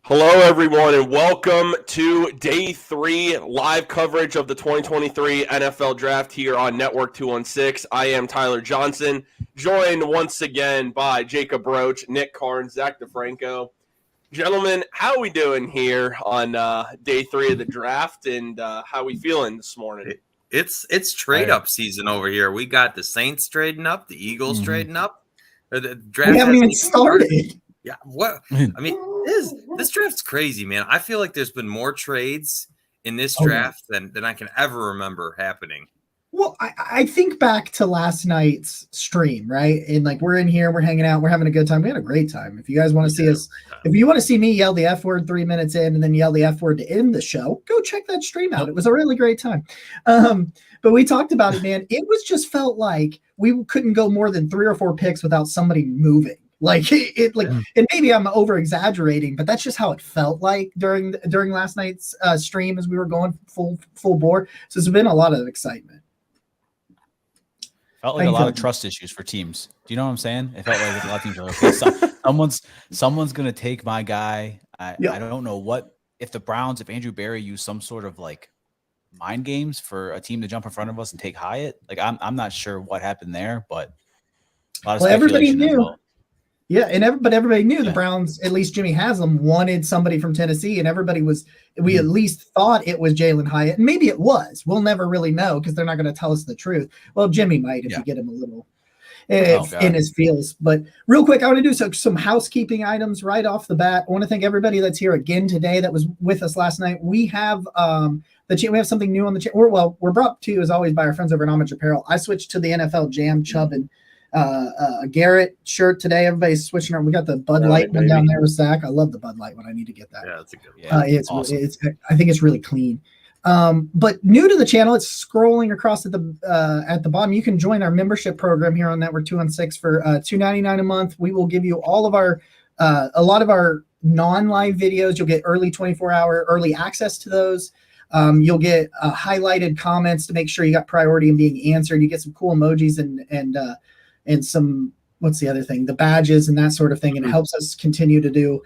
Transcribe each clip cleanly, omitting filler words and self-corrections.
Hello, everyone, and welcome to Day 3 live coverage of the 2023 NFL Draft here on Network 216. I am Tyler Johnson, joined once again by Jacob Roach, Nick Carnes, Zach DeFranco. Gentlemen, how are we doing here on Day 3 of the draft, and how are we feeling this morning? It's trade-up season over here. We got the Saints trading up, the Eagles trading up. The draft we haven't even started. Yeah, what? I mean, this draft's crazy, man. I feel like there's been more trades in this draft than I can ever remember happening. Well, I think back to last night's stream, right? And like we're in here, we're hanging out, we're having a good time. We had a great time. If you guys want to see us, if you want to see me yell the F word 3 minutes in and then yell the F word to end the show, go check that stream out. It was a really great time. But we talked about it, man. It was just felt like we couldn't go more than 3 or 4 picks without somebody moving. And maybe I'm over exaggerating, but that's just how it felt like during last night's stream as we were going full bore. So there's been a lot of excitement. Felt like a lot of trust issues for teams. Do you know what I'm saying? It felt like a lot of teams are like, okay, someone's gonna take my guy. I don't know what if Andrew Berry used some sort of like mind games for a team to jump in front of us and take Hyatt. Like I'm not sure what happened there, but a lot of everybody knew. Well. Yeah, but everybody knew the Browns, at least Jimmy Haslam, wanted somebody from Tennessee, and everybody we at least thought it was Jalen Hyatt, and maybe it was. We'll never really know because they're not going to tell us the truth. Well, Jimmy might if you get him a little in his feels. But real quick, I want to do some housekeeping items right off the bat. I want to thank everybody that's here again today that was with us last night. We have we have something new on the channel. We're brought to you as always by our friends over at Homage Apparel. I switched to the NFL Jam Chubb and Garrett shirt today. Everybody's switching around. We got the Bud Light one down there with Zach. I love the Bud Light one. I need to get that. Yeah, that's a good one. It's awesome. I think it's really clean. But new to the channel, it's scrolling across at the bottom. You can join our membership program here on Network 216 for $2.99 a month. We will give you all of our a lot of our non-live videos. You'll get early 24-hour early access to those. You'll get highlighted comments to make sure you got priority in being answered. You get some cool emojis and some, what's the other thing? The badges and that sort of thing. And it helps us continue to do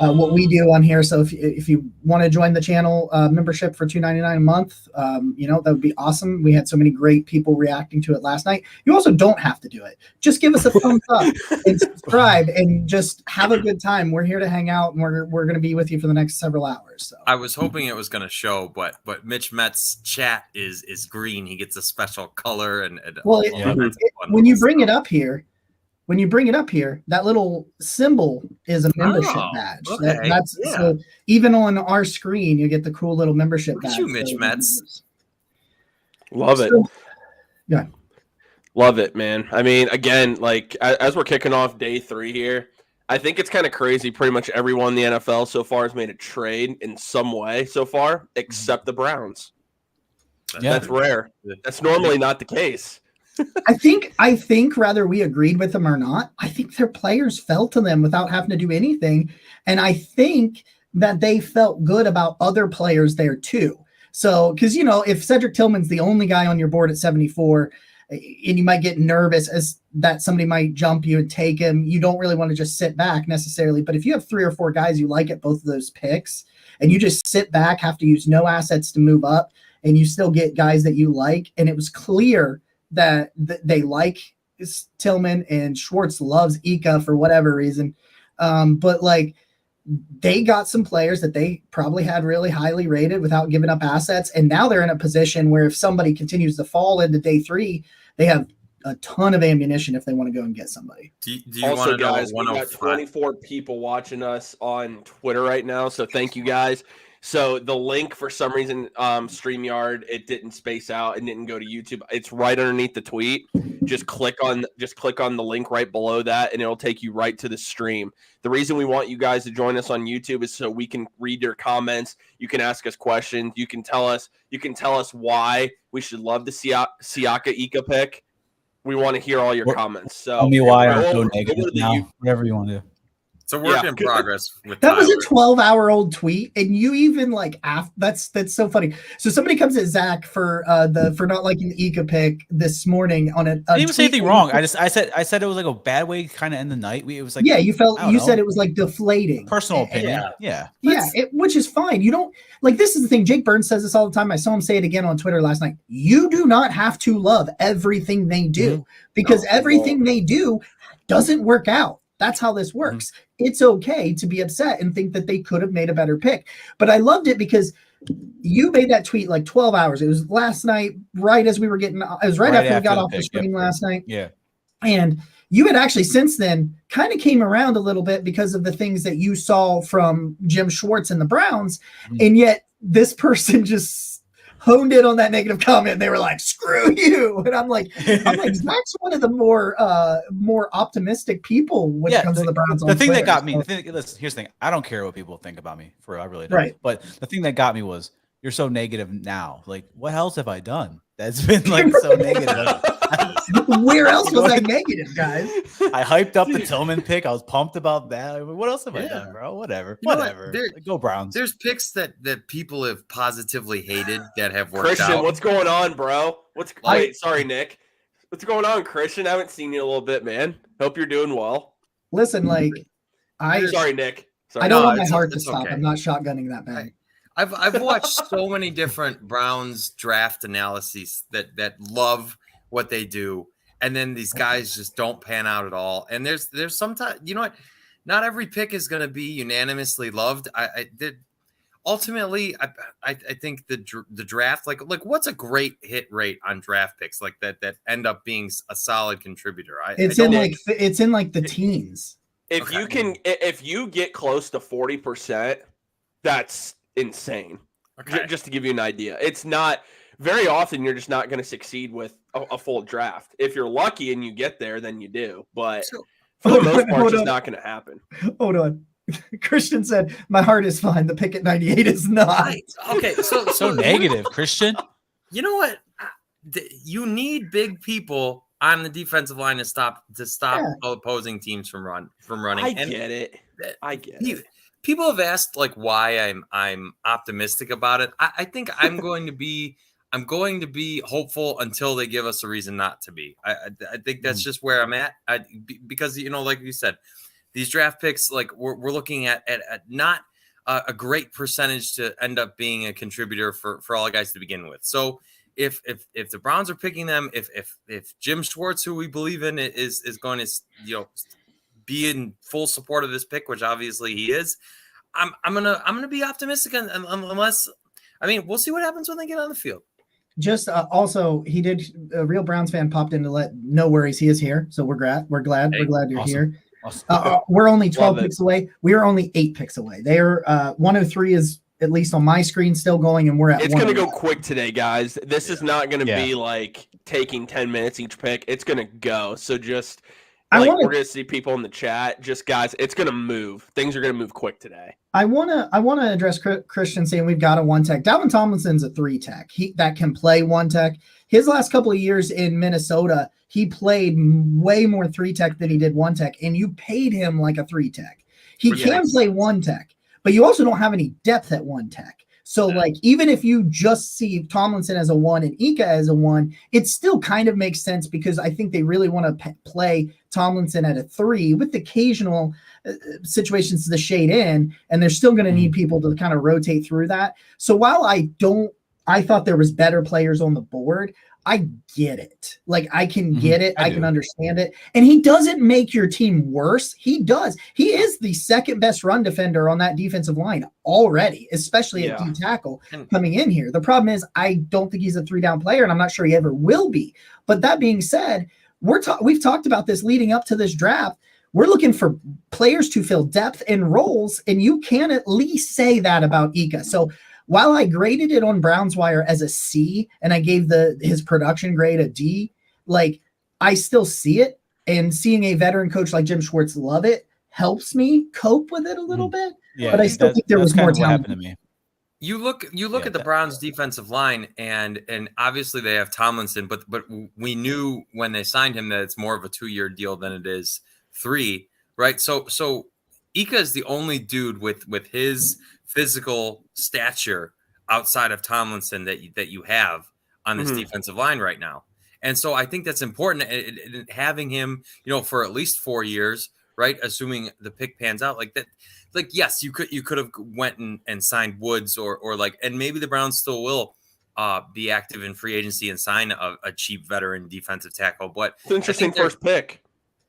what we do on here. So if you want to join the channel membership for $2.99 a month, that would be awesome. We had so many great people reacting to it last night. You also don't have to do it. Just give us a thumbs up and subscribe and just have a good time. We're here to hang out, and we're going to be with you for the next several hours. So I was hoping it was going to show, but Mitch Met's chat is green. He gets a special color when you bring it up here. When you bring it up here, that little symbol is a membership badge. Okay. So even on our screen, you get the cool little membership badge. Look at you, Mitch Metz. Love it. Yeah. Love it, man. I mean, again, like as we're kicking off Day 3 here, I think it's kind of crazy. Pretty much everyone in the NFL so far has made a trade in some way so far, except the Browns. That's rare. That's normally not the case. I think whether we agreed with them or not, I think their players fell to them without having to do anything. And I think that they felt good about other players there too. So, because, if Cedric Tillman's the only guy on your board at 74 and you might get nervous as that somebody might jump you and take him, you don't really want to just sit back necessarily. But if you have 3 or 4 guys you like at both of those picks and you just sit back, have to use no assets to move up, and you still get guys that you like, and it was clear that they like Tillman and Schwartz loves Ika for whatever reason. But like they got some players that they probably had really highly rated without giving up assets. And now they're in a position where if somebody continues to fall into Day 3, they have a ton of ammunition if they want to go and get somebody. Do you also, want to guys, know we got 24 people watching us on Twitter right now. So thank you guys. So the link, for some reason, StreamYard, it didn't space out and didn't go to YouTube. It's right underneath the tweet. Just click on the link right below that, and it'll take you right to the stream. The reason we want you guys to join us on YouTube is so we can read your comments. You can ask us questions. You can tell us why we should love the Siaka Ika pick. We want to hear all your comments. So tell me why I'm so negative now. Whatever you want to do. It's a work Yeah. in progress with That was Tyler. a 12-hour-old tweet, and you even like that's so funny. So somebody comes at Zach for not liking the Ika pick this morning on a I didn't even say tweet anything where wrong. you- I said it was like a bad way to kind of end the night. It was like, yeah, you I don't said know. it was like deflating. Personal And- opinion. Yeah. Yeah, which is fine. You don't like this is the thing. Jake Burns says this all the time. I saw him say it again on Twitter last night. You do not have to love everything they do because No, everything they do doesn't work out. That's how this works. It's okay to be upset and think that they could have made a better pick. But I loved it because you made that tweet like 12 hours. It was last night, right as we were getting, it was right after we got off the pick, stream last night. Yeah. And you had actually since then kind of came around a little bit because of the things that you saw from Jim Schwartz and the Browns. And yet this person just honed in on that negative comment. And they were like, screw you. And I'm like, Zach's one of the more optimistic people when it comes to the Browns. The on thing that Twitter, got me, so- listen, here's the thing. I don't care what people think about me for real. I really don't. Right. But the thing that got me was you're so negative now. Like, what else have I done that's been like so negative? Where else was I negative, guys? I hyped up the Tillman pick. I was pumped about that. I mean, what else have I Yeah. done, bro? Whatever. You know what? Whatever. There- Like, go Browns. There's picks that people have positively hated that have worked Christian, out. what's going on, bro? I- Wait, sorry, Nick. What's going on, Christian? I haven't seen you in a little bit, man. Hope you're doing well. Listen, like Sorry, Nick. Sorry. I don't No, want my it's- heart to it's stop. okay. I'm not shotgunning that bad. I've watched so many different Browns draft analyses that love what they do, and then these guys just don't pan out at all. And there's sometimes, you know what, not every pick is going to be unanimously loved. Ultimately, I think the draft, like what's a great hit rate on draft picks like that end up being a solid contributor? It's in like the teens. If Okay. if you get close to 40%, that's insane. Okay. Just to give you an idea, it's not very often you're just not going to succeed with a full draft. If you're lucky and you get there, then you do. But So- for the most part, Hold it's just on. not going to happen. Hold on. Christian said, "My heart is fine. The pick at 98 is not." Right. Okay. so negative, Christian. You know what? You need big people on the defensive line to stop opposing teams from running. I And get it. I get pe- it. people have asked like why I'm optimistic about it. I think I'm going to be hopeful until they give us a reason not to be. I think that's just where I'm at. Because like you said, these draft picks, like we're looking at not a great percentage to end up being a contributor for all the guys to begin with. So if the Browns are picking them, if Jim Schwartz, who we believe in, is going to be in full support of this pick, which obviously he is, I'm gonna be optimistic unless, I mean, we'll see what happens when they get on the field. Just also, he did. A real Browns fan popped in to let no worries. He is here, so we're glad. We're glad you're awesome. here. Awesome. We're only 12 Love it. picks away. We are only 8 picks away. They are 103 is at least on my screen still going, and we're at. It's going to go 111. quick today, guys. This is not going to Yeah. be like taking 10 minutes each pick. It's going to go. So just I like wanna- we're going to see people in the chat. Just guys, it's going to move. Things are going to move quick today. I wanna address Christian saying we've got a 1 tech. Dalvin Tomlinson's a 3 tech. He that can play 1 tech. His last couple of years in Minnesota, he played way more 3 tech than he did 1 tech, and you paid him like a 3 tech. He Which can makes- play 1 tech, but you also don't have any depth at 1 tech. So, like, even if you just see Tomlinson as a 1 and Ika as a 1, it still kind of makes sense because I think they really want to play Tomlinson at a 3 with occasional situations to shade in, and they're still going to need people to kind of rotate through that. So while I thought there was better players on the board, I get it. Like, I can get it. I can do. understand it. And he doesn't make your team worse. He does. He is the second best run defender on that defensive line already, especially at Yeah. D tackle coming in here. The problem is I don't think he's a 3-down player, and I'm not sure he ever will be. But that being said, we've talked about this leading up to this draft. We're looking for players to fill depth and roles, and you can at least say that about Ika. So while I graded it on Browns Wire as a C and I gave his production grade a D, like, I still see it, and seeing a veteran coach like Jim Schwartz love it helps me cope with it a little bit. Yeah, But I still think there that's was kind more of what talent. happened to me. You look Yeah, at the Browns defensive line, and obviously they have Tomlinson, but we knew when they signed him that it's more of a 2-year deal than it is 3, right? So Ika is the only dude with his physical stature outside of Tomlinson that you have on this defensive line right now. And so I think that's important, having him, for at least 4 years, right? Assuming the pick pans out like that. Like, yes, you could have went and signed Woods or and maybe the Browns still will be active in free agency and sign a cheap veteran defensive tackle. But it's an interesting first pick.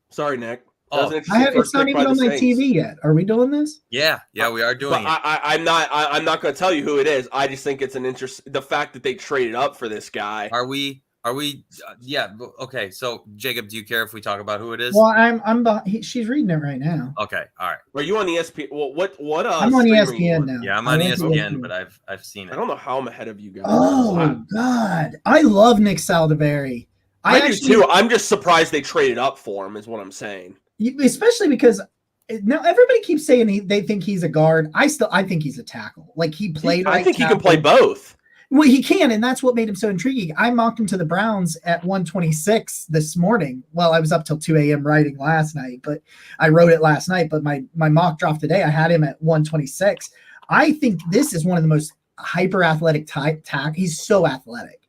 Sorry, Nick. It's not even on my TV yet. Are we doing this? Yeah, we are doing it. I'm not going to tell you who it is. I just think it's an the fact that they traded up for this guy. Are we? Yeah. Okay. So, Jacob, do you care if we talk about who it is? Well, she's reading it right now. Okay. All right. Are you on ESPN? Well, what? I'm on ESPN now. Yeah, I'm on ESPN, but I've seen it. I don't know how I'm ahead of you guys. Oh God, I love Nick Saldiveri. I do too. I'm just surprised they traded up for him. Is what I'm saying. Especially because now everybody keeps saying they think he's a guard. I think he's a tackle. Like he played. I think he can play both. Well, he can, and that's what made him so intriguing. I mocked him to the Browns at 126 this morning. Well, I was up till 2 a.m. writing last night, but I wrote it last night. But my mock dropped today. I had him at 126. I think this is one of the most hyper athletic tack. He's so athletic.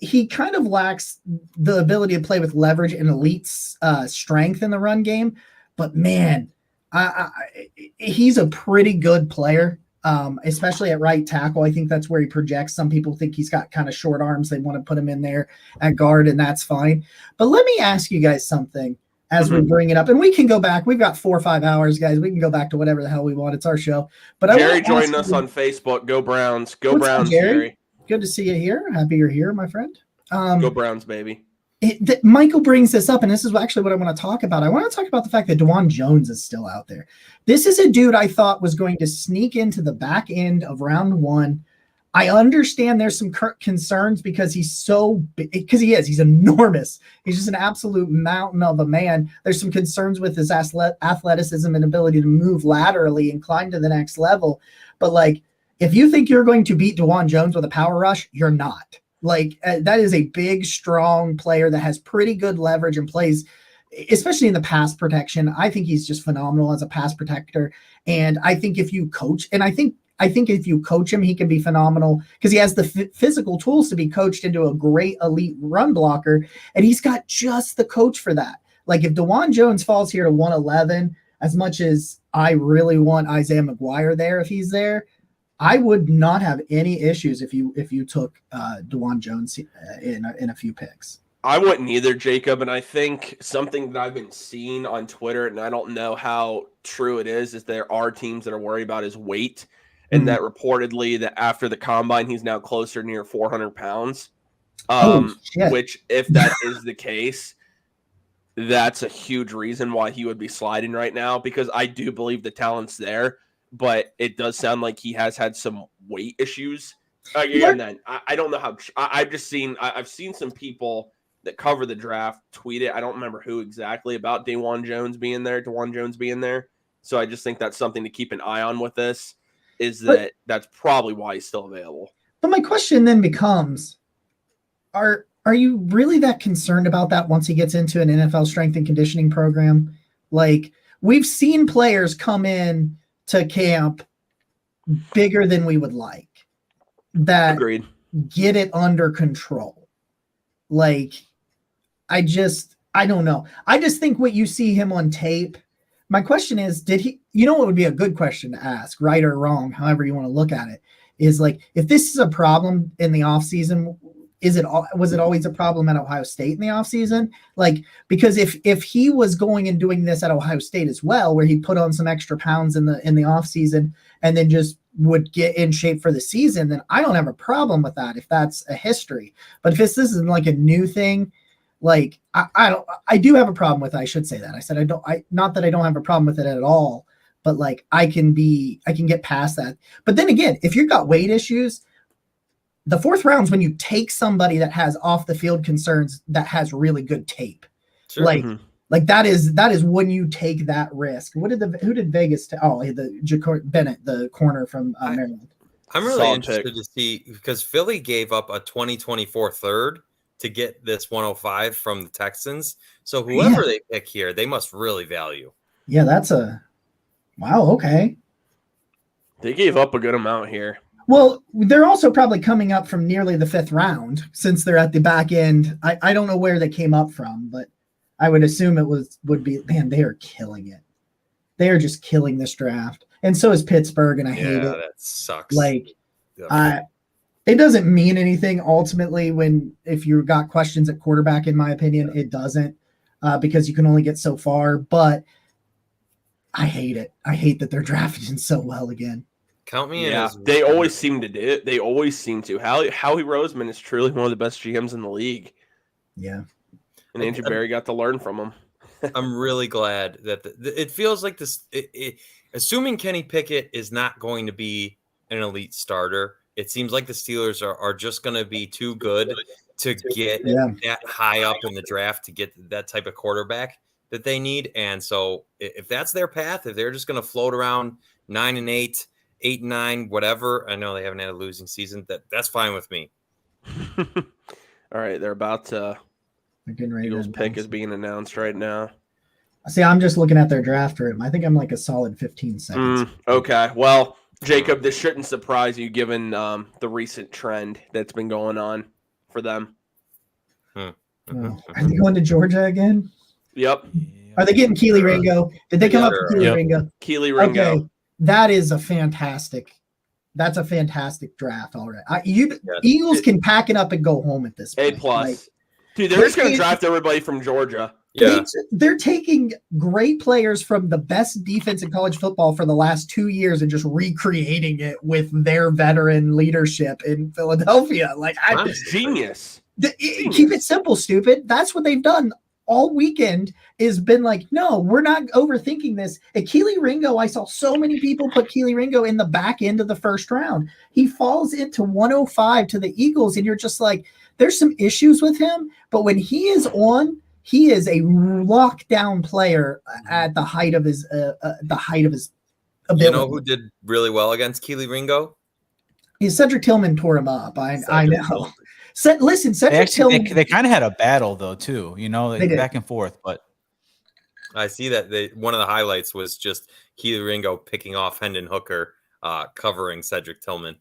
He kind of lacks the ability to play with leverage and elite strength in the run game, but man, he's a pretty good player, especially at right tackle. I think that's where he projects. Some people think he's got kind of short arms. They want to put him in there at guard, and that's fine. But let me ask you guys something as we bring it up, and we can go back. We've got 4 or 5 hours, guys. We can go back to whatever the hell we want. It's our show. But Jerry joined us on Facebook. Go Browns. Go Browns, Jerry. Good to see you here. Happy you're here, my friend. Go Browns, baby. Michael brings this up, and this is actually what I want to talk about. I want to talk about the fact that Dawand Jones is still out there. This is a dude I thought was going to sneak into the back end of round 1. I understand there's some concerns because he's he's enormous. He's just an absolute mountain of a man. There's some concerns with his athleticism and ability to move laterally and climb to the next level. But if you think you're going to beat Dawand Jones with a power rush, you're not. That is a big, strong player that has pretty good leverage and plays, especially in the pass protection. I think he's just phenomenal as a pass protector. And I think if you coach, and I think if you coach him, he can be phenomenal because he has the physical tools to be coached into a great elite run blocker. And he's got just the coach for that. If Dawand Jones falls here to 111, as much as I really want Isaiah McGuire there, if he's there, I would not have any issues if you took Dawand Jones in a few picks. I wouldn't either, Jacob. And I think something that I've been seeing on Twitter, and I don't know how true it is there are teams that are worried about his weight, and that reportedly that after the combine he's now closer near 400 pounds. Which, if that is the case, that's a huge reason why he would be sliding right now, because I do believe the talent's there. But it does sound like he has had some weight issues. And then I don't know how. I've seen some people that cover the draft tweet it. I don't remember who exactly about Dawand Jones being there. So I just think that's something to keep an eye on with this. That's probably why he's still available. But my question then becomes: Are you really that concerned about that once he gets into an NFL strength and conditioning program? We've seen players come in to camp bigger than we would like, that Agreed. Get it under control. I don't know. I just think what you see him on tape. My question is, what would be a good question to ask, right or wrong, however you want to look at it, is if this is a problem in the offseason, was it always a problem at Ohio State in the offseason? Because if he was going and doing this at Ohio State as well, where he put on some extra pounds in the offseason and then just would get in shape for the season, then I don't have a problem with that if that's a history. But if this isn't a new thing, I do have a problem with it. I should say that. I said not that I don't have a problem with it at all, but I can get past that. But then again, if you've got weight issues, the 4th round's when you take somebody that has off the field concerns that has really good tape. Sure. That is when you take that risk. Who did Vegas take? The Bennett, the corner from Maryland. I'm really interested to see, because Philly gave up a 2024 third to get this 105 from the Texans. So whoever they pick here, they must really value. Yeah, that's a wow. Okay. They gave up a good amount here. Well, they're also probably coming up from nearly the 5th round since they're at the back end. I don't know where they came up from, but I would assume would be, man, they are killing it. They are just killing this draft. And so is Pittsburgh, and I hate it. That sucks. Like, Yeah. it doesn't mean anything ultimately if you got questions at quarterback, in my opinion, it doesn't, because you can only get so far. But I hate it. I hate that they're drafting so well again. Count me in. Yeah, they always seem to do it. They always seem to. Howie Roseman is truly one of the best GMs in the league. Yeah. And Andrew Berry got to learn from him. I'm really glad that it feels like this. Assuming Kenny Pickett is not going to be an elite starter, it seems like the Steelers are just going to be too good to get that high up in the draft to get that type of quarterback that they need. And so if that's their path, if they're just going to float around 9-8, 8-9, whatever, I know they haven't had a losing season, that's fine with me. All right, they're about to. Eagles pick is being announced right now. See, I'm just looking at their draft room. I think I'm like a solid 15 seconds. Okay, well, Jacob, this shouldn't surprise you given the recent trend that's been going on for them. Oh, are they going to Georgia again? Yep. Are they getting Keely Ringo? Did they come up with Keely Ringo? Keely Ringo. Okay, that's a fantastic draft already. Eagles can pack it up and go home at this point. A+. Dude, they're just going to draft everybody from Georgia. Yeah. They're taking great players from the best defense in college football for the last 2 years and just recreating it with their veteran leadership in Philadelphia. Like, Genius. Keep it simple, stupid. That's what they've done all weekend, is been like, no, we're not overthinking this. At Keely Ringo, I saw so many people put Keely Ringo in the back end of the first round. He falls into 105 to the Eagles, and you're just like, there's some issues with him, but when he is on, he is a lockdown player at the height of his ability. You know who did really well against Keely Ringo? Cedric Tillman tore him up. I know. Cedric Tillman. They kind of had a battle though too. They back and forth. But I see that one of the highlights was just Keely Ringo picking off Hendon Hooker, covering Cedric Tillman.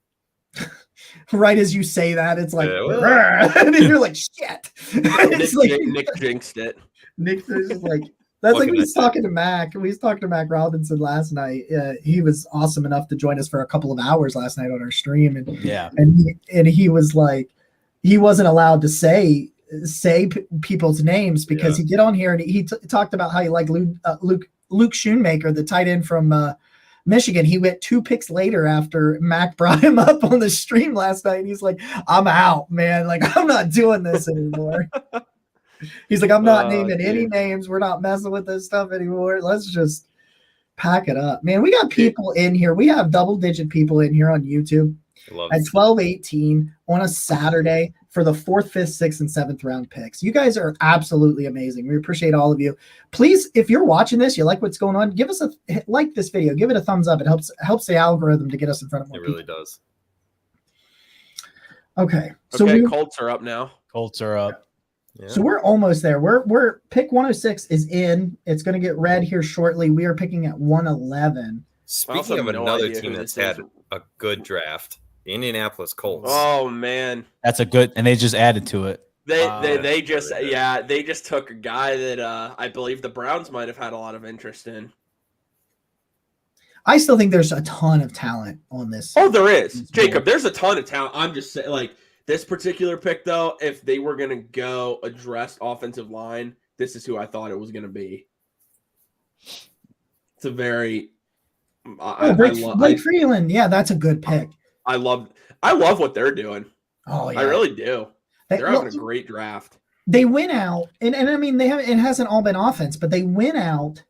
Right as you say that, it's like, and then you're like, shit. Nick jinxed it. Nick is like, that's like we was talking to Mac. We was talking to Mac Robinson last night. He was awesome enough to join us for a couple of hours last night on our stream, and he was like, he wasn't allowed to say people's names because he'd get on here and he talked about how he liked Luke Schoonmaker, the tight end from Michigan. He went 2 picks later after Mac brought him up on the stream last night. And he's like, I'm out, man. Like, I'm not doing this anymore. He's like, I'm not naming any names. We're not messing with this stuff anymore. Let's just pack it up, man. We got people in here. We have double-digit people in here on YouTube at 12:18 on a Saturday for the 4th, 5th, 6th, and 7th round picks. You guys are absolutely amazing. We appreciate all of you. Please, if you're watching this, you like what's going on, give us like this video, give it a thumbs up. It helps the algorithm to get us in front of more people. It really does. Okay. So Colts are up now. Colts are up. Yeah. So we're almost there. We're pick 106 is in. It's going to get read here shortly. We are picking at 111. Speaking of another team that's had a good draft, the Indianapolis Colts. Oh man, that's a good, and they just added to it. They just took a guy that I believe the Browns might have had a lot of interest in. I still think there's a ton of talent on this. Oh, there is, Jacob. There's a ton of talent. I'm just saying, like this particular pick, though, if they were gonna go address offensive line, this is who I thought it was gonna be. It's a very Blake Freeland. Yeah, that's a good pick. I love what they're doing. Oh yeah, I really do. They're having a great draft. They went out, and I mean it hasn't all been offense, but they went out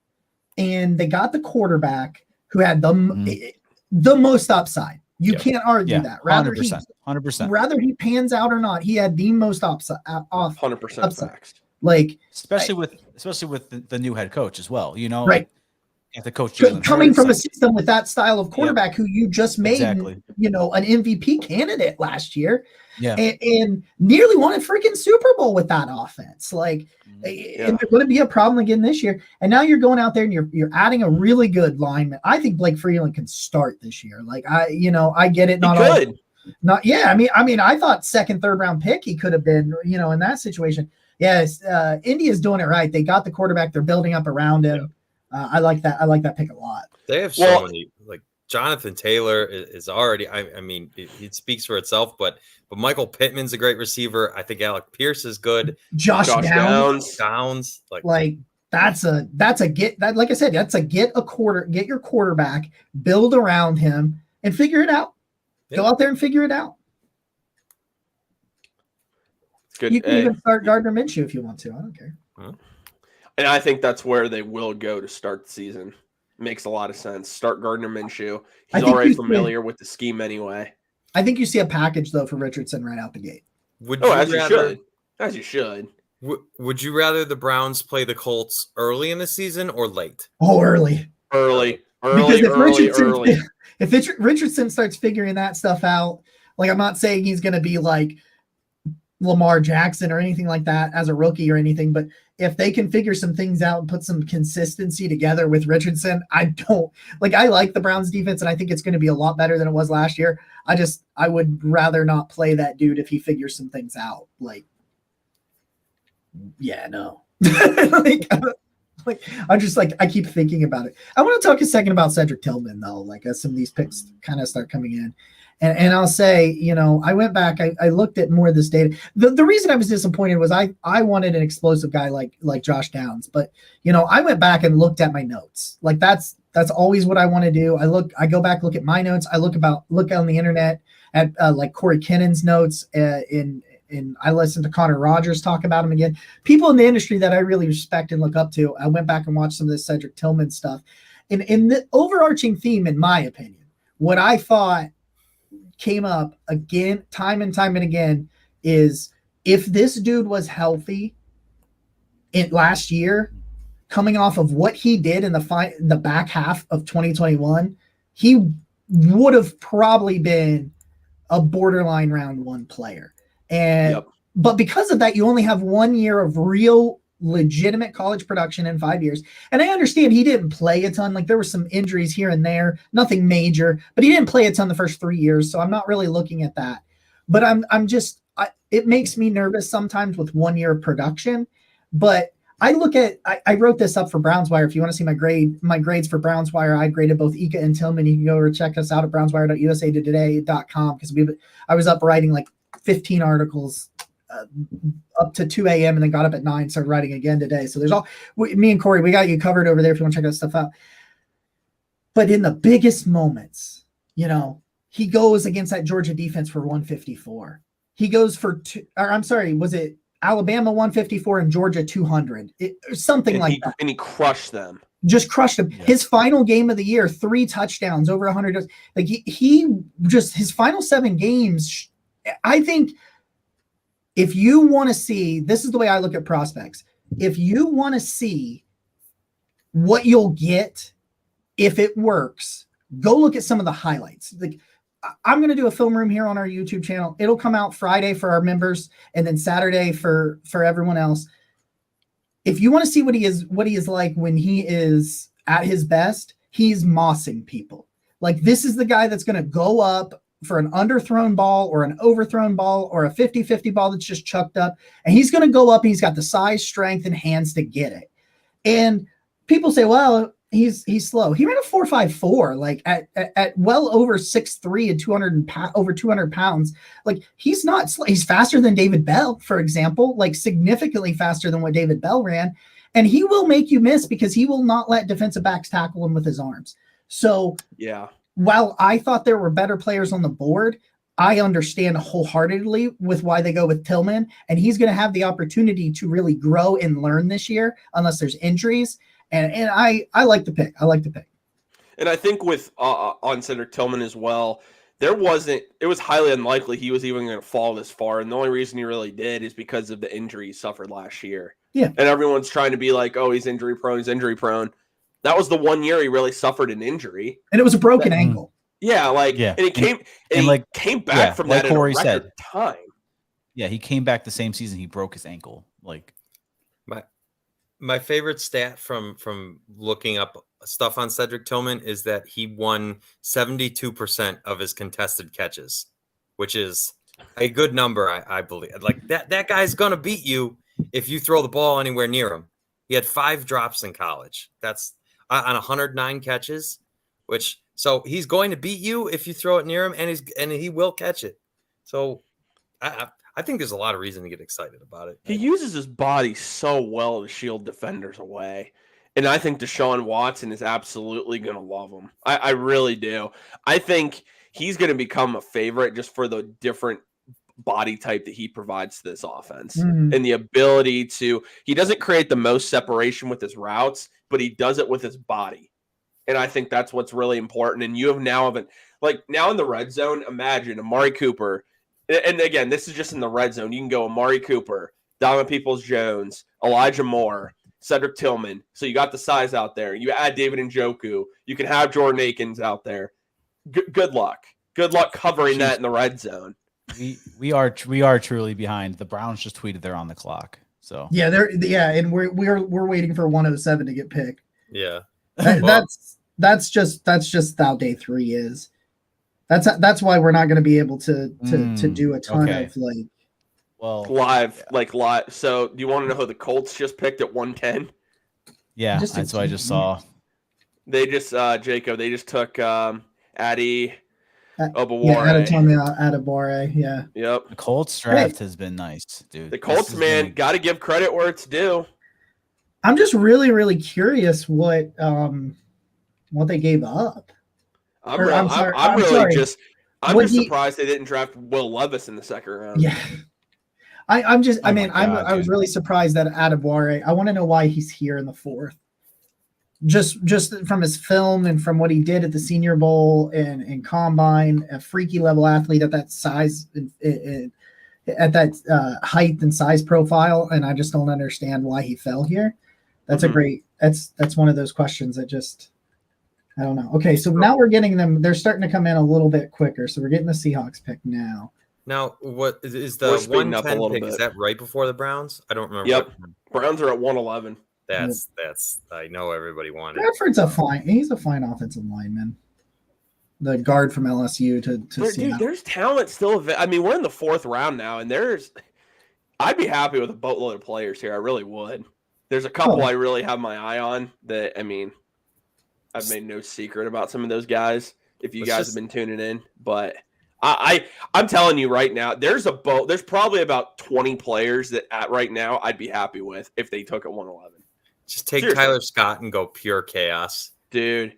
and they got the quarterback who had the most upside. You can't argue that. 100%. Rather he pans out or not, he had the most upside. 100% facts. Like especially with the new head coach as well. Right. have to coach Jalen coming Hurts, from a like- system with that style of quarterback who you just made, Exactly. you know, an MVP candidate last year, Yeah. and nearly won a freaking Super Bowl with that offense. Like, and there's going to be a problem again this year. And now you're going out there and you're adding a really good lineman. I think Blake Freeland can start this year. Like, I get it. He could. I mean, I thought second, third round pick he could have been, you know, in that situation. Yes, India's doing it right. They got the quarterback. They're building up around him. I like that. I like that pick a lot. They have so many. Like Jonathan Taylor is already. I mean, it speaks for itself. But Michael Pittman's a great receiver. I think Alec Pierce is good. Josh Downs. Like that's a get that. Like I said, that's a get your quarterback, build around him, and figure it out. Yeah. Go out there and figure it out. Good. You can even start Gardner Minshew if you want to. I don't care. And I think that's where they will go to start the season. Makes a lot of sense. Start Gardner Minshew. He's already familiar with the scheme anyway. I think you see a package though for Richardson right out the gate. As you should. As you should. Would you rather the Browns play the Colts early in the season or late? Oh, early. Because if Richardson starts figuring that stuff out, like I'm not saying he's going to be like Lamar Jackson or anything like that as a rookie or anything, but if they can figure some things out and put some consistency together with Richardson, I like the Browns defense and I think it's going to be a lot better than it was last year. I would rather not play that dude if he figures some things out. Like, yeah, no. I'm just like, I keep thinking about it. I want to talk a second about Cedric Tillman though, like as some of these picks kind of start coming in. And I'll say, you know, I went back, I looked at more of this data. The reason I was disappointed was I wanted an explosive guy like Josh Downs, but you know, I went back and looked at my notes. Like that's always what I want to do. I go back, look at my notes. I look on the internet at like Corey Kinnon's notes and I listened to Connor Rogers talk about him again. People in the industry that I really respect and look up to. I went back and watched some of this Cedric Tillman stuff. And in the overarching theme, in my opinion, what I thought came up again, time and time and again, is if this dude was healthy in last year, coming off of what he did in the back half of 2021, he would have probably been a borderline round one player. And but because of that, you only have 1 year of real legitimate college production in 5 years. And I understand he didn't play a ton. Like there were some injuries here and there, nothing major, but he didn't play a ton the first 3 years. So I'm not really looking at that. But it makes me nervous sometimes with 1 year of production. But I wrote this up for Brownswire. If you want to see my grades for Brownswire, I graded both Ika and Tillman. You can go or check us out at brownswire.usatoday.com because I was up writing like 15 articles up to 2 a.m. and then got up at 9, started writing again today. So there's me and Corey, we got you covered over there if you want to check that stuff out. But in the biggest moments, you know, he goes against that Georgia defense for 154. He goes was it Alabama 154 and Georgia 200? Something like that. And he crushed them. Just crushed him. Yeah. His final game of the year, 3 touchdowns, over 100. Like he just, his final 7 games, I think if you want to see, this is the way I look at prospects. If you want to see what you'll get, if it works, go look at some of the highlights. Like I'm going to do a film room here on our YouTube channel. It'll come out Friday for our members and then Saturday for everyone else. If you want to see what he is like when he is at his best, he's mossing people. Like this is the guy that's going to go up for an underthrown ball or an overthrown ball or a 50-50 ball that's just chucked up. And he's going to go up and he's got the size, strength, and hands to get it. And people say, well, he's slow. He ran a 4.54, like at well over 6'3" and over 200 pounds. Like he's not slow. He's faster than David Bell, for example, like significantly faster than what David Bell ran. And he will make you miss because he will not let defensive backs tackle him with his arms. So yeah. While I thought there were better players on the board, I understand wholeheartedly with why they go with Tillman, and he's going to have the opportunity to really grow and learn this year, unless there's injuries. And I like the pick. I like the pick. And I think with on Cedric Tillman as well, it was highly unlikely he was even going to fall this far. And the only reason he really did is because of the injury he suffered last year. Yeah. And everyone's trying to be like, oh, he's injury prone. That was the 1 year he really suffered an injury. And it was a broken ankle. Yeah, like Yeah. and he came back from like that Corey in a record said. time. Yeah, he came back the same season he broke his ankle. Like my favorite stat from looking up stuff on Cedric Tillman is that he won 72% of his contested catches, which is a good number, I believe. Like that guy's gonna beat you if you throw the ball anywhere near him. He had 5 drops in college. That's on 109 catches, so he's going to beat you if you throw it near him, and he will catch it. So I think there's a lot of reason to get excited about it. He uses his body so well to shield defenders away. And I think Deshaun Watson is absolutely going to love him. I really do. I think he's going to become a favorite just for the different body type that he provides to this offense and the ability to, he doesn't create the most separation with his routes, but he does it with his body. And I think that's what's really important. And you have now in the red zone, imagine Amari Cooper. And again, this is just in the red zone. You can go Amari Cooper, Donovan Peoples-Jones, Elijah Moore, Cedric Tillman. So you got the size out there. You add David Njoku. You can have Jordan Akins out there. Good luck. Good luck covering that in the red zone. We are truly behind. The Browns just tweeted they're on the clock. So and we're waiting for 107 to get picked. Yeah. That's just how day 3 is. That's why we're not going to be able to do a ton of live. So do you want to know who the Colts just picked at 110? Yeah, that's what I just saw. They just Jacob. They just took Addy Obaware. Yeah, Adebawore. Yeah. Yep. The Colts draft has been nice, dude. The Colts, man, got to give credit where it's due. I'm just really, really curious what they gave up. I'm surprised they didn't draft Will Levis in the second round. Yeah. I was really surprised that Adebawore. I want to know why he's here in the 4th. Just from his film and from what he did at the Senior Bowl and Combine, a freaky level athlete at that size, at that height and size profile, and I just don't understand why he fell here. That's that's one of those questions that just I don't know. Okay, so now we're getting them. They're starting to come in a little bit quicker, so we're getting the Seahawks pick now. Now, what is the 110 pick? Is that right before the Browns? I don't remember. Yep, Browns are at 111. That's I know everybody wanted. Bradford's he's a fine offensive lineman. The guard from LSU to see. Dude, there's talent still. I mean, we're in the 4th round now, and I'd be happy with a boatload of players here. I really would. There's a couple I really have my eye on that. I mean, I've made no secret about some of those guys. If you guys have been tuning in, but I'm telling you right now, there's probably about 20 players that right now I'd be happy with if they took at 111. Just take Seriously. Tyler Scott and go pure chaos. Dude.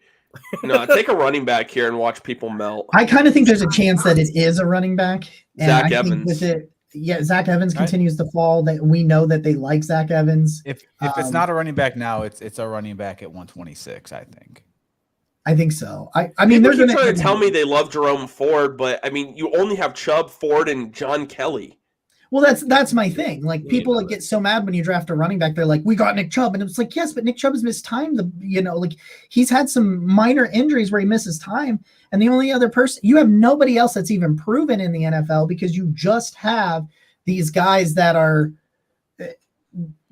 No, take a running back here and watch people melt. I kind of think there's a chance that it is a running back. Zach Evans. Zach Evans continues to fall. That we know that they like Zach Evans. If it's not a running back now, it's a running back at 126, I think. I think so. I mean, they're going to tell me they love Jerome Ford, but I mean, you only have Chubb, Ford, and John Kelly. Well, that's my thing. Like people get so mad when you draft a running back. They're like, "We got Nick Chubb," and it's like, yes, but Nick Chubb has missed time. He's had some minor injuries where he misses time, and the only other person you have nobody else that's even proven in the NFL because you just have these guys that are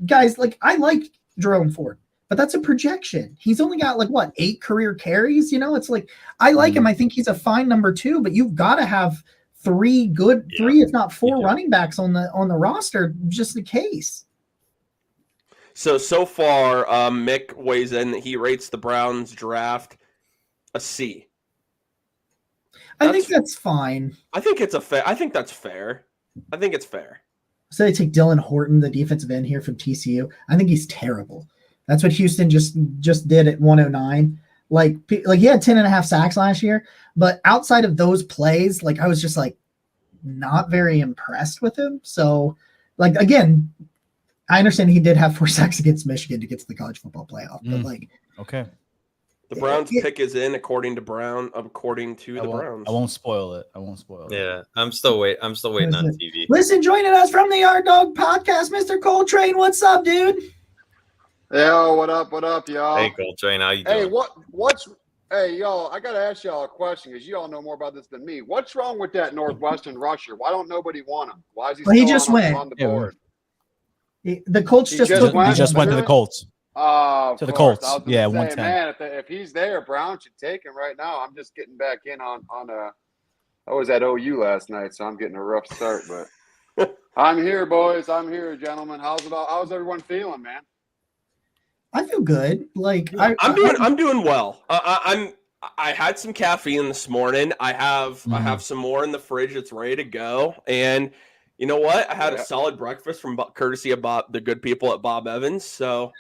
guys like I like Jerome Ford, but that's a projection. He's only got 8 career carries. It's like I like him. I think he's a fine number 2, but you've got to have 3 if not 4 running backs on the roster just in case. So far, Mick weighs in that he rates the Browns draft a C. I think that's fine. I think that's fair. I think it's fair. So they take Dylan Horton, the defensive end here from TCU. I think he's terrible. That's what Houston just did at 109. Like he had 10.5 sacks last year, but outside of those plays, I was just not very impressed with him. So again, I understand he did have 4 sacks against Michigan to get to the college football playoff, but okay. The Browns pick is in according to the Browns. I won't spoil it. Yeah, I'm still waiting on TV. Listen, joining us from the Yard Dog Podcast, Mr. Coltrane. What's up, dude? Yo, what up, y'all? Hey, Coltrane, how you Hey, doing? hey, y'all, I got to ask y'all a question because you all know more about this than me. What's wrong with that Northwestern rusher? Why don't nobody want him? Why is he Well, he still just on went. the Yeah, board? The Colts He just just took him. went? He just went to the Remember? Colts. Oh, of To the course. Colts. I was Yeah, going to say, 110. man, if he's there, Brown should take him right now. I'm just getting back in on I was at OU last night, so I'm getting a rough start, but I'm here, boys. I'm here, gentlemen. How's everyone feeling, man? I feel good. Like I'm doing well. I had some caffeine this morning. I have some more in the fridge that's ready to go. And you know what? I had a Yeah. solid breakfast from courtesy of Bob, the good people at Bob Evans. So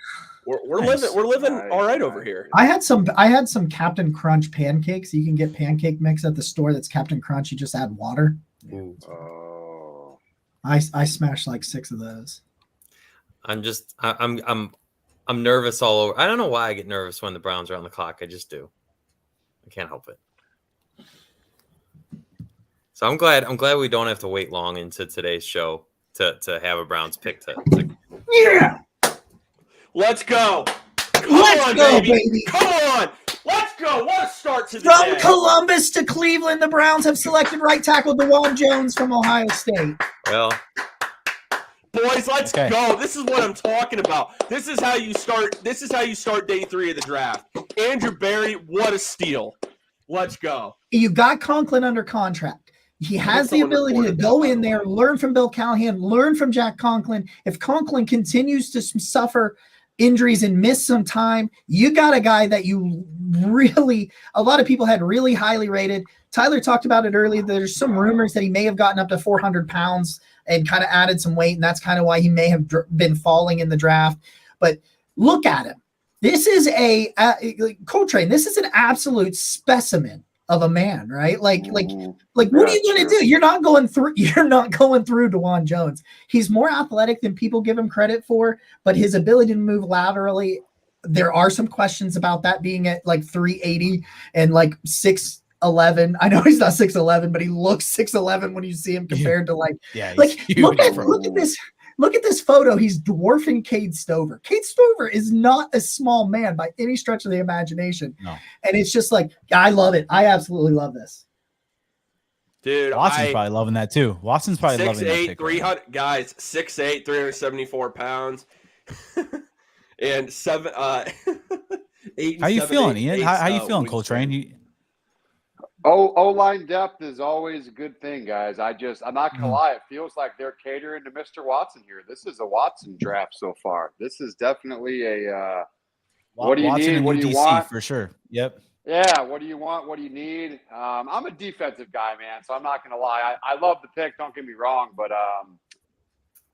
we're Nice. living Nice, all right nice. over here. I had some Captain Crunch pancakes. You can get pancake mix at the store. That's Captain Crunch. You just add water. Ooh. Oh. I smashed like 6 of those. I'm nervous all over. I don't know why I get nervous when the Browns are on the clock. I just do. I can't help it. So I'm glad we don't have to wait long into today's show to have a Browns pick to Yeah, Let's go. Come let's on, go, baby. baby. Come on. Let's go. What a start to the From day. Columbus to Cleveland, the Browns have selected right tackle DeJuan Jones from Ohio State. well. Boys, let's Okay. go. This is what I'm talking about. This is how you start day 3 of the draft. Andrew Berry, what a steal. Let's go. You got Conklin under contract. He has the someone ability to reported that, go by in the there, learn from Bill Callahan, learn from Jack Conklin. If Conklin continues to suffer injuries and miss some time, you got a guy that you really, a lot of people had really highly rated. Tyler talked about it earlier. There's some rumors that he may have gotten up to 400 pounds and kind of added some weight, and that's kind of why he may have been falling in the draft. But look at him. This is Coltrane. This is an absolute specimen of a man, right? Like what are you going to do? You're not going through DeJuan Jones. He's more athletic than people give him credit for, but his ability to move laterally, there are some questions about that being at like 380 and like 6'11". I know he's not 6'11", but he looks 6'11" when you see him compared to like look at this. Look at this photo. He's dwarfing Cade Stover. Cade Stover is not a small man by any stretch of the imagination. No. And it's just like, I love it. I absolutely love this. Dude, Watson's probably loving that too. Watson's probably loving that 6'8", pick. 300 guys, 6'8", 374 pounds. And 7 8 How you feeling, Ian? How you feeling, wingspan. Coltrane? O-line depth is always a good thing, guys. I'm not gonna lie, it feels like they're catering to Mr. Watson here. This is a Watson draft so far. This is definitely a what do you Watson need? and What do you UDC want? for sure. Yep. Yeah, what do you want? What do you need? I'm a defensive guy, man, so I'm not gonna lie. I love the pick, don't get me wrong, but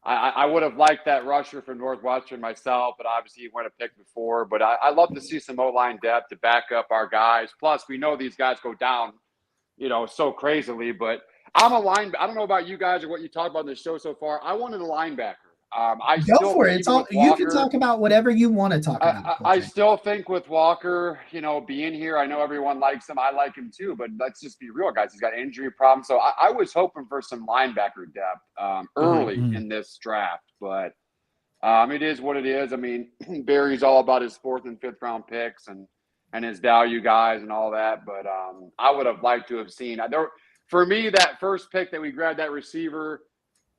I would have liked that rusher from Northwestern myself, but obviously he went a pick before. But I love to see some O-line depth to back up our guys. Plus, we know these guys go down, so crazily. But I'm a linebacker. I don't know about you guys or what you talked about in the show so far. I wanted a linebacker. Go for it. It's all, you can talk about whatever you want to talk about. I still think with Walker, being here, I know everyone likes him. I like him too, but let's just be real, guys. He's got injury problems. So I was hoping for some linebacker depth early in this draft, but it is what it is. I mean, Barry's all about his 4th and 5th round picks and his value guys and all that. But I would have liked to have seen for me, that first pick that we grabbed, that receiver,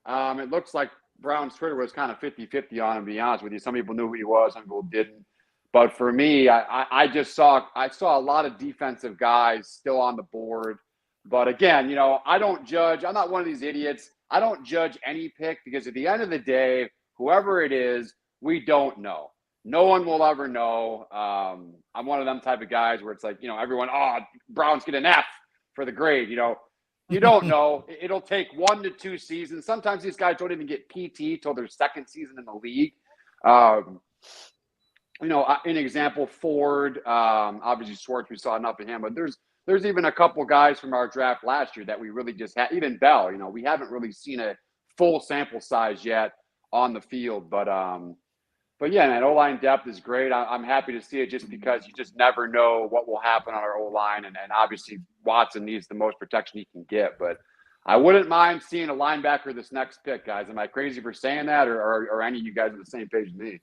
it looks like Brown's Twitter was kind of 50-50 on him, to be honest with you. Some people knew who he was, some people didn't. But for me, I saw a lot of defensive guys still on the board. But again, I don't judge. I'm not one of these idiots. I don't judge any pick because at the end of the day, whoever it is, we don't know. No one will ever know. I'm one of them type of guys where it's like, everyone, Browns get an F for the grade, You don't know. It'll take 1 to 2 seasons. Sometimes these guys don't even get PT till their 2nd season in the league. An example, Ford, obviously Schwartz, we saw enough of him, but there's even a couple guys from our draft last year that we really just had. Even Bell, we haven't really seen a full sample size yet on the field. But yeah, man, O-line depth is great. I'm happy to see it just because you just never know what will happen on our O-line. And obviously Watson needs the most protection he can get. But I wouldn't mind seeing a linebacker this next pick, guys. Am I crazy for saying that or any of you guys on the same page as me?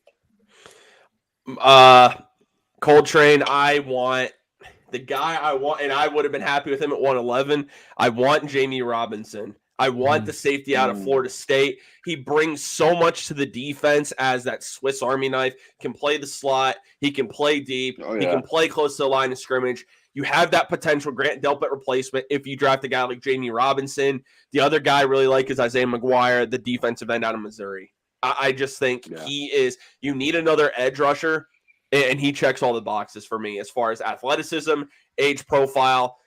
Coltrane, I want the guy I want, and I would have been happy with him at 111. I want Jamie Robinson. I want the safety out of Florida State. He brings so much to the defense as that Swiss Army knife. Can play the slot. He can play deep. He can play close to the line of scrimmage. You have that potential Grant Delpit replacement if you draft a guy like Jamie Robinson. The other guy I really like is Isaiah McGuire, the defensive end out of Missouri. I just think he is – you need another edge rusher, and he checks all the boxes for me as far as athleticism, age profile.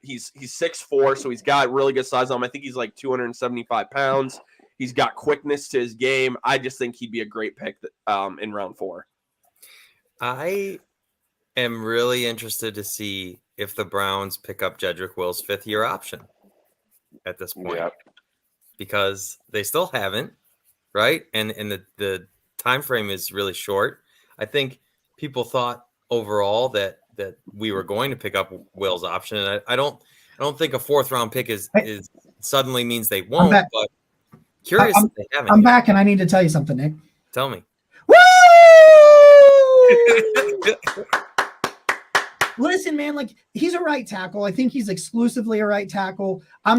He's 6'4", so he's got really good size on him. I think he's like 275 pounds. He's got quickness to his game. I just think he'd be a great pick in round 4. I am really interested to see if the Browns pick up Jedrick Will's 5th-year option at this point. Because they still haven't, right? And the time frame is really short. I think people thought overall that we were going to pick up Will's option, and I don't think a 4th-round pick is suddenly means they won't. But curious if they haven't. I'm back, and I need to tell you something, Nick. Tell me. Woo! Listen, man, like he's a right tackle. I think he's exclusively a right tackle. I'm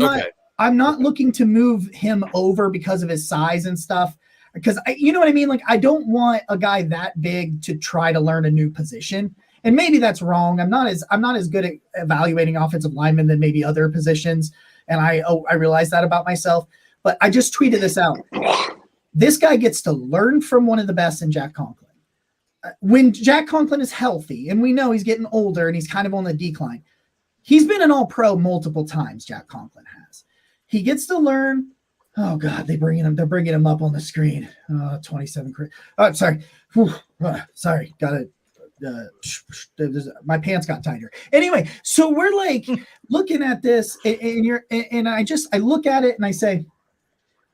not looking to move him over because of his size and stuff. Because you know what I mean? Like, I don't want a guy that big to try to learn a new position. And maybe that's wrong. I'm not as good at evaluating offensive linemen than maybe other positions. And I realize that about myself. But I just tweeted this out. This guy gets to learn from one of the best in Jack Conklin. When Jack Conklin is healthy, and we know he's getting older and he's kind of on the decline, he's been an all-pro multiple times, Jack Conklin has. He gets to learn. Oh God, they're bringing him up on the screen. 27. Oh, sorry. Sorry. Got it. My pants got tighter. Anyway, so we're like looking at this, and I look at it and I say,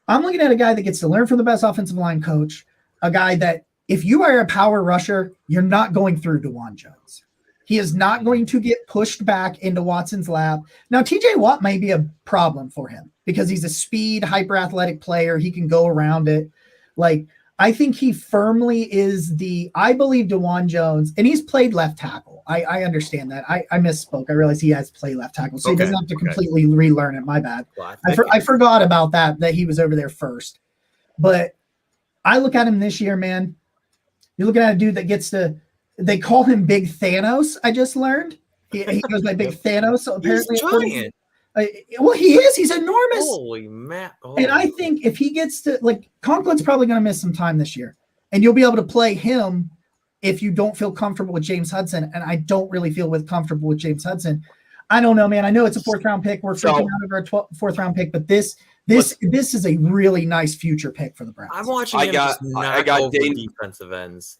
I'm looking at a guy that gets to learn from the best offensive line coach, a guy that if you are a power rusher, you're not going through DeJuan Jones. He is not going to get pushed back into Watson's lap. Now, TJ Watt may be a problem for him because he's a speed, hyper-athletic player. He can go around it. Like, I think he firmly is I believe DeJuan Jones, and he's played left tackle. I understand that. I misspoke. I realize he has played left tackle, so he doesn't have to completely relearn it. My bad. Well, I forgot about that he was over there first. But I look at him this year, man. You're looking at a dude that gets to – they call him Big Thanos, I just learned. He goes by Big Thanos. So apparently he's giant. Well, he is. He's enormous. Holy man. And I think if he gets to, like, Conklin's probably going to miss some time this year. And you'll be able to play him if you don't feel comfortable with James Hudson. And I don't really feel comfortable with James Hudson. I don't know, man. I know it's a 4th-round pick. We're freaking out over a 4th-round pick. But this is a really nice future pick for the Browns. I'm watching him just knock over defensive ends.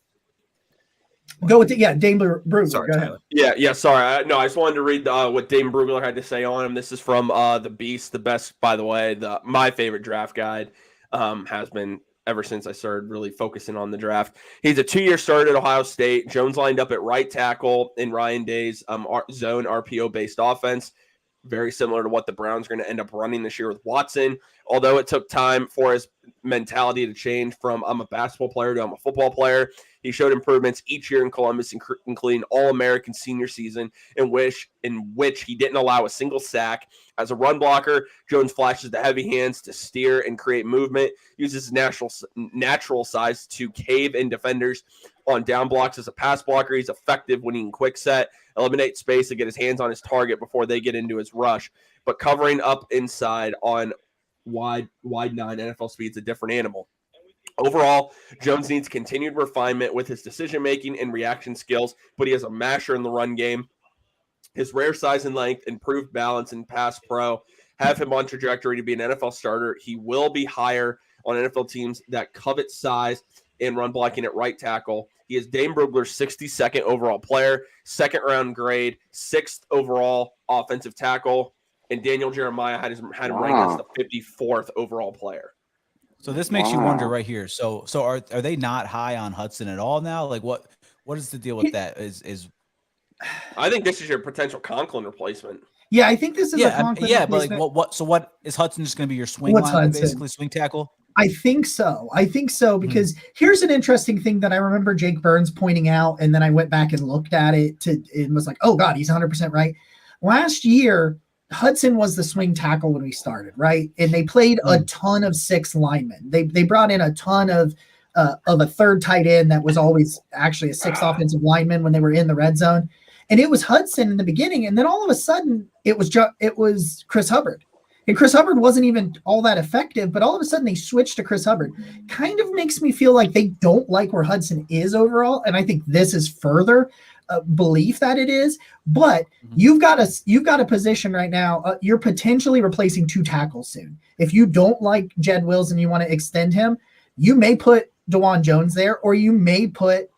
Go with Dane Brugler. Sorry, Tyler. Yeah. Sorry. I just wanted to read what Dane Brugler had to say on him. This is from the Beast, the best, by the way. My favorite draft guide has been ever since I started really focusing on the draft. He's a 2-year starter at Ohio State. Jones lined up at right tackle in Ryan Day's zone RPO based offense. Very similar to what the Browns are going to end up running this year with Watson. Although it took time for his mentality to change from I'm a basketball player to I'm a football player. He showed improvements each year in Columbus, including All-American senior season, in which he didn't allow a single sack. As a run blocker, Jones flashes the heavy hands to steer and create movement, uses natural size to cave in defenders on down blocks. As a pass blocker, he's effective when he can quick set, eliminate space to get his hands on his target before they get into his rush. But covering up inside on wide 9 NFL speed is a different animal. Overall, Jones needs continued refinement with his decision-making and reaction skills, but he has a masher in the run game. His rare size and length, improved balance, and pass pro have him on trajectory to be an NFL starter. He will be higher on NFL teams that covet size and run blocking at right tackle. He is Dane Brugler's 62nd overall player, 2nd-round grade, 6th overall offensive tackle, and Daniel Jeremiah had him ranked as the 54th overall player. So this makes you wonder right here. So are they not high on Hudson at all now? Like what is the deal with that? Is I think this is your potential Conklin replacement. Yeah, I think this is a Conklin replacement. But like what? So what is Hudson just going to be your swing line, basically swing tackle? I think so. Because here's an interesting thing that I remember Jake Burns pointing out, and then I went back and looked at it and was like, oh God, he's 100% right. Last year, Hudson was the swing tackle when we started, right? And they played a ton of 6 linemen. They brought in a ton of a third tight end that was always actually a 6th offensive lineman when they were in the red zone. And it was Hudson in the beginning, and then all of a sudden it was Chris Hubbard. And Chris Hubbard wasn't even all that effective, but all of a sudden they switched to Chris Hubbard. Kind of makes me feel like they don't like where Hudson is overall, and I think this is further belief that it is. But you've got a position right now. You're potentially replacing 2 tackles soon. If you don't like Jed Wills and you want to extend him, you may put DeJuan Jones there, or you may put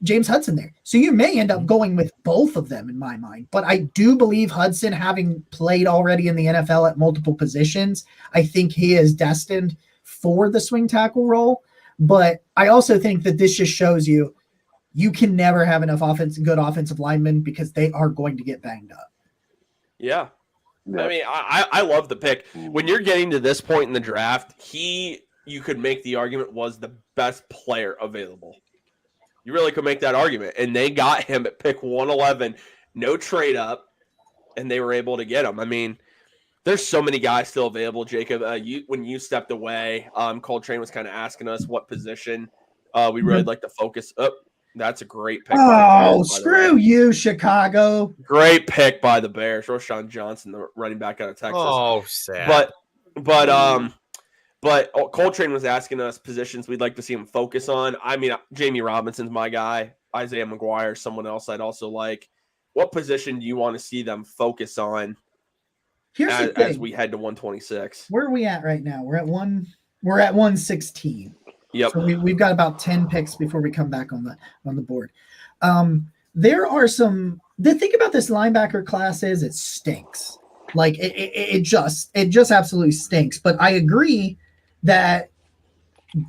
James Hudson there. So you may end up going with both of them in my mind. But I do believe Hudson, having played already in the NFL at multiple positions, I think he is destined for the swing tackle role. But I also think that this just shows you can never have enough good offensive linemen, because they are going to get banged up. Yeah. I mean, I love the pick. When you're getting to this point in the draft, you could make the argument was the best player available. You really could make that argument. And they got him at pick 111, no trade up, and they were able to get him. I mean, there's so many guys still available, Jacob. When you stepped away, Coltrane was kind of asking us what position we really like to focus. Oh, that's a great pick. Oh, screw you, Chicago. Great pick by the Bears. Roshan Johnson, the running back out of Texas. Oh, sad. But Coltrane was asking us positions we'd like to see him focus on. I mean, Jamie Robinson's my guy. Isaiah McGuire, someone else I'd also like. What position do you want to see them focus on as we head to 126? Where are we at right now? We're at 116. Yep. So we've got about 10 picks before we come back on the board. There are some. The thing about this linebacker class is it stinks. Like it just absolutely stinks. But I agree that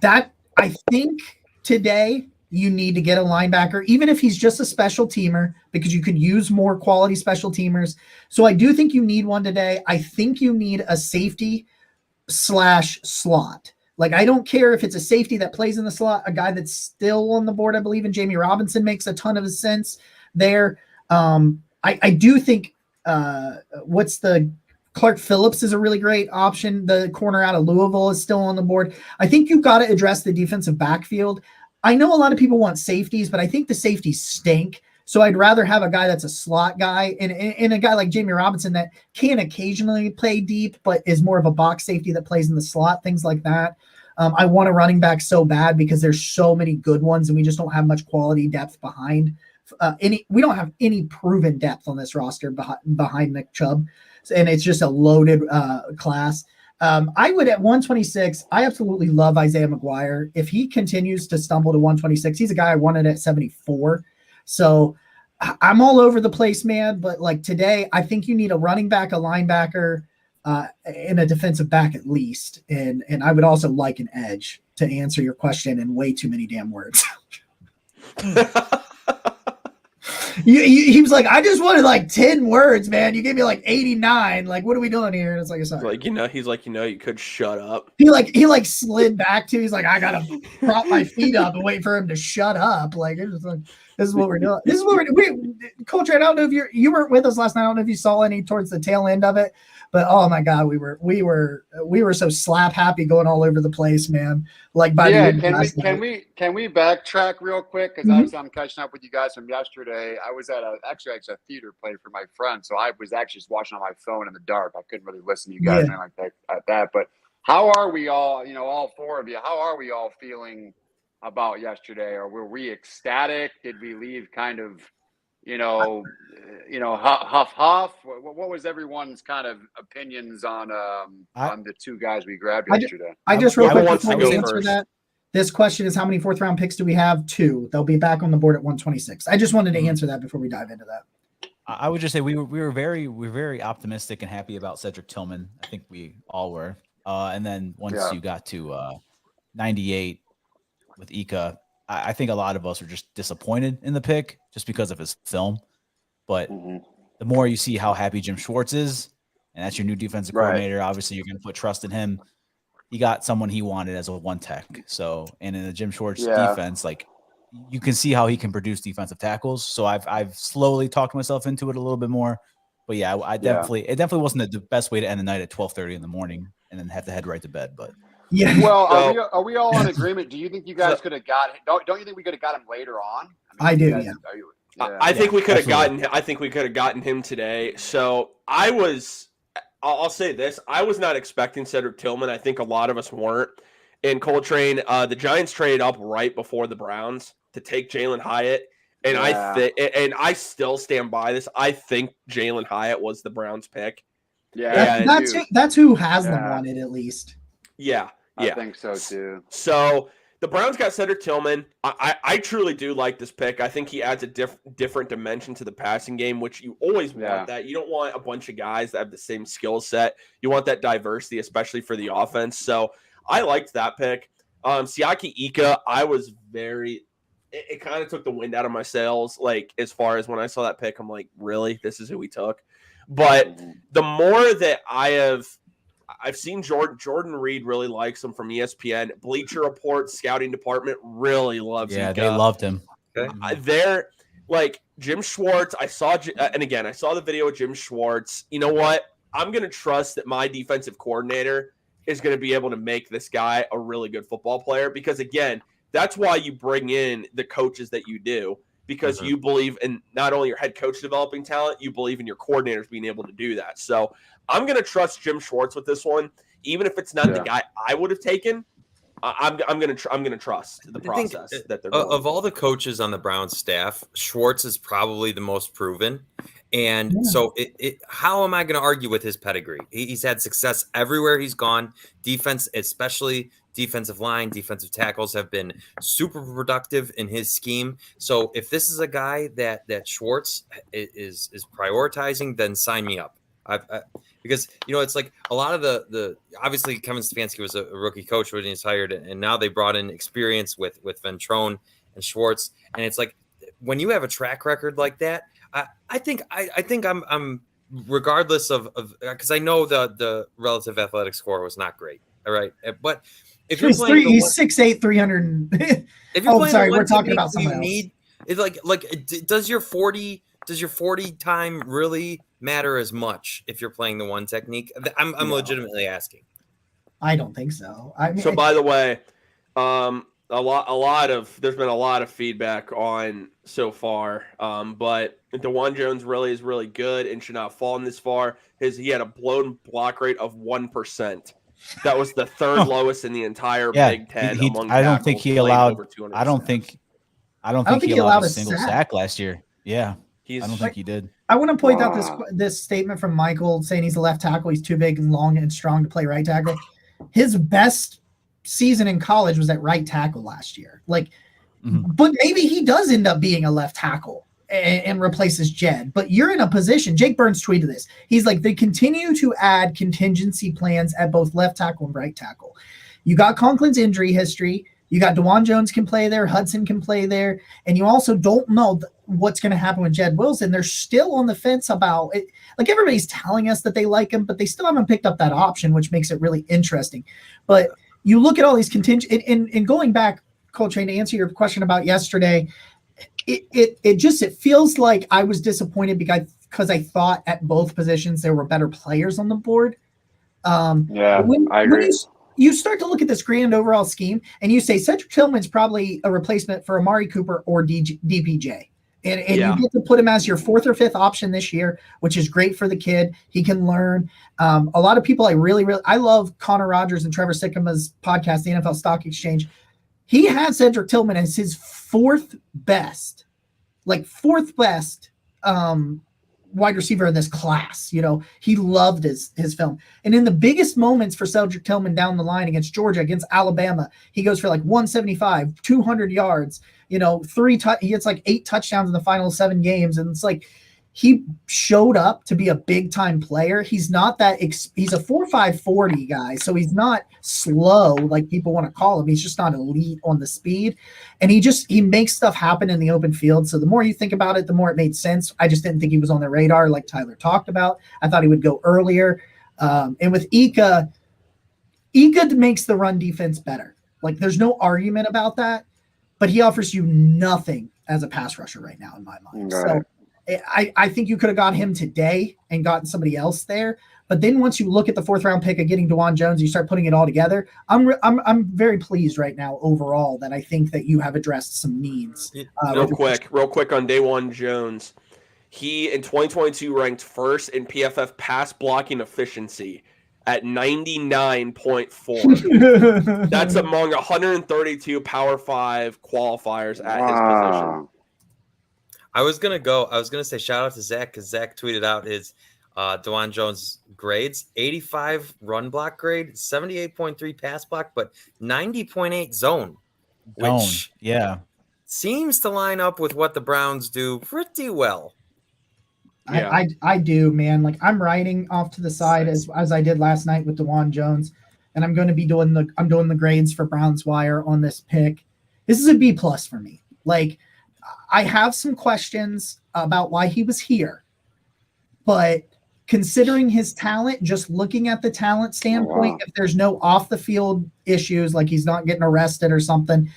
I think today you need to get a linebacker, even if he's just a special teamer, because you could use more quality special teamers. So I do think you need one today. I think you need a safety / slot. Like, I don't care if it's a safety that plays in the slot, a guy that's still on the board, I believe, and Jamie Robinson makes a ton of sense there. I do think Clark Phillips is a really great option. The corner out of Louisville is still on the board. I think you've got to address the defensive backfield. I know a lot of people want safeties, but I think the safeties stink. So I'd rather have a guy that's a slot guy and a guy like Jamie Robinson that can occasionally play deep, but is more of a box safety that plays in the slot, things like that. I want a running back so bad because there's so many good ones and we just don't have much quality depth behind we don't have any proven depth on this roster behind Nick Chubb. And it's just a loaded class. I would at 126, I absolutely love Isaiah McGuire. If he continues to stumble to 126, he's a guy I wanted at 74. So I'm all over the place, man. But like today, I think you need a running back, a linebacker, and a defensive back at least. And I would also like an edge to answer your question in way too many damn words. He was like, I just wanted like 10 words, man. You gave me like 89. Like, what are we doing here? And it's like, sorry. He's like, you could shut up. He slid back to, he's like, I gotta prop my feet up and wait for him to shut up. Like, it was like, this is what we're doing. This is what we're doing. Coltrane, I don't know if you weren't with us last night. I don't know if you saw any towards the tail end of it, but oh my God, we were so slap happy going all over the place, man. Like by the end can we backtrack real quick? Because I'm catching up with you guys from yesterday. I was at a theater play for my friend, so I was actually just watching on my phone in the dark. I couldn't really listen to you guys like that. But how are we all? All four of you. How are we all feeling about yesterday? Or were we ecstatic? Did we leave kind of huff? What was everyone's kind of opinions on the two guys we grabbed yesterday? I just real quick before we answer that. This question is how many 4th round picks do we have? 2. They'll be back on the board at 126. I just wanted to answer that before we dive into that. I would just say we were very optimistic and happy about Cedric Tillman. I think we all were. And then once you got to 98 with Ika, I think a lot of us were just disappointed in the pick just because of his film. But the more you see how happy Jim Schwartz is, and that's your new defensive coordinator, obviously you're going to put trust in him. he got someone he wanted as a one tech. So, and in the Jim Schwartz Yeah. defense, like you can see how he can produce defensive tackles. So I've slowly talked myself into it a little bit more. But yeah, it definitely wasn't the best way to end the night at 12:30 in the morning and then have to head right to bed. But Yeah. Well, So- are we all in agreement? Do you think you guys could have got him? Don't you think we could have got him later on? I do, you guys- yeah. are you- I think we could have absolutely. gotten. I think we could have gotten him today. So I'll say this: I was not expecting Cedric Tillman. I think a lot of us weren't. And Coltrane, the Giants traded up right before the Browns to take Jalen Hyatt, and I still stand by this. I think Jalen Hyatt was the Browns' pick. Yeah, That's who Haslam Yeah. wanted at least. Yeah. I think so too. So the Browns got Cedric Tillman. I truly do like this pick. I think he adds a different dimension to the passing game, which you always want Yeah. that. You don't want a bunch of guys that have the same skill set. You want that diversity, especially for the offense. So I liked that pick. Siaki Ika, I was it kind of took the wind out of my sails. Like, as far as when I saw that pick, I'm like, really? This is who we took? But the more that I've seen Jordan Reed really likes him from ESPN. Bleacher Report scouting department really loves yeah, Ika. they loved him. Okay. They're like Jim Schwartz. I saw the video of Jim Schwartz. You know what? I'm going to trust that my defensive coordinator is going to be able to make this guy a really good football player, because again, that's why you bring in the coaches that you do, because you believe in not only your head coach developing talent, you believe in your coordinators being able to do that. So I'm going to trust Jim Schwartz with this one, even if it's not the guy I would have taken. I'm going to trust the process that they're going of all the coaches on the Browns staff, Schwartz is probably the most proven. And so how am I going to argue with his pedigree? He's had success everywhere he's gone. Defense, especially defensive line, defensive tackles have been super productive in his scheme. So if this is a guy that Schwartz is prioritizing, then sign me up. Because, it's like a lot of the obviously Kevin Stefanski was a rookie coach when he was hired, and now they brought in experience with Ventrone and Schwartz. And it's like, when you have a track record like that, I think I'm regardless of because I know the relative athletic score was not great. All right. But if you're playing, he's 6'8", 300. If you're playing sorry, the we're one talking technique, about do you someone else. need it's like does your 40 time really matter as much if you're playing the one technique? I'm legitimately asking. I don't think so. I mean, So by the way, there's been a lot of feedback on so far, but DeJuan Jones is really good and should not have fallen this far. He had a blown block rate of 1%. That was the third lowest in the entire Big Ten. I don't think he allowed a single sack last year. Yeah, I don't think he did. I want to point out this statement from Michael saying he's a left tackle. He's too big and long and strong to play right tackle. His best season in college was at right tackle last year. But maybe he does end up being a left tackle and replaces Jed. But you're in a position. Jake Burns tweeted this. He's like, they continue to add contingency plans at both left tackle and right tackle. You got Conklin's injury history. You got DeJuan Jones can play there. Hudson can play there. And you also don't know what's going to happen with Jed Wilson. They're still on the fence about it. Like, everybody's telling us that they like him, but they still haven't picked up that option, which makes it really interesting. But you look at all these contingent and going back, Coltrane, to answer your question about yesterday, it feels like I was disappointed because I thought at both positions there were better players on the board. I agree. You start to look at this grand overall scheme and you say Cedric Tillman's probably a replacement for Amari Cooper or DPJ. And you get to put him as your fourth or fifth option this year, which is great for the kid. He can learn. A lot of people I love Connor Rogers and Trevor Sikkema's podcast, the NFL Stock Exchange. He had Cedric Tillman as his fourth best wide receiver in this class. He loved his film. And in the biggest moments for Cedric Tillman down the line against Georgia, against Alabama, he goes for 175, 200 yards, he gets 8 touchdowns in the final 7 games. And it's like, he showed up to be a big time player. He's not he's a 4.5 40 guy. So he's not slow like people want to call him. He's just not elite on the speed. And he makes stuff happen in the open field. So the more you think about it, the more it made sense. I just didn't think he was on the radar like Tyler talked about. I thought he would go earlier. And with Ika, Egud makes the run defense better. Like, there's no argument about that, but he offers you nothing as a pass rusher right now in my mind. Right. So I think you could have got him today and gotten somebody else there. But then once you look at the 4th round pick of getting Dawand Jones, you start putting it all together. I'm very pleased right now overall that I think that you have addressed some needs. Real quick on Dawand Jones. He in 2022 ranked first in PFF pass blocking efficiency at 99.4. That's among 132 Power 5 qualifiers at his position. I was gonna say shout out to Zach because Zach tweeted out his Dawand Jones grades: 85 run block grade, 78.3 pass block, but 90.8 zone, which seems to line up with what the Browns do pretty well. Yeah. I do, man. Like, I'm riding off to the side as I did last night with Dawand Jones, and I'm going to be doing the grades for Browns Wire on this pick. This is a B+ for me. Like, I have some questions about why he was here, but considering his talent, just looking at the talent standpoint, if there's no off the field issues, like he's not getting arrested or something,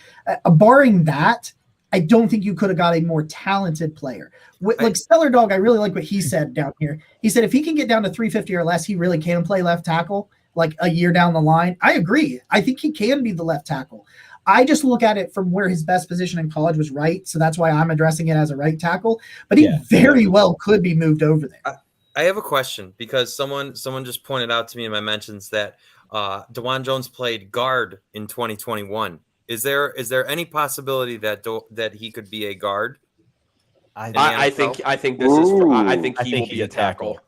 barring that, I don't think you could have got a more talented player. Like Stellar Dog, I really like what he said down here. He said if he can get down to 350 or less, he really can play left tackle like a year down the line. I agree. I think he can be the left tackle. I just look at it from where his best position in college was right, so that's why I'm addressing it as a right tackle. But he very well could be moved over there. I have a question because someone just pointed out to me in my mentions that Dawand Jones played guard in 2021. Is there any possibility that he could be a guard? I think this is. I think he will be a tackle.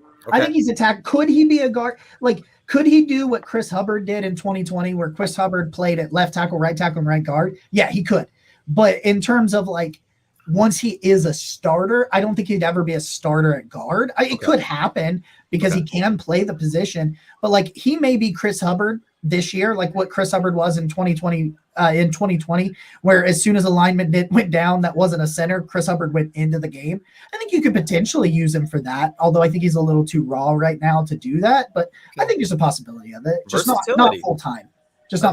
Okay. I think he's a tackle. Could he be a guard? Like, could he do what Chris Hubbard did in 2020, where Chris Hubbard played at left tackle, and right guard? Yeah, he could. But in terms of like, once he is a starter, I don't think he'd ever be a starter at guard. It could happen because he can play the position, but like he may be Chris Hubbard this year, like what Chris Hubbard was in 2020. In 2020, where as soon as alignment went down, that wasn't a center, Chris Hubbard went into the game. I think you could potentially use him for that, although I think he's a little too raw right now to do that. But I think there's a possibility of it. Just not full time. Just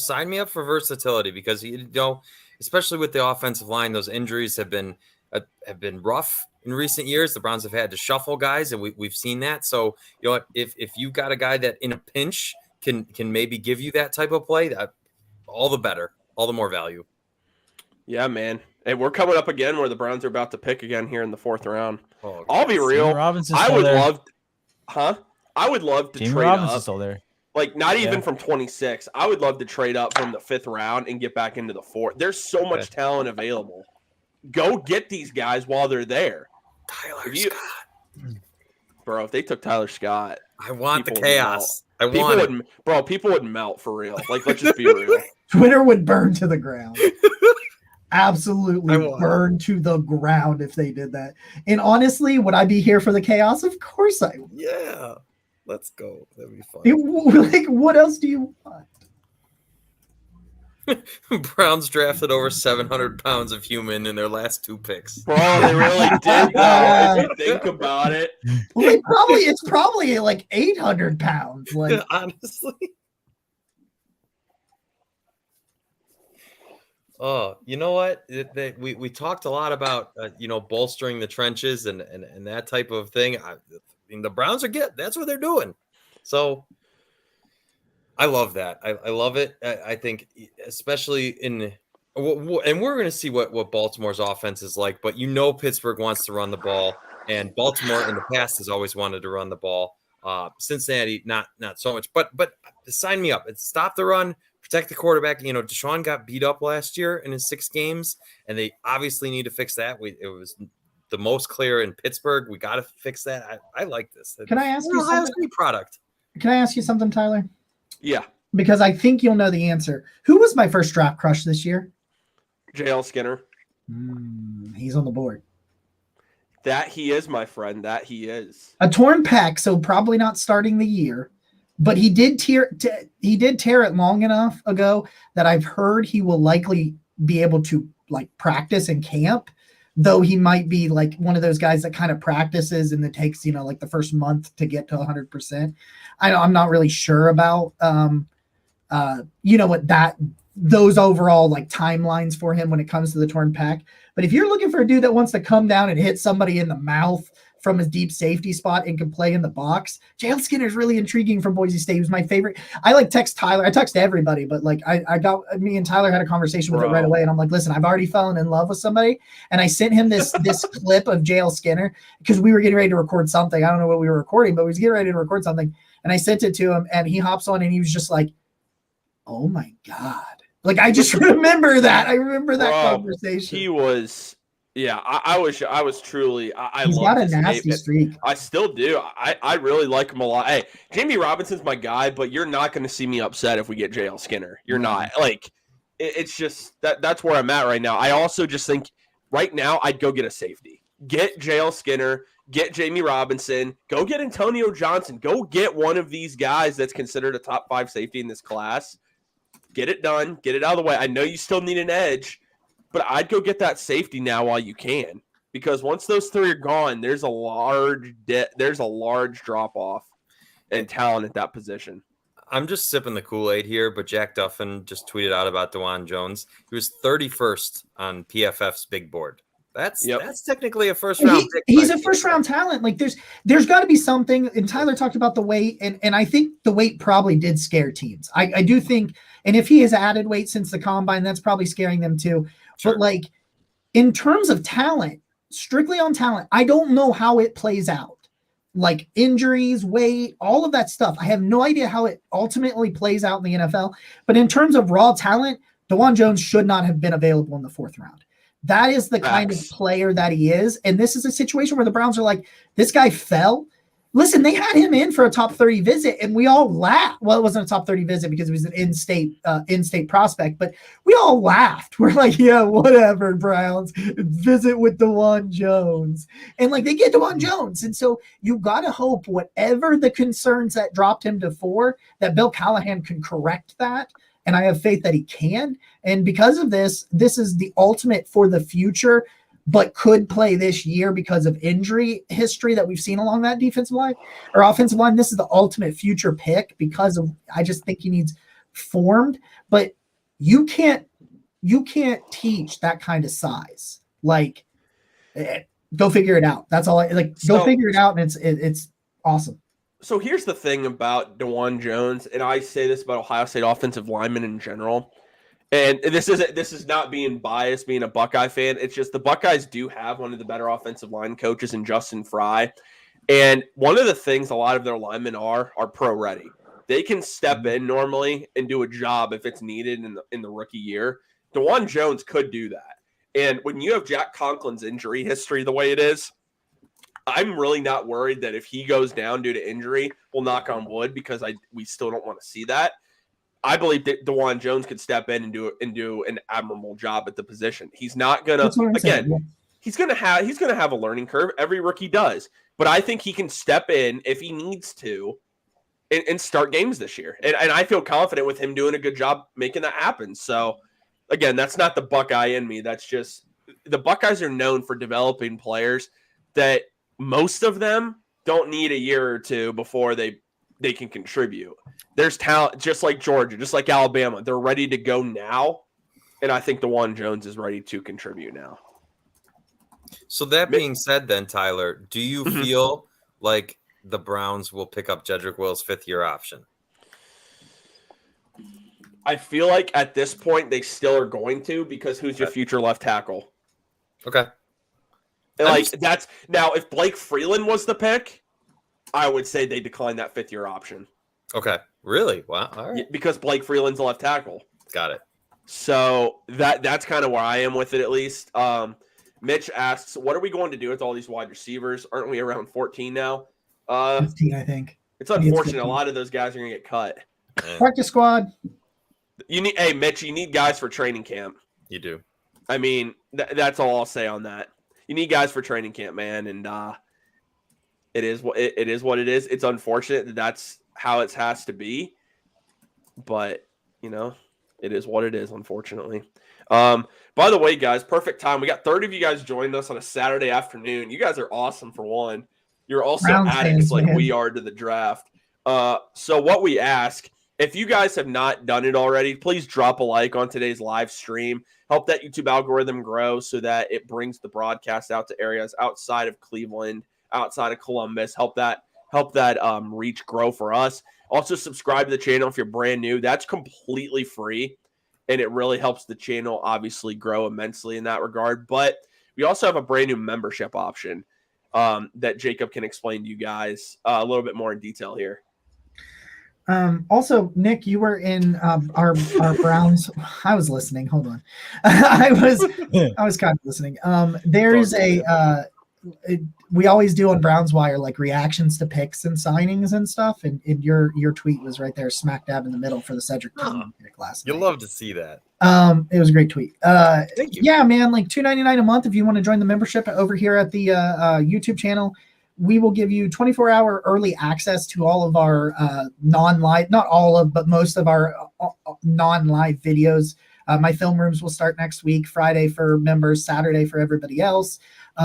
sign me up for versatility because especially with the offensive line, those injuries have been rough in recent years. The Browns have had to shuffle guys, and we've seen that. So if you got a guy that in a pinch can maybe give you that type of play, that all the better, all the more value. Yeah, man. And we're coming up again where the Browns are about to pick again here in the 4th round. Oh, I'll be real. I would love to Jamie trade Robinson's up. still there. Like, not even from 26. I would love to trade up from the 5th round and get back into the 4th. There's so much talent available. Go get these guys while they're there. Tyler Scott. Bro, if they took Tyler Scott, I want the chaos. People would melt for real. Like, let's just be real. Twitter would burn to the ground. Absolutely burn to the ground if they did that. And honestly, would I be here for the chaos? Of course I would. Yeah. Let's go. That'd be fun. Like, what else do you want? Browns drafted over 700 pounds of human in their last 2 picks. Bro, they really did, though, if you think about it. Well, it's probably like 800 pounds. Like, honestly. Oh, you know what? We talked a lot about bolstering the trenches and that type of thing. I mean, the Browns that's what they're doing. So I love that. I love it. I think especially and we're going to see what Baltimore's offense is like. But Pittsburgh wants to run the ball, and Baltimore in the past has always wanted to run the ball. Cincinnati not so much. But sign me up. It's stop the run. Protect the quarterback. Deshaun got beat up last year in his 6 games, and they obviously need to fix that. It was the most clear in Pittsburgh. We got to fix that. I like this. Can I ask you something? Product. Can I ask you something, Tyler? Yeah. Because I think you'll know the answer. Who was my first draft crush this year? JL Skinner. He's on the board. That he is, my friend. That he is. A torn pec, so probably not starting the year. But he did tear it long enough ago that I've heard he will likely be able to like practice in camp. though he might be like one of those guys that kind of practices and it takes, like the first month to get to 100%. I'm not really sure about, those overall like timelines for him when it comes to the torn pec. But if you're looking for a dude that wants to come down and hit somebody in the mouth from his deep safety spot and can play in the box, JL Skinner is really intriguing from Boise State. He was my favorite. I text Tyler. I text everybody, but like me and Tyler had a conversation with it right away. And I'm like, listen, I've already fallen in love with somebody. And I sent him this clip of JL Skinner because we were getting ready to record something. I don't know what we were recording, but we was getting ready to record something. And I sent it to him and he hops on and he was just like, oh my God. Like, I just remember that. I remember that conversation. He was, I was truly, He's got a nasty streak. I still do. I really like him a lot. Hey, Jamie Robinson's my guy, but you're not going to see me upset if we get JL Skinner. You're not. Like, it's just that's where I'm at right now. I also just think right now I'd go get a safety. Get JL Skinner, get Jamie Robinson, go get Antonio Johnson, go get one of these guys that's considered a top 5 safety in this class. Get it done. Get it out of the way. I know you still need an edge, but I'd go get that safety now while you can, because once those 3 are gone, there's a large drop off in talent at that position. I'm just sipping the Kool-Aid here, but Jack Duffin just tweeted out about DeJuan Jones. He was 31st on PFF's big board. That's technically a first round pick. He's a first round talent. Like there's got to be something. And Tyler talked about the weight, and I think the weight probably did scare teams. I do think, and if he has added weight since the combine, that's probably scaring them too. Sure. But like in terms of talent, strictly on talent, I don't know how it plays out. Like injuries, weight, all of that stuff. I have no idea how it ultimately plays out in the NFL. But in terms of raw talent, DeJuan Jones should not have been available in the 4th round. That is the kind of player that he is. And this is a situation where the Browns are like, this guy fell. Listen, they had him in for a top 30 visit and we all laughed. Well, it wasn't a top 30 visit because it was an in-state prospect, but we all laughed. We're like, yeah, whatever, Browns, visit with DeJuan Jones. And like they get DeJuan Jones. And so you got to hope whatever the concerns that dropped him to 4, that Bill Callahan can correct that. And I have faith that he can. And because of this is the ultimate for the future, but could play this year because of injury history that we've seen along that defensive line or offensive line. This is the ultimate future pick because of, I just think he needs formed, but you can't teach that kind of size. Like, go figure it out. That's all go figure it out. And it's awesome. So here's the thing about DeJuan Jones, and I say this about Ohio State offensive linemen in general, and this is not being biased, being a Buckeye fan. It's just the Buckeyes do have one of the better offensive line coaches in Justin Fry, and one of the things a lot of their linemen are pro ready. They can step in normally and do a job if it's needed in the rookie year. DeJuan Jones could do that, and when you have Jack Conklin's injury history the way it is, I'm really not worried that if he goes down due to injury, we'll knock on wood because we still don't want to see that. I believe that DeJuan Jones could step in and do an admirable job at the position. He's not gonna he's gonna have a learning curve. Every rookie does, but I think he can step in if he needs to and start games this year. And I feel confident with him doing a good job making that happen. So again, that's not the Buckeye in me. That's just the Buckeyes are known for developing players that most of them don't need a year or two before they can contribute. There's talent, just like Georgia, just like Alabama. They're ready to go now, and I think DeJuan Jones is ready to contribute now. So that being said then, Tyler, do you feel like the Browns will pick up Jedrick Wills' 5th-year option? I feel like at this point they still are going to, because who's your future left tackle? Okay. That's now if Blake Freeland was the pick, I would say they decline that 5th-year option. Okay. Really? Wow. All right. Because Blake Freeland's a left tackle. Got it. So that's kind of where I am with it, at least. Mitch asks, what are we going to do with all these wide receivers? Aren't we around 14 now? 15, I think. It's unfortunate. A lot of those guys are going to get cut. Practice squad. Mitch, you need guys for training camp. You do. I mean, that's all I'll say on that. You need guys for training camp, man, and it is what it is. It's unfortunate that that's how it has to be, but it is what it is, unfortunately. By the way, guys, perfect time. We got 30 of you guys joined us on a Saturday afternoon. You guys are awesome for one. You're also Browns addicts fans, like man. we are to the draft. So what we ask, if you guys have not done it already, please drop a like on today's live stream. Help that YouTube algorithm grow so that it brings the broadcast out to areas outside of Cleveland, outside of Columbus. Help that reach grow for us. Also, subscribe to the channel if you're brand new. That's completely free, and it really helps the channel obviously grow immensely in that regard. But we also have a brand new membership option that Jacob can explain to you guys a little bit more in detail here. Also, Nick, you were in our Browns. I was listening. Hold on. I was kind of listening. There's we always do on Browns Wire like reactions to picks and signings and stuff. And your tweet was right there, smack dab in the middle for the Cedric Tillman pick last night. You love to see that. It was a great tweet. Thank you. Yeah, man, like $2.99 a month if you want to join the membership over here at the YouTube channel. We will give you 24-hour early access to all of our non-live, not all of, but most of our non-live videos. My film rooms will start next week, Friday for members, Saturday for everybody else.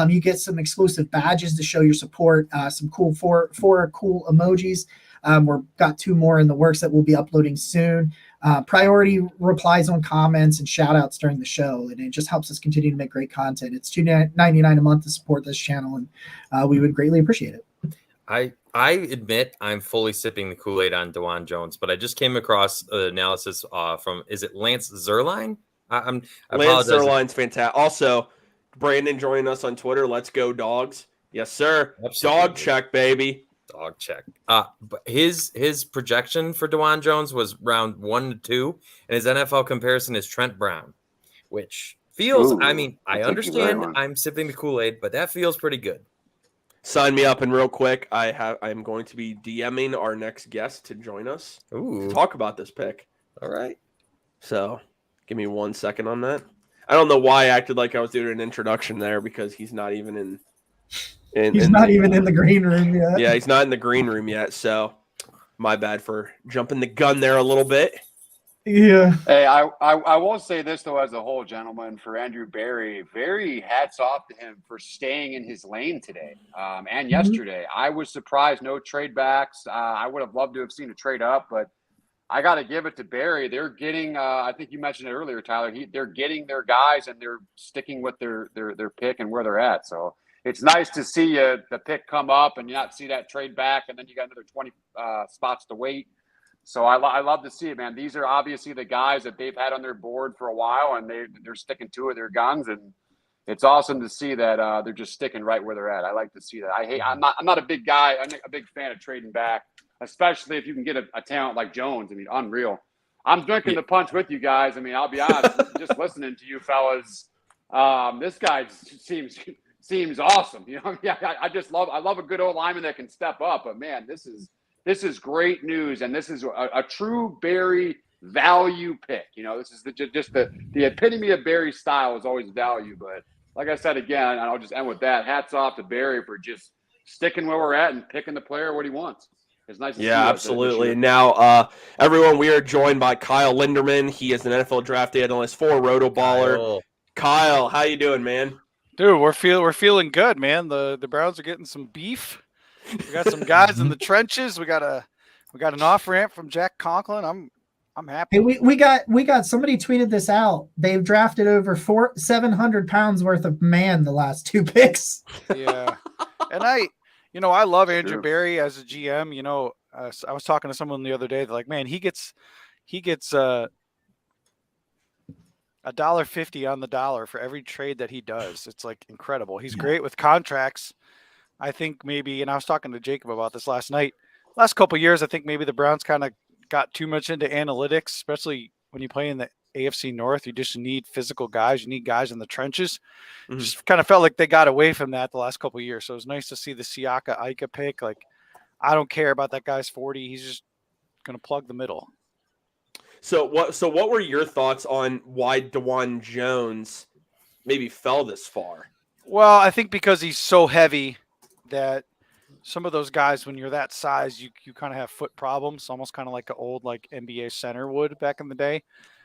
You get some exclusive badges to show your support, some cool four cool emojis. We've got 2 more in the works that we'll be uploading soon. Priority replies on comments and shout outs during the show. And it just helps us continue to make great content. It's $2.99 a month to support this channel. And we would greatly appreciate it. I admit I'm fully sipping the Kool-Aid on Dawand Jones, but I just came across an analysis from, is it Lance Zierlein? I Lance Zierlein's fantastic. Also, Brandon joining us on Twitter. Let's go, dogs. Yes, sir. Absolutely. Dog check, baby. Dog check. But his projection for Dawand Jones was round 1 to 2, and his NFL comparison is Trent Brown, which feels. I mean, I understand I'm sipping the Kool-Aid, but that feels pretty good. Sign me up, and real quick, I'm going to be DMing our next guest to join us Ooh. to talk about this pick. All right. So, give me 1 second on that. I don't know why I acted like I was doing an introduction there because he's not even in. He's not even in the green room yet. Yeah, he's not in the green room yet. So, my bad for jumping the gun there a little bit. Yeah. Hey, I will say this though, as a whole, gentlemen, for Andrew Berry, very hats off to him for staying in his lane today and yesterday. I was surprised, no trade backs. I would have loved to have seen a trade up, but I got to give it to Berry. They're getting. I think you mentioned it earlier, Tyler. They're getting their guys and they're sticking with their pick and where they're at. So it's nice to see the pick come up and you not see that trade back, and then you got another 20 spots to wait. So I love to see it, man. These are obviously the guys that they've had on their board for a while, and they're sticking to their guns, and it's awesome to see that they're just sticking right where they're at. I like to see that. I'm not a big guy. I'm a big fan of trading back, especially if you can get a talent like Jones. I mean, unreal. I'm drinking the punch with you guys. I mean, I'll be honest, just listening to you fellas, this guy seems awesome. You know, I love a good old lineman that can step up. But man, this is great news, and this is a true Berry value pick. You know, this is just the epitome of Berry style is always value. But like I said again, and I'll just end with that. Hats off to Berry for just sticking where we're at and picking the player what he wants. It's nice to see that. Absolutely. Now, everyone, we are joined by Kyle Linderman. He is an NFL draft analyst for Rotoballer. Kyle, how you doing, man? Dude, we're feeling good, man. The Browns are getting some beef. We got some guys in the trenches. We got an off ramp from Jack Conklin. I'm happy. Hey, we got somebody tweeted this out. They've drafted over 700 pounds worth of man the last 2 picks. Yeah, and I love Andrew Berry as a GM. You know, I was talking to someone the other day. They're like, man, he gets $1.50 on the dollar for every trade that he does. It's like incredible. He's great with contracts. I think maybe, and I was talking to Jacob about this last night. Last couple of years, I think maybe the Browns kind of got too much into analytics, especially when you play in the AFC North. You just need physical guys. You need guys in the trenches. Mm-hmm. Just kind of felt like they got away from that the last couple of years. So it was nice to see the Siaka Ika pick. Like, I don't care about that guy's 40. He's just going to plug the middle. So what were your thoughts on why Dawand Jones maybe fell this far? Well, I think because he's so heavy that some of those guys, when you're that size, you kind of have foot problems, almost kind of like an old like NBA center would back in the day.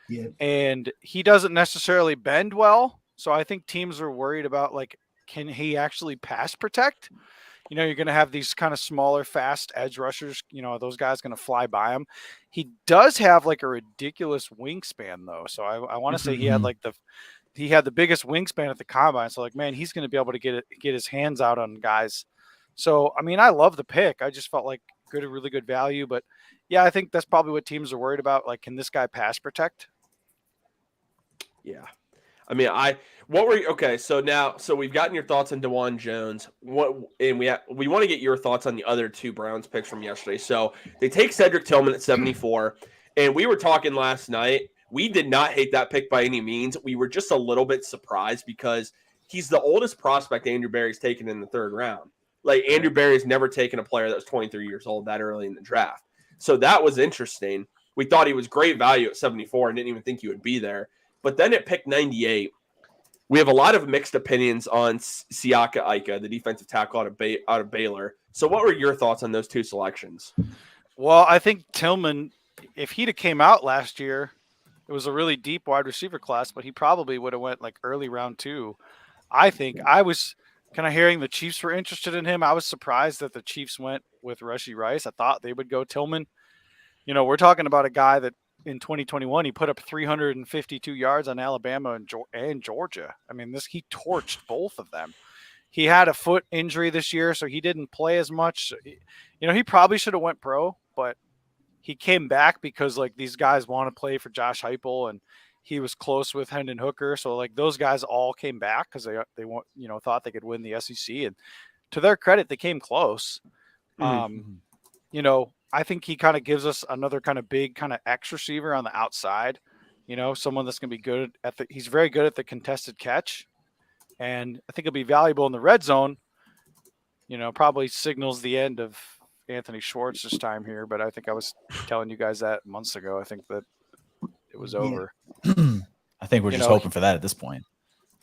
Yeah. and he doesn't necessarily bend well. So I think teams are worried about, like, can he actually pass protect? You know, you're going to have these kind of smaller, fast edge rushers. You know, those guys going to fly by him. He does have like a ridiculous wingspan, though. So I want to say he had the biggest wingspan at the combine. So, like, man, he's going to be able to get his hands out on guys. So, I mean, I love the pick. I just felt like really good value. But yeah, I think that's probably what teams are worried about. Like, can this guy pass protect? Yeah. I mean, so we've gotten your thoughts on DeJuan Jones. We want to get your thoughts on the other two Browns picks from yesterday. So they take Cedric Tillman at 74, and we were talking last night. We did not hate that pick by any means. We were just a little bit surprised because he's the oldest prospect Andrew Berry's taken in the third round. Like, Andrew Berry's never taken a player that was 23 years old that early in the draft. So that was interesting. We thought he was great value at 74 and didn't even think he would be there. But then at pick 98, we have a lot of mixed opinions on Siaka Ika, the defensive tackle out of Baylor. So what were your thoughts on those two selections? Well, I think Tillman, if he'd have came out last year, it was a really deep wide receiver class, but he probably would have went like early round 2. I think I was kind of hearing the Chiefs were interested in him. I was surprised that the Chiefs went with Rashee Rice. I thought they would go Tillman. You know, we're talking about a guy that in 2021, he put up 352 yards on Alabama and Georgia. I mean, he torched both of them. He had a foot injury this year, so he didn't play as much. You know, he probably should have went pro, but he came back because, like, these guys want to play for Josh Heupel, and he was close with Hendon Hooker. So, like, those guys all came back because they thought they could win the SEC. And to their credit, they came close. You know, I think he kind of gives us another kind of big kind of X receiver on the outside, you know, someone that's going to be good he's very good at the contested catch. And I think he'll be valuable in the red zone, you know, probably signals the end of Anthony Schwartz's time here. But I think I was telling you guys that months ago. I think that it was over. I think we're just hoping for that at this point.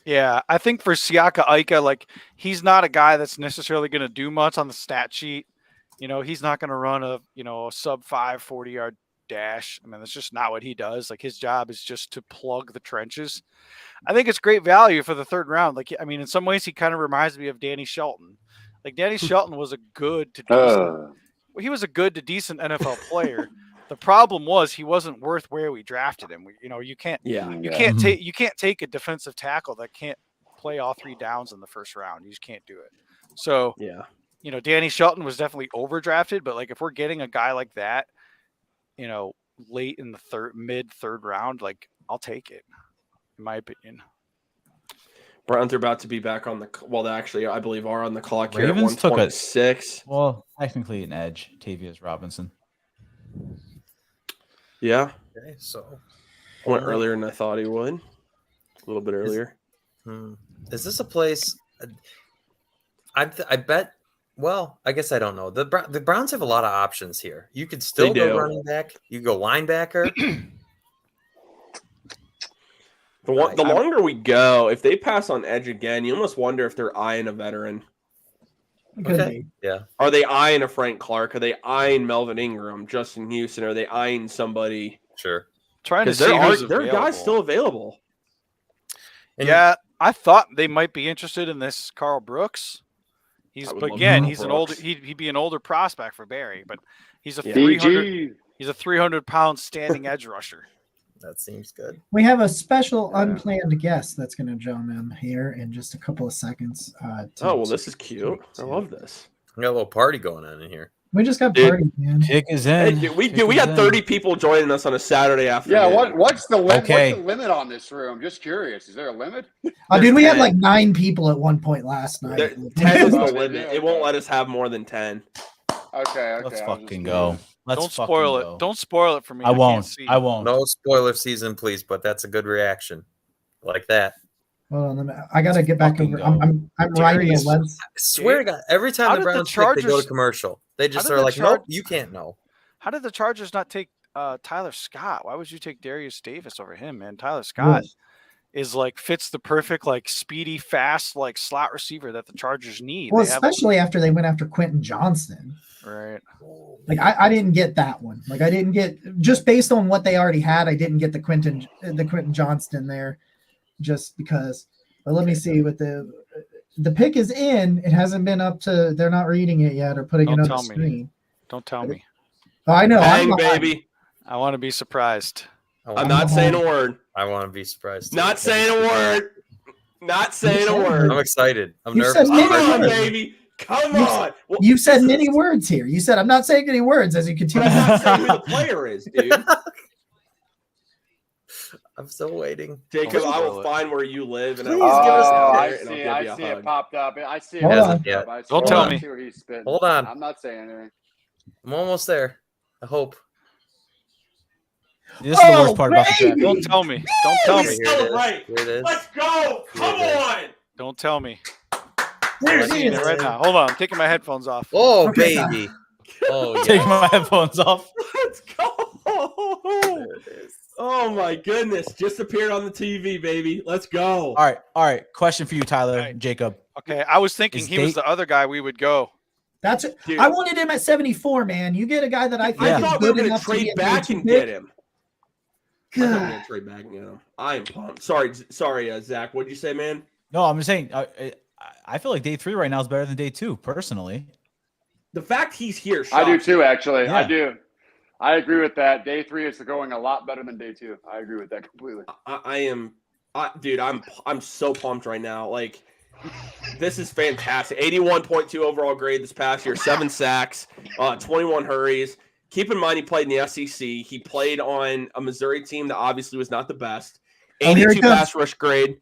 Yeah. I think for Siaka Ika, like, he's not a guy that's necessarily going to do much on the stat sheet. You know, he's not going to run a sub 5 40-yard dash. I mean, that's just not what he does. Like, his job is just to plug the trenches. I think it's great value for the third round. Like, I mean, in some ways, he kind of reminds me of Danny Shelton. Like, Danny Shelton was a good to decent NFL player. The problem was he wasn't worth where we drafted him. You can't take a defensive tackle that can't play all 3 downs in the first round. You just can't do it. So yeah. You know, Danny Shelton was definitely overdrafted, but, like, if we're getting a guy like that, you know, late in the mid third round, like, I'll take it, in my opinion. Browns are about to be back on they actually, I believe, are on the clock here Ravens at 126. Well, technically an edge, Tavius Robinson. Yeah. Okay, so went earlier than I thought he would. A little bit earlier. Is this a place? I bet. Well, I guess I don't know. The Browns have a lot of options here. You could still go running back. You go linebacker. The longer we go, if they pass on edge again, you almost wonder if they're eyeing a veteran. Okay. Yeah. Are they eyeing a Frank Clark? Are they eyeing Melvin Ingram, Justin Houston? Are they eyeing somebody? Sure. Trying to see who's there are guys still available. And yeah, I thought they might be interested in this Carl Brooks. He's an older. He'd be an older prospect for Barry, but he's a 300-pound standing edge rusher. That seems good. We have a special unplanned guest that's going to join in here in just a couple of seconds. This is cute. I love this. We got a little party going on in here. We just got party, man. Kick is in. Hey, we got 30 people joining us on a Saturday afternoon. Yeah, what's the limit? Okay. What's the limit on this room? Just curious. Is there a limit? Dude, we had like 9 people at one point last night. 10 is the limit. It won't let us have more than 10. Okay. Let's fucking go. Don't spoil it. Don't spoil it for me. I won't. No spoiler season, please. But that's a good reaction. Like that. Hold on, I gotta get back over. I'm writing a website. I swear to God, every time the Browns pick, they go to commercial. They just are like, nope, you can't know. How did the Chargers not take Tyler Scott? Why would you take Darius Davis over him, man? Tyler Scott is like fits the perfect like speedy, fast like slot receiver that the Chargers need. Well, They have- especially after they went after Quentin Johnston. right. Like I didn't get that one. Like I didn't get just based on what they already had. I didn't get the Quentin Johnston there, just because. But let me see what the pick is in. It hasn't been up to. They're not reading it yet or putting Don't it on tell the me. screen. Don't tell me. Oh, I know. Bang, baby. I want to be surprised. I'm not saying a word. I want to be surprised. too. Not saying a word. Not saying a word. I'm excited. I'm You nervous. said many Come on, words. baby. Come on. Well, You said this many is- words here. You said I'm not saying any words as you But continue. I'm not saying who the player is, dude. I'm still waiting. Jacob, Oh, I will spoil it. find where you live and Please I'll give us get a out I there and I'll see. give I you a see it hug. popped up. I see it. Hold popped on. up. Yet. I see Don't it. tell I me. see where he's spitting. Hold on. I'm not saying anything. I'm almost there. I hope. This is the worst Oh, part about the draft. baby! Don't tell me. Don't tell We me. Here it is. celebrate. Here it is. Let's go. Come Here it is. on. Don't tell me. There I'm it seeing is. it right now. Hold on. I'm taking my headphones off. Oh, Okay. baby. Oh, yeah. Take my headphones off. Let's go. There it is. Oh my goodness. Just appeared on the TV, baby. Let's go. All right. Question for you, Tyler, All right. Jacob. Okay. I was thinking Is he was Date- the other guy we would go. That's it. Dude. I wanted him at 74, man. You get a guy that I think I is thought we were good going to enough to be trade a back day two and get pick. him. I thought we were God. going to trade back and get him. I am pumped. Sorry, Zach. What'd you say, man? No, I'm just saying. I feel like day 3 right now is better than day 2, personally. The fact he's here. I do shocks too, me. actually. I Yeah. do. I agree with that. Day 3 is going a lot better than day 2. I agree with that completely. Dude, I'm so pumped right now. Like, this is fantastic. 81.2 overall grade this past year, 7 sacks, 21 hurries. Keep in mind he played in the SEC. He played on a Missouri team that obviously was not the best. Oh, here he 82 comes. pass rush grade.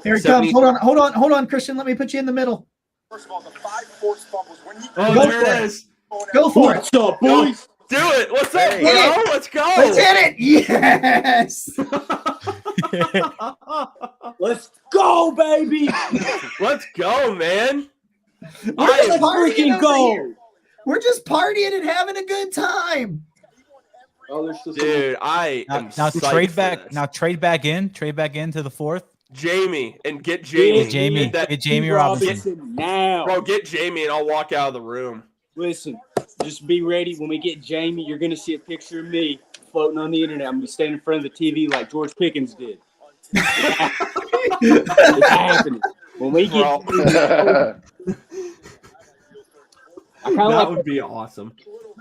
Here it 70 comes. Hold on, Christian. Let me put you in the middle. First of all, the 5 forced fumbles when he Oh, Go there for it it. is. Go for it. What's up, Go. boys? Do it. What's up, Hey. bro? Let's go. Let's hit it. Yes. Let's go, baby. Let's go, man. We're I just am partying freaking over go. here. We're just partying and having a good time. Oh, there's still Dude, I am Now psyched trade for back. this. Now trade back in. Trade back into the 4th. Jamie and get Jamie. Get Jamie. Get that- Get Jamie Robinson. Robinson now. Bro, get Jamie and I'll walk out of the room. Listen, just be ready. When we get Jamie, you're going to see a picture of me floating on the internet. I'm going to be standing in front of the TV like George Pickens did. It's happening. When we get Bro, I kind of that like, would be awesome.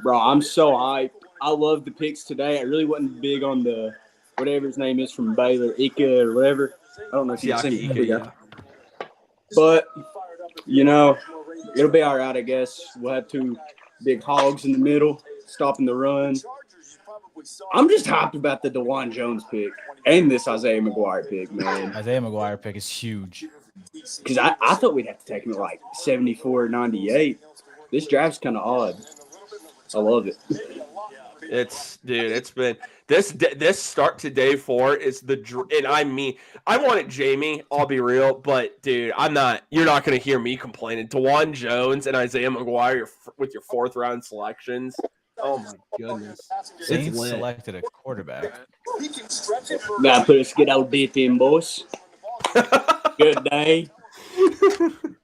bro, I'm so hyped. I love the picks today. I really wasn't big on the whatever his name is from Baylor, Ika or whatever. I don't know if you can Siaki, see yeah. But, you know, it'll be all right, I guess. We'll have 2 big hogs in the middle, stopping the run. I'm just hyped about the DeJuan Jones pick and this Isaiah McGuire pick, man. Isaiah McGuire pick is huge. Because I thought we'd have to take him at like 74 or 98. This draft's kind of odd. I love it. It's been this start to day 4 is and I wanted Jamie, I'll be real, but dude, you're not going to hear me complaining. DeJuan Jones and Isaiah McGuire with your 4th round selections. Oh my goodness. Saints lit. selected a quarterback. Gotta put a skid out dip in, boys. Good day.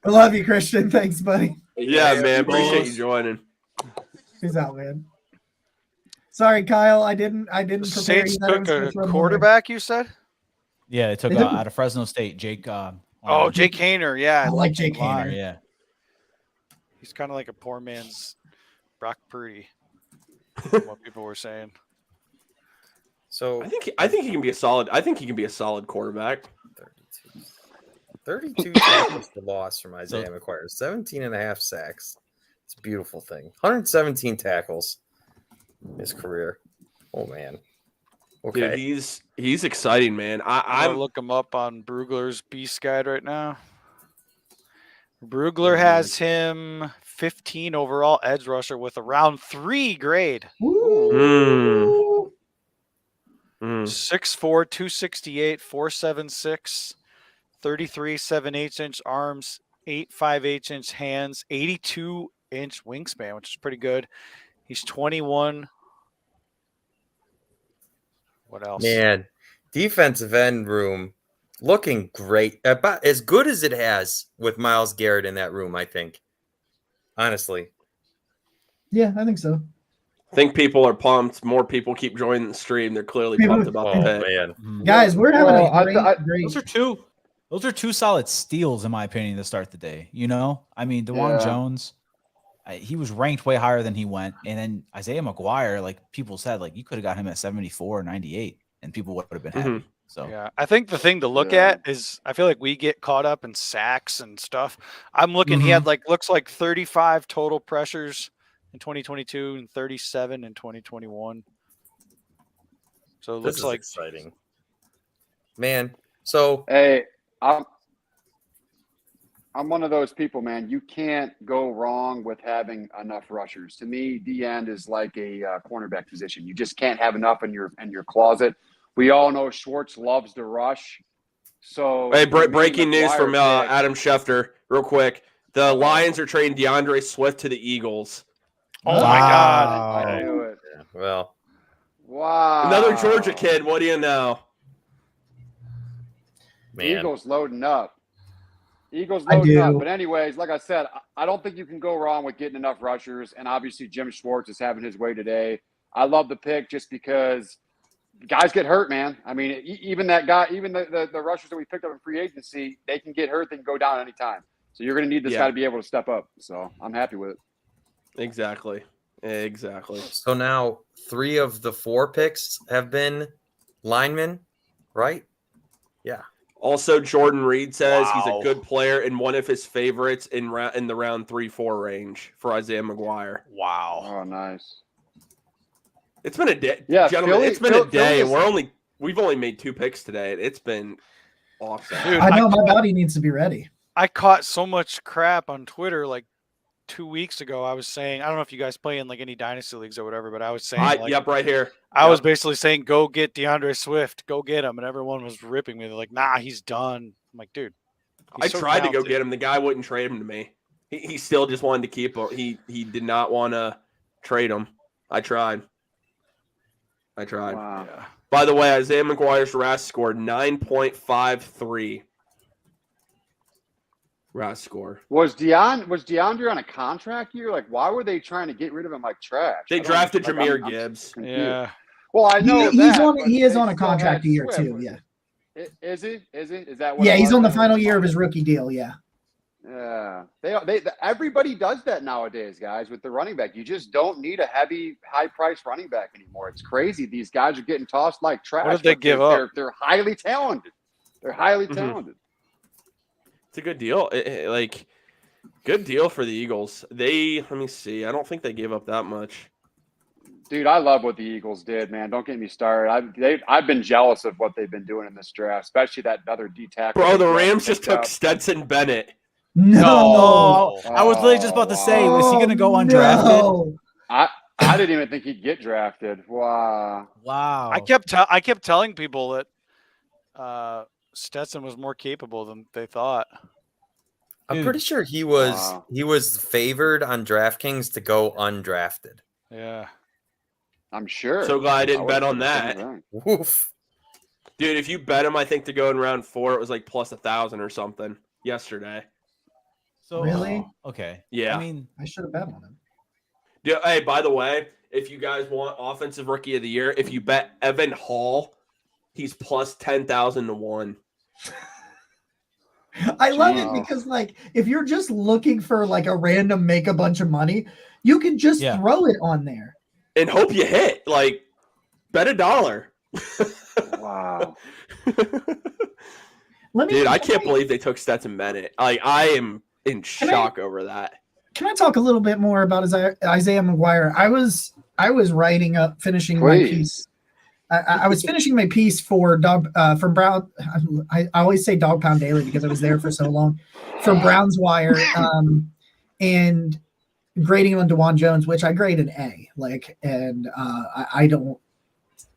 I love you, Christian. Thanks, buddy. Yeah, man, appreciate you boys. joining. Peace out, man. Sorry, Kyle. I didn't prepare Saints you that I took was gonna a throw him in quarterback, you said? Yeah, they took They took- out of Fresno State, Jake. Oh, Jake Hayner. Yeah. there. I like Jake Lar, Hayner. yeah. He's kind of like a poor man's Brock Purdy, from what people were saying. So I think he can be a solid. I think he can be a solid quarterback. 32 tackles for loss from Isaiah McGuire, 17 and a half sacks. It's a beautiful thing. 117 tackles in his career. Oh man. Dude, Okay. he's exciting, man. I'm I'm gonna look him up on Brugler's Beast Guide right now. Brugler has him 15 overall edge rusher with a round 3 grade. Woo. 6'4", 268, 4'7", 33 7/8 inch arms, 8 5/8 inch hands, 82-inch wingspan, which is pretty good. He's 21. What else? Man, defensive end room looking great, about as good as it has with Myles Garrett in that room. I think, honestly. Yeah, I think so. I think people are pumped. More people keep joining the stream. They're clearly People- pumped about Oh the pick. man, Mhm. Guys, we're having Well, a great. Those are two solid steals in my opinion to start the day. You know, I mean, DeJuan Yeah. Jones, he was ranked way higher than he went, and then Isaiah McGuire, like people said, like you could have got him at 74 or 98, and people would have been happy. Mhm. So Yeah, I think the thing to look Yeah. at is I feel like we get caught up in sacks and stuff. I'm looking, he had looks like 35 total pressures in 2022 and 37 in 2021. So it this looks is like exciting, man. So Hey, I'm one of those people, man. You can't go wrong with having enough rushers. To me, D end is like a cornerback position. You just can't have enough in your closet. We all know Schwartz loves to rush. So Hey, for me, breaking news from McGuire pick- Adam Schefter, real quick. The Lions are trading DeAndre Swift to the Eagles. oh my god. Wow. I knew it. well, Wow. Another Georgia kid. What do you know? man. Eagles loading up. Eagles I loading do. up. But anyways, like I said, I don't think you can go wrong with getting enough rushers. And obviously, Jim Schwartz is having his way today. I love the pick just because guys get hurt, man. I mean, even that guy, even the rushers that we picked up in free agency, they can get hurt. They can go down anytime. So you're going to need this Yeah. guy to be able to step up. So I'm happy with it. Exactly. So now 3 of the 4 picks have been linemen, right? Yeah. Also, Jordan Reed says he's Wow. a good player and one of his favorites in the round 3-4 range for Isaiah McGuire. Wow. Oh, nice. It's been a day, Yeah, gentlemen. Philly- it's been Philly a day, is- and we've only made 2 picks today. It's been awesome. Dude, I know my body needs to be ready. I caught so much crap on Twitter like 2 weeks ago. I was saying, I don't know if you guys play in like any dynasty leagues or whatever, but I was saying, like, Yep, right here. I was Yep. basically saying, go get DeAndre Swift, go get him. And everyone was ripping me. They're like, nah, he's done. I'm like, dude. I he's so tried to go talented. get him. The guy wouldn't trade him to me. He still just wanted to keep him. He did not want to trade him. I tried. Wow. Yeah. By the way, Isaiah McGuire's RAS scored 9.53. RAS score. Was DeAndre on a contract year? Like, why were they trying to get rid of him like trash? They I don't- drafted like, Jahmyr I'm Gibbs. confused. Yeah. Well, I know He that, is but on they a still contract had year Swift. too. Yeah. Is he? Is he? Is that what? Yeah, it he's was? on the I final was- year of his rookie deal. Yeah. Yeah, everybody does that nowadays, guys. With the running back, you just don't need a heavy, high-priced running back anymore. It's crazy. These guys are getting tossed like trash. What did they but give they're, up? They're highly talented. They're highly Mhm. talented. It's a good deal. Good deal for the Eagles. Let me see. I don't think they gave up that much. Dude, I love what the Eagles did, man. Don't get me started. I've been jealous of what they've been doing in this draft, especially that other D tackle. Bro, they the drafted Rams just picked took up. Stetson Bennett. No. Oh, I was literally just about to say, was he going to go undrafted? No. I didn't even think he'd get drafted. Wow. Wow. I kept telling people that Stetson was more capable than they thought. I'm Dude. pretty sure he was Wow. favored on DraftKings to go undrafted. Yeah. I'm sure. So glad I didn't bet wouldn't on put it that. wrong. Woof. Dude, if you bet him, I think to go in round 4, it was like plus 1,000 or something yesterday. So, Really? Okay. Yeah. I mean, I should have bet on him. Yeah, hey, by the way, if you guys want offensive rookie of the year, if you bet Evan Hall, he's plus 10,000 to 1. I love it Wow. because, like, if you're just looking for like a random make a bunch of money, you can just Yeah. throw it on there. And hope you hit. Like, bet $1. Wow. Let me, Dude, I can't believe they took Stetson Bennett. Like, I am in shock over that. Can I talk a little bit more about Isaiah McGuire? I was writing up, finishing my Please. piece. I was finishing my piece for from Brown. I always say Dog Pound Daily because I was there for so long. For Brown's Wire, and grading on DeJuan Jones, which I grade an A. I don't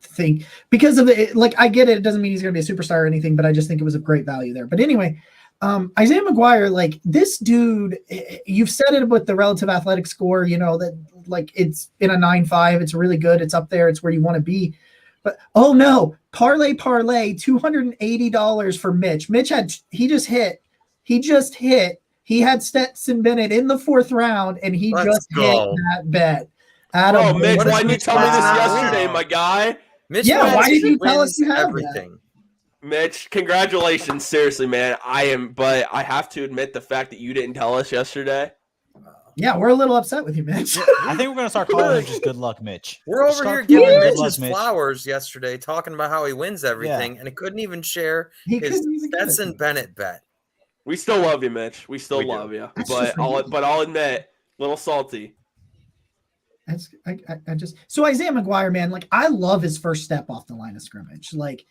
think because of it. Like, I get it. It doesn't mean he's going to be a superstar or anything, but I just think it was of great value there. But anyway. Isaiah McGuire, like, this dude, you've said it with the relative athletic score, you know, that like it's in a 9.5, it's really good, it's up there, it's where you want to be. But oh no, parlay, $280 for Mitch. He just hit. He had Stetson Bennett in the 4th round, and he Let's just hit go. that bet. Oh, Mitch, What why is didn't you Mitch tell me this Wow. yesterday, my guy? Mitch Yeah, wins- why didn't you tell us wins you have that? everything? Mitch, congratulations. Seriously, man. But I have to admit the fact that you didn't tell us yesterday. Yeah, we're a little upset with you, Mitch. I think we're gonna start calling him just good luck, Mitch. We're over Start here calling giving him good luck, Mitch's Mitch. flowers yesterday, talking about how he wins everything, and he couldn't even share He his couldn't even get it. Stetson Bennett bet. We still love you, Mitch. We still We do. love you. That's But just ridiculous. I'll admit, a little salty. I just so Isaiah McGuire, man, like I love his first step off the line of scrimmage. Like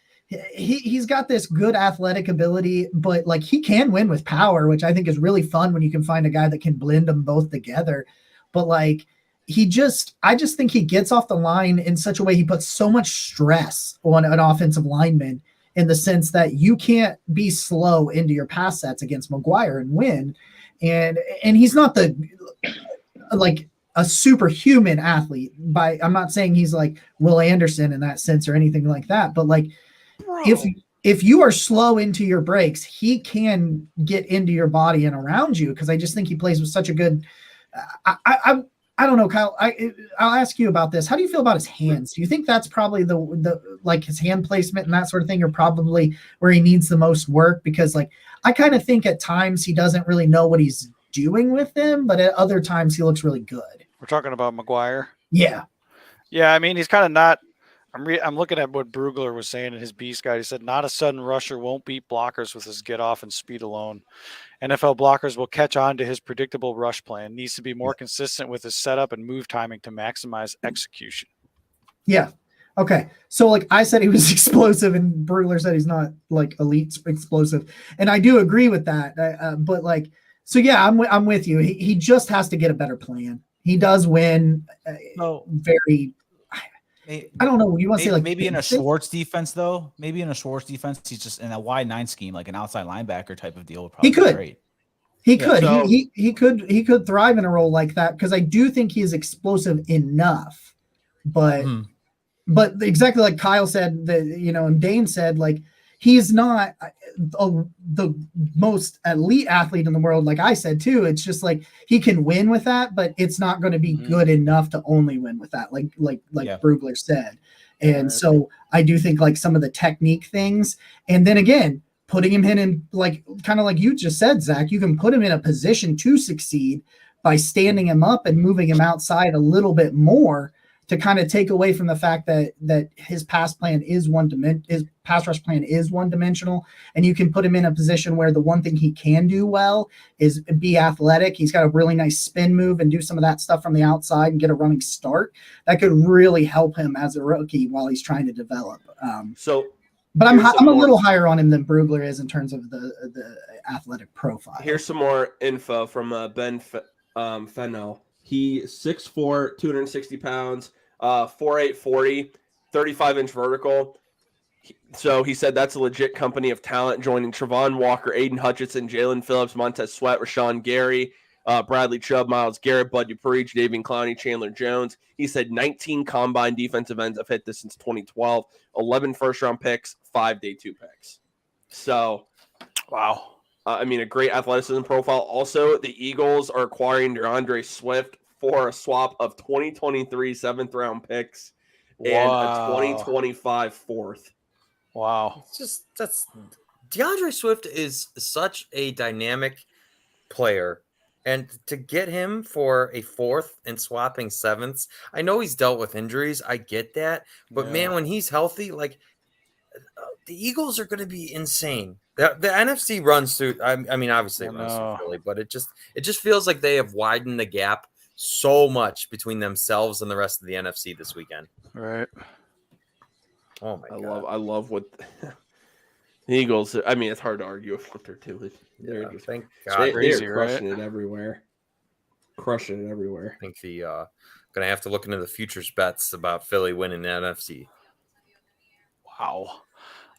he's got this good athletic ability, but like he can win with power, which I think is really fun when you can find a guy that can blend them both together. But like I just think he gets off the line in such a way, he puts so much stress on an offensive lineman in the sense that you can't be slow into your pass sets against McGuire and win. And he's not the like a superhuman athlete. I'm not saying he's like Will Anderson in that sense or anything like that, but like if you are slow into your breaks, he can get into your body and around you, because I just think he plays with such a good I don't know, Kyle. I'll ask you about this. How do you feel about his hands? Do you think that's probably the like his hand placement and that sort of thing are probably where he needs the most work? Because like I kind of think at times he doesn't really know what he's doing with them, but at other times he looks really good. We're talking about McGuire. Yeah. Yeah, I mean, he's kind of not. I'm looking at what Brugler was saying in his Beast Guide. He said, not a sudden rusher won't beat blockers with his get off and speed alone. NFL blockers will catch on to his predictable rush plan. Needs to be more consistent with his setup and move timing to maximize execution. Yeah. Okay. So like I said, he was explosive, and Brugler said he's not like elite explosive. And I do agree with that. But like, so yeah, I'm with you. He just has to get a better plan. He does win very, I don't know. You want to say like maybe in a Schwartz defense though? Maybe in a Schwartz defense, he's just in a wide 9 scheme, like an outside linebacker type of deal. Would probably He could. be great. He Yeah, could. so- He could thrive in a role like that, because I do think he is explosive enough. But but exactly like Kyle said, that and Dane said, like he's not the most elite athlete in the world. Like I said too, it's just like he can win with that, but it's not going to be good enough to only win with that. Like Yeah. Brugler said, and so I do think like some of the technique things, and then again putting him in like kind of like you just said, Zach, you can put him in a position to succeed by standing him up and moving him outside a little bit more, to kind of take away from the fact that his pass plan is his pass rush plan is one dimensional, and you can put him in a position where the one thing he can do well is be athletic. He's got a really nice spin move and do some of that stuff from the outside and get a running start. That could really help him as a rookie while he's trying to develop. But I'm a little higher on him than Brugler is in terms of the athletic profile. Here's some more info from Ben Fennell. He's 6'4", 260 pounds, 4'8", 40, 35-inch vertical. So he said that's a legit company of talent, joining Travon Walker, Aiden Hutchinson, Jalen Phillips, Montez Sweat, Rashawn Gary, Bradley Chubb, Myles Garrett, Bud Dupree, Davian Clowney, Chandler Jones. He said 19 combine defensive ends have hit this since 2012, 11 first-round picks, 5 day 2 picks. So, wow. I mean, a great athleticism profile. Also, the Eagles are acquiring DeAndre Swift for a swap of 2023 7th-round picks and a 2025 4th. Wow. That's DeAndre Swift is such a dynamic player. And to get him for a 4th and swapping 7ths, I know he's dealt with injuries. I get that. But man, when he's healthy, like the Eagles are going to be insane. The NFC runs through. I mean, obviously it runs through Philly, but it just feels like they have widened the gap so much between themselves and the rest of the NFC this weekend. Right. Oh my God! I love what the Eagles. I mean, it's hard to argue with what they're doing. They're just, thank God. they're crushing it everywhere. Crushing it everywhere. I think gonna have to look into the futures bets about Philly winning the NFC. Wow.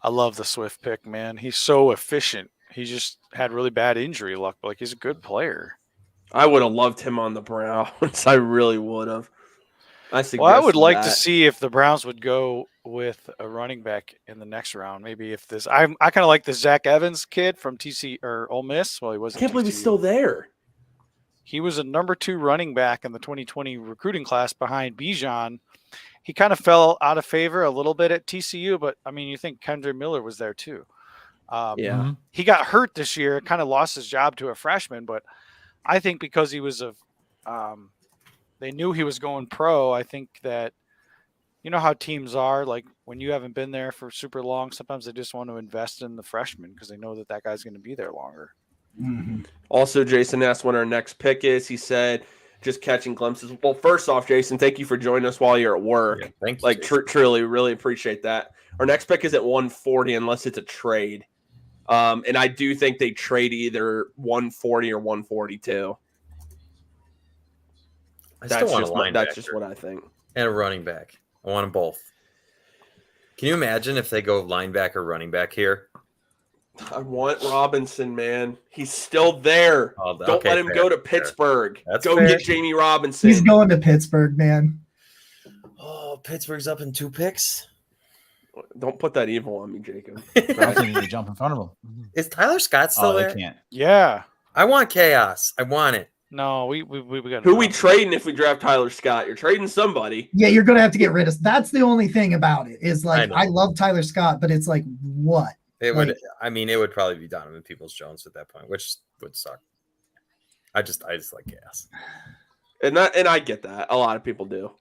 I love the Swift pick, man. He's so efficient. He just had really bad injury luck, but like he's a good player. I would have loved him on the Browns. I really would have. I Well, I would suggested like to that. see if the Browns would go with a running back in the next round. Maybe if this, I kind of like the Zach Evans kid from TC or Ole Miss. Well, he I wasn't. can't believe he's TCU. still there. He was a number 2 running back in the 2020 recruiting class behind Bijan. He kind of fell out of favor a little bit at TCU, but I mean, you think Kendre Miller was there too. Yeah. He got hurt this year, kind of lost his job to a freshman, but I think because he was they knew he was going pro. I think that, you know how teams are, like when you haven't been there for super long, sometimes they just want to invest in the freshman because they know that guy's going to be there longer. Mm-hmm. Also, Jason asked when our next pick is. He said, just catching glimpses. Well, first off, Jason, thank you for joining us while you're at work. Yeah, thank you. Like, truly, really appreciate that. Our next pick is at 140 unless it's a trade. And I do think they trade either 140 or 142. I still want a linebacker. That's just what I think. And a running back. I want them both. Can you imagine if they go linebacker, running back here? I want Robinson, man. He's still there. Oh, Don't okay, let him fair, go to fair. Pittsburgh. That's go fair. get Jamie Robinson. He's going to Pittsburgh, man. Oh, Pittsburgh's up in 2 picks. Don't put that evil on me, Jacob. I don't think you can jump in front of him. Is Tyler Scott still Oh, there? they can't. Yeah. I want chaos. I want it. No, we got Who we trading if we draft Tyler Scott? You're trading somebody. Yeah, you're gonna have to get rid of. That's the only thing about it is like know. I love Tyler Scott, but it's like what? It Like- would. I mean, it would probably be Donovan Peoples-Jones at that point, which would suck. I just like chaos. And I get that. A lot of people do.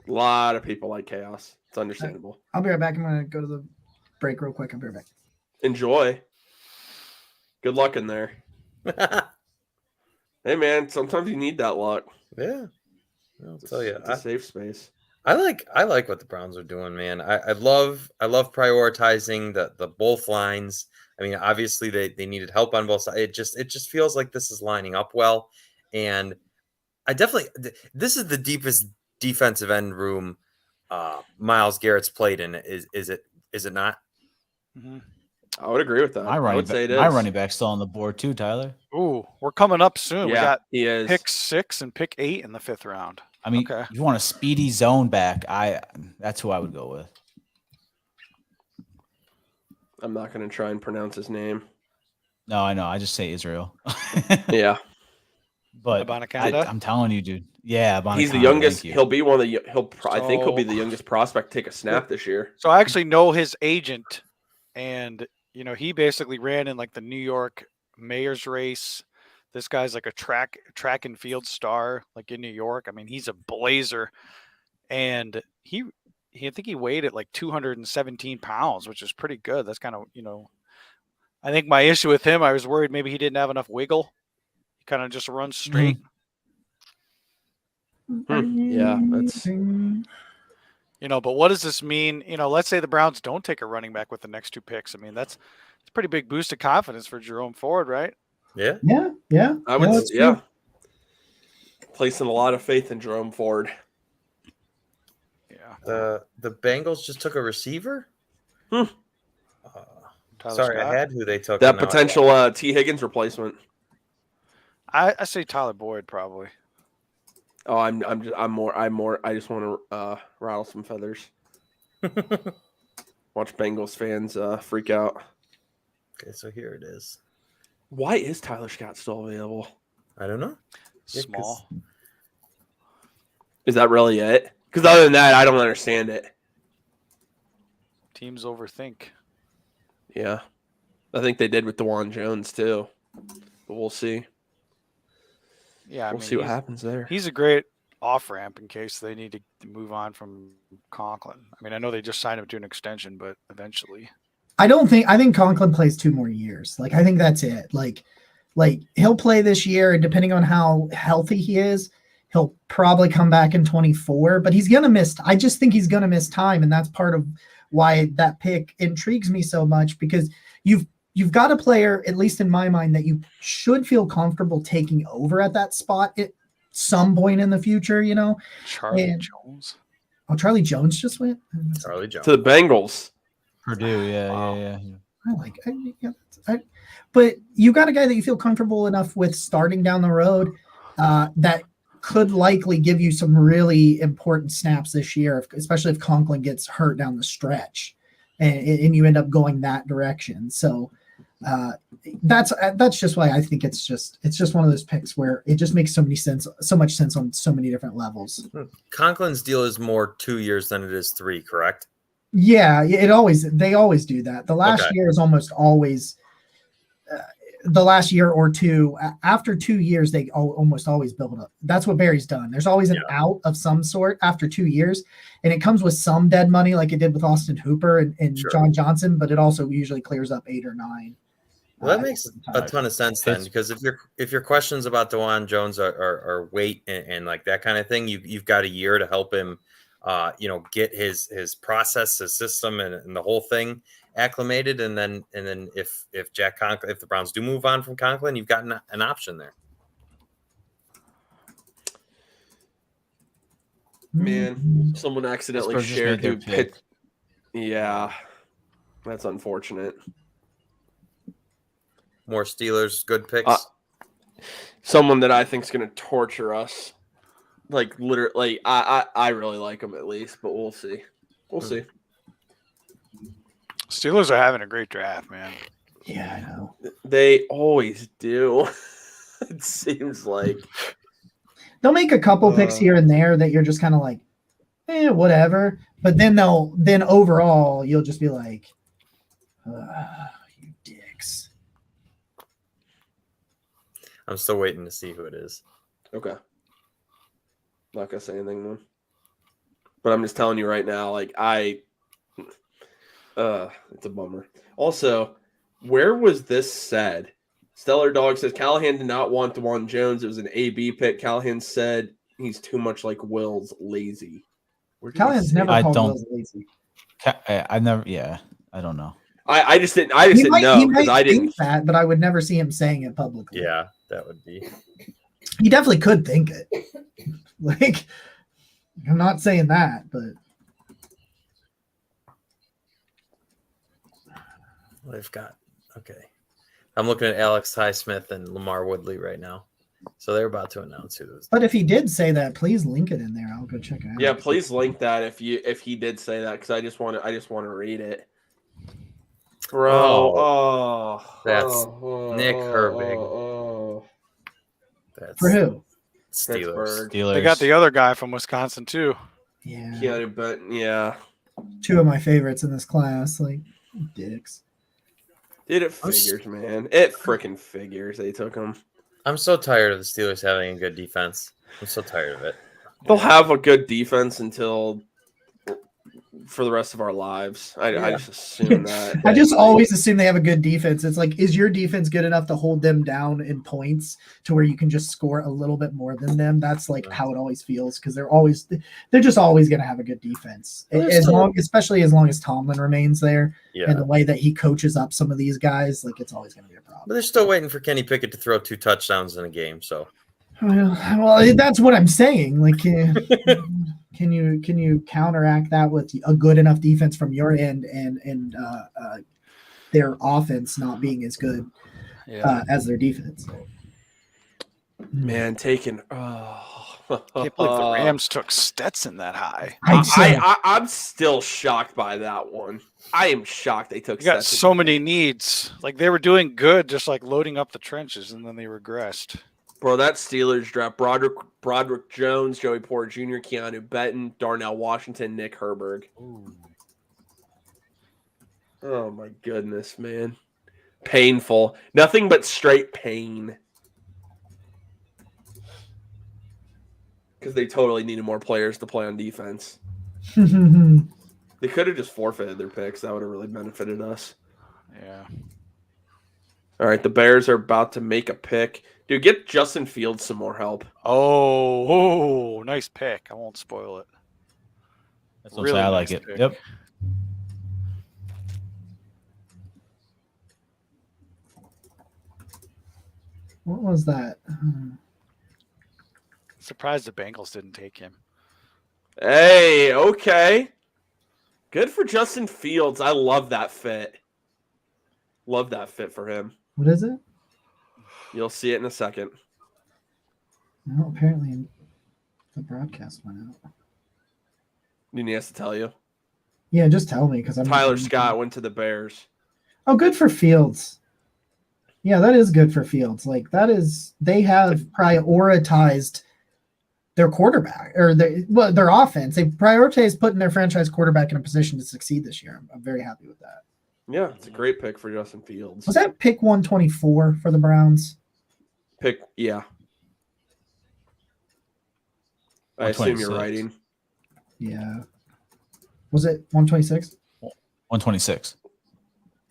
A lot of people like chaos. It's understandable. I'll be right back. I'm gonna go to the break real quick. I'll be right back. Enjoy. Good luck in there. Hey man, sometimes you need that luck. Yeah, I'll tell you. It's a safe space. I like what the Browns are doing, man. I love prioritizing the both lines. I mean, obviously they needed help on both sides. It just feels like this is lining up well, and I definitely this is the deepest defensive end room Myles Garrett's played in. Is it not? Mm-hmm. I would agree with that. My I would say it is. running back's still on the board too, Tyler. Ooh, we're coming up soon. We Yeah, got he is. pick 6 and pick 8 in the 5th round. I mean, Okay. if you want a speedy zone back, that's who I would go with. I'm not going to try and pronounce his name. No, I know. I just say Israel. Yeah, But Abanikanda? I'm telling you, dude. Yeah, he's the Abanikanda, youngest. thank you. He'll be one of the. I think he'll be So- the youngest prospect to take a snap this year. So I actually know his agent, and you know he basically ran in like the New York mayor's race. This guy's like a track and field star, like in New York. I mean, he's a blazer, and I think he weighed at like 217 pounds, which is pretty good. That's kind of, you know, I think my issue with him, I was worried maybe he didn't have enough wiggle. He kind of just runs straight. Yeah, that's. You know, but what does this mean? You know, let's say the Browns don't take a running back with the next 2 picks. I mean, it's a pretty big boost of confidence for Jerome Ford, right? Yeah. Yeah. I would. that's Yeah. true. Placing a lot of faith in Jerome Ford. Yeah. The Bengals just took a receiver. Hmm. Tyler Sorry, Scott. I had who they took. That and now I potential T. Higgins replacement. I say Tyler Boyd probably. Oh, I'm more. I just want to rattle some feathers. Watch Bengals fans freak out. Okay, so here it is. Why is Tyler Scott still available? I don't know. Yeah, 'cause- Small. Is that really it? Because other than that, I don't understand it. Teams overthink. Yeah, I think they did with DeJuan Jones too, but we'll see. Yeah, We'll see what happens there. He's a great off ramp in case they need to move on from Conklin. I mean, I know they just signed him to an extension, but eventually. I think Conklin plays 2 more years. Like I think that's it. Like he'll play this year, and depending on how healthy he is, he'll probably come back in 24. But he's gonna miss. I just think he's gonna miss time, and that's part of why that pick intrigues me so much, because you've got a player, at least in my mind, that you should feel comfortable taking over at that spot at some point in the future. You know, Charlie And- Jones. oh, Charlie Jones just went. Charlie Jones. To the Bengals. Purdue, yeah, Wow. yeah. But you got a guy that you feel comfortable enough with starting down the road. That could likely give you some really important snaps this year, especially if Conklin gets hurt down the stretch, and you end up going that direction. So that's just why I think it's just one of those picks where it just makes so much sense on so many different levels. Conklin's deal is more 2 years than it is 3, correct? Yeah, they always do that. The last year is almost always the last year or two. After 2 years, they almost always build up. That's what Barry's done. There's always an out of some sort after 2 years, and it comes with some dead money, like it did with Austin Hooper and John Johnson. But it also usually clears up 8 or 9. Well, that makes a ton of sense then, because if your questions about DeJuan Jones are weight and like that kind of thing, you've got a year to help him, get his process, his system, and the whole thing acclimated, and then if Jack Conklin, if the Browns do move on from Conklin, you've got an option there. Man, someone accidentally Pittsburgh just shared made who their pick. Yeah, that's unfortunate. More Steelers good picks. Someone that I think is going to torture us. Like literally, I really like him at least, but we'll see. We'll see. Steelers are having a great draft, man. Yeah, I know. They always do. It seems like They'll make a couple picks here and there that you're just kind of like, whatever. But then overall you'll just be like, you dicks. I'm still waiting to see who it is. okay. Not gonna say anything more. But I'm just telling you right now, like it's a bummer. Also, where was this said? Stellar Dog says Callahan did not want DeJuan Jones. It was an AB pick. Callahan said he's too much like Will's lazy. Callahan's never I called don't- Wills lazy. I never. Yeah, I don't know. I just didn't know He because might I didn't. think that, but I would never see him saying it publicly. Yeah, that would be. He definitely could think it. Like, I'm not saying that, but They've got I'm looking at Alex Highsmith and Lamar Woodley right now, so they're about to announce who those. if he did say that, please link it in there. I'll go check it out. Yeah, please link that if he did say that because I just want to read it. Bro, That's Nick Herbig. That's For who? Steelers. Pittsburgh. Steelers. They got the other guy from Wisconsin too. Yeah. Keanu Benton, yeah. 2 of my favorites in this class. Like, dicks. Dude, it figures, man. It freaking figures they took him. I'm so tired of the Steelers having a good defense. I'm so tired of it. They'll have a good defense until for the rest of our lives. I just assume that. I just always assume they have a good defense. It's like, is your defense good enough to hold them down in points to where you can just score a little bit more than them? That's like how it always feels because they're just always going to have a good defense, especially as long as Tomlin remains there and the way that he coaches up some of these guys. Like, it's always going to be a problem. But they're still waiting for Kenny Pickett to throw 2 touchdowns in a game. So, well, that's what I'm saying. Like, can you counteract that with a good enough defense from your end and their offense not being as good as their defense? Man, taking. Can't believe the Rams took Stetson that high. I'm still shocked by that one. I am shocked they took. You got Stetson. so many needs. Like they were doing good, just like loading up the trenches, and then they regressed. Bro, that Steelers draft: Broderick Jones, Joey Porter Jr., Keanu Benton, Darnell Washington, Nick Herbig. Oh my goodness, man! Painful. Nothing but straight pain. Because they totally needed more players to play on defense. They could have just forfeited their picks. That would have really benefited us. Yeah. All right, the Bears are about to make a pick. Dude, get Justin Fields some more help. Oh, nice pick. I won't spoil it. That's what I'm saying. I like nice it. pick. Yep. What was that? Surprised the Bengals didn't take him. Hey, okay. Good for Justin Fields. I love that fit. Love that fit for him. What is it? You'll see it in a second. No, apparently The broadcast went out. Didn't he have to tell you? Yeah, just tell me because I'm Tyler Scott went to the Bears. Oh, good for Fields. Yeah, that is good for Fields. Like they have prioritized their quarterback or their offense. They prioritized putting their franchise quarterback in a position to succeed this year. I'm very happy with that. Yeah, it's a great pick for Justin Fields. Was that pick 124 for the Browns? Yeah. I assume you're 126. writing. Yeah. Was it 126? 126.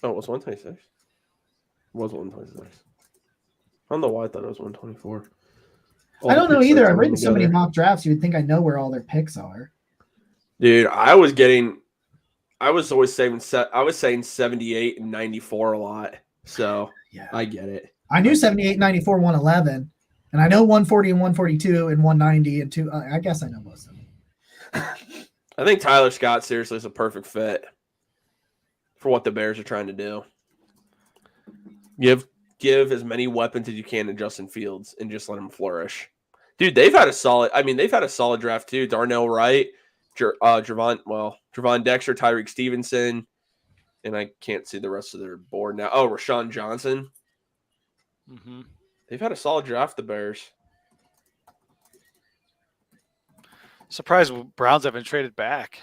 Oh, it was 126. It was 126. I don't know why I thought it was 124. I don't know either. I've written so many mock drafts, you would think I know where all their picks are. Dude, I was always saying 78 and 94 a lot. So Yeah. I get it. I knew 78, 94, 111, and I know 140 and 142 and 190 and 2. I guess I know most of them. I think Tyler Scott seriously is a perfect fit for what the Bears are trying to do. Give as many weapons as you can to Justin Fields and just let him flourish. Dude, they've had a solid draft too. Darnell Wright, Javon Dexter, Tyreek Stevenson, and I can't see the rest of their board now. Oh, Rashawn Johnson. Mm-hmm. They've had a solid draft, the Bears. Surprised Browns haven't traded back.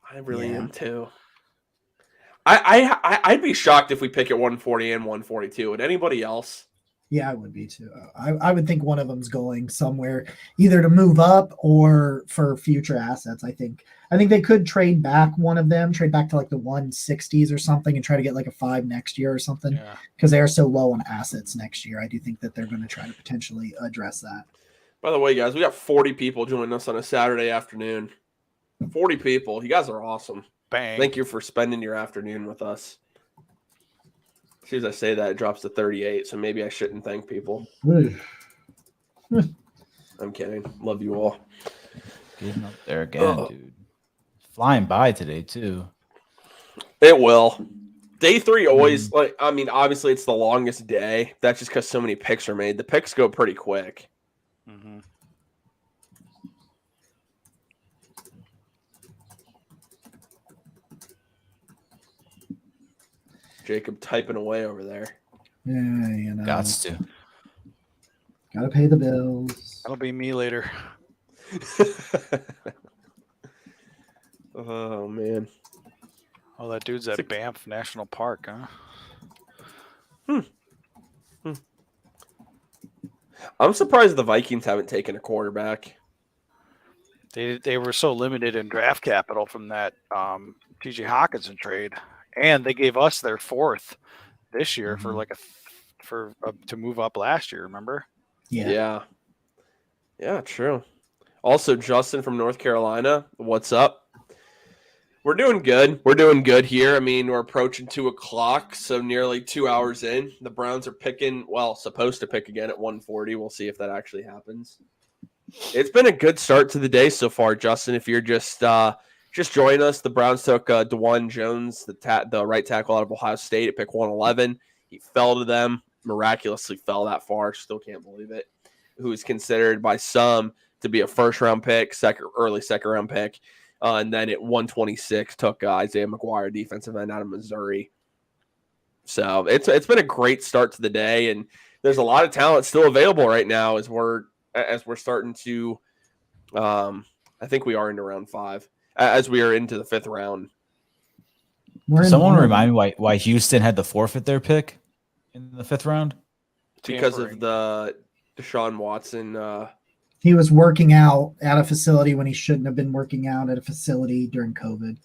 I really am too. I'd be shocked if we pick at 140 and 142. Would anybody else? Yeah, I would be too. I would think one of them's going somewhere, either to move up or for future assets. I think they could trade back one of them, trade back to like the 160s or something, and try to get like a 5 next year or something. Because they are so low on assets next year. I do think that they're going to try to potentially address that. By the way, guys, we got 40 people joining us on a Saturday afternoon. 40 people. You guys are awesome. Bang. Thank you for spending your afternoon with us. As soon as I say that, it drops to 38, so maybe I shouldn't thank people. I'm kidding. Love you all. Getting up there again, dude. Flying by today, too. It will. Day 3 always, obviously it's the longest day. That's just because so many picks are made. The picks go pretty quick. Mm-hmm. Jacob typing away over there. Yeah, you know. Gots to. Gotta pay the bills. That'll be me later. Oh, man. Oh, that dude's at Banff National Park, huh? I'm surprised the Vikings haven't taken a quarterback. They were so limited in draft capital from that T.J. Hawkinson trade, and they gave us their 4th this year for to move up last year. Remember? Yeah. Yeah, true. Also, Justin from North Carolina, what's up? We're doing good. We're doing good here. I mean, we're approaching 2:00, so nearly 2 hours in. The Browns are supposed to pick again at 140. We'll see if that actually happens. It's been a good start to the day so far, Justin. If you're just joining us, the Browns took DeJuan Jones, the right tackle out of Ohio State, at pick 111. He fell to them, miraculously fell that far. Still can't believe it. Who is considered by some to be a first-round pick, early second-round pick. And then at 126 took Isaiah McGuire, defensive end out of Missouri. So it's been a great start to the day, and there's a lot of talent still available right now as we're starting to. I think we are into round 5 as we are into the 5th round. Someone remind me why Houston had to forfeit their pick in the 5th round? Because of the Deshaun Watson. He was working out at a facility when he shouldn't have been working out at a facility during COVID.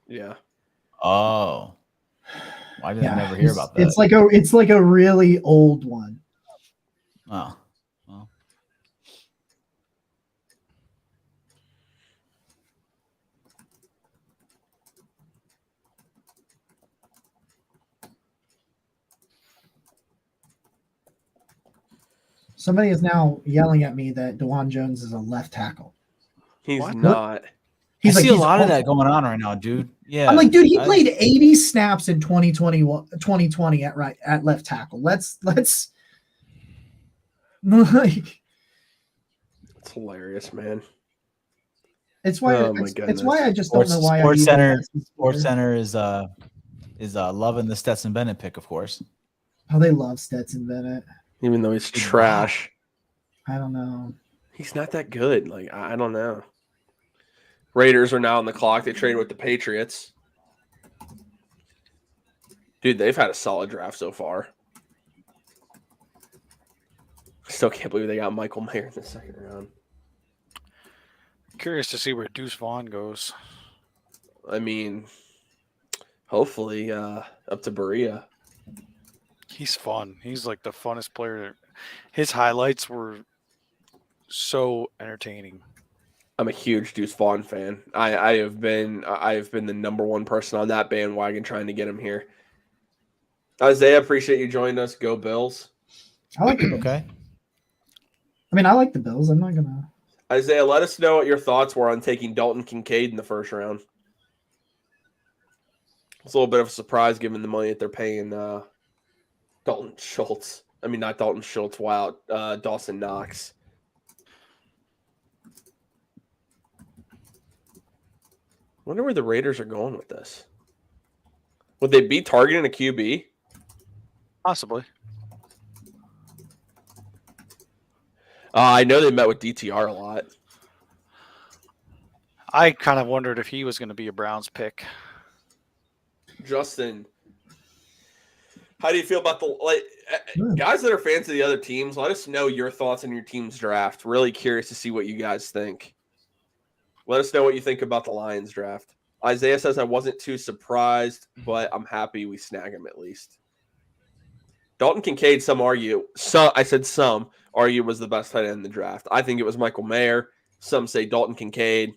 Yeah. Oh. Why did I never hear about that? It's like a really old one. Oh. Well. Somebody is now yelling at me that DeJuan Jones is a left tackle. He's What? not. I see a lot of that going on right now, dude. Yeah. I'm like, dude, he played 80 snaps in 2020 at left tackle. Let's like It's hilarious, man. It's why. Oh, my It's why I goodness. just don't know why our Sports Eagle Center. Pass is Sports there. Center is loving the Stetson Bennett pick, of course. Oh, they love Stetson Bennett. Even though he's trash. I don't know. He's not that good. Like, I don't know. Raiders are now on the clock. They traded with the Patriots. Dude, they've had a solid draft so far. Still can't believe they got Michael Mayer in the second round. Curious to see where Deuce Vaughn goes. I mean, hopefully up to Berea. He's fun. He's like the funnest player. His highlights were so entertaining. I'm a huge Deuce Vaughn fan. I have been the number one person on that bandwagon trying to get him here. Isaiah, appreciate you joining us. Go Bills. I like the Bills. Okay. I mean, I like the Bills. I'm not gonna. Isaiah, let us know what your thoughts were on taking Dalton Kincaid in the first round. It's a little bit of a surprise given the money that they're paying Dalton Schultz. I mean, not Dalton Schultz. Wow, Dawson Knox. Wonder where the Raiders are going with this. Would they be targeting a QB? Possibly. I know they met with DTR a lot. I kind of wondered if he was going to be a Browns pick. Justin, how do you feel about guys that are fans of the other teams? Let us know your thoughts on your team's draft. Really curious to see what you guys think. Let us know what you think about the Lions draft. Isaiah says I wasn't too surprised, but I'm happy we snag him at least. Dalton Kincaid, some argue was the best tight end in the draft. I think it was Michael Mayer. Some say Dalton Kincaid.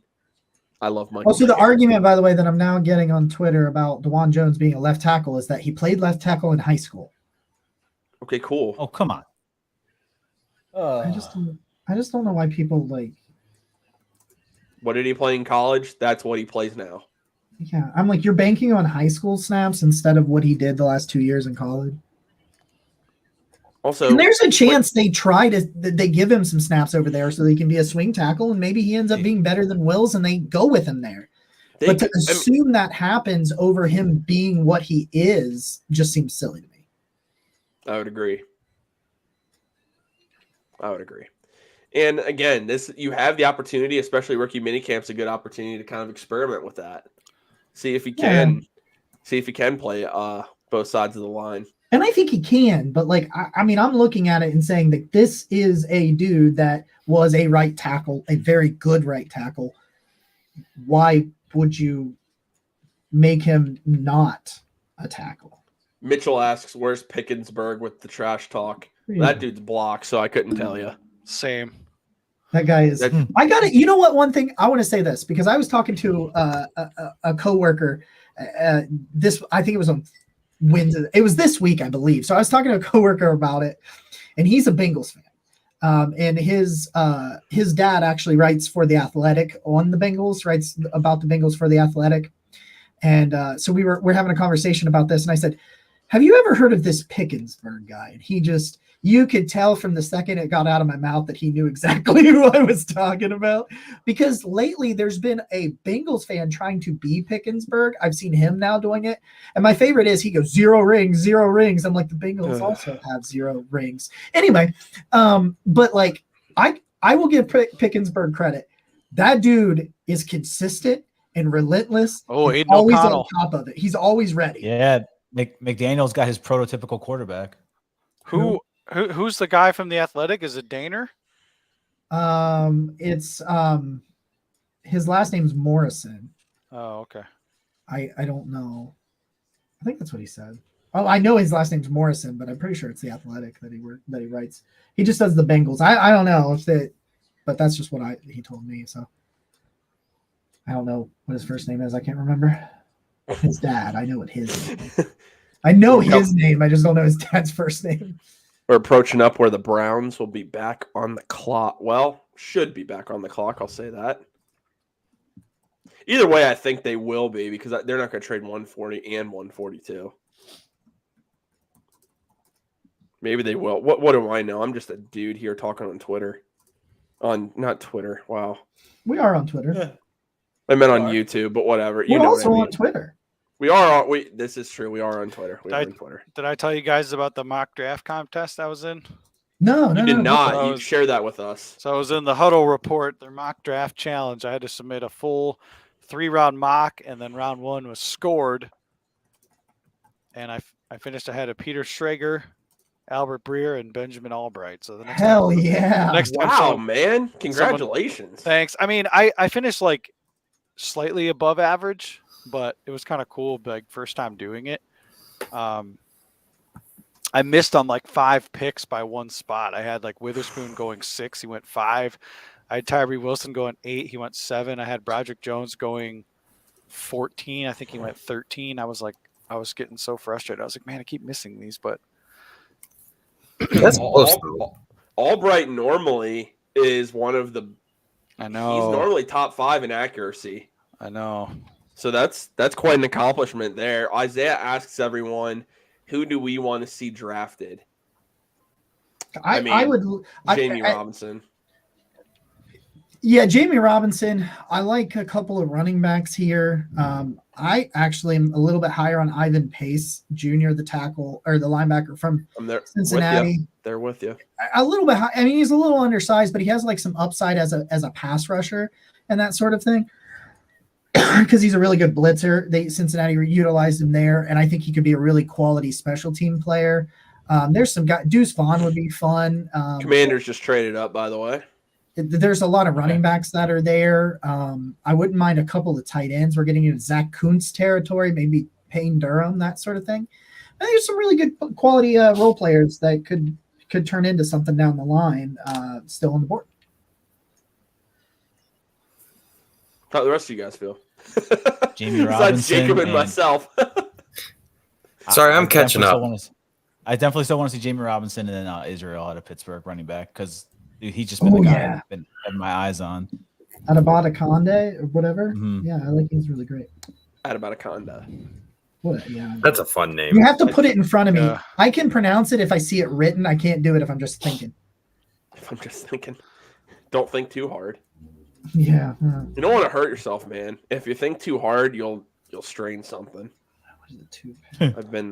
I love Michael. Also, the Mayer. argument, by the way, that I'm now getting on Twitter about DeJuan Jones being a left tackle is that he played left tackle in high school. Okay, cool. Oh, come on. I just don't know why people like. What did he play in college? That's what he plays now. Yeah, I'm like, you're banking on high school snaps instead of what he did the last 2 years in college. Also, and there's a chance they give him some snaps over there so he can be a swing tackle, and maybe he ends up being better than Wills, and they go with him there. But to assume that happens over him being what he is just seems silly to me. I would agree. And again, you have the opportunity, especially rookie minicamp's a good opportunity to kind of experiment with that. See if he can play both sides of the line. And I think he can, but like, I mean, I'm looking at it and saying that this is a dude that was a right tackle, a very good right tackle. Why would you make him not a tackle? Mitchell asks, where's Pickensburg with the trash talk? That dude's blocked, so I couldn't tell you. Same. That guy is. I got it. You know what? One thing I want to say this because I was talking to a coworker. I think it was on Wednesday. It was this week, I believe. So I was talking to a coworker about it, and he's a Bengals fan. And his dad actually writes for The Athletic on the Bengals, writes about the Bengals for The Athletic. And so we're having a conversation about this, and I said, "Have you ever heard of this Pickensburg guy?" And he just. You could tell from the second it got out of my mouth that he knew exactly who I was talking about. Because lately there's been a Bengals fan trying to be Pickensburg. I've seen him now doing it. And my favorite is he goes, 0 rings, 0 rings. I'm like, the Bengals also have 0 rings. Anyway, but like I will give Pickensburg credit. That dude is consistent and relentless. Oh, He's Aiden always O'Connell. on top of it. He's always ready. Yeah, McDaniel's got his prototypical quarterback. Who's the guy from The Athletic? Is it Daner? It's his last name's Morrison. Oh, okay. I don't know. I think that's what he said. Oh, I know his last name's Morrison, but I'm pretty sure it's The Athletic that he writes. He just does the Bengals. I don't know but that's just what he told me. So I don't know what his first name is. I can't remember. His dad. I know what his name is. I know his name. I just don't know his dad's first name. We're approaching up where the Browns will be back on the clock. Well, should be back on the clock. I'll say that. Either way, I think they will be because they're not going to trade 140 and 142. Maybe they will. What do I know? I'm just a dude here talking on Twitter. On not Twitter. Wow. We are on Twitter. I meant on Are. YouTube, but whatever. We're know also what I mean. on Twitter. We are on. This is true. We are on Twitter. We are on Twitter. Did I tell you guys about the mock draft contest I was in? No, You did not. I You was- shared that with us. So I was in the Huddle Report, their mock draft challenge. I had to submit a full 3-round mock, and then round 1 was scored. And I finished ahead of Peter Schrager, Albert Breer, and Benjamin Albright. So the next Hell time, yeah. next time Wow, someone- man! Congratulations. Thanks. I mean, I finished like slightly above average, but it was kind of cool, like first time doing it. I missed on like 5 picks by 1 spot. I had like Witherspoon going 6, he went 5. I had Tyree Wilson going 8, he went 7. I had Broderick Jones going 14, I think he went 13. I was getting so frustrated. I was like, man, I keep missing these, but That's close. though. Albright normally is one of the. I He's know. normally top 5 in accuracy. I know. So that's quite an accomplishment there. Isaiah asks everyone, who do we want to see drafted? I mean, would. Jamie Robinson. Yeah, Jamie Robinson. I like a couple of running backs here. I actually am a little bit higher on Ivan Pace Jr., the tackle or the linebacker from I'm there. Cincinnati. With you. They're with you. A little bit high. I mean, he's a little undersized, but he has like some upside as a pass rusher and that sort of thing. Because he's a really good blitzer. Cincinnati utilized him there, and I think he could be a really quality special team player. There's some guy. Deuce Vaughn would be fun. Commanders just traded up, by the way. There's a lot of running backs that are there. I wouldn't mind a couple of tight ends. We're getting into Zach Kuntz territory, maybe Payne Durham, that sort of thing. I think there's some really good quality role players that could turn into something down the line. Still on the board. How the rest of you guys feel? Jamie Besides Robinson Jacob and and- myself. Sorry, I'm I catching definitely up. still I definitely still want to see Jamie Robinson and then Israel out of Pittsburgh running back because he's just been the guy I've been having my eyes on. Atabata Conde or whatever. Mhm. Yeah, I like he's really great. Adabataconda. What? Yeah. That's a fun name. You have to put it in front of me. Yeah. I can pronounce it if I see it written. I can't do it if I'm just thinking. If I'm just thinking, don't think too hard. Yeah. You don't want to hurt yourself, man. If you think too hard, you'll strain something. What is it, two? I've been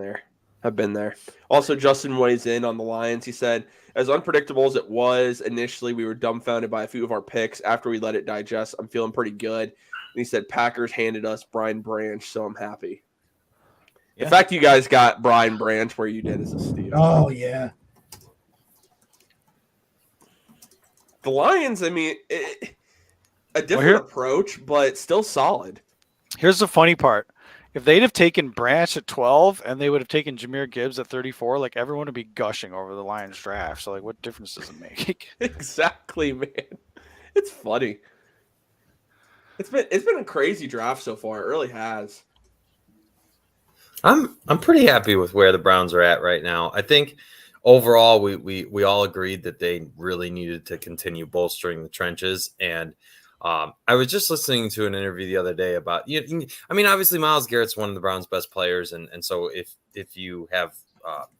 there. Also, Justin weighs in on the Lions. He said, as unpredictable as it was initially, we were dumbfounded by a few of our picks. After we let it digest, I'm feeling pretty good. And he said, Packers handed us Brian Branch, so I'm happy. Yeah. The fact you guys got Brian Branch where you did is a steal. Oh yeah. The Lions, I mean, a different approach, but still solid. Here's the funny part. If they'd have taken Branch at 12 and they would have taken Jahmyr Gibbs at 34, like everyone would be gushing over the Lions draft. So like what difference does it make? Exactly, man. It's funny. It's been a crazy draft so far. It really has. I'm pretty happy with where the Browns are at right now. I think overall we all agreed that they really needed to continue bolstering the trenches. And I was just listening to an interview the other day about I mean, obviously Myles Garrett's one of the Browns' best players, and so if you have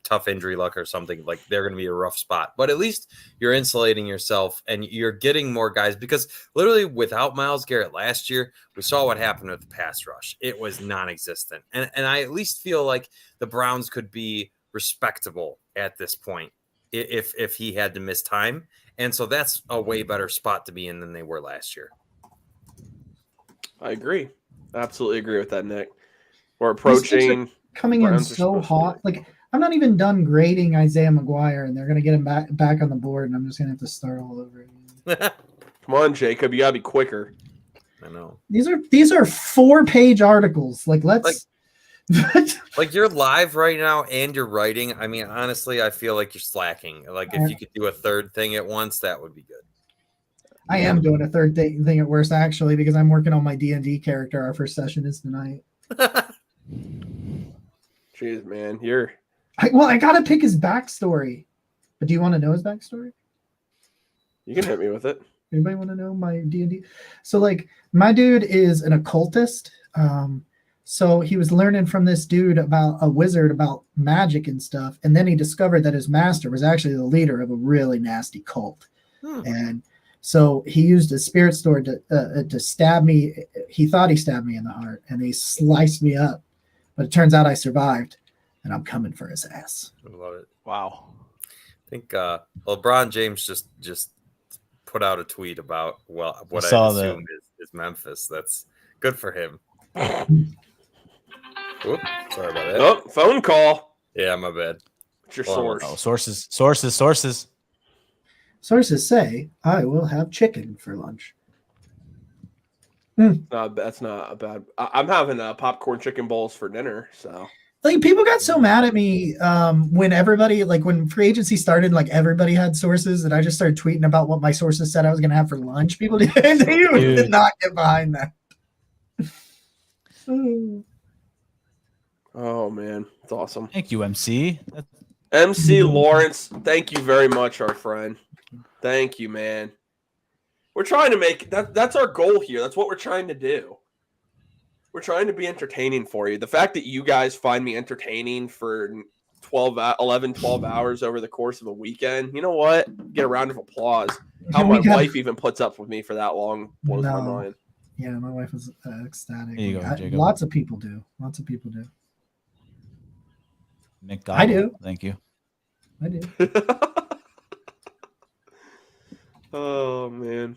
tough injury luck or something, like they're going to be a rough spot. But at least you're insulating yourself and you're getting more guys, because literally without Myles Garrett last year, we saw what happened with the pass rush. It was non-existent. And I at least feel like the Browns could be respectable at this point if he had to miss time. And so that's a way better spot to be in than they were last year. I agree. I absolutely agree with that, Nick. We're approaching. Coming in Browns are so supposed to hot. Like I'm not even done grading Isaiah McGuire, and they're gonna get him back on the board, and I'm just gonna have to start all over again. Come on, Jacob. You gotta be quicker. I know. These are 4-page articles. Like let's. Like you're live right now and you're writing. I mean, honestly, I feel like you're slacking. Like if you could do a third thing at once, that would be good. I am doing a third thing at worst, actually, because I'm working on my D&D character. Our first session is tonight. Jeez, man, I gotta pick his backstory. But do you want to know his backstory? you can hit me with it. Anybody want to know my D&D? So, like, my dude is an occultist. So he was learning from this dude about a wizard about magic and stuff, and then he discovered that his master was actually the leader of a really nasty cult. And So he used a spirit sword to stab me. He thought he stabbed me in the heart, and he sliced me up. But it turns out I survived, and I'm coming for his ass. I love it. Wow. I think LeBron James just put out a tweet about what I saw assume is Memphis. That's good for him. Oop, sorry about that. Oh, phone call. Yeah, my bad. What's your Well, source? Sources. Sources say I will have chicken for lunch. That's not a bad. I'm having popcorn chicken bowls for dinner. So Like people got so mad at me when everybody, like when free agency started, like everybody had sources, and I just started tweeting about what my sources said I was going to have for lunch. People did not get behind that. oh man, it's awesome. Thank you, MC. MC Lawrence, thank you very much, our friend. Thank you, man. We're trying to make that's our goal here. That's what we're trying to do. We're trying to be entertaining for you. The fact that you guys find me entertaining for 12 hours over the course of a weekend, you know what? Get a round of applause. How my wife even puts up with me for that long blows my mind. Yeah, my wife was ecstatic. There you go, Jacob. Lots of people do. McDonald. I do. Thank you. I do. Oh man.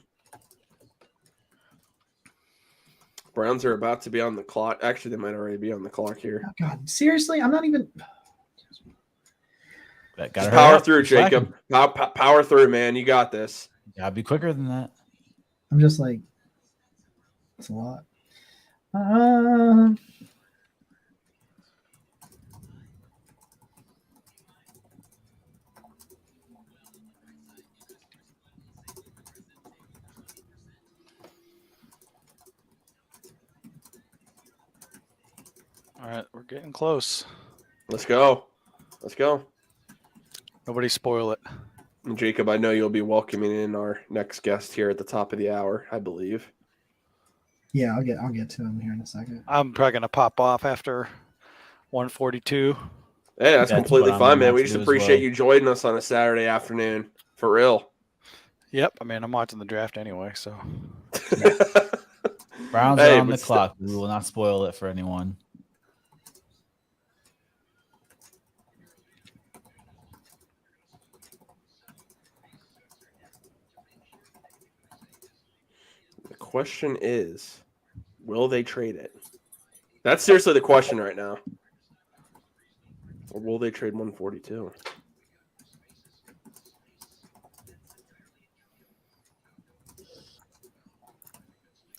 Browns are about to be on the clock. Actually, they might already be on the clock here. Oh, God, seriously, I'm not even. Just power through, Jacob. Power through, man. You got this. Gotta be quicker than that. I'm just like, it's a lot. All right, we're getting close. Let's go. Nobody spoil it. And Jacob, I know you'll be welcoming in our next guest here at the top of the hour, I believe. Yeah, I'll get to him here in a second. I'm probably gonna pop off after 142. Hey, that's completely what I'm fine, man. gonna We have to just do as appreciate well. you joining us on a Saturday afternoon. For real. Yep. I mean, I'm watching the draft anyway, so Browns Hey, are on but the clock. We will not spoil it for anyone. The question is, will they trade it? That's seriously the question right now. Or will they trade 142?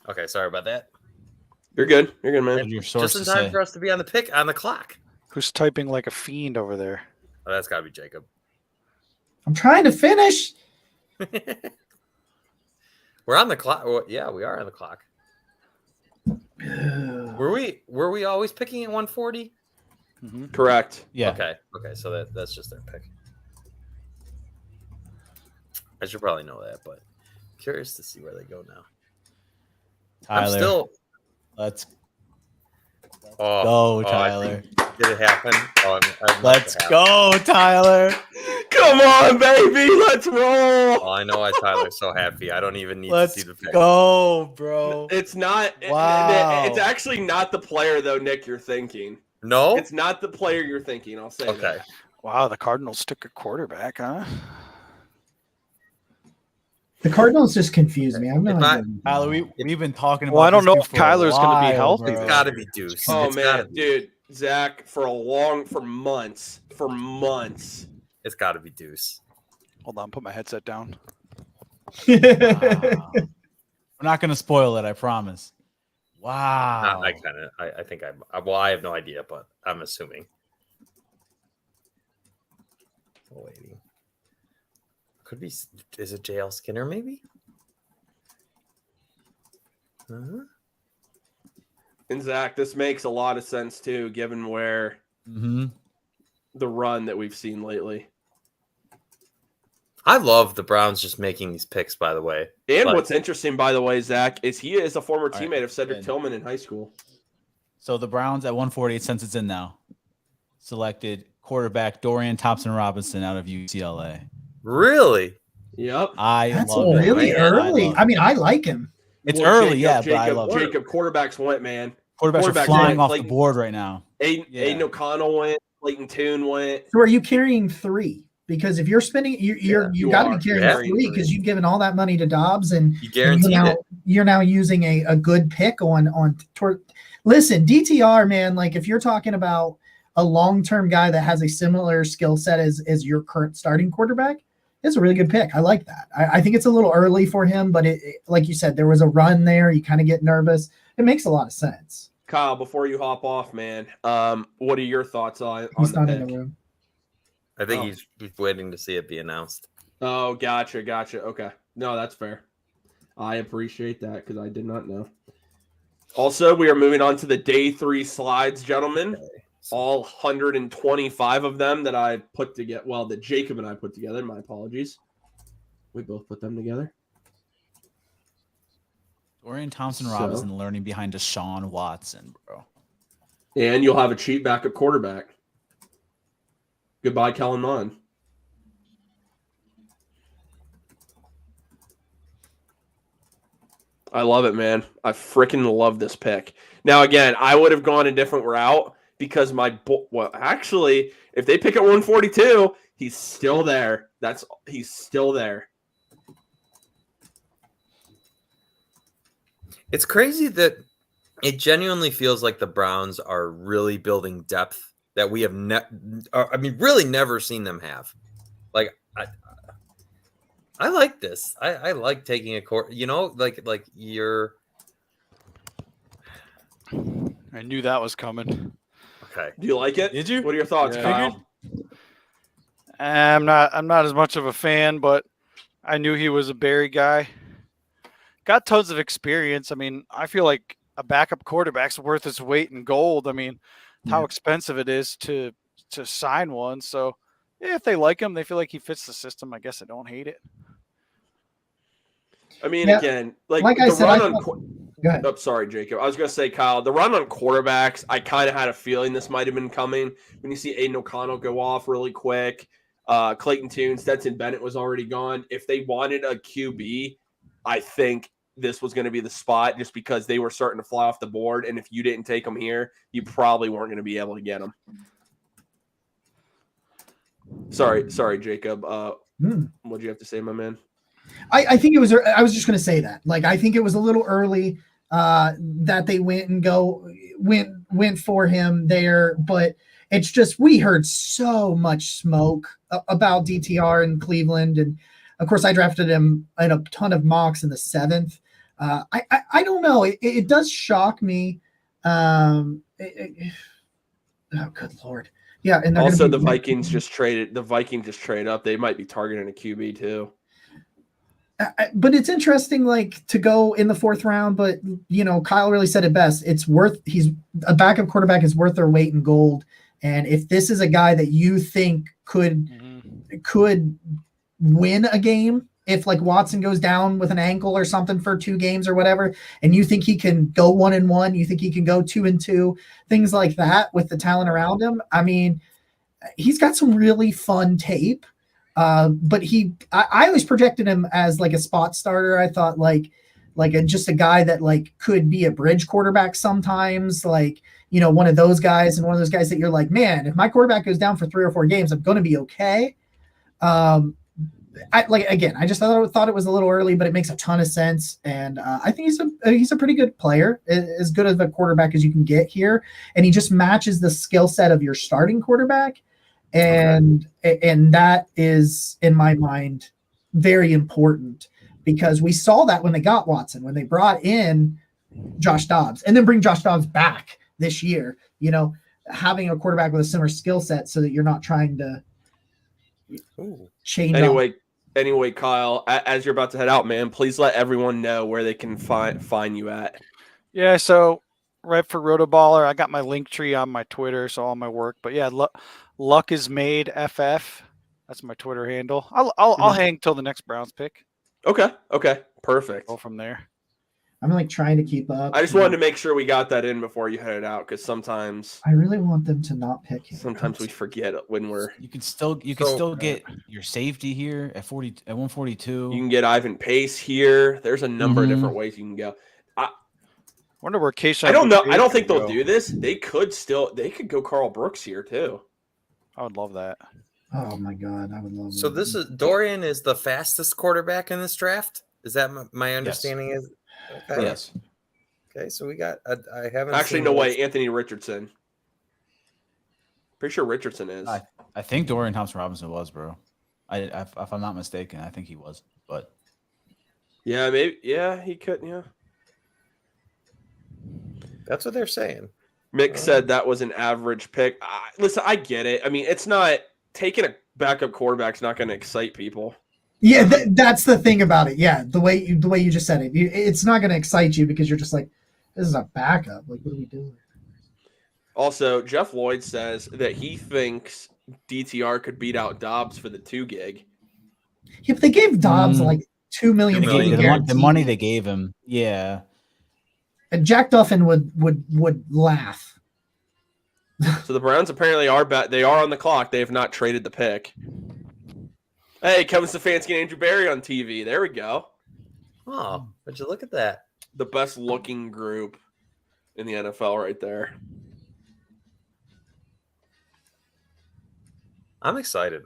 Okay, sorry about that. You're good, What do man. your Just sources in time say? for us to be on the clock. who's typing like a fiend over there? Oh, that's gotta be Jacob. I'm trying to finish. We're on the clock. Well, yeah, we are on the clock. Were we always picking at 140? Mm-hmm. Correct. Yeah. Okay, so that's just their pick. I should probably know that, but curious to see where they go now. Tyler. Let's Oh, go, Tyler. did it happen? Let's go, Tyler. Come on, baby. Let's roll. Oh, I know why Tyler's so happy. I don't even need Let's to see the pick. go, bro. It's not. Wow. It's actually not the player, though, Nick, you're thinking. No? It's not the player you're thinking. I'll say Okay. that. Wow, the Cardinals took a quarterback, huh? The Cardinals just confuse me. I'm If not. Tyler, we've been talking about Well, I don't this know dude if for a Kyler's gonna be while, healthy. bro. It's got to be Deuce. Oh, It's gotta man. be. Dude, Zach, for months. It's got to be Deuce. Hold on, put my headset down. Wow. We're not going to spoil it, I promise. Wow. I think I have no idea, but I'm assuming. Waiting. Could be. Is it JL Skinner? Maybe. Uh-huh. And Zach, this makes a lot of sense too, given where the run that we've seen lately. I love the Browns just making these picks. By the way, And Like- what's interesting, by the way, Zach, is he is a former All right, teammate of Cedric good. Tillman in high school. So the Browns at 148, since it's in now, selected quarterback Dorian Thompson Robinson out of UCLA. really? Yep. I That's love it. really man. early. I mean, I like him. It's Well, early, Jacob, but I love it. Jacob, quarterbacks went, man. Quarterbacks are quarterbacks flying went. off the Clayton- board right now. Aiden, Yeah. Aiden O'Connell went. Clayton Tune went. So are you carrying 3? Because if you're spending, you you got to be are. carrying Yeah. 3 because you've given all that money to Dobbs and You guaranteed it. you're now using a good pick on. Listen, DTR, man, like if you're talking about a long-term guy that has a similar skill set as your current starting quarterback, it's a really good pick. I like that. I think it's a little early for him, but it like you said, there was a run there. You kind of get nervous. It makes a lot of sense. Kyle, before you hop off, man, what are your thoughts on He's the not pick? in the room. I think Oh. he's waiting to see it be announced. Oh, gotcha. Okay. No, that's fair. I appreciate that because I did not know. Also, we are moving on to the day 3 slides, gentlemen. All 125 of them that I put together. Well, that Jacob and I put together. My apologies. We both put them together. Dorian Thompson So- Robinson learning behind Deshaun Watson, bro. And you'll have a cheap backup quarterback. Goodbye, Kellen Mond. I love it, man. I freaking love this pick. Now, again, I would have gone a different route because well, actually, if they pick at 142, he's still there. He's still there. It's crazy that it genuinely feels like the Browns are really building depth that we have really never seen them have. Like I like this. I like taking a court, like you're I knew that was coming. okay. Do you like it? Did you? What are your thoughts, Yeah. Kyle? I'm not as much of a fan, but I knew he was a Barry guy. Got tons of experience. I mean, I feel like a backup quarterback's worth its weight in gold. I mean, how expensive it is to sign one. So, yeah, if they like him, they feel like he fits the system. I guess I don't hate it. I mean, Yeah. again, like I the said, run I on. thought- Go ahead. Oh, sorry, Jacob. I was going to say, Kyle, the run on quarterbacks, I kind of had a feeling this might have been coming when you see Aiden O'Connell go off really quick. Clayton Tune, Stetson Bennett was already gone. If they wanted a QB, I think this was going to be the spot just because they were starting to fly off the board. And if you didn't take them here, you probably weren't going to be able to get them. Sorry, Jacob. What do you have to say, my man? I think it was. I was just going to say that. Like, I think it was a little early that they went for him there, but it's just we heard so much smoke about DTR in Cleveland, and of course I drafted him in a ton of mocks in the 7th. I don't know. It does shock me. Oh, good Lord. Yeah, and Also, the Vikings just traded up. They might be targeting a QB too. But it's interesting, like, to go in the 4th round. But Kyle really said it best. He's a backup quarterback is worth their weight in gold. And if this is a guy that you think could win a game, if like Watson goes down with an ankle or something for 2 games or whatever, and you think he can go 1-1, you think he can go 2-2, things like that with the talent around him. I mean, he's got some really fun tape. But I always projected him as like a spot starter. I thought just a guy that like could be a bridge quarterback sometimes, like, one of those guys, and one of those guys that you're like, man, if my quarterback goes down for 3 or 4 games, I'm going to be okay. I just thought it was a little early, but it makes a ton of sense. And I think he's a pretty good player, as good of a quarterback as you can get here. And he just matches the skill set of your starting quarterback. And that is, in my mind, very important, because we saw that when they got Watson, when they brought in Josh Dobbs, and then bring Josh Dobbs back this year, having a quarterback with a similar skill set so that you're not trying to change. Anyway, Kyle, as you're about to head out, man, please let everyone know where they can find you at. Yeah, so right for Rotoballer, I got my link tree on my Twitter, so all my work. But yeah, Luck is Made FF. That's my Twitter handle. I'll hang till the next Browns pick. Okay, perfect. Go from there. I'm like trying to keep up. I just wanted to make sure we got that in before you headed out, because sometimes I really want them to not pick him. we forget when we're. You can still get your safety here at 142. You can get Ivan Pace here. There's a number of Mhm. different ways you can go. Wonder where Keyshawn. I don't know. I don't Boutte think could they'll go. do this. They could go Carl Brooks here too. I would love that. Oh my god, I would love. So this is Dorian is the fastest quarterback in this draft. Is that my understanding? Is okay. Yes. Okay, so we got. I haven't Actually, seen no the way. list. Anthony Richardson. Pretty sure Richardson is. I think Dorian Thompson Robinson was, bro. If I'm not mistaken, I think he was. But Yeah, maybe. Yeah, he could. Yeah. That's what they're saying. Mick said that was an average pick. Listen, I get it. I mean, it's not taking a backup quarterback's not going to excite people. Yeah, that's the thing about it. Yeah, the way you just said it, it's not going to excite you because you're just like, this is a backup. Like, what are we doing? Also, Jeff Lloyd says that he thinks DTR could beat out Dobbs for the 2 gig. Yeah, but they gave Dobbs like $2 million. $2 million. the money they gave him, yeah. And Jack Duffin would laugh. So the Browns apparently they are on the clock. They have not traded the pick. Hey, Kevin Stefanski and Andrew Berry on TV. There we go. Oh, would you look at that? The best looking group in the NFL right there. I'm excited.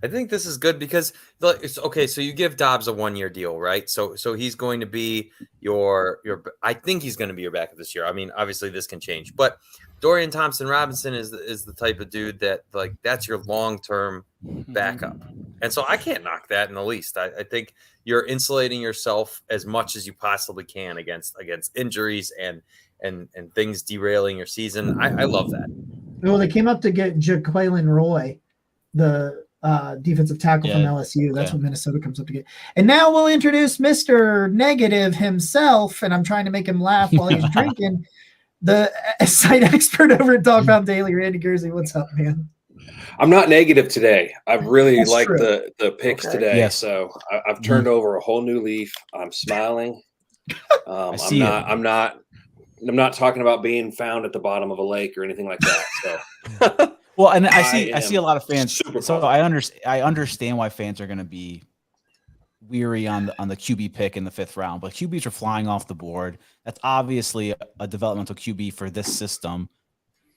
I think this is good because it's okay. So you give Dobbs a 1-year deal, right? So he's going to be your. I think he's going to be your backup this year. I mean, obviously this can change, but Dorian Thompson Robinson is the type of dude that that's your long-term backup, and so I can't knock that in the least. I think you're insulating yourself as much as you possibly can against injuries and things derailing your season. I love that. Well, they came up to get Jaquelin Roy, the defensive tackle from LSU. That's what Minnesota comes up to get. And now we'll introduce Mr. Negative himself, and I'm trying to make him laugh while he's drinking. The site expert over at Dog Pound Daily, Randy Gersey. What's up, man? I'm not negative today. I really That's like true. the picks today. Yes. So I've turned over a whole new leaf. I'm smiling. see I'm not talking about being found at the bottom of a lake or anything like that. So Well, and I I see a lot of fans. super So positive. I understand why fans are going to be weary on the QB pick in the 5th round, but QBs are flying off the board. That's obviously a developmental QB for this system.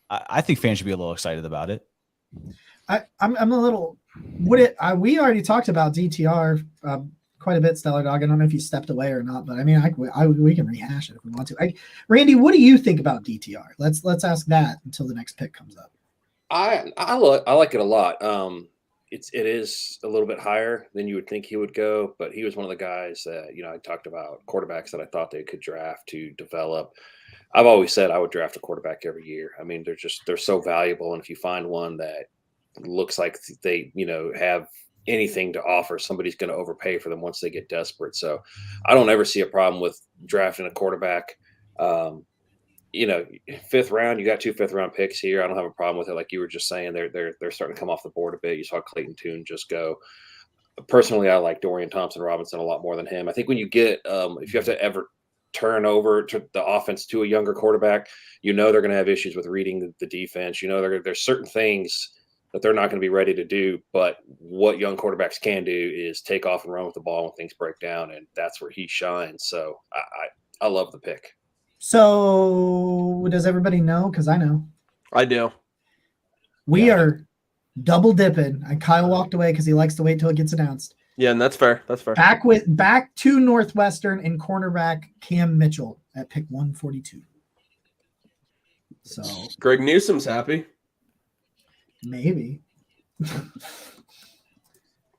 I think fans should be a little excited about it. I'm a little. We already talked about DTR quite a bit, Stellar Dog. I don't know if you stepped away or not, but I mean, we can rehash it if we want to. Randy, what do you think about DTR? Let's ask that until the next pick comes up. I like it a lot. It is a little bit higher than you would think he would go, but he was one of the guys that I talked about quarterbacks that I thought they could draft to develop. I've always said I would draft a quarterback every year. I mean, they're so valuable, and if you find one that looks like they have anything to offer, somebody's going to overpay for them once they get desperate. So I don't ever see a problem with drafting a quarterback. 5th round, you got 2 5th-round picks here. I don't have a problem with it. Like you were just saying, they're starting to come off the board a bit. You saw Clayton Tune just go. Personally, I like Dorian Thompson Robinson a lot more than him. I think when you get if you have to ever turn over to the offense to a younger quarterback, they're going to have issues with reading the defense. There's certain things that they're not going to be ready to do, but what young quarterbacks can do is take off and run with the ball when things break down, and that's where he shines. So I love the pick. So does everybody know? Because I know. I do. We are double dipping, and Kyle walked away because he likes to wait till it gets announced. Yeah, and that's fair. That's fair. Back to Northwestern and cornerback Cam Mitchell at pick 142. So Greg Newsom's happy. maybe.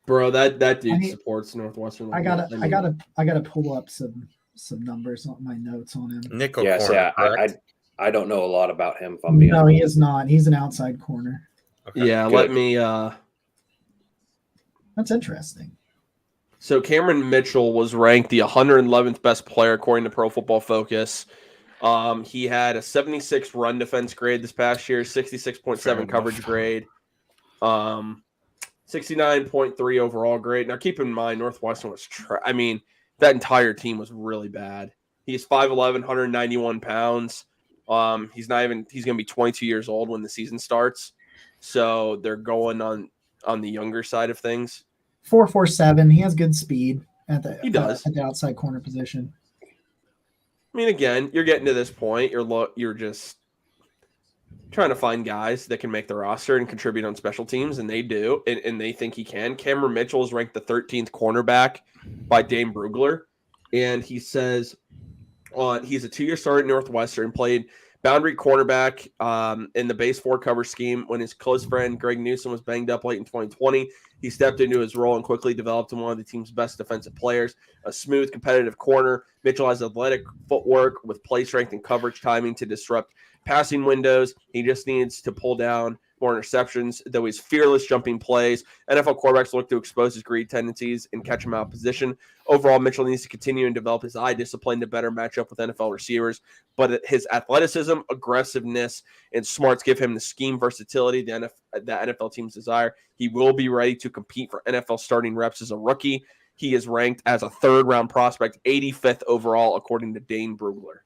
Bro, that dude I mean, supports Northwestern. I gotta pull up some numbers on my notes on him. Nickel Yeah, corner, correct? I don't know a lot about him. If I'm being No, he is not. He's an outside corner. Okay. Yeah, Good. let me. That's interesting. So Cameron Mitchell was ranked the 111th best player according to Pro Football Focus. He had a 76 run defense grade this past year, 66.7 coverage grade, 69.3 overall grade. Now keep in mind Northwestern was that entire team was really bad. He's 5'11", 191 pounds. He's going to be 22 years old when the season starts. So they're going on the younger side of things. 4.47. He has good speed at the at the outside corner position. I mean, again, you're getting to this point. You're just trying to find guys that can make the roster and contribute on special teams, and they do, and they think he can. Cameron Mitchell is ranked the 13th cornerback by Dane Brugler, and he says he's a 2-year starter at Northwestern, played boundary cornerback in the base 4 cover scheme when his close friend Greg Newsome was banged up late in 2020. He stepped into his role and quickly developed into one of the team's best defensive players, a smooth, competitive corner. Mitchell has athletic footwork with play strength and coverage timing to disrupt passing windows. He just needs to pull down more interceptions, though he's fearless jumping plays. NFL quarterbacks look to expose his greed tendencies and catch him out of position. Overall, Mitchell needs to continue and develop his eye discipline to better match up with NFL receivers, but his athleticism, aggressiveness, and smarts give him the scheme versatility that NFL teams desire. He will be ready to compete for NFL starting reps as a rookie. He is ranked as a 3rd-round prospect, 85th overall, according to Dane Brugler.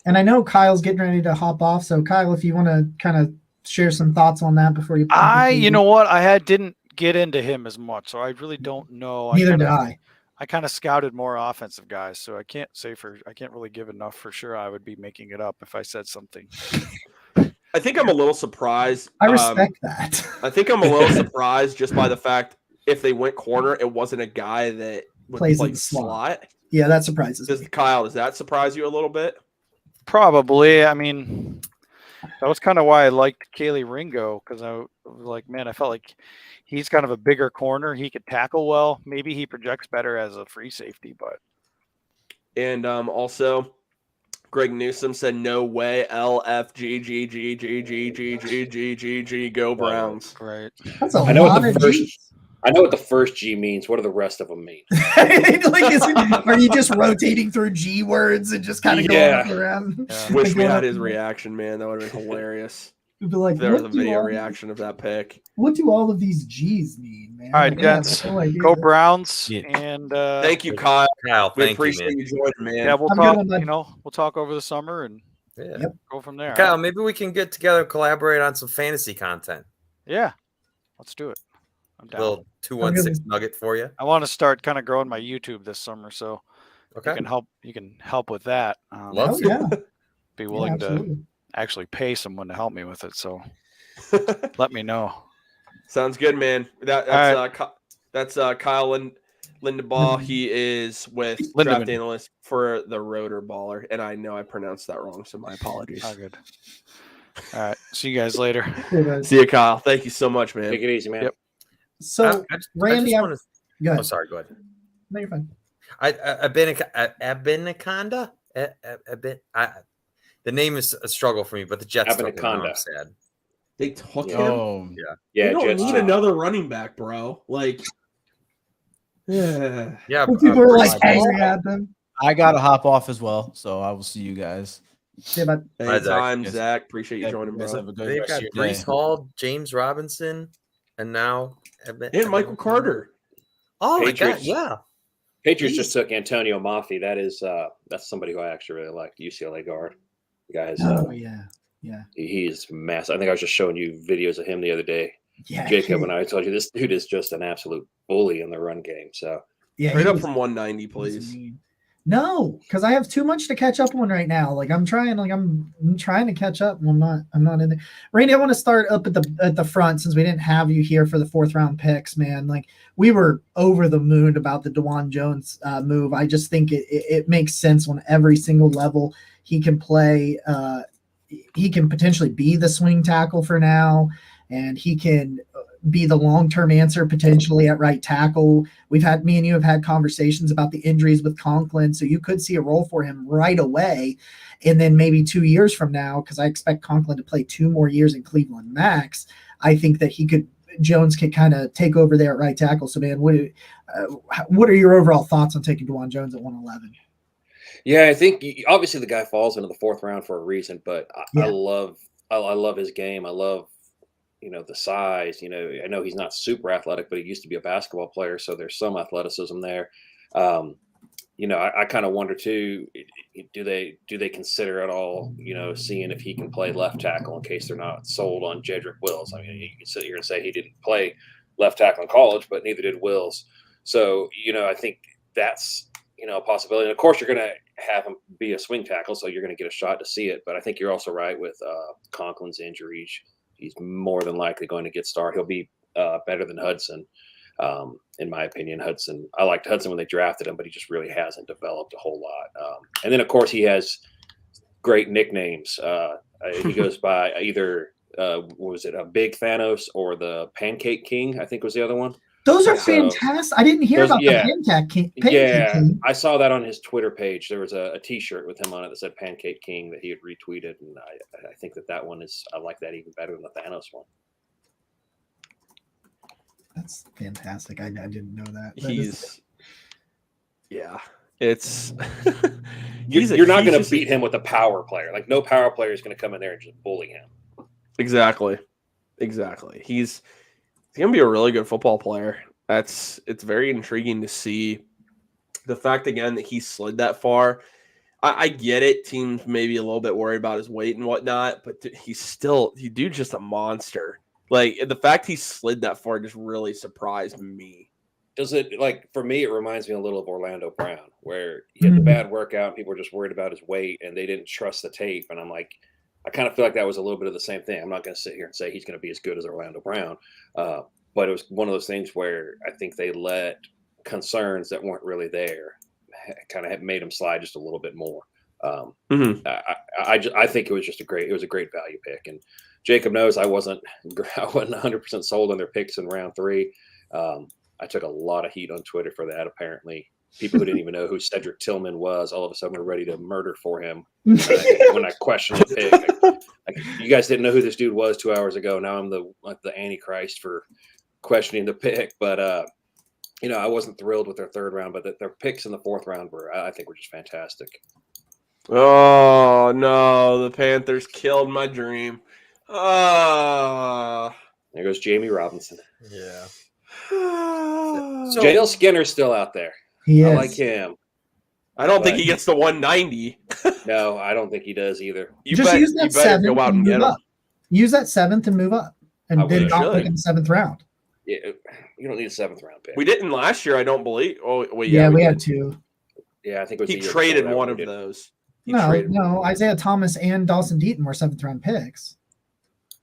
And I know Kyle's getting ready to hop off. So, Kyle, if you want to kind of share some thoughts on that before you. You know what? didn't get into him as much, so I really don't know. Neither did I. I kind of scouted more offensive guys, so I can't really give enough for sure. I would be making it up if I said something. I think I'm a little surprised. I respect that. I think I'm a little surprised just by the fact if they went corner, it wasn't a guy that would plays play in the slot. slot. Yeah, that surprises me. Kyle, does that surprise you a little bit? Probably. I mean, that was kind of why I liked Kaylee Ringo, because I was like, man, I felt like he's kind of a bigger corner. He could tackle well. Maybe he projects better as a free safety, but. And also, Greg Newsome said, "No way, LFGGGGGGGGGG, go Browns." Right. That's a I know lot of G's. I know what the first G means. What do the rest of them mean? Are you just rotating through G words and just kind of going around? Yeah. Wish we had his reaction, man. That would have been hilarious. You'd be like, If there was a video reaction of that pick. What do all of these G's mean, man? All right, gents. Go Browns. Yeah. And Thank you, Kyle. Kyle, We thank you, appreciate man. you joining, man. yeah, we'll I'm talk. good on that. We'll talk over the summer and Yeah. go from there. Kyle, all right? maybe we can get together and collaborate on some fantasy content. Yeah, let's do it. I'm down. Little 216 nugget for you. I want to start kind of growing my YouTube this summer, so Okay. you can help with that. Love Oh, yeah. Be willing to absolutely. actually pay someone to help me with it. So let me know. Sounds good, man. That's Kyle Lindebaugh. He is with Draft Analyst for the Rotor Baller, and I know I pronounced that wrong, so my apologies. Oh, good. All right. See you guys later. See you, Kyle. Thank you so much, man. Take it easy, man. Yep. So, Randy, go go ahead. ahead. Oh, sorry. Go ahead. No, you're fine. Abinaconda? The name is a struggle for me, but the Jets don't know. I'm sad. They took him. Oh, Yeah, They don't Jets need too. another running back, bro. Like, yeah. Yeah, People are like I- angry at them. I gotta hop off as well, so I will see you guys. Yeah, but Anytime, Yes. Zach. Appreciate you Yeah, joining, you guys bro. have a good they've rest got of your day. Brees Hall, James Robinson, and now And Michael Carter. Oh my God! Patriots. Yeah, Patriots just took Antonio Maffi. That's somebody who I actually really like. UCLA guard. The guy's oh yeah, he's massive. I think I was just showing you videos of him the other day. yeah. Jacob and I told you this dude is just an absolute bully in the run game. So Yeah, Straight he up was- from 190, he was please. mean. No, because I have too much to catch up on right now. Like I'm trying to catch up. And I'm not in there. Randy, I want to start up at the front since we didn't have you here for the 4th round picks, man. Like we were over the moon about the DeJuan Jones move. I just think it makes sense on every single level. He can play. He can potentially be the swing tackle for now, and he can be the long-term answer potentially at right tackle. Me and you have had conversations about the injuries with Conklin, so you could see a role for him right away. And then maybe 2 years from now, because I expect Conklin to play 2 more years in Cleveland max, I think that Jones could kind of take over there at right tackle. So, man, what are your overall thoughts on taking DeJuan Jones at 111? yeah, I think obviously the guy falls into the 4th round for a reason, but Yeah. I love his game. I love the size. I know he's not super athletic, but he used to be a basketball player, so there's some athleticism there. I kind of wonder too. Do they consider at all? Seeing if he can play left tackle in case they're not sold on Jedrick Wills. I mean, you can sit here and say he didn't play left tackle in college, but neither did Wills. So I think that's a possibility. And of course, you're going to have him be a swing tackle, so you're going to get a shot to see it. But I think you're also right with Conklin's injuries. He's more than likely going to get started. He'll be better than Hudson. In my opinion, I liked Hudson when they drafted him, but he just really hasn't developed a whole lot. And then, of course, he has great nicknames. He goes by either, what was it, a Big Thanos or the Pancake King, I think was the other one. Those are fantastic. I didn't hear about the Pancake King. King. I saw that on his Twitter page. There was a T-shirt with him on it that said Pancake King that he had retweeted, and I think that one I like that even better than the Thanos one. That's fantastic. I didn't know that. It's you're not going to beat him with a power player. Like, no power player is going to come in there and just bully him. Exactly. He's going to be a really good football player. It's very intriguing to see the fact again that he slid that far. I get it. Teams maybe a little bit worried about his weight and whatnot, but he's just a monster. Like, the fact he slid that far just really surprised me. Does it, for me, it reminds me a little of Orlando Brown, where he had the bad workout and people were just worried about his weight and they didn't trust the tape. And I'm like, I kind of feel like that was a little bit of the same thing. I'm not going to sit here and say he's going to be as good as Orlando Brown. But it was one of those things where I think they let concerns that weren't really there kind of made him slide just a little bit more. I think it was a great value pick. And Jacob knows I wasn't 100% sold on their picks in round 3. I took a lot of heat on Twitter for that. Apparently, people who didn't even know who Cedric Tillman was, all of a sudden were ready to murder for him when I questioned the pick. You guys didn't know who this dude was 2 hours ago. Now I'm the Antichrist for questioning the pick. But I wasn't thrilled with their third round, but their picks in the fourth round I think were just fantastic. Oh no, the Panthers killed my dream. There goes Jamie Robinson. Yeah. So, Jalen Skinner's still out there. I like him. I don't think he gets to 190. No, I don't think he does either. Use that 7th go out and get him. Use that 7th and move up, and then not pick in the 7th round. Yeah, you don't need a 7th round pick. We didn't last year, I don't believe. Oh wait, yeah, we had 2. Yeah, I think it was he traded one of those. No, Isaiah Thomas and Dawson Deaton were 7th round picks.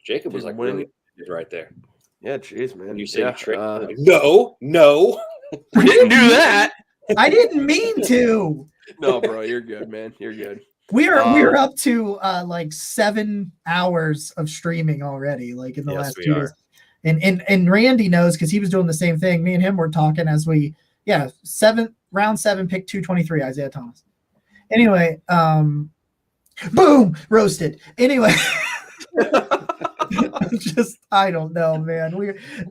Jacob was really right there. Yeah, jeez, man. You said no. We didn't do that. I didn't mean to. No, bro, you're good, man. You're good. We're up to 7 hours of streaming already, in the last 2 days. And Randy knows because he was doing the same thing. Me and him were talking as round 7, pick 223, Isaiah Thomas. Anyway, boom, roasted. Anyway. I don't know, man.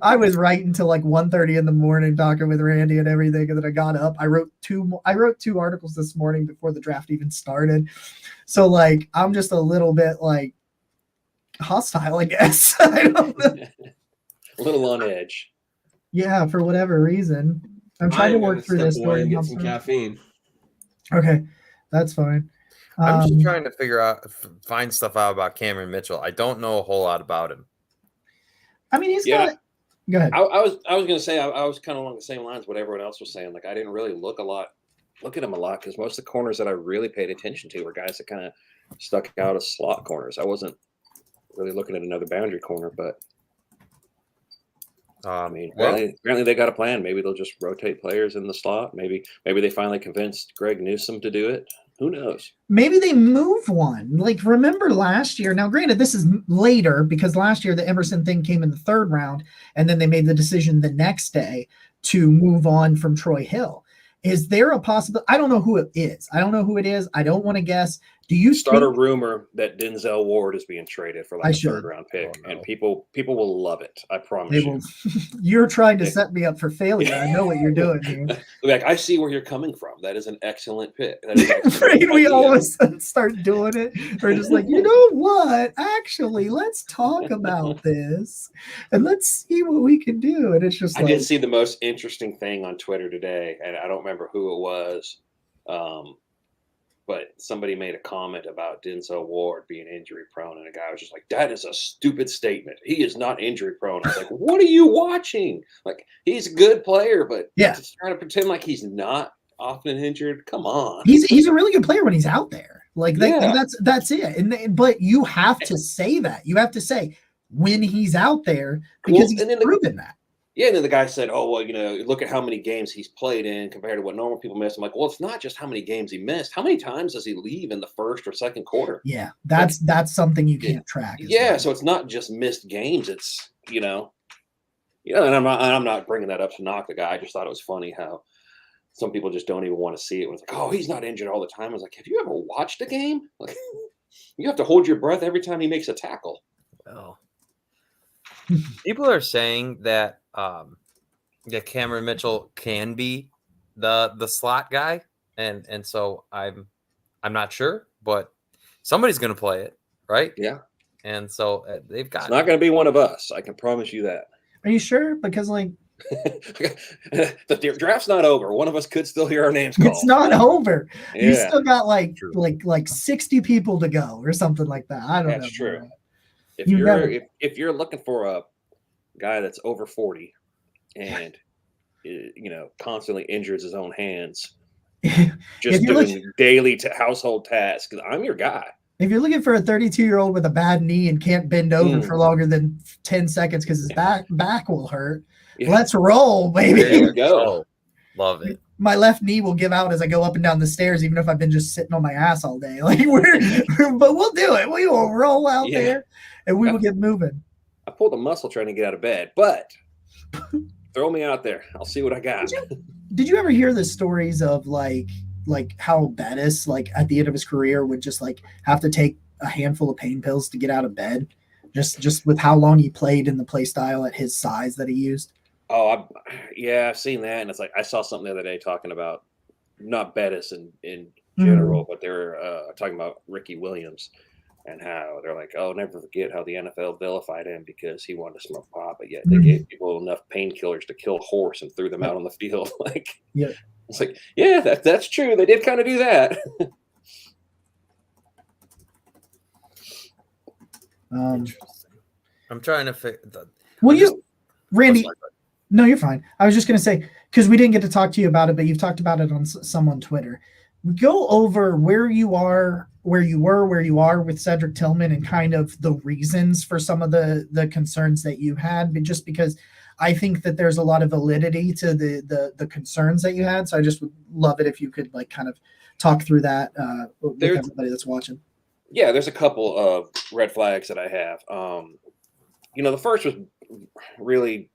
I was right until 1:30 in the morning talking with Randy and everything, and then I got up. I wrote 2 articles this morning before the draft even started. So I'm just a little bit hostile, I guess. I don't know. A little on edge. Yeah, for whatever reason. I'm trying to work through this. Get some caffeine. Okay, that's fine. I'm just trying to find stuff out about Cameron Mitchell. I don't know a whole lot about him. I mean, he's not. Go ahead. I was going to say I was kind of along the same lines what everyone else was saying. I didn't really look at him a lot because most of the corners that I really paid attention to were guys that kind of stuck out as slot corners. I wasn't really looking at another boundary corner, but apparently they got a plan. Maybe they'll just rotate players in the slot. Maybe they finally convinced Greg Newsome to do it. Who knows? Maybe they move one. Remember last year? Now, granted, this is later because last year the Emerson thing came in the 3rd round, and then they made the decision the next day to move on from Troy Hill. Is there a possibility? I don't know who it is. I don't want to guess. Do you start a rumor that Denzel Ward is being traded for a 3rd round pick, and people will love it. I promise you. You're trying to set me up for failure. I know what you're doing here. I see where you're coming from. That is an excellent pick. We always start doing it. We're just you know what? Actually, let's talk about this and let's see what we can do. And it's just I did see the most interesting thing on Twitter today, and I don't remember who it was. But somebody made a comment about Denzel Ward being injury prone, and a guy was just like, "That is a stupid statement. He is not injury prone." I was like, "What are you watching? Like, he's a good player, but Yeah. just trying to pretend like he's not often injured. Come on." He's a really good player when he's out there. Like Yeah. that's it. But you have to say that. You have to say when he's out there because Well, he's and then proven that. Yeah, and then the guy said, "Oh, well, look at how many games he's played in compared to what normal people miss." I'm like, "Well, it's not just how many games he missed. How many times does he leave in the first or second quarter?" Yeah, that's something you can't track. Yeah, so it's not just missed games. It's and I'm not bringing that up to knock the guy. I just thought it was funny how some people just don't even want to see it. When it's like, "Oh, he's not injured all the time." I was like, "Have you ever watched a game? Like, you have to hold your breath every time he makes a tackle." Well, people are saying that Cameron Mitchell can be the slot guy, and so I'm not sure, but somebody's going to play it, right? Yeah, and so they've got. It's not going to be one of us. I can promise you that. Are you sure? Because like the draft's not over. One of us could still hear our names called. it's not over. Yeah. You still got like 60 people to go or something like that. I don't know. That's true. If you're looking for a guy that's over 40 and constantly injures his own hands, just doing daily household tasks, I'm your guy. If you're looking for a 32-year-old with a bad knee and can't bend over for longer than 10 seconds because his back will hurt, let's roll, baby. There you go. Love it. My left knee will give out as I go up and down the stairs, even if I've been just sitting on my ass all day. But we'll do it. We will roll out there and we will get moving. I pulled a muscle trying to get out of bed, but throw me out there. I'll see what I got. Did you ever hear the stories of like how Bettis, like at the end of his career, would just like have to take a handful of pain pills to get out of bed, just with how long he played in the play style at his size that he used? Oh, I've seen that, and it's like I saw something the other day talking about not Bettis in general, but they're talking about Ricky Williams and how they're like, "Oh, never forget how the NFL vilified him because he wanted to smoke pot, but yet they gave people enough painkillers to kill a horse and threw them out on the field." It's like, yeah, that's true. They did kind of do that. I'm trying to figure. Randy? No, you're fine. I was just going to say, because we didn't get to talk to you about it, but you've talked about it on some on Twitter. Go over where you are, where you were, where you are with Cedric Tillman, and kind of the reasons for some of the concerns that you had. But just because I think that there's a lot of validity to the concerns that you had, so I just would love it if you could like kind of talk through that with everybody that's watching. Yeah, there's a couple of red flags that I have. The first was really,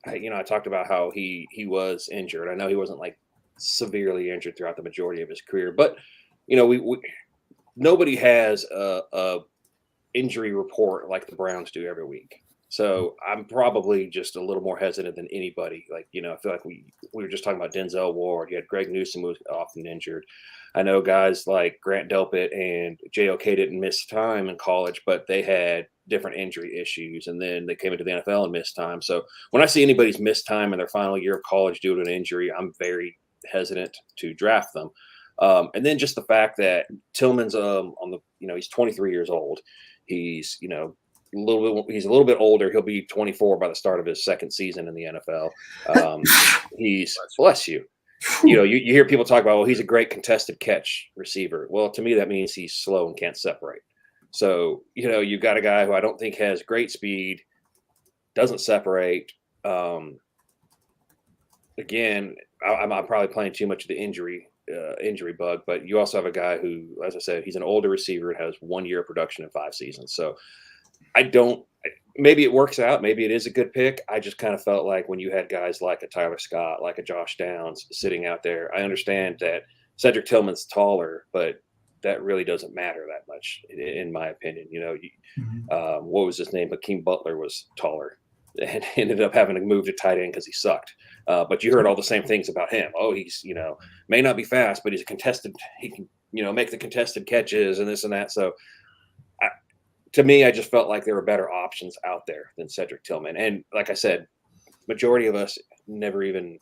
I talked about how he was injured. I know he wasn't like severely injured throughout the majority of his career, but nobody has a injury report like the Browns do every week. So I'm probably just a little more hesitant than anybody. Like, I feel like we were just talking about Denzel Ward. You had Greg Newsome, who was often injured. I know guys like Grant Delpit and JOK didn't miss time in college, but they had different injury issues, and then they came into the NFL and missed time. So when I see anybody's missed time in their final year of college due to an injury, I'm very hesitant to draft them. And then just the fact that Tillman's he's 23 years old. He's he's a little bit older. He'll be 24 by the start of his second season in the NFL. He's bless you. You hear people talk about, well, he's a great contested catch receiver. Well, to me, that means he's slow and can't separate. So, you've got a guy who I don't think has great speed, doesn't separate. Again, I'm probably playing too much of the injury bug, but you also have a guy who, as I said, he's an older receiver and has 1 year of production in 5 seasons. So maybe it works out. Maybe it is a good pick. I just kind of felt like when you had guys like a Tyler Scott, like a Josh Downs sitting out there, I understand that Cedric Tillman's taller, but that really doesn't matter that much, in my opinion. What was his name? Hakeem Butler was taller and ended up having to move to tight end because he sucked. But you heard all the same things about him. Oh, he's, may not be fast, but he's a contested. He can, make the contested catches and this and that. So to me, I just felt like there were better options out there than Cedric Tillman. And like I said, majority of us never even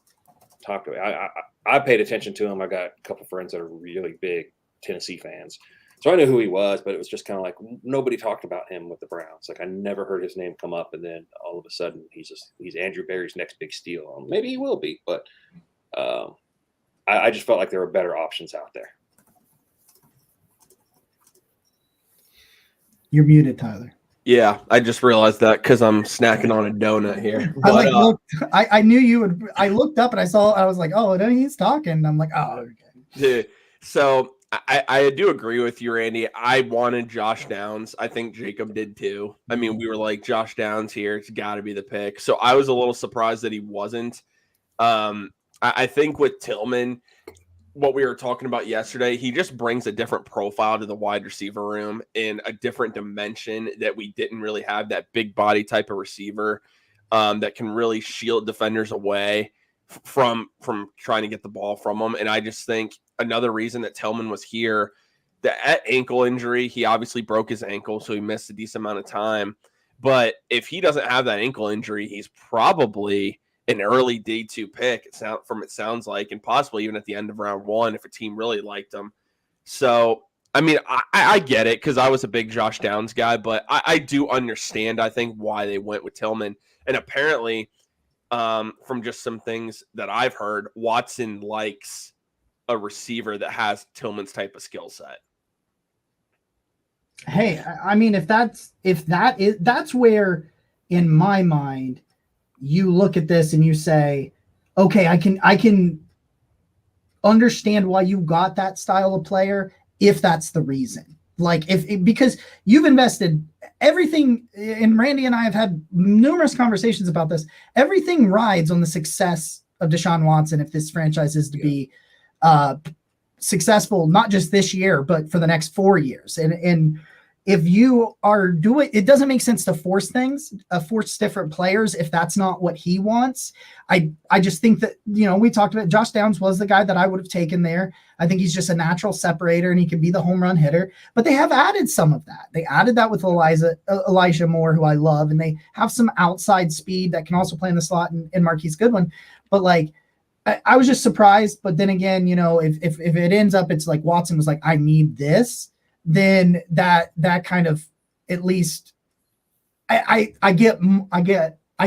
talked to him. I paid attention to him. I got a couple friends that are really big Tennessee fans. So I knew who he was, but it was just kind of like nobody talked about him with the Browns. Like I never heard his name come up, and then all of a sudden he's Andrew Berry's next big steal. Maybe he will be, but I just felt like there were better options out there. You're muted, Tyler. Yeah, I just realized that because I'm snacking on a donut here. I knew you would. I looked up and I was like, oh, no, he's talking. I'm like, oh, okay. Dude, so I do agree with you, Randy. I wanted Josh Downs. I think Jacob did too. I mean, we were like, Josh Downs here. It's got to be the pick. So I was a little surprised that he wasn't. I think with Tillman, what we were talking about yesterday, he just brings a different profile to the wide receiver room in a different dimension that we didn't really have, that big body type of receiver that can really shield defenders away from trying to get the ball from them. And I just think another reason that Tillman was here, that ankle injury, he obviously broke his ankle, so he missed a decent amount of time. But if he doesn't have that ankle injury, he's probably an early day 2 pick. It sounds like, and possibly even at the end of round 1 if a team really liked him. So, I mean, I get it because I was a big Josh Downs guy, but I do understand, I think, why they went with Tillman. And apparently, from just some things that I've heard, Watson likes a receiver that has Tillman's type of skill set. Hey, I mean, that's where, in my mind, you look at this and you say, okay, I can understand why you got that style of player if that's the reason. Like because you've invested everything, and Randy and I have had numerous conversations about this. Everything rides on the success of Deshaun Watson if this franchise is to be successful, not just this year, but for the next 4 years. And if you are doing, it doesn't make sense to force things, force different players if that's not what he wants. I just think that, we talked about Josh Downs was the guy that I would have taken there. I think he's just a natural separator and he can be the home run hitter, but they have added some of that. They added that with Elijah Moore, who I love, and they have some outside speed that can also play in the slot and Marquise Goodwin. But like, I was just surprised. But then again, if it ends up, it's like Watson was like, I need this, then that kind of, at least I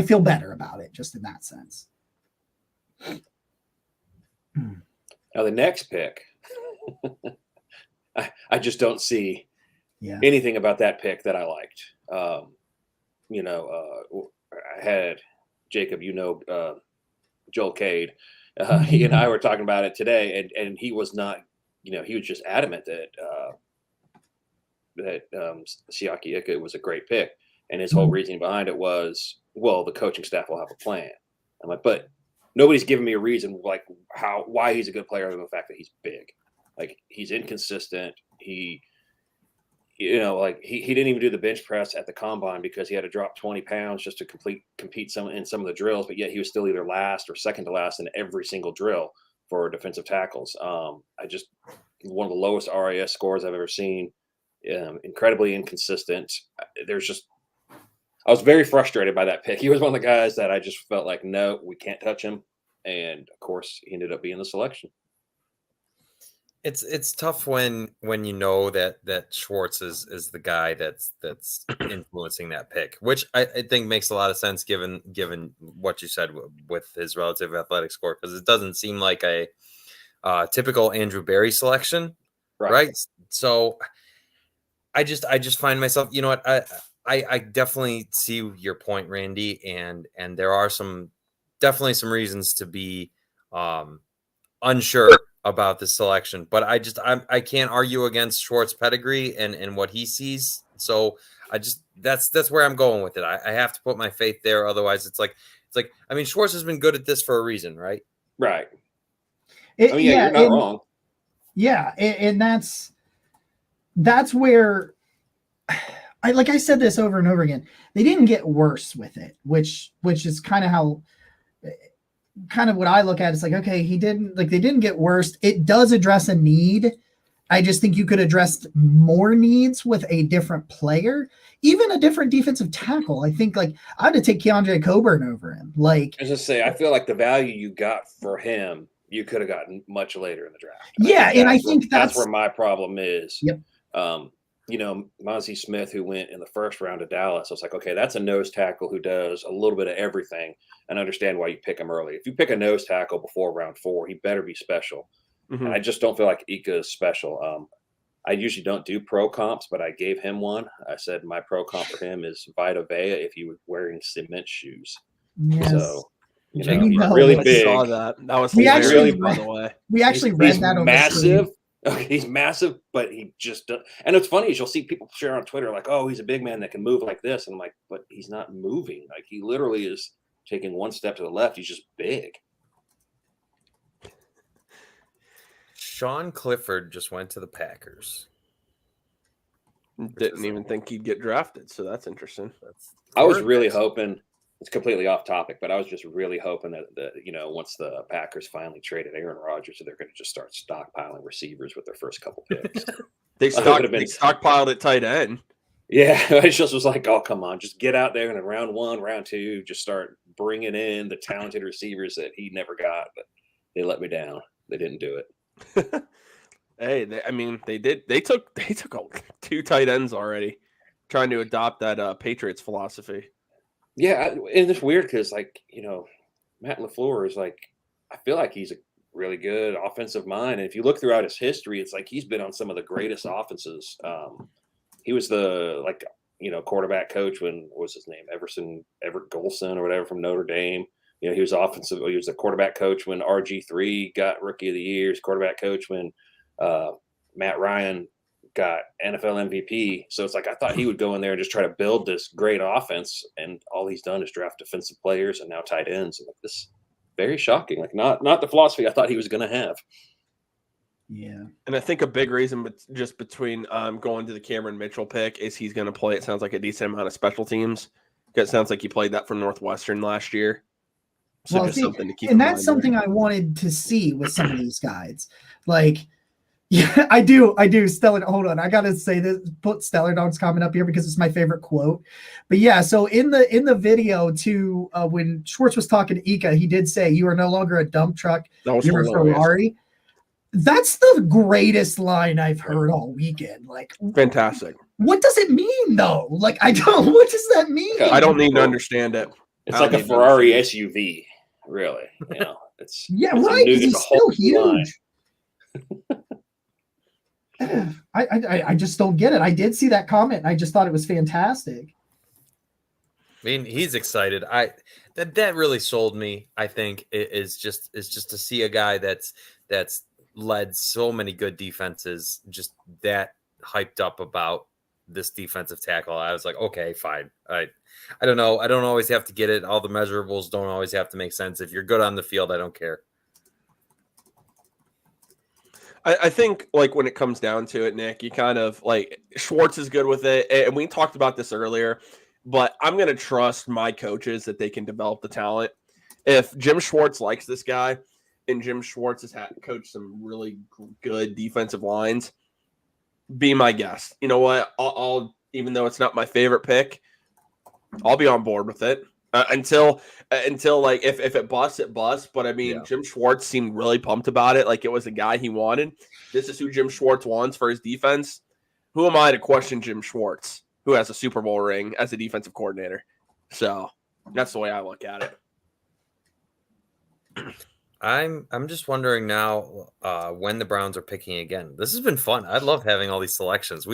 feel better about it just in that sense. Now the next pick, I just don't see anything about that pick that I liked. I had Jacob, Joel Cade, he and I were talking about it today, and he was not, he was just adamant that Siaki Ika was a great pick, and his whole reasoning behind it was, well, the coaching staff will have a plan. I'm like, but nobody's giving me a reason like why he's a good player other than the fact that he's big. Like he's inconsistent. He didn't even do the bench press at the combine because he had to drop 20 pounds just to compete in some of the drills, but yet he was still either last or second to last in every single drill for defensive tackles. One of the lowest RAS scores I've ever seen. Incredibly inconsistent. I was very frustrated by that pick. He was one of the guys that I just felt like, no, we can't touch him. And of course, he ended up being the selection. It's tough when you know that Schwartz is the guy that's influencing that pick, which I think makes a lot of sense given what you said with his relative athletic score, because it doesn't seem like a typical Andrew Berry selection, right? So I just find myself, I definitely see your point, Randy, and there are definitely some reasons to be unsure about this selection, but I can't argue against Schwartz' pedigree and what he sees. So that's where I'm going with it. I have to put my faith there. Otherwise it's like, I mean, Schwartz has been good at this for a reason, right? Right. You're not wrong. Yeah. And that's where I said this over and over again, they didn't get worse with it, which is kind of what I look at. It's like, okay, they didn't get worse. It does address a need I just think you could address more needs with a different player, even a different defensive tackle. I think like I had to take Keandre Coburn over him. Like, I was just say, I feel like the value you got for him, you could have gotten much later in the draft. Yeah, and I think that's where my problem is. Yep. You know, Mozzie Smith, who went in the first round to Dallas, I was like, okay, that's a nose tackle who does a little bit of everything, and understand why you pick him early. If you pick a nose tackle before round 4, he better be special. Mm-hmm. And I just don't feel like Ika is special. I usually don't do pro comps, but I gave him one. I said my pro comp for him is Vita Vea if he was wearing cement shoes. yes. So, you You know, he's know, really I big. saw that. That was We hilarious, actually by the way. we actually He's read that on massive. the Okay, he's massive, but he just and it's funny is you'll see people share on Twitter like, "Oh, he's a big man that can move like this," and I'm like, "But he's not moving. Like he literally is taking one step to the left. He's just big." Sean Clifford just went to the Packers. Didn't even think he'd get drafted, so that's interesting. I was really hoping. It's completely off topic, but I was just really hoping that you know, once the Packers finally traded Aaron Rodgers, they're going to just start stockpiling receivers with their first couple picks. They would've been- stockpiled at tight end. Yeah, I just was like, oh, come on, just get out there and in round 1, round 2, just start bringing in the talented receivers that he never got. But they let me down. They didn't do it. Hey, they did. They took 2 tight ends already, trying to adopt that Patriots philosophy. Yeah, and it's weird because, like, you know, Matt LaFleur is like, I feel like he's a really good offensive mind. And if you look throughout his history, it's like he's been on some of the greatest offenses. He was the, like, you know, quarterback coach when, what was his name? Everett Golson or whatever from Notre Dame. You know, he was the quarterback coach when RG3 got Rookie of the Year. He was quarterback coach when Matt Ryan got NFL MVP. So it's like I thought he would go in there and just try to build this great offense, and all he's done is draft defensive players and now tight ends. And like, this very shocking. Like not the philosophy I thought he was going to have. Yeah. And I think a big reason just between going to the Cameron Mitchell pick is he's going to play, it sounds like, a decent amount of special teams. It sounds like he played that for Northwestern last year. So Well, just see, something to keep and in that's mind something I wanted to see with some of these guys. Like, yeah, I do. Stellar, hold on. I gotta say this. Put Stellar Dog's comment up here because it's my favorite quote. But yeah, so in the video too, when Schwartz was talking to Ika, he did say, "You are no longer a dump truck. That was You're a hilarious. Ferrari." That's the greatest line I've heard all weekend. Like, Fantastic. what does it mean though? Like, I don't. What does that mean? I don't need to understand it. It's I like don't a need to Ferrari understand SUV, really. You know, it's Yeah, it's a right. new- 'Cause it's he's a whole still new line. huge. I just don't get it. I did see that comment. And I just thought it was fantastic. I mean, he's excited. That really sold me. I think is just to see a guy that's led so many good defenses, just that hyped up about this defensive tackle. I was like, okay, fine. I don't know. I don't always have to get it. All the measurables don't always have to make sense. If you're good on the field, I don't care. I think, like, when it comes down to it, Nick, you kind of, like, Schwartz is good with it. And we talked about this earlier, but I'm going to trust my coaches that they can develop the talent. If Jim Schwartz likes this guy, and Jim Schwartz has coached some really good defensive lines, be my guest. You know what? I'll even though it's not my favorite pick, I'll be on board with it until like if it busts, it busts. But I mean, yeah. Jim Schwartz seemed really pumped about it. Like it was the guy he wanted. This is who Jim Schwartz wants for his defense. Who am I to question Jim Schwartz, who has a Super Bowl ring as a defensive coordinator? So that's the way I look at it. I'm just wondering now when the Browns are picking again. This has been fun. I love having all these selections.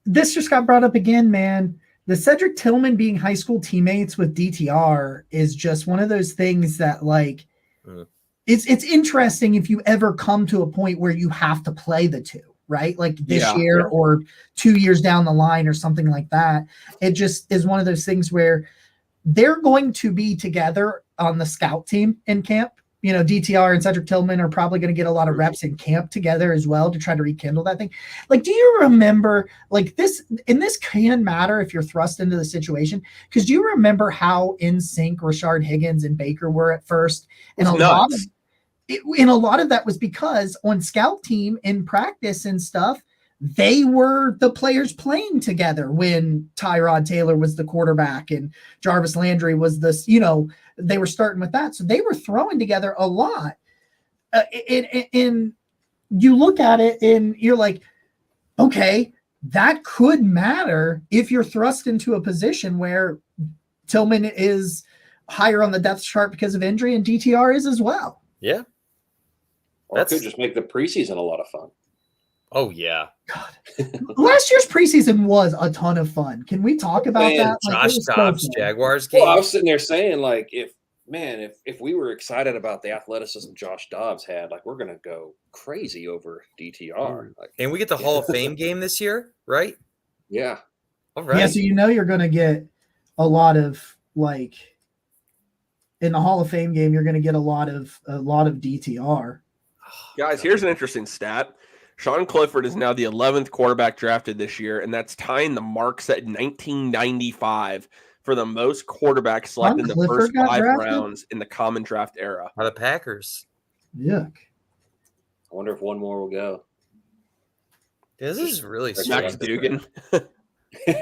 This just got brought up again, man. The Cedric Tillman being high school teammates with DTR is just one of those things that, like, it's interesting if you ever come to a point where you have to play the two, right? Like this year or 2 years down the line or something like that. It just is one of those things where they're going to be together on the scout team in camp. You know, DTR and Cedric Tillman are probably going to get a lot of reps in camp together as well to try to rekindle that thing. Like, do you remember, like, this can matter if you're thrust into the situation? Because do you remember how in sync Rashard Higgins and Baker were at first? And and a lot of that was because on scout team in practice and stuff, they were the players playing together when Tyrod Taylor was the quarterback and Jarvis Landry was this, they were starting with that. So they were throwing together a lot. And you look at it and you're like, okay, that could matter if you're thrust into a position where Tillman is higher on the depth chart because of injury and DTR is as well. Yeah. Or it could just make the preseason a lot of fun. Oh, yeah. God. Last year's preseason was a ton of fun. Can we talk about that? Josh Dobbs, Jaguars game. Well, I was sitting there saying, like, if we were excited about the athleticism Josh Dobbs had, like, we're going to go crazy over DTR. Like, and we get the Hall of Fame game this year, right? Yeah. All right. Yeah, so you're going to get a lot of, like, in the Hall of Fame game, you're going to get a lot of DTR. Guys, here's an interesting stat. Sean Clifford is now the 11th quarterback drafted this year, and that's tying the mark set in 1995 for the most quarterbacks selected in the first 5 rounds in the common draft era. By the Packers. Yuck. I wonder if one more will go. This is really Max Dugan.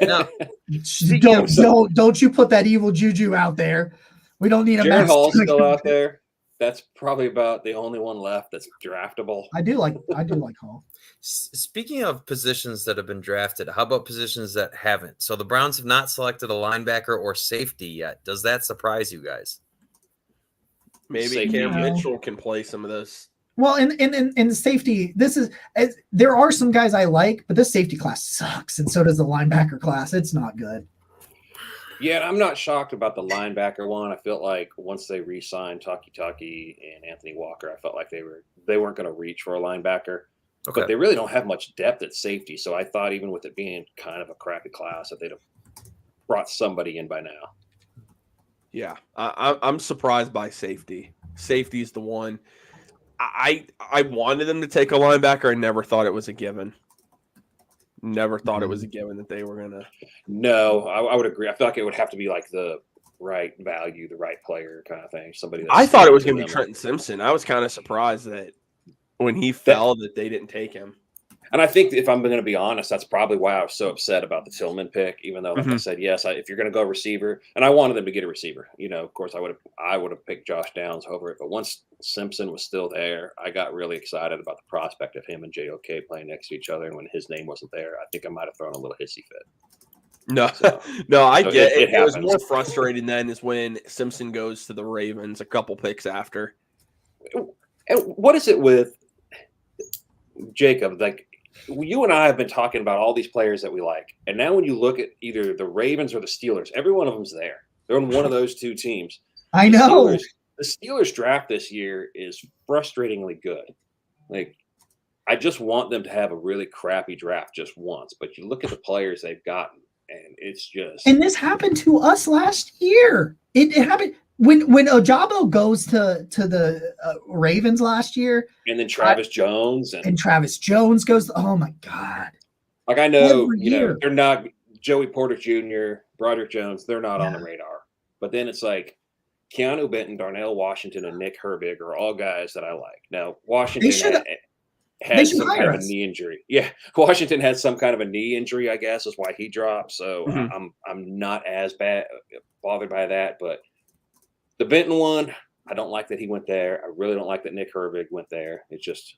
No. Don't you put that evil juju out there. We don't need a Jared Max Hall's Dugan. still out there. That's probably about the only one left that's draftable. I do like Hall. Speaking of positions that have been drafted, how about positions that haven't? So the Browns have not selected a linebacker or safety yet. Does that surprise you guys? Maybe Cam Mitchell can play some of those. Well, in safety, there are some guys I like, but this safety class sucks, and so does the linebacker class. It's not good. Yeah, I'm not shocked about the linebacker one. I felt like once they re-signed Taki and Anthony Walker, I felt like they weren't going to reach for a linebacker. Okay. But they really don't have much depth at safety. So I thought even with it being kind of a crappy class that they'd have brought somebody in by now. Yeah, I'm surprised by safety. Safety is the one. I wanted them to take a linebacker. I never thought it was a given. Never thought it was a given that they were going to. No, I would agree. I feel like it would have to be like the right value, the right player kind of thing. Somebody. I thought it was going to be Trenton Simpson. I was kind of surprised that when he fell that they didn't take him. And I think if I'm going to be honest, that's probably why I was so upset about the Tillman pick, even though, like I said, yes, if you're going to go receiver, and I wanted them to get a receiver, of course I would have picked Josh Downs over it. But once Simpson was still there, I got really excited about the prospect of him and JOK playing next to each other. And when his name wasn't there, I think I might have thrown a little hissy fit. No, So, no, I so get it. it It was happens. more frustrating then is when Simpson goes to the Ravens a couple picks after. And what is it with Jacob? Like, you and I have been talking about all these players that we like. And now when you look at either the Ravens or the Steelers, every one of them's there. They're on one of those two teams. I know. The Steelers draft this year is frustratingly good. Like, I just want them to have a really crappy draft just once. But you look at the players they've gotten, and it's just. And this happened to us last year. It happened when Ojabo goes to the Ravens last year. And then Travis Jones. And Travis Jones goes, oh, my God. Like, I know, Every year. they're not Joey Porter Jr., Broderick Jones, they're not on the radar. But then it's like Keanu Benton, Darnell Washington, and Nick Herbig are all guys that I like. Now, Washington had some kind of a knee injury. Yeah, Washington had some kind of a knee injury, I guess, is why he dropped. So I'm not as bothered by that. But the Benton one, I don't like that he went there. I really don't like that Nick Herbig went there. It's just,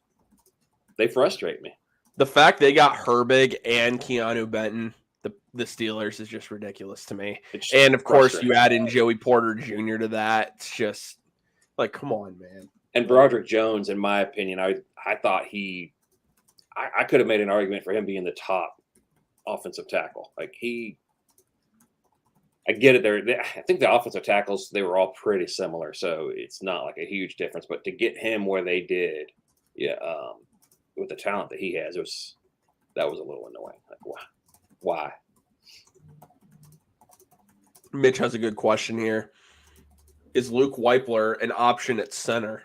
they frustrate me. The fact they got Herbig and Keanu Benton, the Steelers, is just ridiculous to me. And of course, you add in Joey Porter Jr. to that. It's just like, come on, man. And Broderick Jones, in my opinion, I thought I could have made an argument for him being the top offensive tackle. Like, I get it. I think the offensive tackles, they were all pretty similar, so it's not like a huge difference. But to get him where they did, with the talent that he has, that was a little annoying. Like, why? Mitch has a good question here. Is Luke Weipler an option at center?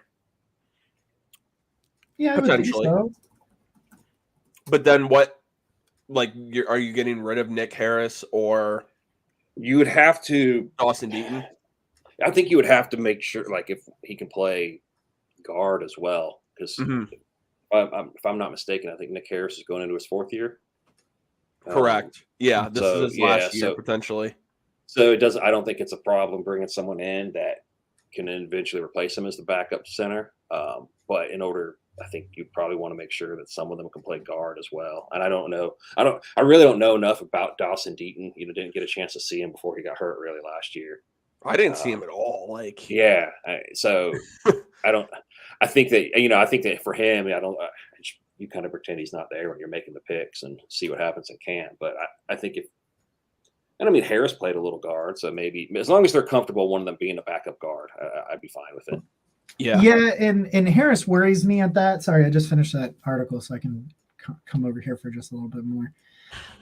Yeah, potentially. So. But then what? Like, are you getting rid of Nick Harris or you would have to Dawson Deaton? I think you would have to make sure, like, if he can play guard as well. Because Mhm. if I'm not mistaken, I think Nick Harris is going into his 4th year. Correct. Yeah, this so, is his last yeah, year so- potentially. So it doesn't. I don't think it's a problem bringing someone in that can eventually replace him as the backup center. But in order, I think you probably want to make sure that some of them can play guard as well. And I don't know. I really don't know enough about Dawson Deaton. Didn't get a chance to see him before he got hurt really last year. I didn't see him at all. Like, Yeah. So I don't. I think that I think that for him, you kind of pretend he's not there when you're making the picks and see what happens in camp. But I think and I mean, Harris played a little guard, so maybe as long as they're comfortable, one of them being a backup guard, I'd be fine with it. yeah. Yeah, and Harris worries me at that. Sorry, I just finished that article, so I can come over here for just a little bit more.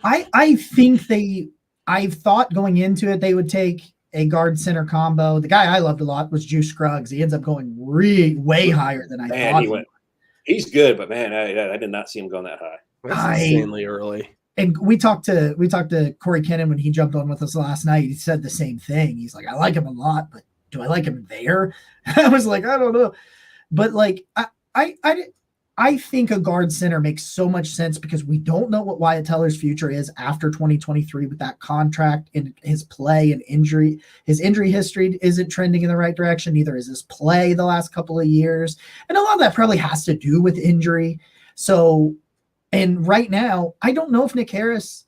I think I've thought going into it they would take a guard center combo. The guy I loved a lot was Juice Scruggs. He ends up going way higher than I thought. He's good, but man, I did not see him going that high. That's insanely early. And we talked to Corey Kennan when he jumped on with us last night. He said the same thing. He's like, I like him a lot, but do I like him there? I was like, I don't know. But like, I think a guard center makes so much sense because we don't know what Wyatt Teller's future is after 2023 with that contract and his play and injury. His injury history isn't trending in the right direction. Neither is his play the last couple of years. And a lot of that probably has to do with injury. So, and right now, I don't know if Nick Harris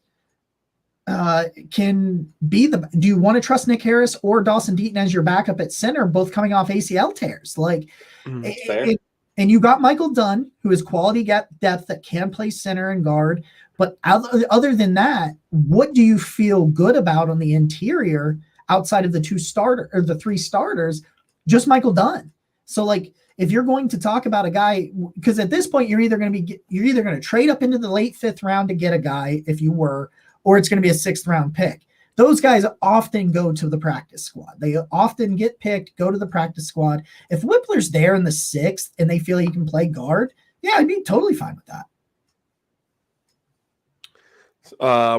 can be do you want to trust Nick Harris or Dawson Deaton as your backup at center, both coming off ACL tears? Like, and you got Michael Dunn, who is quality depth that can play center and guard. But other than that, what do you feel good about on the interior outside of the the 3 starters? Just Michael Dunn. So like, if you're going to talk about a guy, because at this point you're either going to trade up into the late 5th round to get a guy if you were, or it's going to be a 6th round pick. Those guys often go to the practice squad. They often get picked, go to the practice squad. If Whippler's there in the 6th and they feel he can play guard, yeah, I'd be totally fine with that.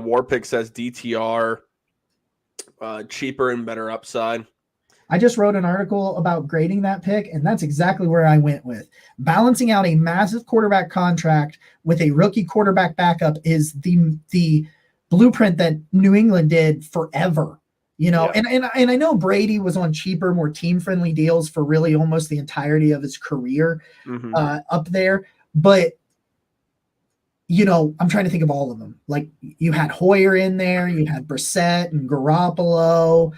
Warpick says DTR cheaper and better upside. I just wrote an article about grading that pick, and that's exactly where I went with. Balancing out a massive quarterback contract with a rookie quarterback backup is the blueprint that New England did forever. Yeah. And I know Brady was on cheaper, more team-friendly deals for really almost the entirety of his career up there. But, I'm trying to think of all of them. Like, you had Hoyer in there, you had Brissett and Garoppolo,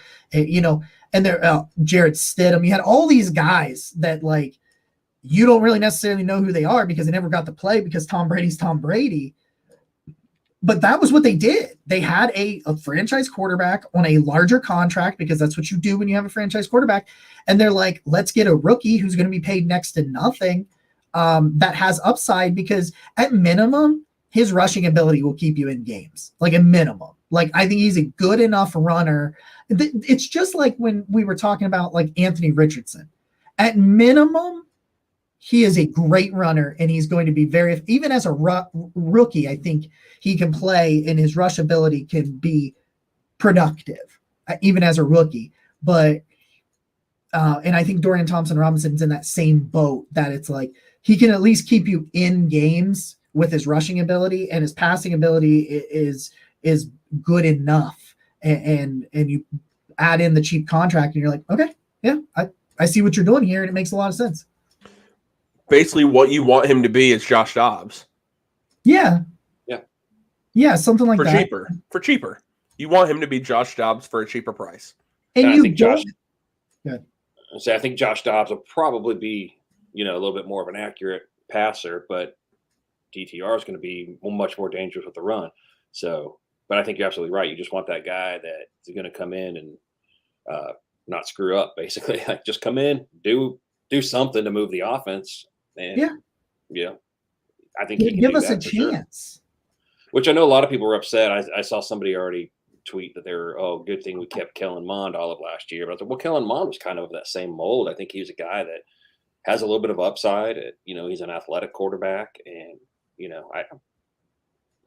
and there, Jared Stidham. You had all these guys that, like, you don't really necessarily know who they are because they never got to play because Tom Brady's Tom Brady. But that was what they did. They had a franchise quarterback on a larger contract because that's what you do when you have a franchise quarterback. And they're like, let's get a rookie who's going to be paid next to nothing that has upside because at minimum, his rushing ability will keep you in games, like a minimum. Like, I think he's a good enough runner. It's just like when we were talking about like Anthony Richardson. At minimum, he is a great runner, and he's going to be even as a rookie, I think he can play, and his rush ability can be productive, even as a rookie. But, and I think Dorian Thompson-Robinson's in that same boat that it's like he can at least keep you in games with his rushing ability, and his passing ability is good enough. And you add in the cheap contract, and you're like, okay, yeah, I see what you're doing here, and it makes a lot of sense. Basically, what you want him to be is Josh Dobbs. Yeah, something like that. For cheaper. You want him to be Josh Dobbs for a cheaper price. And I think Josh. Good. I think Josh Dobbs will probably be, a little bit more of an accurate passer, but DTR is going to be much more dangerous with the run. So, but I think you're absolutely right. You just want that guy that is going to come in and not screw up, basically. Like, just come in, do something to move the offense. And I think he can give do us a that for sure. chance. Which I know a lot of people were upset. I saw somebody already tweet that they were, good thing we kept Kellen Mond all of last year. But I was like, well, Kellen Mond was kind of that same mold. I think he was a guy that has a little bit of upside. He's an athletic quarterback, and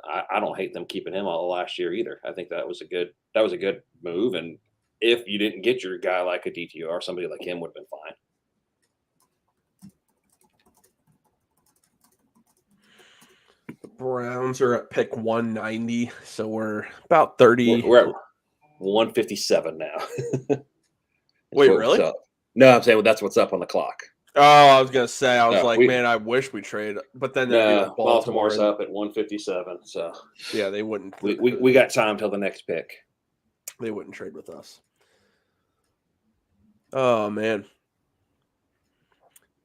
I don't hate them keeping him all last year either. I think that was a good move. And if you didn't get your guy like a DTR, somebody like him would have been fine. Browns are at pick 190, so we're about 30. We're at 157 now. Wait, really? No, I'm saying that's what's up on the clock. Oh, I was gonna say, No, man, I wish we trade, but then there'd be No, like Baltimore. Baltimore's up at 157, so Yeah, they wouldn't. we got time till the next pick. They wouldn't trade with us. Oh man.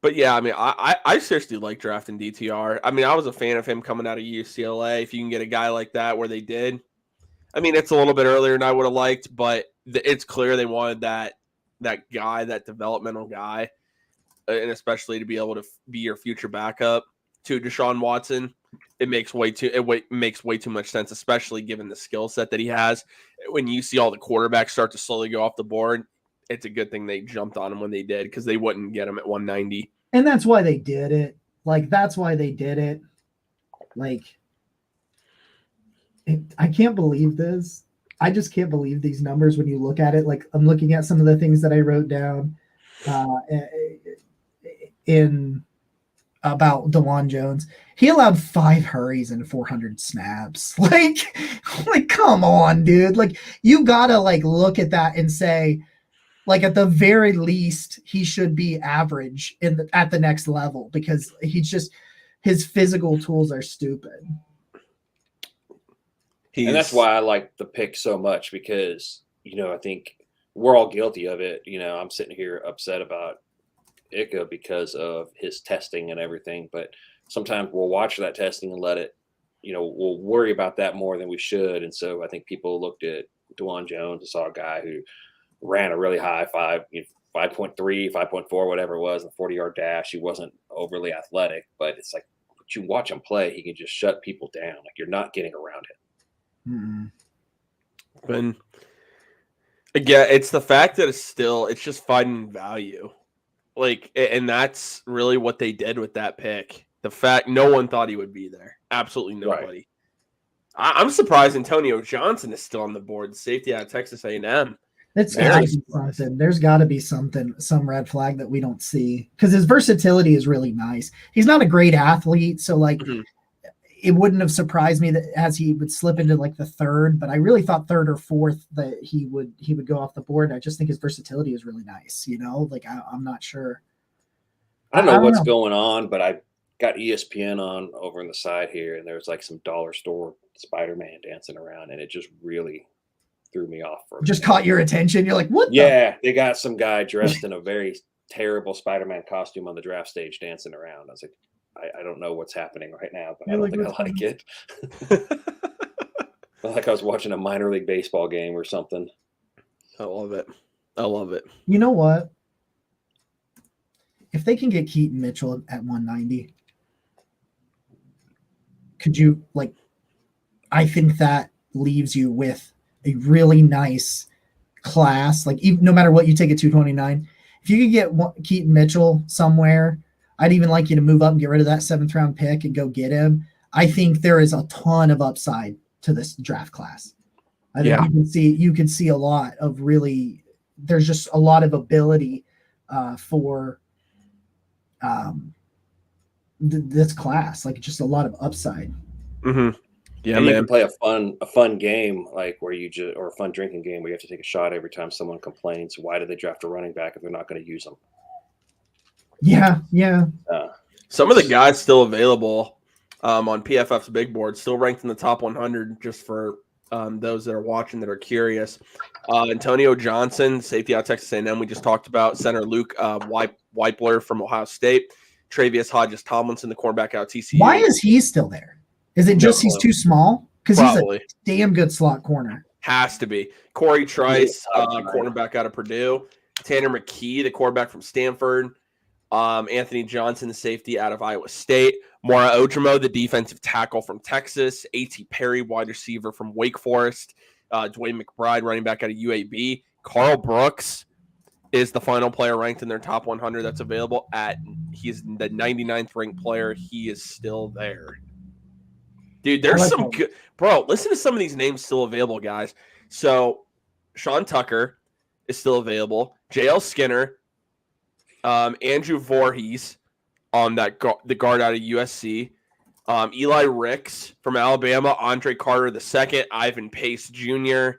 But yeah, I mean, I seriously like drafting DTR. I mean, I was a fan of him coming out of UCLA. If you can get a guy like that where they did, I mean, it's a little bit earlier than I would have liked, but it's clear they wanted that guy, that developmental guy, and especially to be able to be your future backup to Deshaun Watson. It makes way too much sense, especially given the skill set that he has. When you see all the quarterbacks start to slowly go off the board, it's a good thing they jumped on him when they did, because they wouldn't get him at 190. And that's why they did it. Like, that's why they did it. Like, I can't believe this. I just can't believe these numbers when you look at it. Like, I'm looking at some of the things that I wrote down in about DeJuan Jones. He allowed 5 hurries and 400 snaps. Like, come on, dude. Like, you gotta look at that and say, like, at the very least, he should be average at the next level, because his physical tools are stupid. And that's why I like the pick so much, because, I think we're all guilty of it. I'm sitting here upset about Ika because of his testing and everything, but sometimes we'll watch that testing and let it, we'll worry about that more than we should. And so I think people looked at DeJuan Jones and saw a guy who ran a really high 5.3, 5.4, whatever it was, a 40-yard dash. He wasn't overly athletic, but it's like, but you watch him play, he can just shut people down. Like, you're not getting around him. And again, it's the fact that it's just finding value. Like, and that's really what they did with that pick. The fact no one thought he would be there. Absolutely nobody. Right. I'm surprised Antonio Johnson is still on the board. Safety out of Texas A&M. It's got to be something. There's got to be something, some red flag that we don't see, because his versatility is really nice. He's not a great athlete, so it wouldn't have surprised me that as he would slip into the third, but I really thought third or fourth that he would go off the board. I just think his versatility is really nice. I'm not sure. I don't know what's going on, but I got ESPN on over on the side here, and there was some dollar store Spider-Man dancing around, and it just really threw me off. Just caught your attention. You're like, what? Yeah, they got some guy dressed in a very terrible Spider-Man costume on the draft stage dancing around. I was like, I don't know what's happening right now, but I don't think I like it. Like I was watching a minor league baseball game or something. I love it. You know what? If they can get Keaton Mitchell at 190, could you I think that leaves you with a really nice class. Even, no matter what you take at 229, if you could get Keaton Mitchell somewhere, I'd even like you to move up and get rid of that 7th round pick and go get him. I think there is a ton of upside to this draft class. I think you can see a lot of really, there's just a lot of ability for this class, just a lot of upside. Mm-hmm. Yeah, and you can play a fun game or a fun drinking game where you have to take a shot every time someone complains. Why did they draft a running back if they're not going to use them? Yeah. Some of the guys still available on PFF's big board, still ranked in the top 100, just for those that are watching that are curious. Antonio Johnson, safety out of Texas A&M, we just talked about. Center Luke Weipler from Ohio State. Travius Hodges-Tomlinson, the cornerback out of TCU. Why is he still there? Is it just he's too small? Because he's a damn good slot corner. Has to be. Corey Trice, cornerback out of Purdue. Tanner McKee, the quarterback from Stanford. Anthony Johnson, the safety out of Iowa State. Mora Ojomo, the defensive tackle from Texas. A.T. Perry, wide receiver from Wake Forest. Dwayne McBride, running back out of UAB. Carl Brooks is the final player ranked in their top 100 that's available. He's the 99th ranked player. He is still there. Dude, there's some good – bro, listen to some of these names still available, guys. So, Sean Tucker is still available. J.L. Skinner, Andrew Voorhees on the guard out of USC. Eli Ricks from Alabama, Andre Carter II, Ivan Pace Jr.,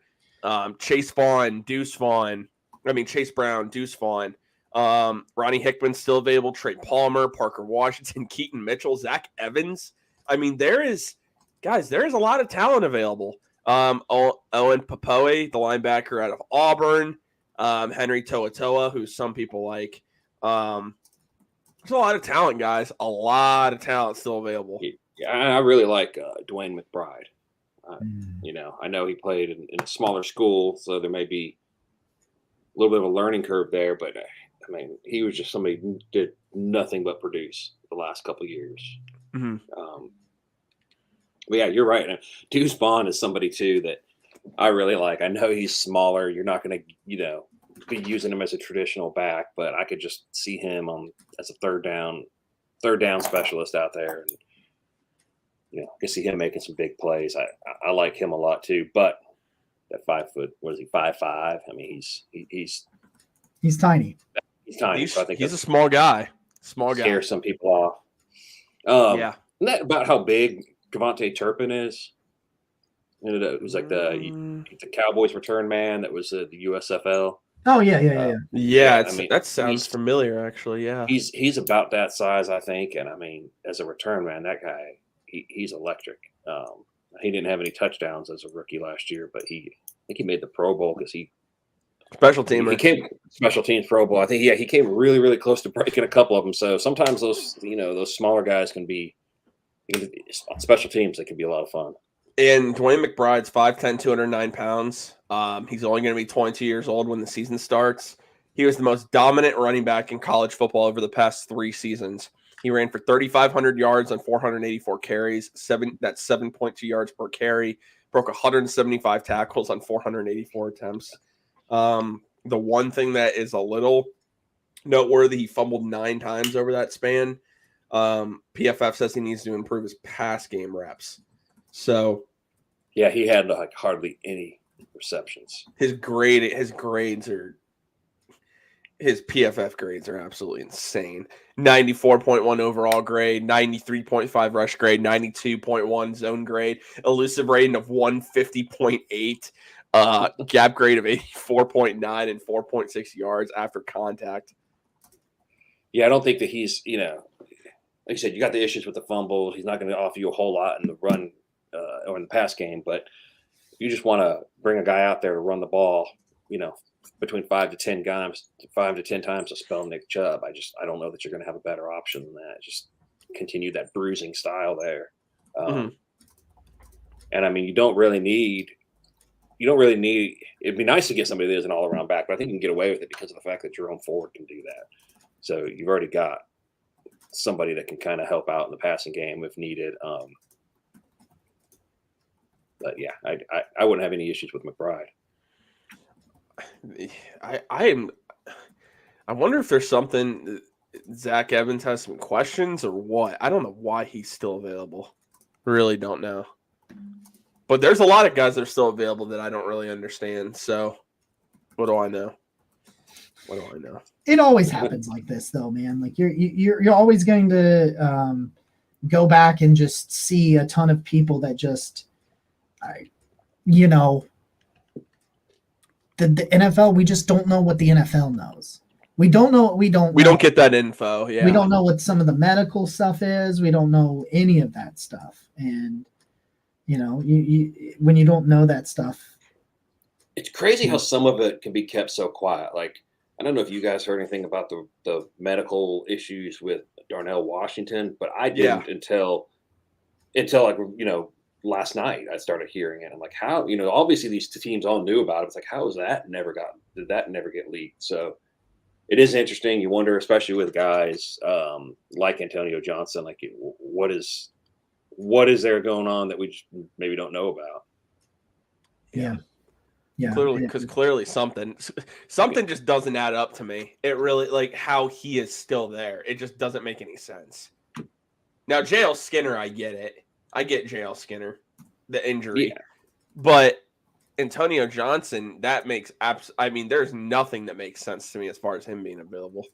Chase Brown, Deuce Vaughn. Ronnie Hickman's still available. Trey Palmer, Parker Washington, Keaton Mitchell, Zach Evans. I mean, there is a lot of talent available. Owen Popoe, the linebacker out of Auburn. Henry To'oTo'o, who some people like. There's a lot of talent, guys. A lot of talent still available. Yeah, I really like Dwayne McBride. I know he played in a smaller school, so there may be a little bit of a learning curve there. But I mean, he was just somebody who did nothing but produce the last couple of years. Mm-hmm. But yeah, you're right. And Deuce Vaughn is somebody too that I really like. I know he's smaller. You're not going to, be using him as a traditional back, but I could just see him as a third down specialist out there, and I can see him making some big plays. I like him a lot too. But that 5 foot, what is he, 5'5"? I mean, he's tiny. He's tiny. He's, so I think he's a small guy. Scares some people off. Yeah. Isn't that about how big Devontae Turpin is? It was like the Cowboys return man that was the USFL. Oh yeah. Yeah, that sounds familiar, actually. Yeah, he's about that size, I think. And I mean, as a return man, that guy, he's electric. He didn't have any touchdowns as a rookie last year, but I think he made the Pro Bowl because he special teamer. He came special teams Pro Bowl. I think he came really, really close to breaking a couple of them. So sometimes those smaller guys can be on special teams. They can be a lot of fun. And Dwayne McBride's 5'10", 209 pounds. He's only going to be 22 years old when the season starts. He was the most dominant running back in college football over the past 3 seasons. He ran for 3,500 yards on 484 carries. That's 7.2 yards per carry. Broke 175 tackles on 484 attempts. The one thing that is a little noteworthy, he fumbled 9 times over that span. PFF says he needs to improve his pass game reps. So, yeah, he had hardly any receptions. His PFF grades are absolutely insane. 94.1 overall grade, 93.5 rush grade, 92.1 zone grade, elusive rating of 150.8, gap grade of 84.9, and 4.6 yards after contact. Yeah, I don't think that he's, like you said, you got the issues with the fumble. He's not going to offer you a whole lot in the run or in the pass game, but you just want to bring a guy out there to run the ball, between 5 to 10 times to spell Nick Chubb. I don't know that you're going to have a better option than that. Just continue that bruising style there. And I mean, you don't really need, it'd be nice to get somebody that is an all around back, but I think you can get away with it because of the fact that your own forward can do that. So you've already got somebody that can kind of help out in the passing game if needed. But yeah, I wouldn't have any issues with McBride. I wonder if there's something Zach Evans has some questions or what. I don't know why he's still available. Really don't know. But there's a lot of guys that are still available that I don't really understand. So what do I know? It always happens like this, though, man. Like you're always going to go back and just see a ton of people that just, the NFL. We just don't know what the NFL knows. We don't know what we don't. We don't get that info. Yeah, we don't know what some of the medical stuff is. We don't know any of that stuff, and you when you don't know that stuff, it's crazy how some of it can be kept so quiet. Like, I don't know if you guys heard anything about the medical issues with Darnell Washington, but I didn't until like, last night I started hearing it. I'm like, how, obviously these teams all knew about it. It's like, how is that did that never get leaked? So it is interesting. You wonder, especially with guys like Antonio Johnson, like what is there going on that we just maybe don't know about? Yeah. Clearly something just doesn't add up to me. It really, like, how he is still there. It just doesn't make any sense. Now, JL Skinner, I get it. I get JL Skinner, the injury. Yeah. But Antonio Johnson, that makes there's nothing that makes sense to me as far as him being available.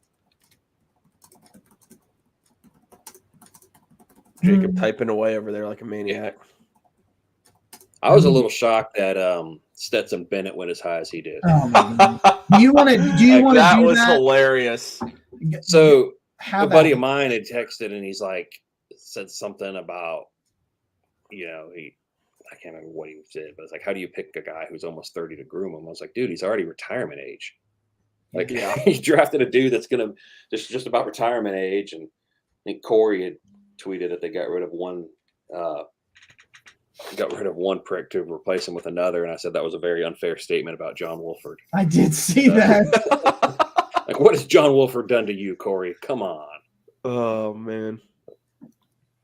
Jacob typing away over there like a maniac. I was a little shocked that Stetson Bennett went as high as he did. Oh my God. Do you want to Like, do that was that? hilarious. So How a buddy about of mine had texted and he's like said something about, I can't remember what he said, but it's like, how do you pick a guy who's almost 30 to groom him? I was like, dude, he's already retirement age. Like, he drafted a dude that's gonna just about retirement age. And I think Corey had tweeted that they got rid of one prick to replace him with another, and I said that was a very unfair statement about John Wolford. I did see that. Like, what has John Wolford done to you, Corey? Come on. Oh man.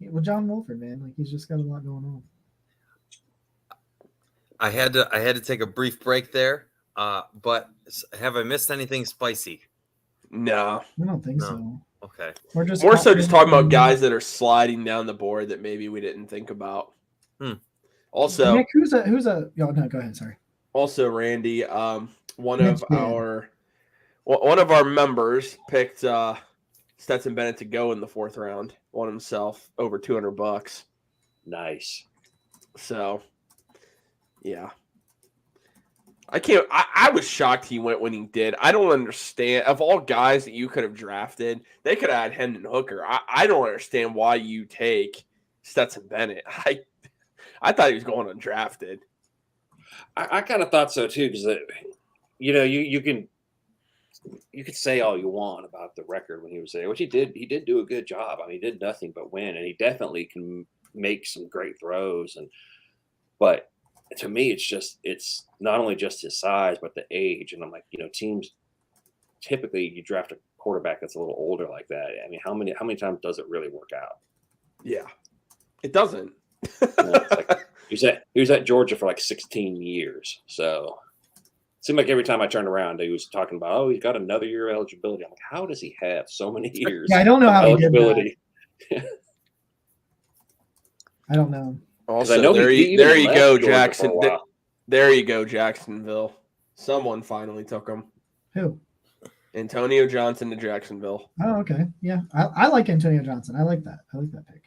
Well, John Wolford, man, like he's just got a lot going on. I had to take a brief break there. But have I missed anything spicy? No. I don't think No. so. Okay. We're just More so just talking about guys that are sliding down the board that maybe we didn't think about. Also, Nick, who's a? Oh, no, go ahead. Sorry. Also, Randy, one Nick's of bad. our members picked Stetson Bennett to go in the 4th round on himself, over $200. Nice. So, yeah. I was shocked he went when he did. I don't understand. Of all guys that you could have drafted, they could have had Hendon Hooker. I don't understand why you take Stetson Bennett. I thought he was going undrafted. I kind of thought so too, because you could say all you want about the record when he was there, which he did. He did do a good job. I mean, he did nothing but win, and he definitely can make some great throws. But to me, it's not only just his size, but the age. And I'm like, teams typically you draft a quarterback that's a little older like that. I mean, how many times does it really work out? Yeah, it doesn't. It's like, he was at Georgia for like 16 years. So it seemed like every time I turned around, he was talking about, oh, he's got another year of eligibility. I'm like, how does he have so many years? Yeah, I don't know how he did that. eligibility? I don't know. Also, I know there he you even go, left Georgia for a Jackson. while. There you go, Jacksonville. Someone finally took him. Who? Antonio Johnson to Jacksonville. Oh, okay. Yeah, I like Antonio Johnson. I like that. I like that pick.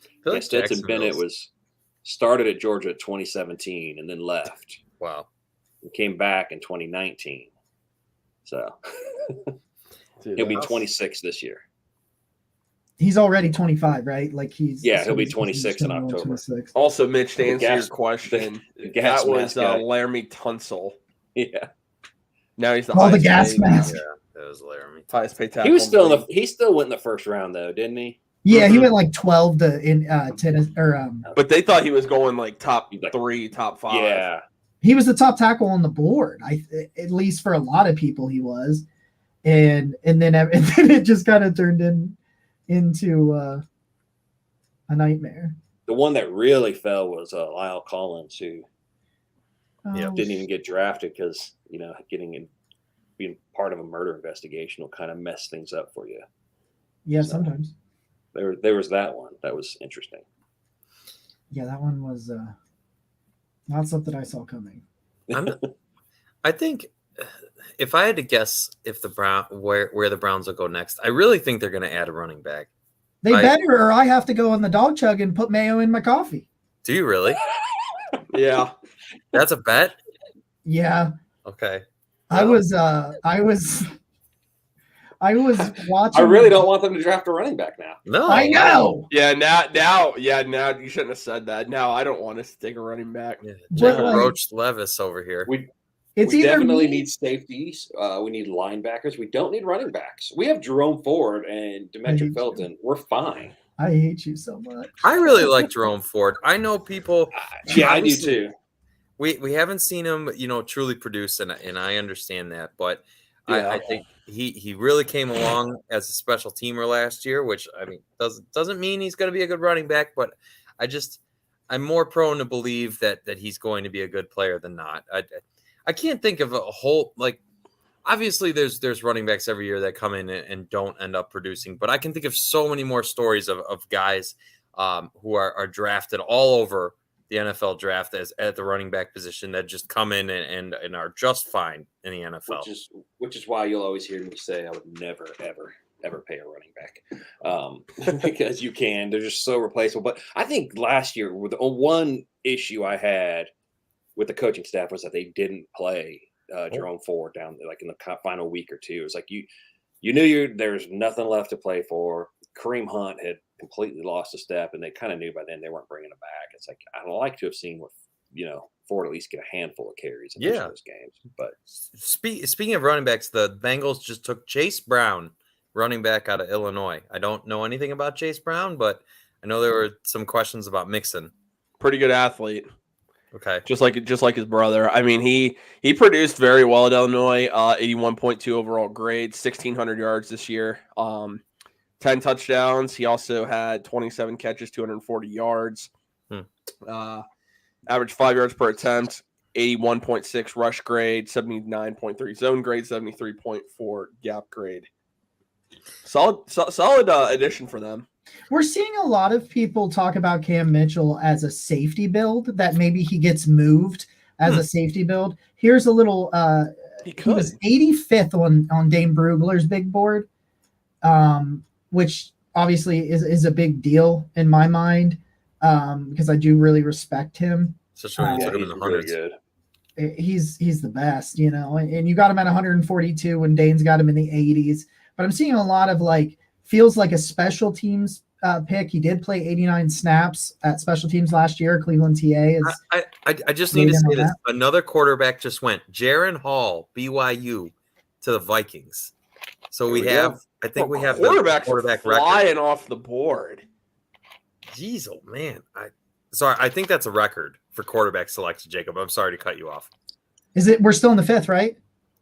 I feel Yeah, like Stetson Bennett Jacksonville's- started at Georgia in 2017 and then left Wow. and came back in 2019. So Dude, he'll be that's- 26 this year. He's already 25, right? Like he's Yeah, he'll be he's 26 in 21, October. 26. Also, Mitch, to The answer gas- your question, the gas that was mask guy. Laramie Tunsil. Yeah, Now he's the Oh, the highest gas paid, mask. Yeah, that was Laramie. highest paid tackle. he was still in the in the. He still went in the first round though, didn't he? Yeah, he Mhm. went like 12 to in tennis or league. But they thought he was going like top Like- 3, top 5. Yeah, he was the top tackle on the board. At least for a lot of people he was. And then it just kind of turned into a nightmare. the one that really fell was Lyle Collins, who Yeah, Oh, didn't even get drafted because being part of a murder investigation will kind of mess things up for you. yeah, so. sometimes. There was that one that was interesting. Yeah, that one was not something I saw coming. I think if I had to guess if where the Browns will go next, I really think they're going to add a running back. They better, or I have to go on the dog chug and put mayo in my coffee. Do you really? Yeah. That's a bet? Yeah, Okay. I was watching. I really don't want them to draft a running back now. No. I know. Yeah, now you shouldn't have said that. Now I don't want us to take a running back. Yeah, But, Jacob like, Roach Levis over here. It's we either definitely me- need safeties. We need linebackers. We don't need running backs. We have Jerome Ford and hate Demetric you. Felton. We're fine. I hate you so much. I really like Jerome Ford. I know people. Yeah, I do obviously- too. We haven't seen him, truly produce, and I understand that, but Yeah. I think he really came along as a special teamer last year, which I mean doesn't mean he's going to be a good running back, but I'm more prone to believe that he's going to be a good player than not. I can't think of a whole obviously there's running backs every year that come in and don't end up producing, but I can think of so many more stories of guys who are drafted all over the NFL draft at the running back position that just come in and are just fine in the NFL. Which is why you'll always hear me say I would never ever ever pay a running back because you can. They're just so replaceable. But I think last year, with the one issue I had with the coaching staff was that they didn't play Jerome Ford down like in the final week or two. It was like you knew there's nothing left to play for. Kareem Hunt had completely lost a step, and they kind of knew by then they weren't bringing him back. It's like I'd like to have seen Ford at least get a handful of carries in those games. But speaking of running backs, the Bengals just took Chase Brown, running back out of Illinois. I don't know anything about Chase Brown, but I know there were some questions about Mixon. Pretty good athlete. Okay. Just like his brother. I mean, he produced very well at Illinois, 81.2 overall grade, 1,600 yards this year, 10 touchdowns. He also had 27 catches, 240 yards, average 5 yards per attempt, 81.6 rush grade, 79.3 zone grade, 73.4 gap grade. Solid addition for them. We're seeing a lot of people talk about Cam Mitchell as a safety build, that maybe he gets moved as a safety build. Here's a little he was 85th on Dane Brugler's big board, which obviously is a big deal in my mind, because I do really respect him. He's really good. He's the best, and you got him at 142 when Dane's got him in the 80s. But I'm seeing a lot of feels like a special teams pick. He did play 89 snaps at special teams last year. Cleveland TA. I just need to say this. Another quarterback just went. Jaron Hall, BYU, to the Vikings. So we have quarterbacks quarterback flying record. off the board. Jeez, oh man. I think that's a record for quarterback selection, Jacob. I'm sorry to cut you off. We're still in the 5th, right?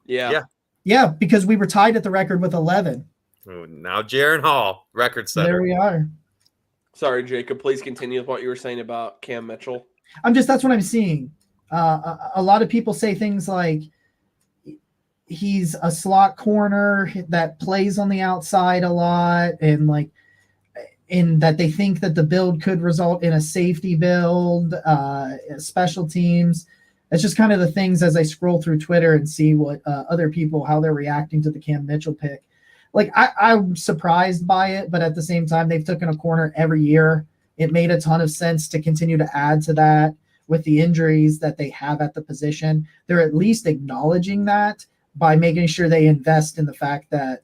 Yeah. Yeah, because we were tied at the record with 11. Now Jaron Hall, record setter. There we are. Sorry, Jacob. Please continue with what you were saying about Cam Mitchell. That's what I'm seeing. A lot of people say things like he's a slot corner that plays on the outside a lot, and in that they think that the build could result in a safety build, special teams. It's just kind of the things as I scroll through Twitter and see what other people, how they're reacting to the Cam Mitchell pick. I'm surprised by it, but at the same time, they've taken a corner every year. It made a ton of sense to continue to add to that with the injuries that they have at the position. They're at least acknowledging that by making sure they invest in the fact that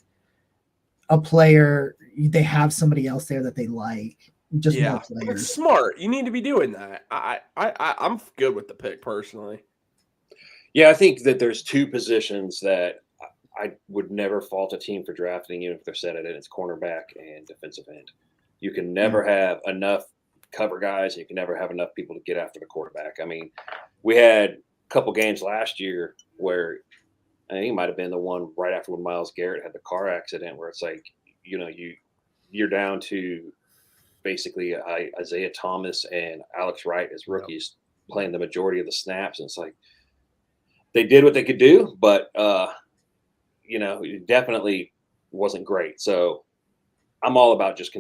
a player, they have somebody else there that they like. Just more players. It's smart. You need to be doing that. I'm good with the pick personally. Yeah, I think that there's two positions that I would never fault a team for drafting, even if they're set at it. It's cornerback and defensive end. You can never have enough cover guys. And you can never have enough people to get after the quarterback. I mean, we had a couple games last year where I think it might have been the one right after when Myles Garrett had the car accident, where it's like, you're down to basically Isaiah Thomas and Alex Wright as rookies playing the majority of the snaps. And it's like they did what they could do, but, it definitely wasn't great. So I'm all about just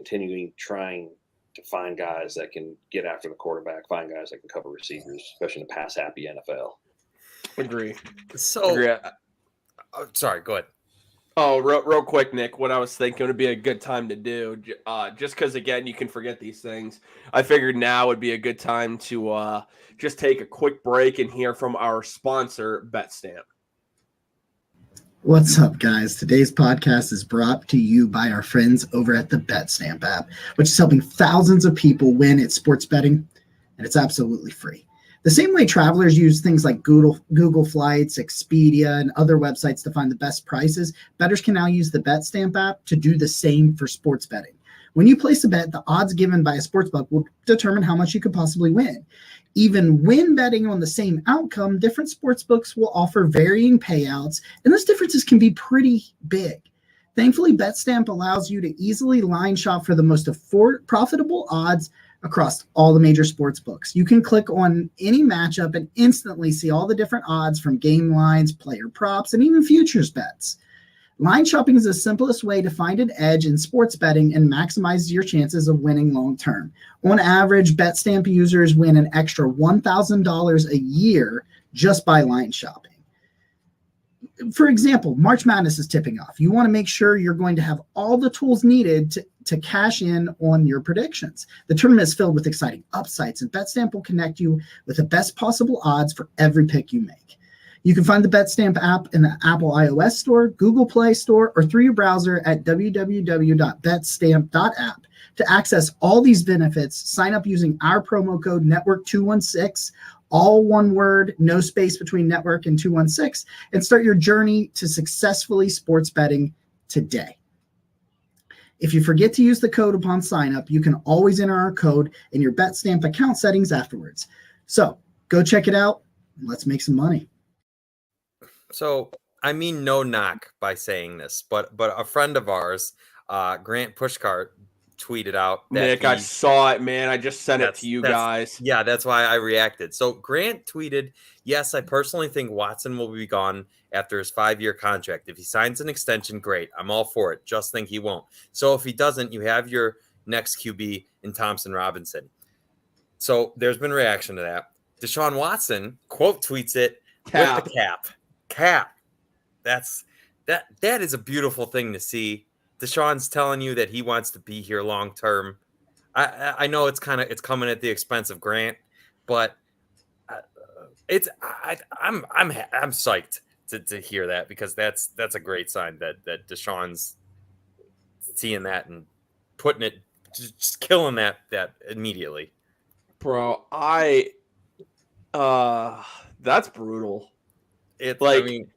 trying to find guys that can get after the quarterback, find guys that can cover receivers, especially in the pass-happy NFL. Agree. Sorry, go ahead. Oh, real quick, Nick, what I was thinking would be a good time to do, just because, again, you can forget these things. I figured now would be a good time to just take a quick break and hear from our sponsor, BetStamp. What's up, guys? Today's podcast is brought to you by our friends over at the BetStamp app, which is helping thousands of people win at sports betting, and it's absolutely free. The same way travelers use things like Google Flights, Expedia, and other websites to find the best prices, bettors can now use the BetStamp app to do the same for sports betting. When you place a bet, the odds given by a sportsbook will determine how much you could possibly win. Even when betting on the same outcome, different sportsbooks will offer varying payouts, and those differences can be pretty big. Thankfully, BetStamp allows you to easily line shop for the most profitable odds across all the major sports books. You can click on any matchup and instantly see all the different odds from game lines, player props, and even futures bets. Line shopping is the simplest way to find an edge in sports betting and maximizes your chances of winning long term. On average, BetStamp users win an extra $1,000 a year just by line shopping. for example, March Madness is tipping off. You want to make sure you're going to have all the tools needed to cash in on your predictions. The tournament is filled with exciting upsides, and BetStamp will connect you with the best possible odds for every pick you make. You can find the BetStamp app in the Apple iOS Store, Google Play Store, or through your browser at www.betstamp.app. To access all these benefits, sign up using our promo code Network216, all one word, no space between network and 216, and start your journey to successfully sports betting today. If you forget to use the code upon sign up, you can always enter our code in your BetStamp account settings afterwards. So go check it out. And let's make some money. So I mean no knock by saying this, but a friend of ours, Grant Pushcart, tweeted out that Nick, I saw it, man. I just sent it to you guys. Yeah, that's why I reacted. So Grant tweeted, yes, I personally think Watson will be gone after his 5-year contract. If he signs an extension, great. I'm all for it. Just think he won't. So if he doesn't, you have your next QB in Thompson Robinson. So there's been reaction to that. Deshaun Watson quote tweets it with the cap. That is a beautiful thing to see. Deshaun's telling you that he wants to be here long term. I know it's coming at the expense of Grant, but I'm psyched to hear that, because that's a great sign that Deshaun's seeing that and putting it, just killing that immediately. Bro, that's brutal. It's like, I mean,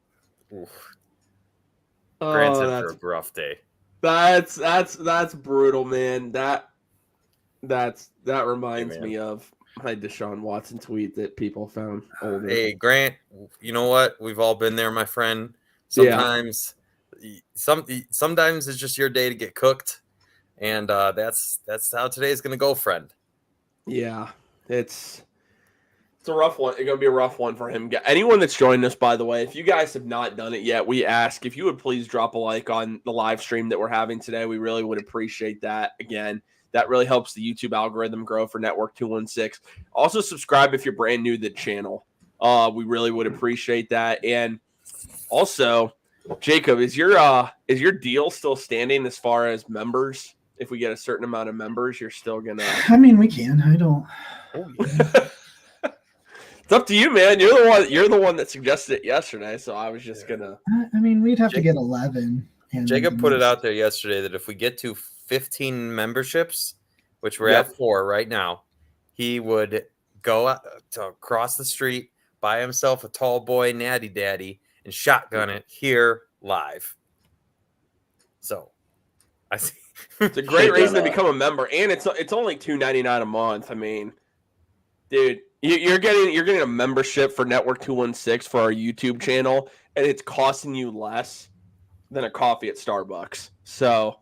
Grant's in for a rough day. That's brutal, man. That reminds me of my Deshaun Watson tweet that people found older. Hey, Grant, you know what? We've all been there, my friend. Sometimes it's just your day to get cooked, and that's how today's gonna go, friend. Yeah, it's a rough one. It's going to be a rough one for him. Anyone that's joined us, by the way, if you guys have not done it yet, we ask if you would please drop a like on the live stream that we're having today. We really would appreciate that. Again, that really helps the YouTube algorithm grow for Network 216. Also, subscribe if you're brand new to the channel. We really would appreciate that. And also, Jacob, is your deal still standing as far as members? If we get a certain amount of members, you're still going to... I mean, we can. I don't... It's up to you, man. You're the one that suggested it yesterday, so I was just gonna. I mean, we'd have to get 11. Jacob put it out there yesterday that if we get to 15 memberships, which we're at 4 right now, he would go out to across the street, buy himself a tall boy natty daddy, and shotgun it here live. So, I see. It's a great reason to become a member, and it's only $2.99 a month. I mean, dude. You're getting a membership for Network 216 for our YouTube channel, and it's costing you less than a coffee at Starbucks. So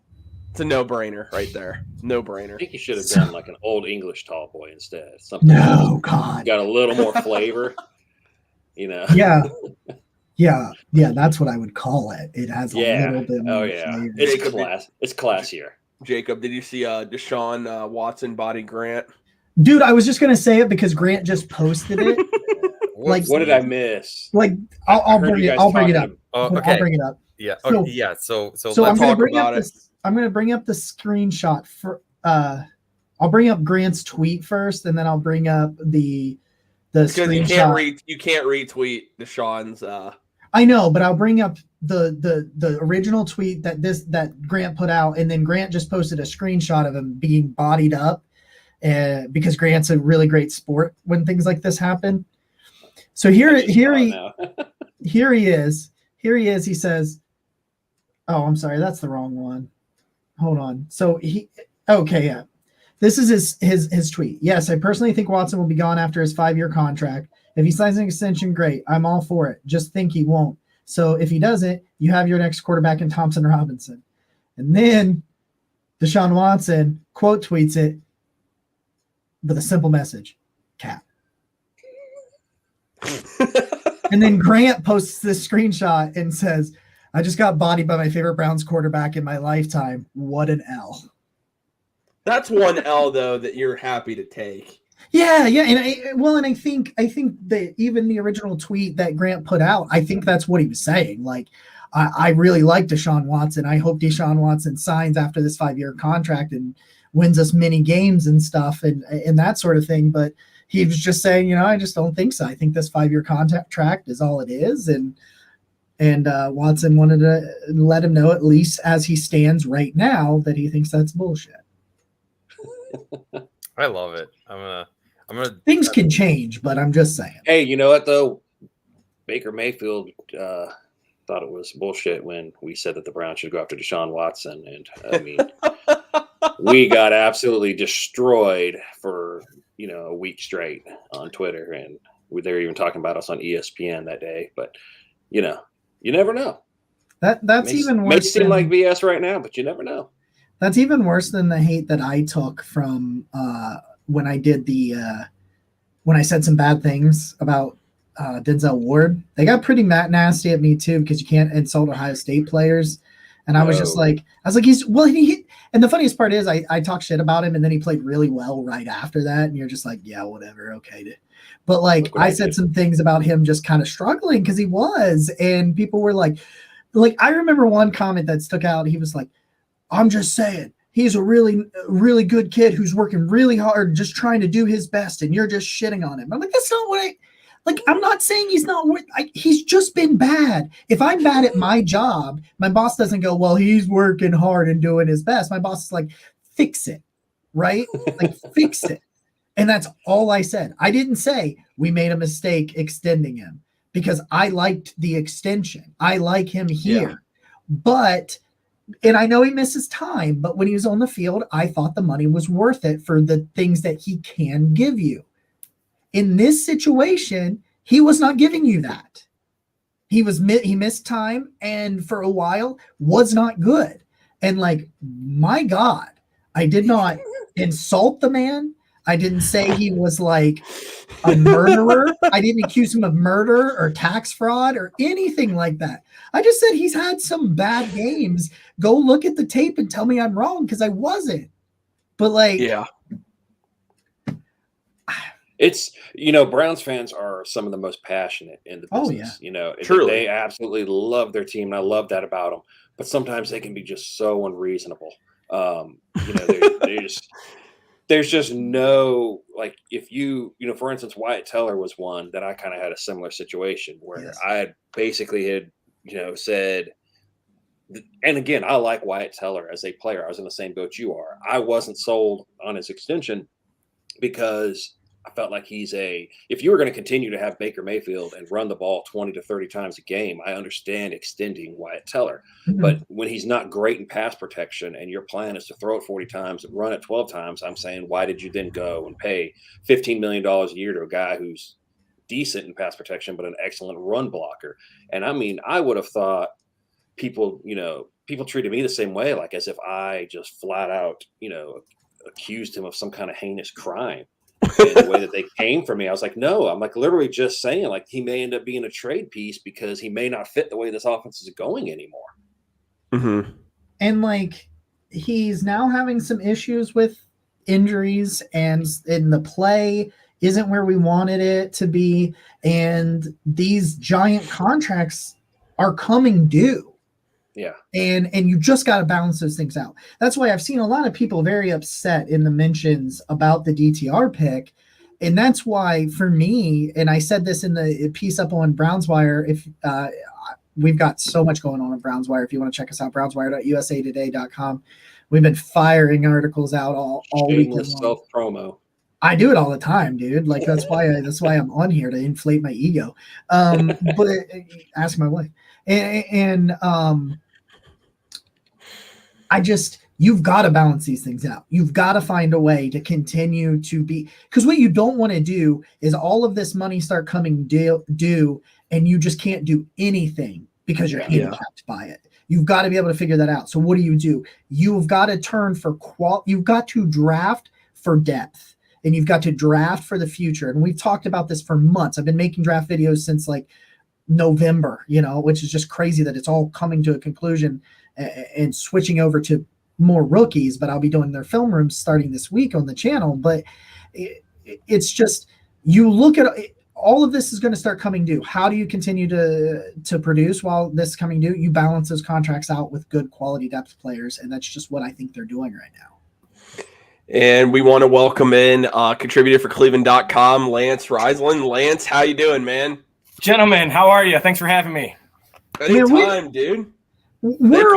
it's a no-brainer right there. No-brainer. I think you should have done like an old English tall boy instead. Something God. Got a little more flavor, you know. Yeah, that's what I would call it. It has a little bit more flavor. It's classier. Jacob, did you see Deshaun Watson body Grant? Dude, I was just gonna say it because Grant just posted it. What did I miss? Like, I'll bring it up. Okay. I'll bring it up. Yeah. So, okay. Yeah. So I'm gonna bring up this. I'm gonna bring up the screenshot for. I'll bring up Grant's tweet first, and then I'll bring up the screenshot. You can't retweet Deshaun's. I know, but I'll bring up the original tweet that Grant put out, and then Grant just posted a screenshot of him being bodied up. Because Grant's a really great sport when things like this happen. So here he is. He says, "Oh, I'm sorry, that's the wrong one. Hold on." So this is his tweet. Yes, I personally think Watson will be gone after his 5-year contract. If he signs an extension, great. I'm all for it. Just think he won't. So if he doesn't, you have your next quarterback in Thompson Robinson. And then Deshaun Watson quote tweets it with a simple message, cap. And then Grant posts this screenshot and says, I just got bodied by my favorite Browns quarterback in my lifetime. What an L. That's one L, though, that you're happy to take. Yeah, and I think that even the original tweet that Grant put out, I think that's what he was saying. Like, I really like Deshaun Watson. I hope Deshaun Watson signs after this 5-year contract and wins us many games and stuff and that sort of thing. But he was just saying, I just don't think so. I think this 5-year contract is all it is, and Watson wanted to let him know, at least as he stands right now, that he thinks that's bullshit. I love it. I'm gonna. Things can change, but I'm just saying. Hey, you know what though? Baker Mayfield thought it was bullshit when we said that the Browns should go after Deshaun Watson, and I mean, we got absolutely destroyed for a week straight on Twitter, and they were even talking about us on ESPN that day. But you never know. That's even worse. May seem like BS right now, but you never know. That's even worse than the hate that I took from when I did when I said some bad things about Denzel Ward. They got pretty nasty at me too, because you can't insult Ohio State players. And I was just like, and the funniest part is I talked shit about him and then he played really well right after that. And you're just like, yeah, whatever. Okay. But I said some things about him just kind of struggling because he was, and people were like, I remember one comment that stuck out. He was like, I'm just saying, he's a really, really good kid who's working really hard, just trying to do his best, and you're just shitting on him. I'm like, that's not what I'm not saying he's not he's just been bad. If I'm bad at my job, my boss doesn't go, well, he's working hard and doing his best. My boss is like, fix it, right? Fix it. And that's all I said. I didn't say we made a mistake extending him, because I liked the extension. I like him here. Yeah. But and I know he misses time, but when he was on the field, I thought the money was worth it for the things that he can give you. In this situation, he was not giving you that. He missed time, and for a while was not good. And my God, I did not insult the man. I didn't say he was like a murderer. I didn't accuse him of murder or tax fraud or anything like that. I just said he's had some bad games. Go look at the tape and tell me I'm wrong, because I wasn't. But yeah. It's, Browns fans are some of the most passionate in the business. Oh, yeah. Truly. They absolutely love their team, and I love that about them. But sometimes they can be just so unreasonable. They're just... There's just no, if for instance, Wyatt Teller was one that I kind of had a similar situation where yes. I basically had, said, and again, I like Wyatt Teller as a player. I was in the same boat you are. I wasn't sold on his extension because I felt like if you were going to continue to have Baker Mayfield and run the ball 20 to 30 times a game, I understand extending Wyatt Teller. Mm-hmm. But when he's not great in pass protection and your plan is to throw it 40 times and run it 12 times, I'm saying, why did you then go and pay $15 million a year to a guy who's decent in pass protection, but an excellent run blocker? And I mean, I would have thought people treated me the same way, as if I just flat out, accused him of some kind of heinous crime. And the way that they came for me, I was like, no, I'm literally just saying he may end up being a trade piece because he may not fit the way this offense is going anymore. Mm-hmm. And he's now having some issues with injuries, and in the play isn't where we wanted it to be. And these giant contracts are coming due. Yeah. And you just got to balance those things out. That's why I've seen a lot of people very upset in the mentions about the DTR pick. And that's why, for me, and I said this in the piece up on Browns Wire, if we've got so much going on Browns Wire. If you want to check us out, brownswire.usatoday.com. We've been firing articles out all week long. Self-promo. I do it all the time, dude. That's why I'm on here, to inflate my ego. But ask my wife. And you've got to balance these things out. You've got to find a way to continue to be, because what you don't want to do is all of this money start coming due and you just can't do anything because you're handicapped by it. You've got to be able to figure that out. So what do? You've got to turn for you've got to draft for depth, and you've got to draft for the future. And we've talked about this for months. I've been making draft videos since November, which is just crazy that it's all coming to a conclusion and switching over to more rookies, but I'll be doing their film rooms starting this week on the channel. But it's just you look at all of this is going to start coming due. How do you continue to produce while this is coming due? You balance those contracts out with good quality depth players, and that's just what I think they're doing right now. And we want to welcome in contributor for Cleveland.com, Lance Reisland. Lance, how you doing, man? Gentlemen, how are you? Thanks for having me. Anytime, dude. We're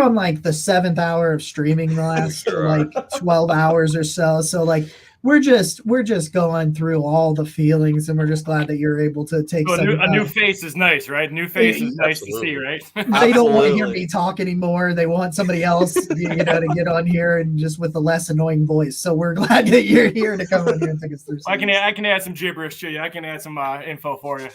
on like the 7th hour of streaming the last like 12 hours or so. So like we're just going through all the feelings, and we're just glad that you're able to take a new face is nice, right? New face is nice to see, right? They don't want to hear me talk anymore. They want somebody else, to get on here and just with a less annoying voice. So we're glad that you're here to come on here and take us through. I can add some gibberish to you. I can add some info for you.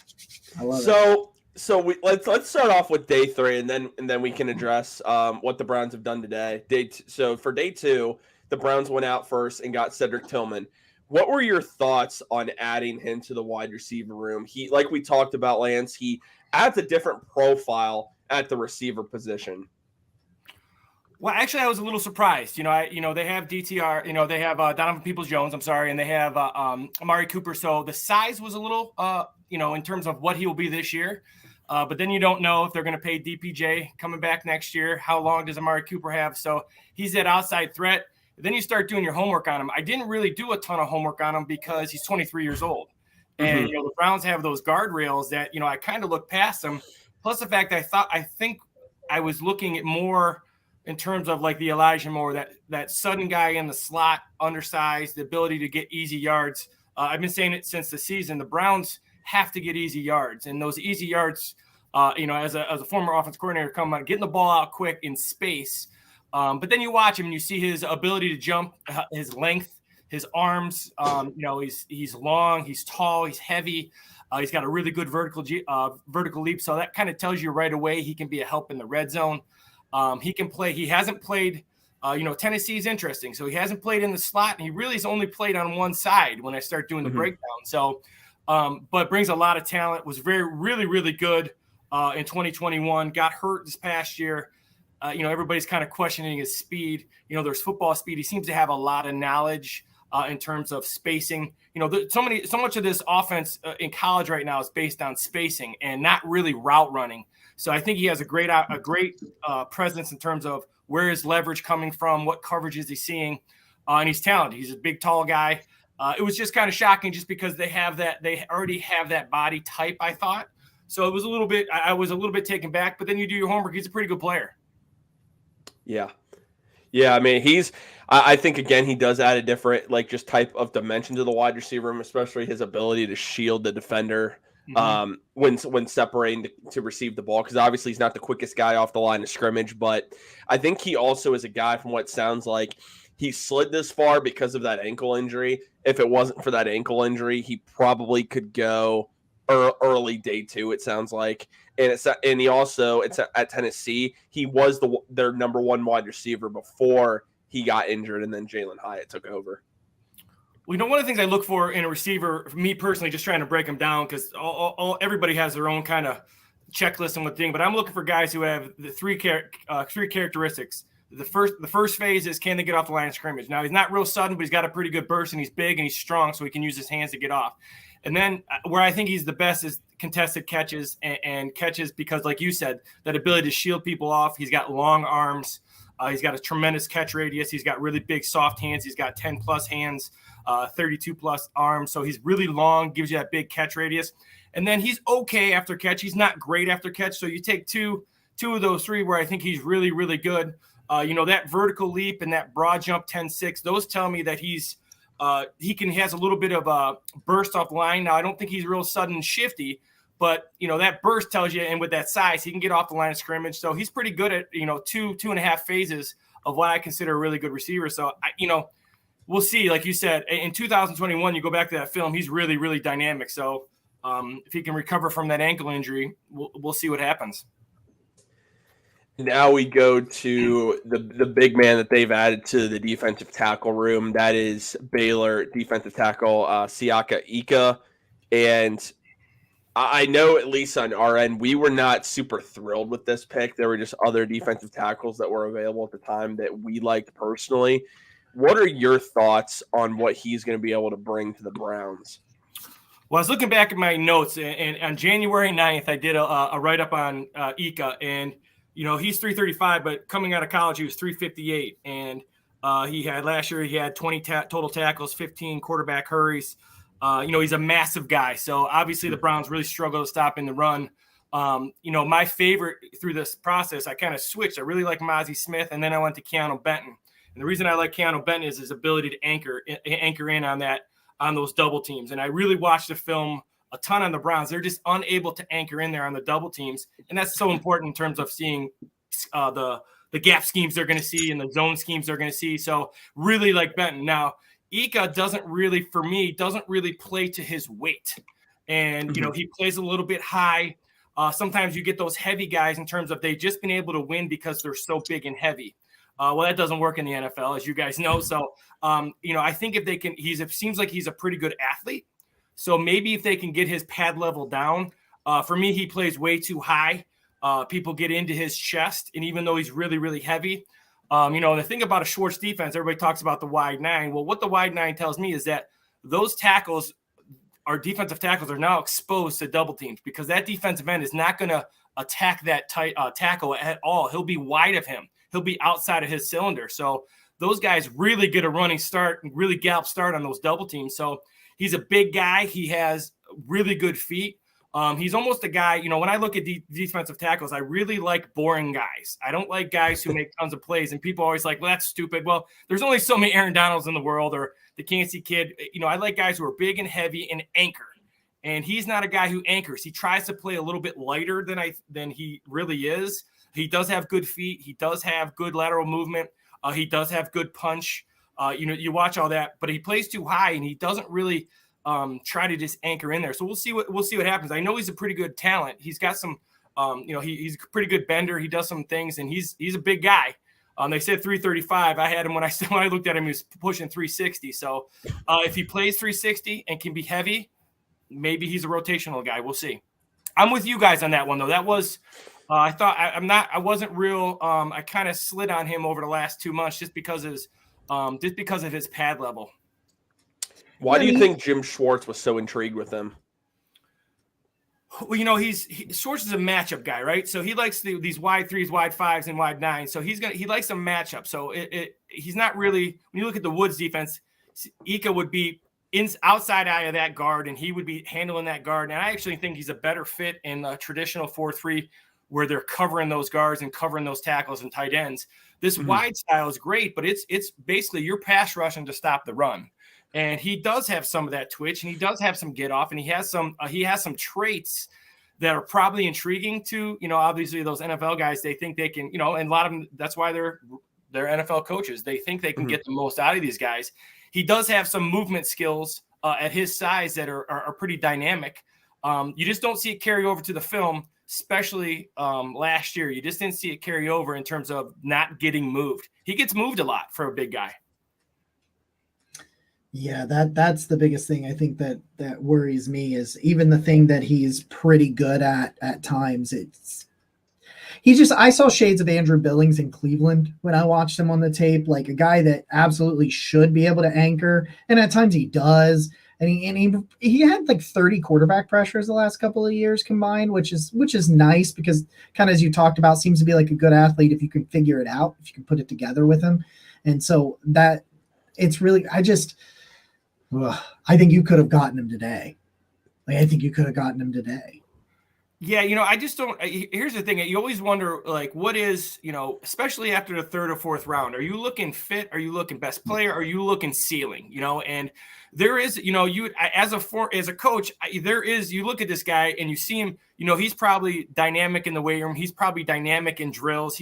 I love it. So let's start off with day 3, and then we can address what the Browns have done today. So for day 2, the Browns went out first and got Cedric Tillman. What were your thoughts on adding him to the wide receiver room? He, like we talked about, Lance, he adds a different profile at the receiver position. Well, actually, I was a little surprised. They have DTR. They have Donovan Peoples-Jones. I'm sorry, and they have Amari Cooper. So the size was a little, in terms of what he will be this year. But then you don't know if they're going to pay DPJ coming back next year. How long does Amari Cooper have? So he's that outside threat. Then you start doing your homework on him. I didn't really do a ton of homework on him because he's 23 years old. And, the Browns have those guardrails that, I kind of look past them. Plus the fact I think I was looking at more in terms of like the Elijah Moore, that sudden guy in the slot, undersized, the ability to get easy yards. I've been saying it since the season. The Browns have to get easy yards, and those easy yards, as a former offense coordinator, come on, getting the ball out quick in space. But then you watch him and you see his ability to jump, his length, his arms. He's long, he's tall, he's heavy. He's got a really good vertical leap. So that kind of tells you right away he can be a help in the red zone. He can play. He hasn't played. Tennessee is interesting. So he hasn't played in the slot, and he really has only played on one side when I start doing the breakdown. So, but brings a lot of talent. Was really, really good in 2021. Got hurt this past year. Everybody's kind of questioning his speed. There's football speed. He seems to have a lot of knowledge in terms of spacing. So much of this offense in college right now is based on spacing and not really route running. So I think he has a great presence in terms of where is leverage coming from, what coverage is he seeing, and he's talented. He's a big, tall guy. It was just kind of shocking just because they already have that body type, I thought. So it was I was a little bit taken back, but then you do your homework. He's a pretty good player. Yeah. I mean, I think, again, he does add a different, just type of dimension to the wide receiver room, especially his ability to shield the defender when separating to receive the ball, because obviously he's not the quickest guy off the line of scrimmage, but I think he also is a guy, from what sounds like, he slid this far because of that ankle injury. If it wasn't for that ankle injury, he probably could go early day 2, it sounds like. And he also, it's at Tennessee, he was their number 1 wide receiver before he got injured, and then Jalen Hyatt took over. Well, one of the things I look for in a receiver, for me personally, just trying to break them down, because everybody has their own kind of checklist and what thing, but I'm looking for guys who have the three characteristics. The first phase is, can they get off the line of scrimmage? Now, he's not real sudden, but he's got a pretty good burst, and he's big and he's strong, so he can use his hands to get off. And then where I think he's the best is contested catches and catches, because, like you said, that ability to shield people off. He's got long arms. He's got a tremendous catch radius. He's got really big, soft hands. He's got 10-plus hands, 32-plus arms. So he's really long, gives you that big catch radius. And then he's okay after catch. He's not great after catch. So you take two of those 3 where I think he's really, really good. That vertical leap and that broad jump 10-6, those tell me that he has a little bit of a burst off line. Now, I don't think he's real sudden and shifty, but, that burst tells you, and with that size, he can get off the line of scrimmage. So he's pretty good at, 2.5 phases of what I consider a really good receiver. So, we'll see. Like you said, in 2021, you go back to that film, he's really, really dynamic. So if he can recover from that ankle injury, we'll see what happens. Now we go to the big man that they've added to the defensive tackle room. That is Baylor defensive tackle Siaka Ika. And I know, at least on our end, we were not super thrilled with this pick. There were just other defensive tackles that were available at the time that we liked personally. What are your thoughts on what he's going to be able to bring to the Browns? Well, I was looking back at my notes, and on January 9th, I did a write-up on Ika, and, he's 335, but coming out of college, he was 358, and last year he had 20 total tackles, 15 quarterback hurries. He's a massive guy, so obviously the Browns really struggle to stop in the run. My favorite through this process, I kind of switched. I really like Mozzie Smith, and then I went to Keanu Benton. And the reason I like Keanu Benton is his ability to anchor in on those double teams. And I really watched the film a ton on the Browns. They're just unable to anchor in there on the double teams. And that's so important in terms of seeing the gap schemes they're going to see and the zone schemes they're going to see. So really like Benton. Now, Ika doesn't really play to his weight. And, he plays a little bit high. Sometimes you get those heavy guys in terms of they've just been able to win because they're so big and heavy. Well, that doesn't work in the NFL, as you guys know. So, I think if they can, it seems like he's a pretty good athlete. So maybe if they can get his pad level down, for me, he plays way too high. People get into his chest, and even though he's really, really heavy, the thing about a Schwartz defense, everybody talks about the wide nine. Well, what the wide nine tells me is that those tackles, our defensive tackles, are now exposed to double teams because that defensive end is not going to attack that tight tackle at all. He'll be wide of him. He'll be outside of his cylinder. So those guys really get a running start and really gallop start on those double teams. So he's a big guy. He has really good feet. He's almost a guy, when I look at defensive tackles, I really like boring guys. I don't like guys who make tons of plays. And people are always like, well, that's stupid. Well, there's only so many Aaron Donalds in the world or the Kansas City Kid. I like guys who are big and heavy and anchor. And he's not a guy who anchors. He tries to play a little bit lighter than he really is. He does have good feet. He does have good lateral movement. He does have good punch. You watch all that, but he plays too high and he doesn't really try to just anchor in there. So we'll see what happens. I know he's a pretty good talent. He's got some, he's a pretty good bender. He does some things, and he's a big guy. They said 335. I had him when I looked at him, he was pushing 360. So if he plays 360 and can be heavy, maybe he's a rotational guy. We'll see. I'm with you guys on that one though. That was. I wasn't real. I kind of slid on him over the last 2 months just because of his pad level. Why do you think Jim Schwartz was so intrigued with him? Well, Schwartz is a matchup guy, right? So he likes these wide threes, wide fives, and wide nines. So he likes a matchup. So he's not really. When you look at the Woods defense, Ika would be outside eye of that guard, and he would be handling that guard. And I actually think he's a better fit in the traditional 4-3. Where they're covering those guards and covering those tackles and tight ends. This wide style is great, but it's basically you're pass rushing to stop the run. And he does have some of that twitch, and he does have some get off, and he has some traits that are probably intriguing to, obviously those NFL guys. They think they can, and a lot of them, that's why they're NFL coaches. They think they can get the most out of these guys. He does have some movement skills at his size that are pretty dynamic. You just don't see it carry over to the film. Especially last year, you just didn't see it carry over in terms of not getting moved. He gets moved a lot for a big guy. Yeah, that's the biggest thing I think that worries me is even the thing that he's pretty good at times. I saw shades of Andrew Billings in Cleveland when I watched him on the tape, like a guy that absolutely should be able to anchor, and at times he does. And he had like 30 quarterback pressures the last couple of years combined, which is nice because kind of as you talked about, seems to be like a good athlete if you can figure it out, if you can put it together with him. And so that it's really, I think you could have gotten him today. Yeah, I just don't. Here's the thing: you always wonder, like, what is, especially after the third or fourth round, are you looking fit? Are you looking best player? Are you looking ceiling? And there is, you as a coach, you look at this guy and you see him. He's probably dynamic in the weight room. He's probably dynamic in drills.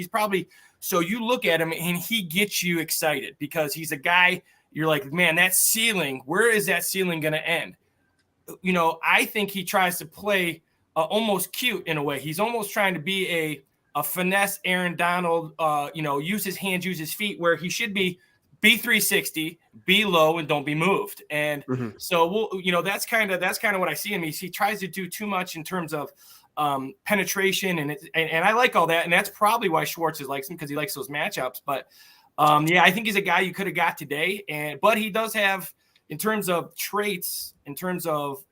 So you look at him and he gets you excited because he's a guy. You're like, man, that ceiling. Where is that ceiling going to end? I think he tries to play. Almost cute in a way. He's almost trying to be a finesse Aaron Donald, use his hands, use his feet, where he should be 360, be low, and don't be moved. And so that's kind of what I see in him. He tries to do too much in terms of penetration, and I like all that, and that's probably why Schwartz likes him because he likes those matchups. But Yeah, I think he's a guy you could have got today, but he does have, in terms of traits, in terms of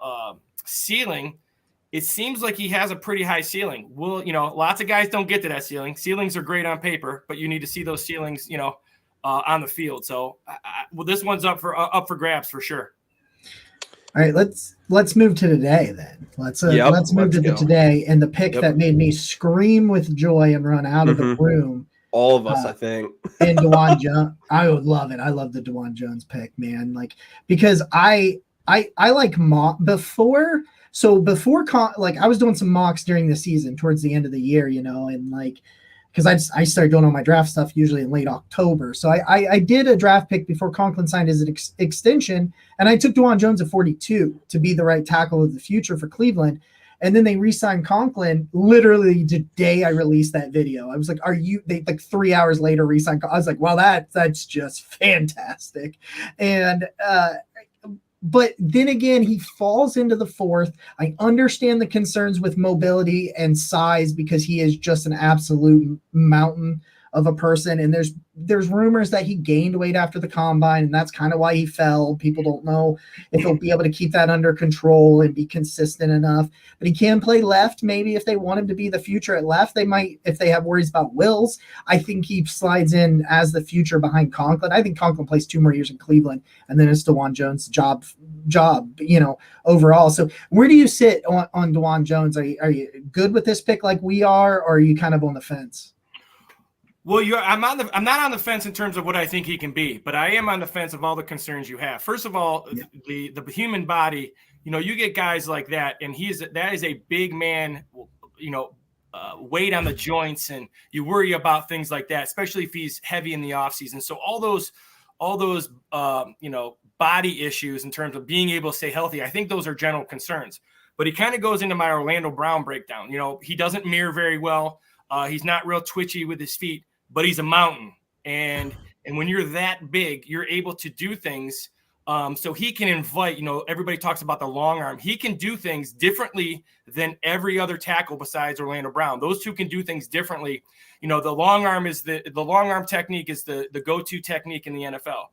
ceiling, it seems like he has a pretty high ceiling. Well, lots of guys don't get to that ceiling. Ceilings are great on paper, but you need to see those ceilings, on the field. So, this one's up for grabs for sure. All right, let's move to today then. Let's move to today and the pick that made me scream with joy and run out of the room. All of us, I think. And DeJuan Jones, I would love it. I love the DeJuan Jones pick, man. Like, because I like before. So I was doing some mocks during the season towards the end of the year, and like, because I started doing all my draft stuff usually in late October. So I did a draft pick before Conklin signed his extension, and I took DeJuan Jones at 42 to be the right tackle of the future for Cleveland. And then they re-signed Conklin literally the day I released that video. I was like, they like 3 hours later re-signed. I was like, well, that's just fantastic. And, but then again, he falls into the fourth. I understand the concerns with mobility and size because he is just an absolute mountain of a person. And there's rumors that he gained weight after the combine, and that's kind of why he fell. People don't know if he'll be able to keep that under control and be consistent enough. But he can play left. Maybe if they want him to be the future at left, they might, if they have worries about Wills. I think he slides in as the future behind Conklin. I think Conklin plays 2 more years in Cleveland, and then it's DeJuan Jones' job, overall. So where do you sit on DeJuan Jones? Are you good with this pick like we are, or are you kind of on the fence? Well, I'm not on the fence in terms of what I think he can be, but I am on the fence of all the concerns you have. First of all, the human body, you get guys like that, and that is a big man, weight on the joints, and you worry about things like that, especially if he's heavy in the offseason. So all those body issues in terms of being able to stay healthy, I think those are general concerns. But he kind of goes into my Orlando Brown breakdown. He doesn't mirror very well. He's not real twitchy with his feet, but he's a mountain. And when you're that big, you're able to do things. So he can invite, everybody talks about the long arm. He can do things differently than every other tackle besides Orlando Brown. Those two can do things differently. The long arm is the long arm technique is the go-to technique in the NFL.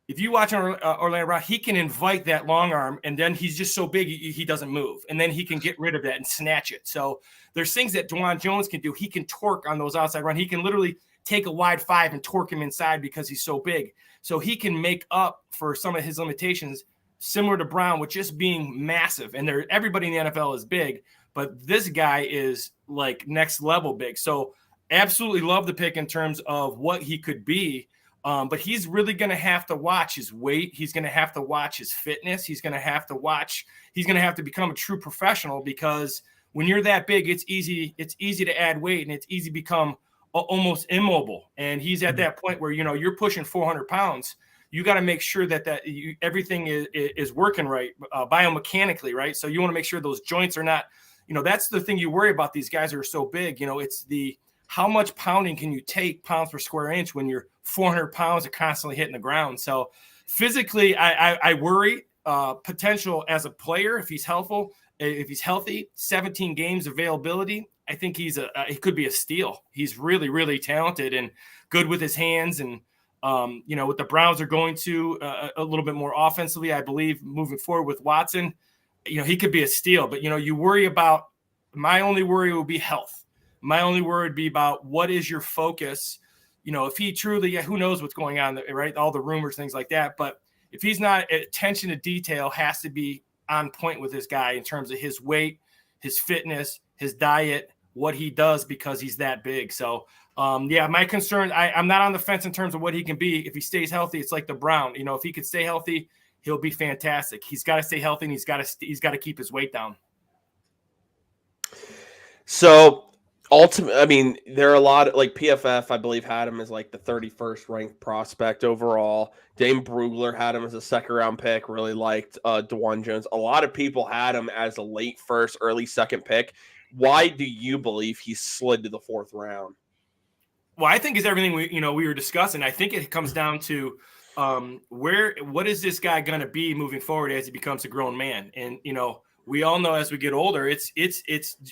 If you watch Orlando Brown, he can invite that long arm, and then he's just so big he doesn't move, and then he can get rid of that and snatch it. So there's things that DeJuan Jones can do. He can torque on those outside run. He can literally take a wide 5 and torque him inside because he's so big. So he can make up for some of his limitations, similar to Brown, with just being massive. And everybody in the NFL is big, but this guy is like next level big. So absolutely love the pick in terms of what he could be. But he's really going to have to watch his weight. He's going to have to watch his fitness. He's going to have to become a true professional, because when you're that big, it's easy to add weight, and it's easy to become almost immobile. And he's at that point where, you're pushing 400 pounds. You got to make sure that everything is working right, biomechanically, right? So you want to make sure those joints are not, that's the thing you worry about. These guys are so big, it's how much pounding can you take pounds per square inch when you're 400 pounds are constantly hitting the ground. So physically, I worry potential as a player if he's healthy, 17 games availability. I think he could be a steal. He's really, really talented and good with his hands. And, what the Browns are going to a little bit more offensively, I believe, moving forward with Watson, he could be a steal. But, you worry about – my only worry would be health. My only worry would be about what is your focus. If he truly, who knows what's going on, right? All the rumors, things like that. But if he's not, attention to detail has to be on point with this guy in terms of his weight, his fitness, his diet, what he does, because he's that big. So, my concern, I'm not on the fence in terms of what he can be. If he stays healthy, it's like the Brown. If he could stay healthy, he'll be fantastic. He's got to stay healthy, and he's got to keep his weight down. So, there are a lot of, like, PFF, I believe, had him as like the 31st ranked prospect overall. Dane Brugler had him as a second-round pick. Really liked DeJuan Jones. A lot of people had him as a late first, early second pick. Why do you believe he slid to the 4th round? Well, I think it's everything we were discussing. I think it comes down to what is this guy going to be moving forward as he becomes a grown man? And we all know as we get older, it's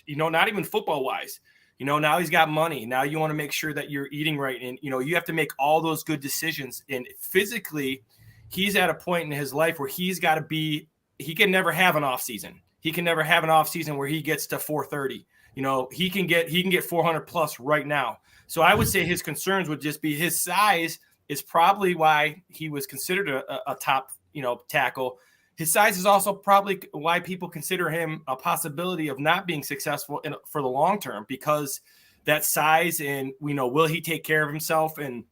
not even football wise. Now he's got money. Now you want to make sure that you're eating right. And, you have to make all those good decisions. And physically, he's at a point in his life where he's got to be, he can never have an off season. He can never have an off season where he gets to 430. He can get 400 plus right now. So I would say his concerns would just be his size is probably why he was considered a top, tackle. His size is also probably why people consider him a possibility of not being successful for the long term, because that size and will he take care of himself, and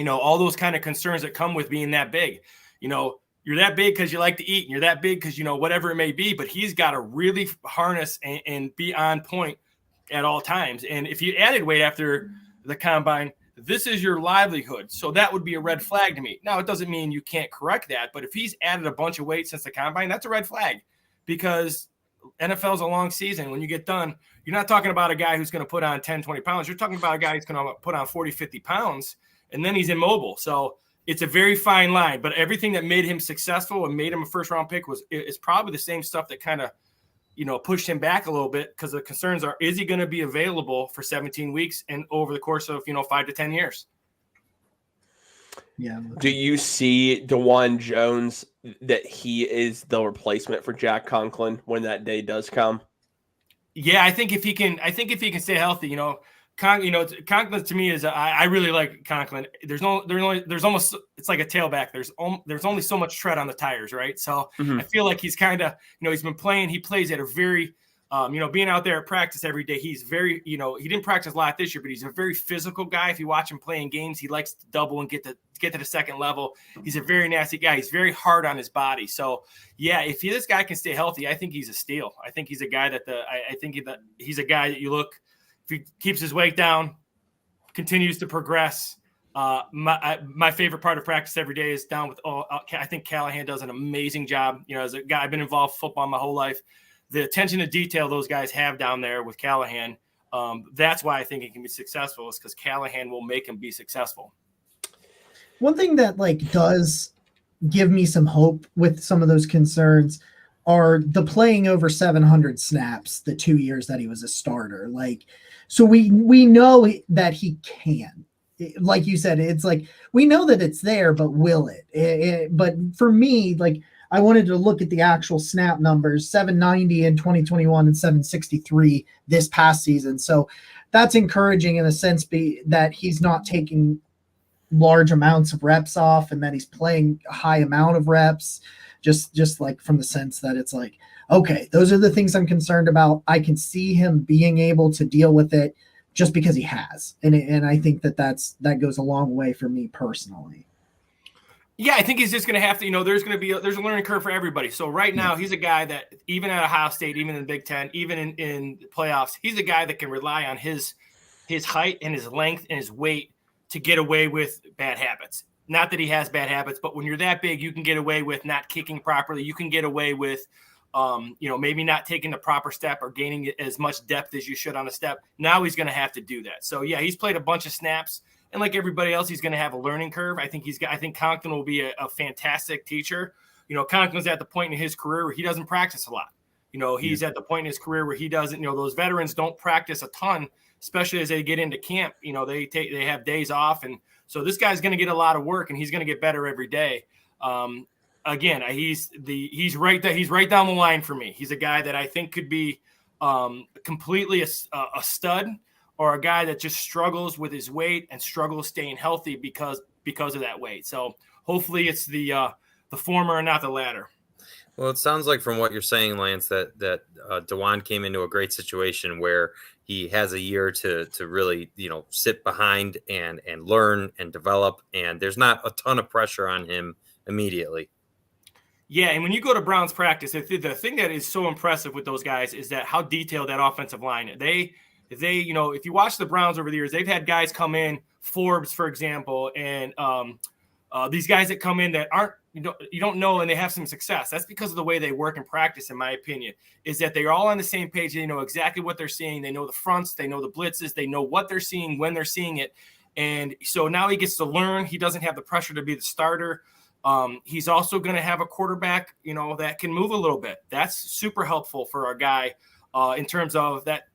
all those kind of concerns that come with being that big. You're that big because you like to eat, and you're that big because whatever it may be, but he's got to really harness and be on point at all times. And if you added weight after the combine, this is your livelihood. So that would be a red flag to me. Now, it doesn't mean you can't correct that, but if he's added a bunch of weight since the combine, that's a red flag, because NFL is a long season. When you get done, you're not talking about a guy who's going to put on 10, 20 pounds. You're talking about a guy who's going to put on 40, 50 pounds, and then he's immobile. So it's a very fine line, but everything that made him successful and made him a first round pick is probably the same stuff that kind of, pushed him back a little bit, because the concerns are, is he going to be available for 17 weeks and over the course of, 5 to 10 years? Yeah. Do you see DeJuan Jones that he is the replacement for Jack Conklin when that day does come? Yeah, I think if he can stay healthy, Conklin to me is I really like Conklin. There's almost, it's like a tailback. There's only so much tread on the tires, right? So I feel like he's kind of, he's been playing. He plays at a very, being out there at practice every day. He's very, he didn't practice a lot this year, but he's a very physical guy. If you watch him playing games, he likes to double and get to the second level. He's a very nasty guy. He's very hard on his body. So yeah, if this guy can stay healthy, I think he's a steal. I think he's a guy that he's a guy that you look. If he keeps his weight down, continues to progress. My favorite part of practice every day is down with. I think Callahan does an amazing job. As a guy, I've been involved in football my whole life. The attention to detail those guys have down there with Callahan. That's why I think he can be successful, is because Callahan will make him be successful. One thing that does give me some hope with some of those concerns are the playing over 700 snaps the 2 years that he was a starter. So we know that he can. Like you said, it's we know that it's there, but will it? But for me, I wanted to look at the actual snap numbers, 790 in 2021 and 763 this past season. So that's encouraging in a sense that he's not taking large amounts of reps off, and that he's playing a high amount of reps, just from the sense that it's okay, those are the things I'm concerned about. I can see him being able to deal with it just because he has. And I think that goes a long way for me personally. Yeah, I think he's just going to have to, there's a learning curve for everybody. So right now he's a guy that even at Ohio State, even in the Big Ten, even in the playoffs, he's a guy that can rely on his height and his length and his weight to get away with bad habits. Not that he has bad habits, but when you're that big, you can get away with not kicking properly. You can get away with, maybe not taking the proper step or gaining as much depth as you should on a step. Now he's going to have to do that. So yeah, he's played a bunch of snaps, and like everybody else, he's going to have a learning curve. I think Conklin will be a fantastic teacher. Conklin's at the point in his career where he doesn't practice a lot. He's at the point in his career where he doesn't, those veterans don't practice a ton, especially as they get into camp. They have days off. And so this guy's going to get a lot of work, and he's going to get better every day. Again, he's right down the line for me. He's a guy that I think could be completely a stud, or a guy that just struggles with his weight and struggles staying healthy because of that weight. So hopefully it's the former and not the latter. Well, it sounds like from what you're saying, Lance, that DeJuan came into a great situation where he has a year to really, sit behind and learn and develop, and there's not a ton of pressure on him immediately. Yeah, and when you go to Browns practice, the thing that is so impressive with those guys is that how detailed that offensive line is. They if you watch the Browns over the years, they've had guys come in, Forbes, for example, and these guys that come in that aren't, you don't know, and they have some success. That's because of the way they work and practice, in my opinion, is that they're all on the same page. They know exactly what they're seeing. They know the fronts. They know the blitzes. They know what they're seeing when they're seeing it. And so now he gets to learn. He doesn't have the pressure to be the starter. He's also going to have a quarterback, that can move a little bit. That's super helpful for our guy in terms of that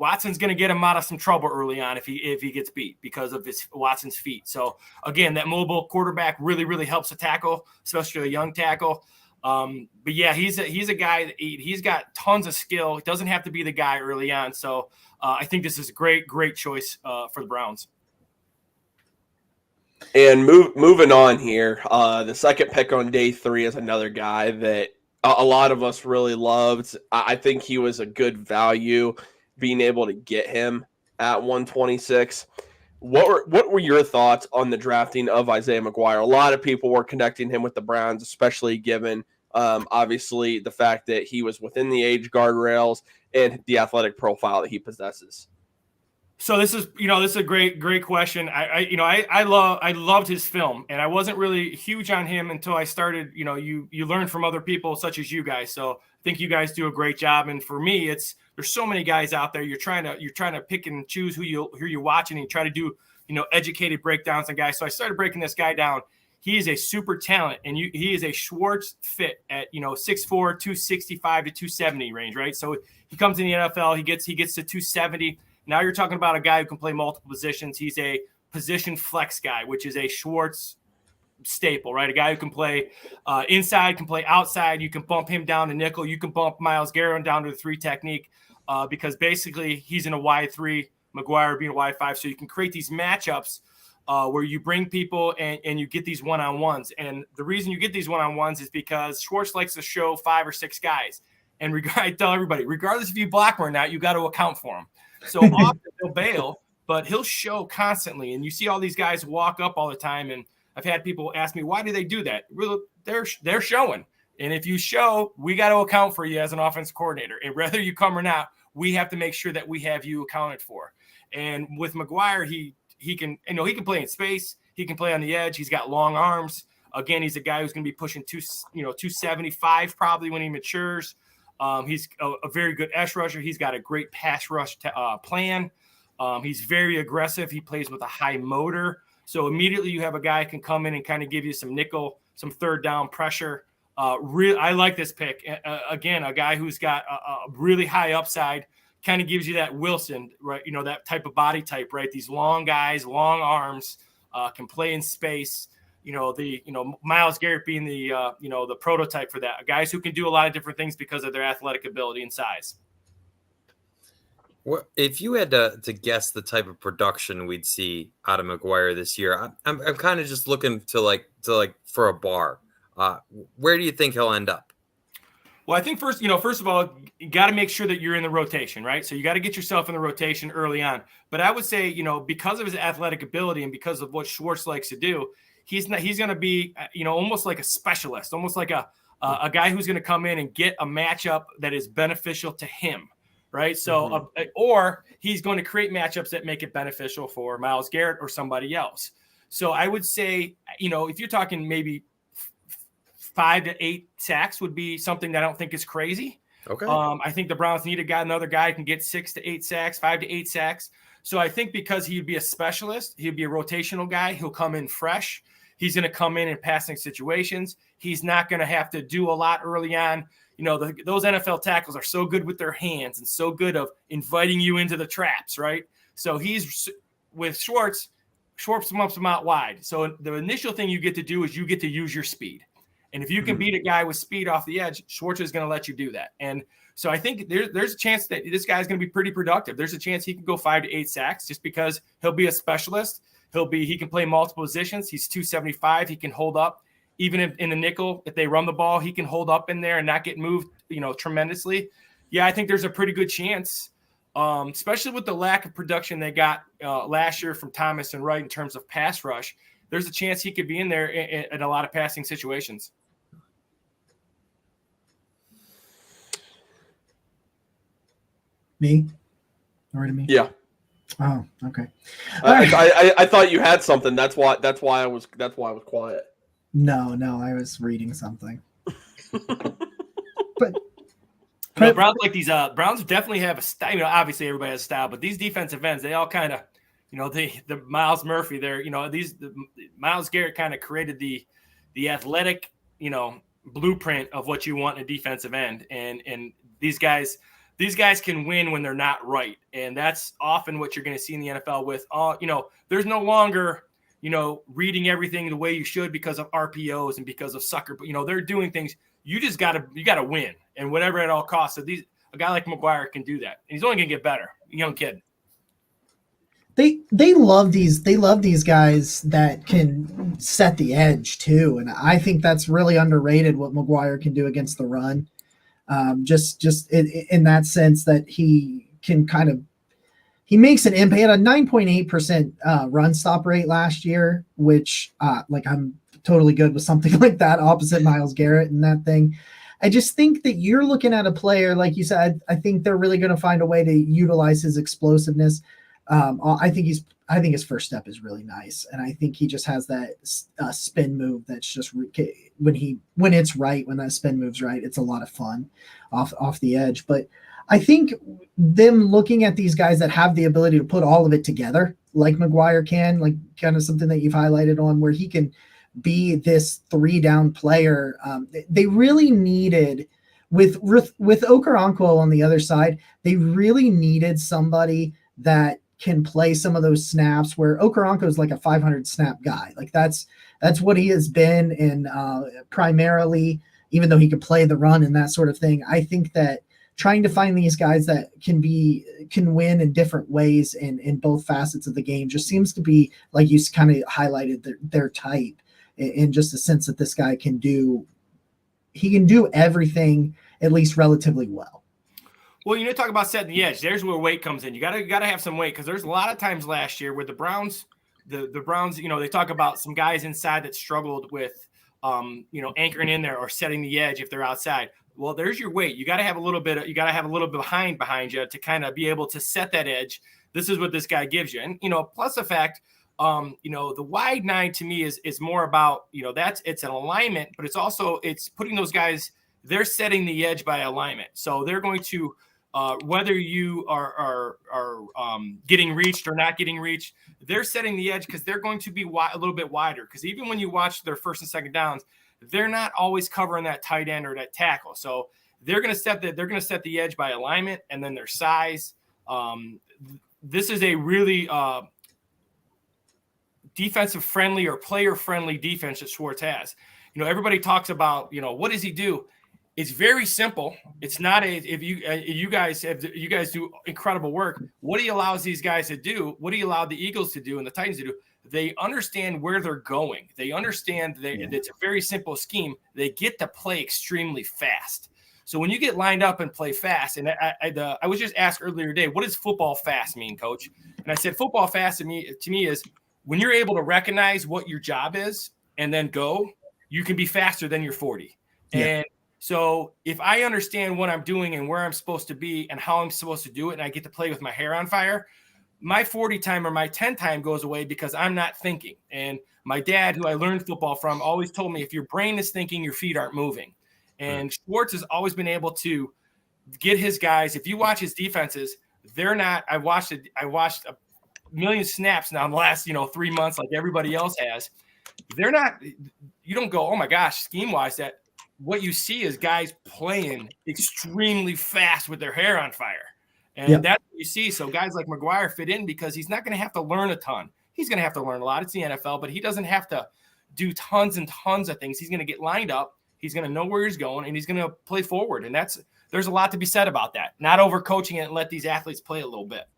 Watson's going to get him out of some trouble early on if he gets beat because of Watson's feet. So again, that mobile quarterback really helps a tackle, especially a young tackle. But yeah, he's a guy that he's got tons of skill. He doesn't have to be the guy early on. So I think this is a great choice for the Browns. And moving on here, the second pick on day 3 is another guy that a lot of us really loved. I think he was a good value, being able to get him at 126. What were your thoughts on the drafting of Isaiah McGuire? A lot of people were connecting him with the Browns, especially given obviously the fact that he was within the age guardrails and the athletic profile that he possesses. So this is a great question. I loved his film, and I wasn't really huge on him until I started. You learn from other people such as you guys. So I think you guys do a great job. And for me, there's so many guys out there. You're trying to pick and choose who you're watching, and you try to do educated breakdowns on guys. So I started breaking this guy down. He is a super talent, and he is a Schwartz fit at 6'4", 265 to 270 range, right? So he comes in the NFL, he gets to 270. Now you're talking about a guy who can play multiple positions. He's a position flex guy, which is a Schwartz staple, right? A guy who can play inside, can play outside. You can bump him down to nickel. You can bump Myles Garrett down to the 3 technique because basically he's in a Y3, McGuire being a Y5. So you can create these matchups where you bring people and you get these one-on-ones. And the reason you get these one-on-ones is because Schwartz likes to show 5 or 6 guys. And I tell everybody, regardless if you block him or not, you got to account for him. So often he'll bail, but he'll show constantly. And you see all these guys walk up all the time. And I've had people ask me, why do they do that? Really, they're showing. And if you show, we got to account for you as an offensive coordinator. And whether you come or not, we have to make sure that we have you accounted for. And with McGuire, he can play in space. He can play on the edge. He's got long arms. Again, he's a guy who's going to be pushing 275 probably when he matures. He's a very good edge rusher. He's got a great pass rush plan. He's very aggressive. He plays with a high motor. So immediately you have a guy who can come in and kind of give you some nickel, some third down pressure. I like this pick. Again, a guy who's got a really high upside, kind of gives you that Wilson, right? That type of body type, right? These long guys, long arms, can play in space. Myles Garrett being the prototype for that. Guys who can do a lot of different things because of their athletic ability and size. Well, if you had to guess the type of production we'd see out of McGuire this year, I'm kind of just looking to for a bar. Where do you think he'll end up? Well, I think first of all, you got to make sure that you're in the rotation, right? So you got to get yourself in the rotation early on. But I would say, because of his athletic ability and because of what Schwartz likes to do, he's going to be, almost like a specialist, almost like a guy who's going to come in and get a matchup that is beneficial to him, right? So, or he's going to create matchups that make it beneficial for Myles Garrett or somebody else. So I would say, if you're talking maybe 5 to 8 sacks would be something that I don't think is crazy. Okay. I think the Browns need another guy who can get 6 to 8 sacks, 5 to 8 sacks. So I think because he'd be a specialist, he'd be a rotational guy. He'll come in fresh. He's going to come in passing situations. He's not going to have to do a lot early on. Those NFL tackles are so good with their hands and so good of inviting you into the traps, right? So he's with Schwartz bumps him out wide. So the initial thing you get to do is you get to use your speed. And if you can beat a guy with speed off the edge, Schwartz is going to let you do that. And so I think there's a chance that this guy's going to be pretty productive. There's a chance he can go 5 to 8 sacks just because he'll be a specialist. He can play multiple positions. He's 275. He can hold up. Even in the nickel, if they run the ball, he can hold up in there and not get moved, tremendously. Yeah, I think there's a pretty good chance, especially with the lack of production they got last year from Thomas and Wright in terms of pass rush. There's a chance he could be in there in a lot of passing situations. Me? Already me? Yeah. Oh, okay. I thought you had something. That's why I was quiet. No, I was reading something. But Browns like these. Browns definitely have a style. Obviously everybody has a style, but these defensive ends, they all kind of, the Miles Murphy. Myles Garrett kind of created the athletic, blueprint of what you want in a defensive end, and these guys. these guys can win when they're not right. And that's often what you're going to see in the NFL with there's no longer, reading everything the way you should because of RPOs and because of sucker. But, they're doing things. You got to win, and whatever at all costs. So a guy like McGuire can do that. And he's only going to get better. Young kid. They love these guys that can set the edge too. And I think that's really underrated what McGuire can do against the run. Just in that sense that he can he makes an impact. He had a 9.8% run stop rate last year, which I'm totally good with something like that, opposite Myles Garrett and that thing. I just think that you're looking at a player, like you said, I think they're really going to find a way to utilize his explosiveness. I think his first step is really nice. And I think he just has that spin move. That's just when it's right, when that spin move's right, it's a lot of fun off the edge. But I think them looking at these guys that have the ability to put all of it together, like McGuire can, like kind of something that you've highlighted on where he can be this 3-down player. They really needed with Okoronkwo on the other side, they really needed somebody that can play some of those snaps where Okoronkwo is like a 500 snap guy. Like that's what he has been in primarily, even though he could play the run and that sort of thing. I think that trying to find these guys that can win in different ways in both facets of the game just seems to be, like you kind of highlighted, their type, in just a sense that this guy can do everything at least relatively well. Well, talk about setting the edge. There's where weight comes in. You gotta have some weight, because there's a lot of times last year where the Browns, the Browns, they talk about some guys inside that struggled with, anchoring in there or setting the edge if they're outside. Well, there's your weight. You got to have a little bit behind you to kind of be able to set that edge. This is what this guy gives you, and plus the fact, the wide 9 to me is more about it's an alignment, but it's putting those guys. They're setting the edge by alignment, so they're going to. Whether you are getting reached or not getting reached, they're setting the edge because they're going to be a little bit wider. Because even when you watch their first and second downs, they're not always covering that tight end or that tackle. So they're going to set the edge by alignment and then their size. This is a really defensive friendly or player friendly defense that Schwartz has. Everybody talks about what does he do? It's very simple. It's not if you guys do incredible work. What he allows these guys to do, what he allowed the Eagles to do and the Titans to do, they understand where they're going. They understand it's a very simple scheme. They get to play extremely fast. So when you get lined up and play fast, and I was just asked earlier today, what does football fast mean, Coach? And I said football fast to me is when you're able to recognize what your job is and then go, you can be faster than your 40. Yeah. And so if I understand what I'm doing and where I'm supposed to be and how I'm supposed to do it, and I get to play with my hair on fire, my 40 time or my 10 time goes away because I'm not thinking. And my dad, who I learned football from, always told me, if your brain is thinking, your feet aren't moving. And Schwartz has always been able to get his guys. If you watch his defenses, they're not. I watched a million snaps now in the last 3 months, like everybody else has. They're not. You don't go, oh my gosh, scheme wise, that. What you see is guys playing extremely fast with their hair on fire. And that's what you see. So guys like McGuire fit in because he's not going to have to learn a ton. He's going to have to learn a lot. It's the NFL, but he doesn't have to do tons and tons of things. He's going to get lined up. He's going to know where he's going, and he's going to play forward. And there's a lot to be said about that. Not overcoaching it and let these athletes play a little bit.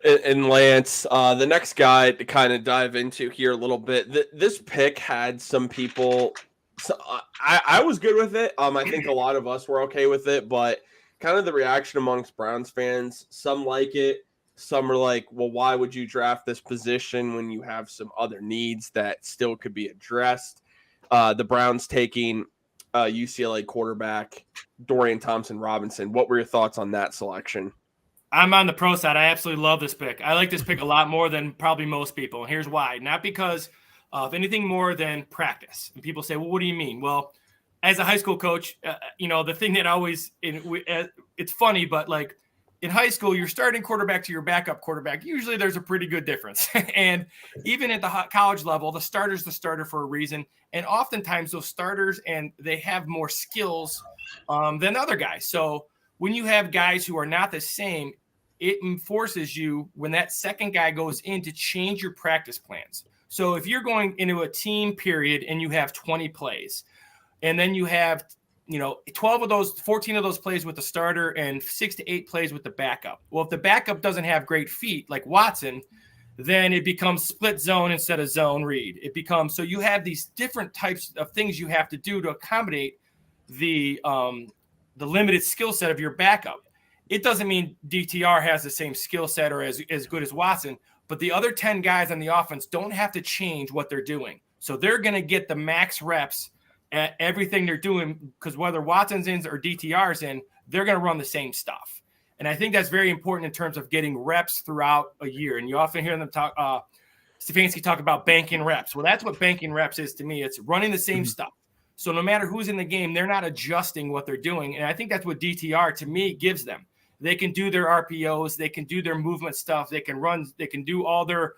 And Lance, the next guy to kind of dive into here a little bit, this pick had some people – so I was good with it. I think a lot of us were okay with it, but kind of the reaction amongst Browns fans, some like it. Some are like, well, why would you draft this position when you have some other needs that still could be addressed? The Browns taking UCLA quarterback Dorian Thompson-Robinson. What were your thoughts on that selection? I'm on the pro side. I absolutely love this pick. I like this pick a lot more than probably most people. And here's why. Not because of anything more than practice. And people say, well, what do you mean? Well, as a high school coach, the thing that always it's funny, but like in high school, your starting quarterback to your backup quarterback, usually there's a pretty good difference. And even at the college level, the starter's the starter for a reason. And oftentimes those starters, and they have more skills than other guys. So when you have guys who are not the same, it forces you, when that second guy goes in, to change your practice plans. So if you're going into a team period and you have 20 plays, and then you have 14 of those plays with the starter and 6 to 8 plays with the backup. Well, if the backup doesn't have great feet like Watson, then it becomes split zone instead of zone read. It becomes, so you have these different types of things you have to do to accommodate the limited skill set of your backup. It doesn't mean DTR has the same skill set or as good as Watson, but the other 10 guys on the offense don't have to change what they're doing. So they're going to get the max reps at everything they're doing, because whether Watson's in or DTR's in, they're going to run the same stuff. And I think that's very important in terms of getting reps throughout a year. And you often hear them talk, Stefanski talk about banking reps. Well, that's what banking reps is to me. It's running the same stuff. So no matter who's in the game, they're not adjusting what they're doing. And I think that's what DTR, to me, gives them. They can do their RPOs. They can do their movement stuff. They can run. They can do all their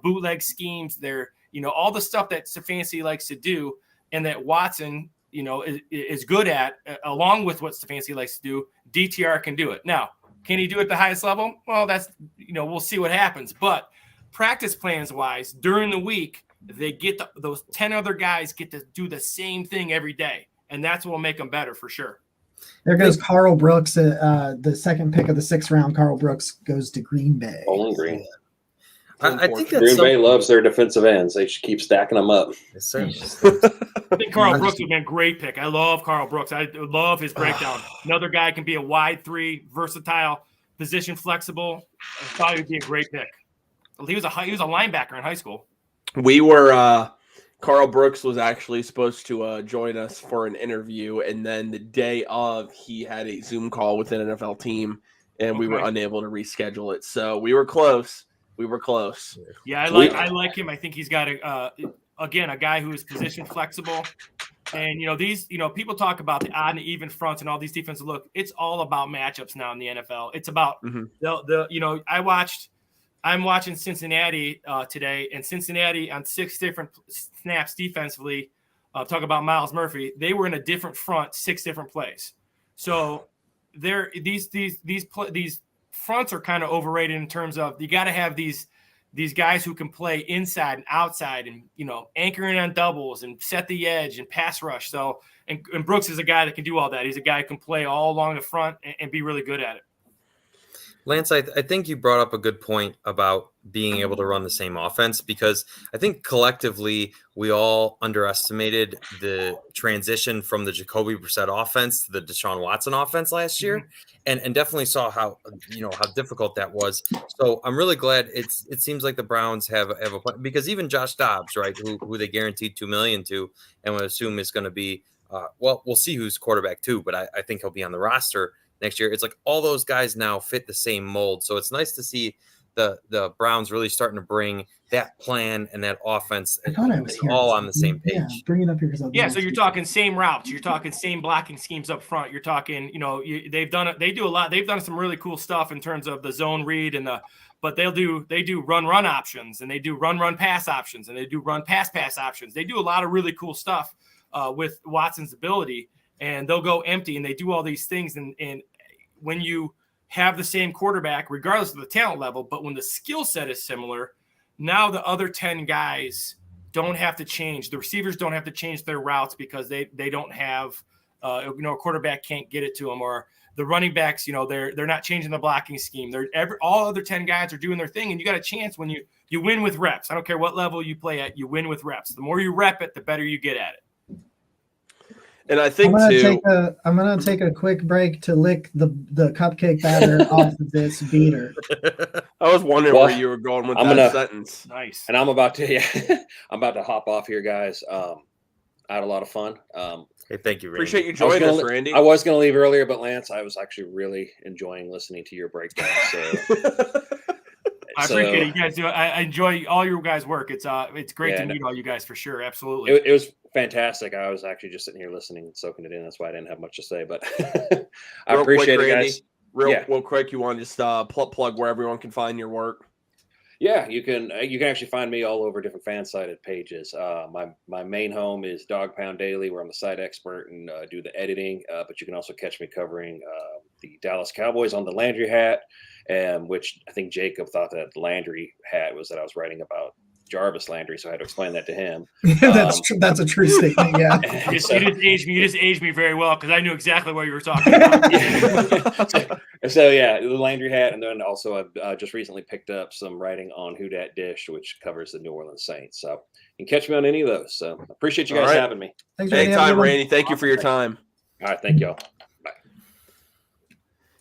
bootleg schemes. Their, all the stuff that Stefanski likes to do, and that Watson, is good at, along with what Stefanski likes to do. DTR can do it. Now, can he do it at the highest level? Well, that's, we'll see what happens. But practice plans wise, during the week, they get those 10 other guys get to do the same thing every day. And that's what will make them better for sure. There goes Carl Brooks, the second pick of the 6th round. Carl Brooks goes to Green Bay. Bowling Green. I think that's Green Bay loves their defensive ends. They should keep stacking them up. Yes, sir. I think Carl Brooks would have been a great pick. I love Carl Brooks. I love his breakdown. Another guy can be a wide 3, versatile, position flexible. I thought he would be a great pick. He was a linebacker in high school. We were Carl Brooks was actually supposed to join us for an interview, and then the day of, he had a Zoom call with an NFL team, and we were unable to reschedule it. So we were close. Yeah, I like him. I think he's got a guy who is position flexible. And these people talk about the odd and even fronts and all these defensive look. It's all about matchups now in the NFL. It's about I'm watching Cincinnati today, and Cincinnati on 6 different snaps defensively. Talk about Miles Murphy. They were in a different front, 6 different plays. So these fronts are kind of overrated in terms of, you got to have these guys who can play inside and outside, and anchoring on doubles and set the edge and pass rush. So and Brooks is a guy that can do all that. He's a guy who can play all along the front and be really good at it. Lance, I think you brought up a good point about being able to run the same offense, because I think collectively we all underestimated the transition from the Jacoby Brissett offense to the Deshaun Watson offense last year, and definitely saw how difficult that was. So I'm really glad it seems like the Browns have a plan, because even Josh Dobbs, right, who they guaranteed $2 million to, and would assume is going to be we'll see who's quarterback too, but I think he'll be on the roster next year. It's like all those guys now fit the same mold. So it's nice to see the Browns really starting to bring that plan and that offense all on the same page. Yeah, bring it up here. So you're talking same routes. You're talking same blocking schemes up front. You're talking, they've done it. They do a lot. They've done some really cool stuff in terms of the zone read but they do run options, and they do run pass options, and they do run pass options. They do a lot of really cool stuff with Watson's ability, and they'll go empty, and they do all these things. And when you have the same quarterback, regardless of the talent level, but when the skill set is similar, now the other 10 guys don't have to change. The receivers don't have to change their routes because they don't have, a quarterback can't get it to them, or the running backs, they're not changing the blocking scheme. All other 10 guys are doing their thing, and you got a chance when you win with reps. I don't care what level you play at, you win with reps. The more you rep it, the better you get at it. And I think I'm gonna take a quick break to lick the cupcake batter off of this beater. I was wondering where you were going with that sentence. Nice. And I'm about to hop off here, guys. I had a lot of fun. Hey, thank you, Randy. Appreciate you joining us, Randy. I was going to leave earlier, but Lance, I was actually really enjoying listening to your breakdown. So I appreciate it. You guys do. I enjoy all your guys' work. It's great to meet all you guys for sure. Absolutely. It was fantastic. I was actually just sitting here listening and soaking it in. That's why I didn't have much to say, but I appreciate it, guys. Real quick, you want to just plug where everyone can find your work? Yeah, you can actually find me all over different fan-sided pages. My main home is Dog Pound Daily, where I'm the site expert and do the editing. But you can also catch me covering the Dallas Cowboys on the Landry hat, which I think Jacob thought that the Landry hat was that I was writing about Jarvis Landry, so I had to explain that to him. That's true. That's a true statement. Yeah. You just aged me very well because I knew exactly what you were talking about. So yeah, the Landry hat, and then also I've just recently picked up some writing on Who Dat Dish, which covers the New Orleans Saints. So you can catch me on any of those. So appreciate you guys having me. Thanks, Randy. Anytime, Randy. Thank you for your time. All right, thank y'all.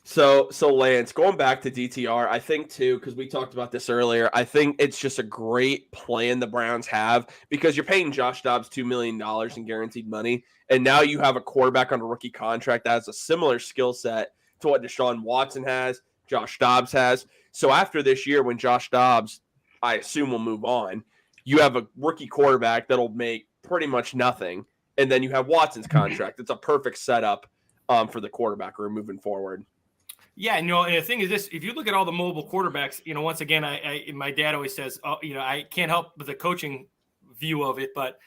So Lance, going back to DTR, I think too, because we talked about this earlier, I think it's just a great plan the Browns have because you're paying Josh Dobbs $2 million in guaranteed money, and now you have a quarterback on a rookie contract that has a similar skill set to what Deshaun Watson has, Josh Dobbs has. So after this year, when Josh Dobbs, I assume, will move on, you have a rookie quarterback that'll make pretty much nothing, and then you have Watson's contract. It's a perfect setup for the quarterback room moving forward. Yeah, and the thing is this: if you look at all the mobile quarterbacks, once again, my dad always says, I can't help with the coaching view of it, but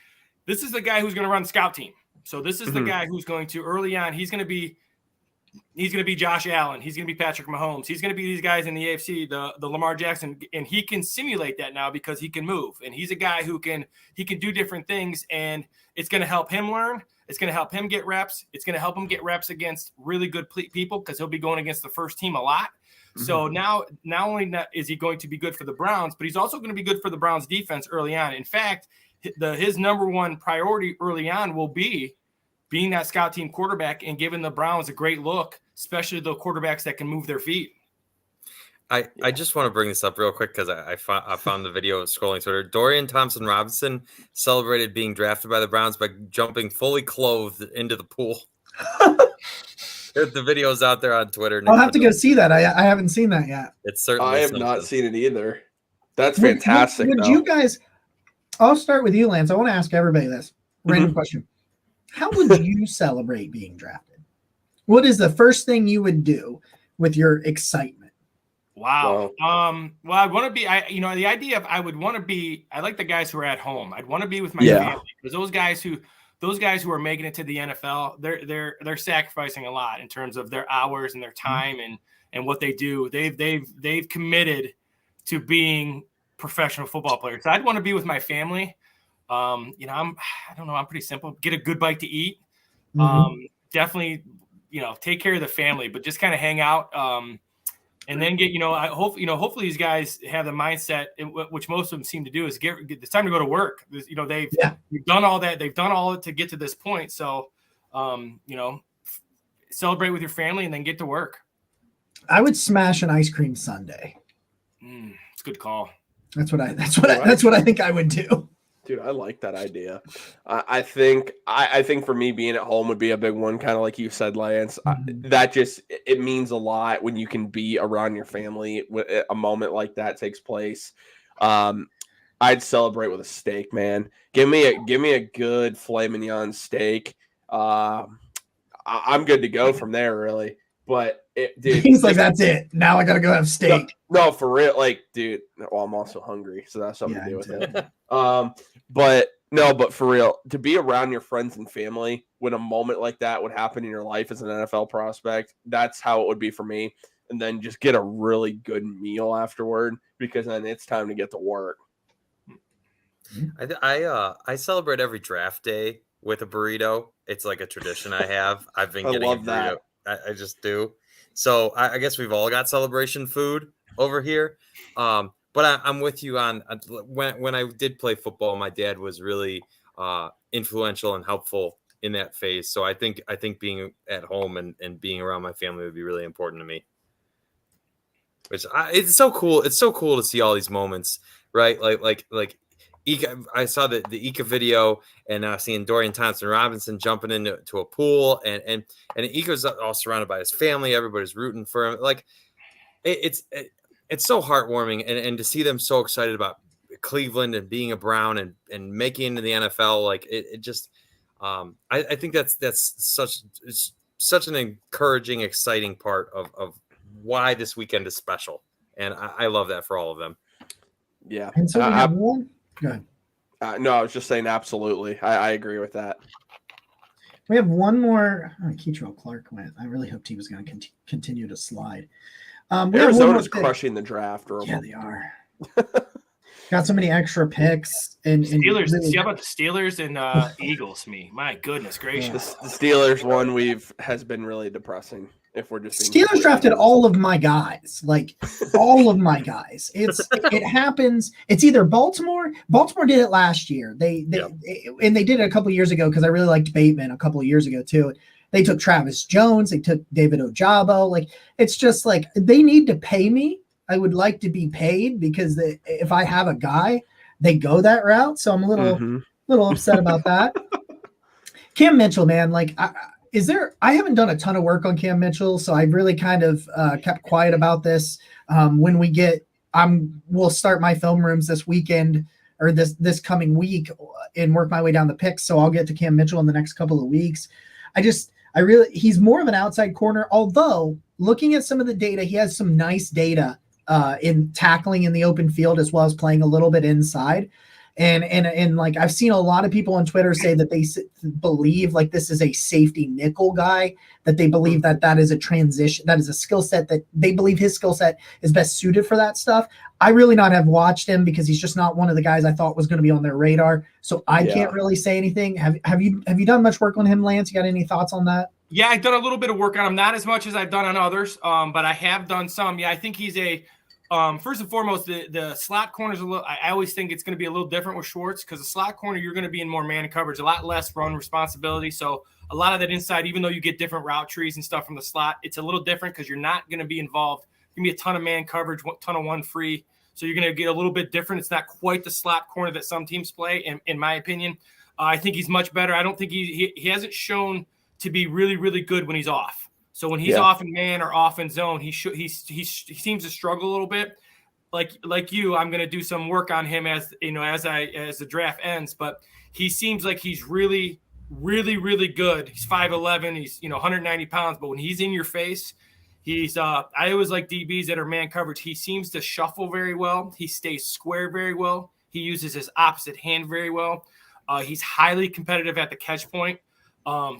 this is the guy who's going to run the scout team. So this is the guy who's going to early on. He's going to be Josh Allen. He's going to be Patrick Mahomes. He's going to be these guys in the AFC, the Lamar Jackson, and he can simulate that now because he can move, and he's a guy who can do different things, and it's going to help him learn. It's going to help him get reps. It's going to help him get reps against really good people because he'll be going against the first team a lot. Mm-hmm. So now, not only is he going to be good for the Browns, but he's also going to be good for the Browns defense early on. In fact, his number one priority early on will be being that scout team quarterback and giving the Browns a great look, especially the quarterbacks that can move their feet. I just want to bring this up real quick because I found the video scrolling Twitter. Dorian Thompson-Robinson celebrated being drafted by the Browns by jumping fully clothed into the pool. The video's out there on Twitter. I'll have to go see that. I haven't seen that yet. It's certainly I have not seen it either. That's fantastic. Would you guys? I'll start with you, Lance. I want to ask everybody this random question. How would you celebrate being drafted? What is the first thing you would do with your excitement? Wow. Well, I want to be, the idea of I like the guys who are at home. I'd want to be with my family because those guys who are making it to the NFL, they're sacrificing a lot in terms of their hours and their time and what they do. They've committed to being professional football players. So I'd want to be with my family. I'm pretty simple. Get a good bite to eat. Definitely, take care of the family, but just kind of hang out. And then I hope, hopefully these guys have the mindset, which most of them seem to do, is it's time to go to work. They've done all that. They've done all to get to this point. So, celebrate with your family and then get to work. I would smash an ice cream sundae. It's a good call. That's what I think I would do. Dude, I like that idea. I think for me, being at home would be a big one, kind of like you said, Lance. That it means a lot when you can be around your family when a moment like that takes place. I'd celebrate with a steak, man. Give me a good filet mignon steak. I'm good to go from there, really. But he's like, that's it. Now I gotta go have steak. No, for real. Like, dude. Well, I'm also hungry, so that's something to do with it. But for real, to be around your friends and family when a moment like that would happen in your life as an NFL prospect, that's how it would be for me. And then just get a really good meal afterward because then it's time to get to work. I celebrate every draft day with a burrito. It's like a tradition I have. I've been getting a burrito. That. I just do. So I guess we've all got celebration food over here. But I'm with you on when I did play football, my dad was really influential and helpful in that phase. So I think being at home and being around my family would be really important to me. It's so cool. It's so cool to see all these moments, right? Like Ika, I saw the Ika video and seeing Dorian Thompson-Robinson jumping into a pool and Ika's all surrounded by his family. Everybody's rooting for him. Like it's so heartwarming and to see them so excited about Cleveland and being a Brown and making it into the NFL. Like it just, I think that's such an encouraging, exciting part of why this weekend is special. And I love that for all of them. Yeah. And so we have one. Go ahead. No, I was just saying absolutely. I agree with that. We have one more. Oh, Keitrell Clark went. I really hoped he was going to continue to slide. We have one more Arizona's pick. crushing the draft. Yeah, they are. Got so many extra picks. And Steelers. really, See how about the Steelers and Eagles? My goodness gracious. The Steelers one has been really depressing. If we're just Steelers drafted all of my guys, like all of my guys. It happens. It's either Baltimore. Baltimore did it last year. And they did it a couple years ago because I really liked Bateman a couple of years ago too. They took Travis Jones. They took David Ojabo. Like it's just like they need to pay me. I would like to be paid because if I have a guy, they go that route. So I'm a little upset about that. Cam Mitchell, man, like. I haven't done a ton of work on Cam Mitchell, so I've really kind of kept quiet about this. When we'll start my film rooms this weekend or this coming week and work my way down the picks. So I'll get to Cam Mitchell in the next couple of weeks. He's more of an outside corner, although looking at some of the data, he has some nice data in tackling in the open field as well as playing a little bit inside. And like I've seen a lot of people on Twitter say that they believe like this is a safety nickel guy, that they believe that is a transition, that is a skill set that they believe his skill set is best suited for that stuff. I really not have watched him because he's just not one of the guys I thought was going to be on their radar. So I can't really say anything. Have you done much work on him, Lance? You got any thoughts on that? Yeah, I've done a little bit of work on him, not as much as I've done on others, but I have done some. Yeah, I think he's first and foremost, the slot corners I always think it's going to be a little different with Schwartz because the slot corner, you're going to be in more man coverage, a lot less run responsibility. So a lot of that inside, even though you get different route trees and stuff from the slot, it's a little different because you're not going to be involved. You're going to be a ton of man coverage, a ton of one free. So you're going to get a little bit different. It's not quite the slot corner that some teams play, in my opinion. I think he's much better. I don't think he hasn't shown to be really, really good when he's off. So when he's off in man or off in zone, he seems to struggle a little bit. Like you, I'm going to do some work on him as the draft ends. But he seems like he's really, really, really good. He's 5'11", he's 190 pounds. But when he's in your face, he's I always like DBs that are man coverage. He seems to shuffle very well. He stays square very well. He uses his opposite hand very well. He's highly competitive at the catch point.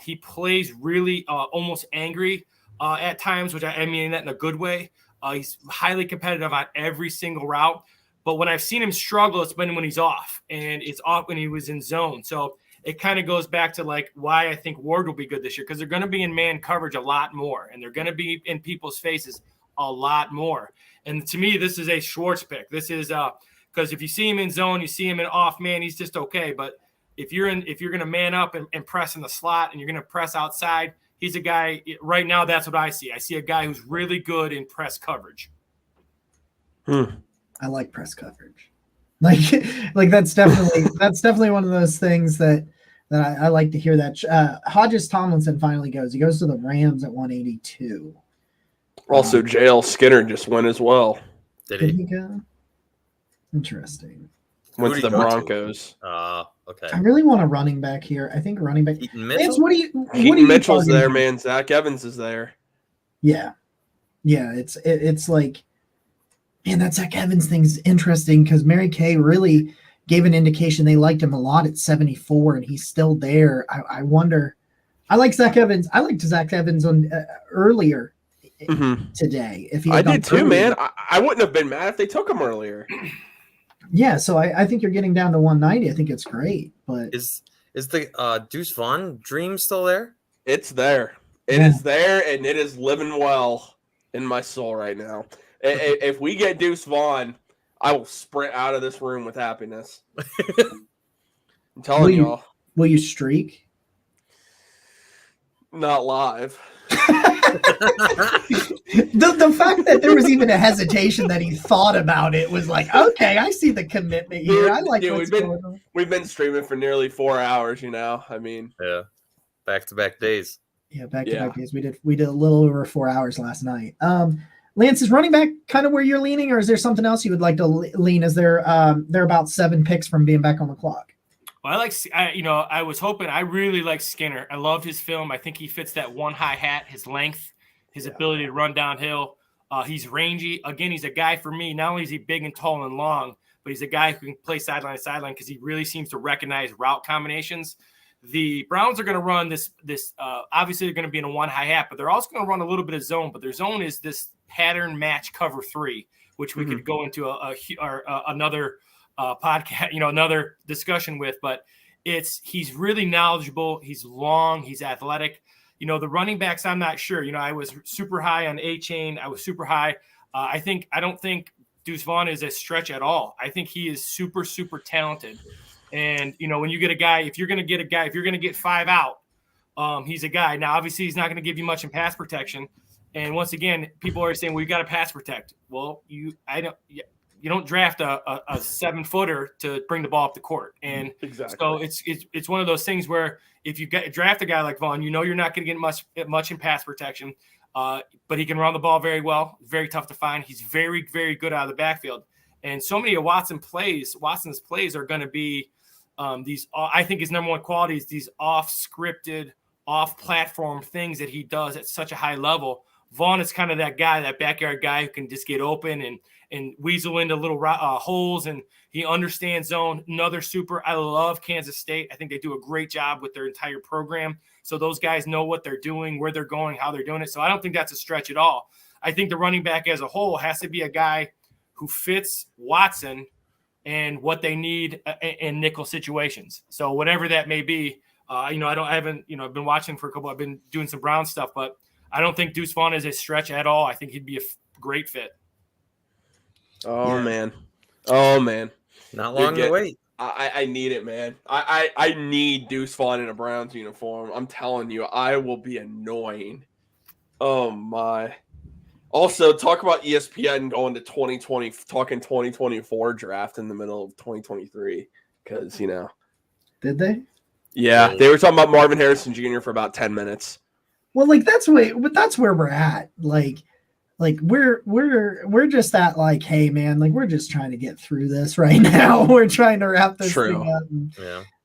He plays really almost angry at times, which I mean that in a good way. He's highly competitive on every single route. But when I've seen him struggle, it's been when he's off, and it's off when he was in zone. So it kind of goes back to like why I think Ward will be good this year, because they're going to be in man coverage a lot more, and they're going to be in people's faces a lot more. And to me, this is a Schwartz pick. This is because if you see him in zone, you see him in off man, he's just okay. But if you're going to man up and press in the slot and you're going to press outside, he's a guy right now. That's what I see. I see a guy who's really good in press coverage. I like press coverage. Like that's definitely one of those things that I like to hear. That Hodges Tomlinson finally goes. He goes to the Rams at 182. Also, JL Skinner just went as well. Did he go? Interesting. Went to the Broncos. Okay. I really want a running back here. I think running back. Lance, Keaton Mitchell's there, man. Zach Evans is there. Yeah. It's like, man, that Zach Evans thing's interesting because Mary Kay really gave an indication they liked him a lot at 74, and he's still there. I wonder. I like Zach Evans. I liked Zach Evans on earlier today. If I did too, man. I wouldn't have been mad if they took him earlier. Yeah, so I think you're getting down to 190. I think it's great, but is the Deuce Vaughn dream still there? It's there. It is there, and it is living well in my soul right now. If we get Deuce Vaughn, I will sprint out of this room with happiness. I'm telling y'all. Will you streak? Not live. The fact that there was even a hesitation that he thought about it was like, okay, I see the commitment here. I like what's going on. We've been streaming for nearly 4 hours, I mean. Yeah. Back-to-back days. Yeah, back-to-back days. We did a little over 4 hours last night. Lance, is running back kind of where you're leaning, or is there something else you would like to lean? Is there they're about 7 picks from being back on the clock? Well, I was hoping. I really like Skinner. I loved his film. I think he fits that one high hat, his length, his ability to run downhill. He's rangy. Again, he's a guy for me. Not only is he big and tall and long, but he's a guy who can play sideline to sideline because he really seems to recognize route combinations. the Browns are going to run this obviously they're going to be in a one high hat, but they're also going to run a little bit of zone. But their zone is this pattern match cover 3, which we could go into another podcast, another discussion with. But he's really knowledgeable. He's long. He's athletic. The running backs, I'm not sure. I was super high on A-Chain. I was super high. I don't think Deuce Vaughn is a stretch at all. I think he is super, super talented. And, when you get a guy, if you're going to get 5 out, he's a guy. Now, obviously, he's not going to give you much in pass protection. And once again, people are saying, well, you got to pass protect. Well, you don't draft a 7-footer to bring the ball up the court. And exactly. So it's one of those things where if you draft a guy like Vaughn, you're not going to get much in pass protection, but he can run the ball very well. Very tough to find. He's very, very good out of the backfield. And so many of Watson's plays are going to be these. I think his number one quality is these off-scripted, off-platform things that he does at such a high level. Vaughn is kind of that guy, that backyard guy who can just get open and weasel into little holes, and he understands zone. Another super. I love Kansas State. I think they do a great job with their entire program. So those guys know what they're doing, where they're going, how they're doing it. So I don't think that's a stretch at all. I think the running back as a whole has to be a guy who fits Watson and what they need in nickel situations. So whatever that may be, I've been watching for I've been doing some Brown stuff, but I don't think Deuce Vaughn is a stretch at all. I think he'd be a great fit. Oh, Yeah. man. Not long to wait. I need it, man. I need Deuce Vaughn in a Browns uniform. I'm telling you, I will be annoying. Oh, my. Also, talk about ESPN going to 2024 draft in the middle of 2023 because, Did they? Yeah, they were talking about Marvin Harrison Jr. for about 10 minutes. Well, that's where we're at. Like we're just at hey man, we're just trying to get through this right now. We're trying to wrap this thing up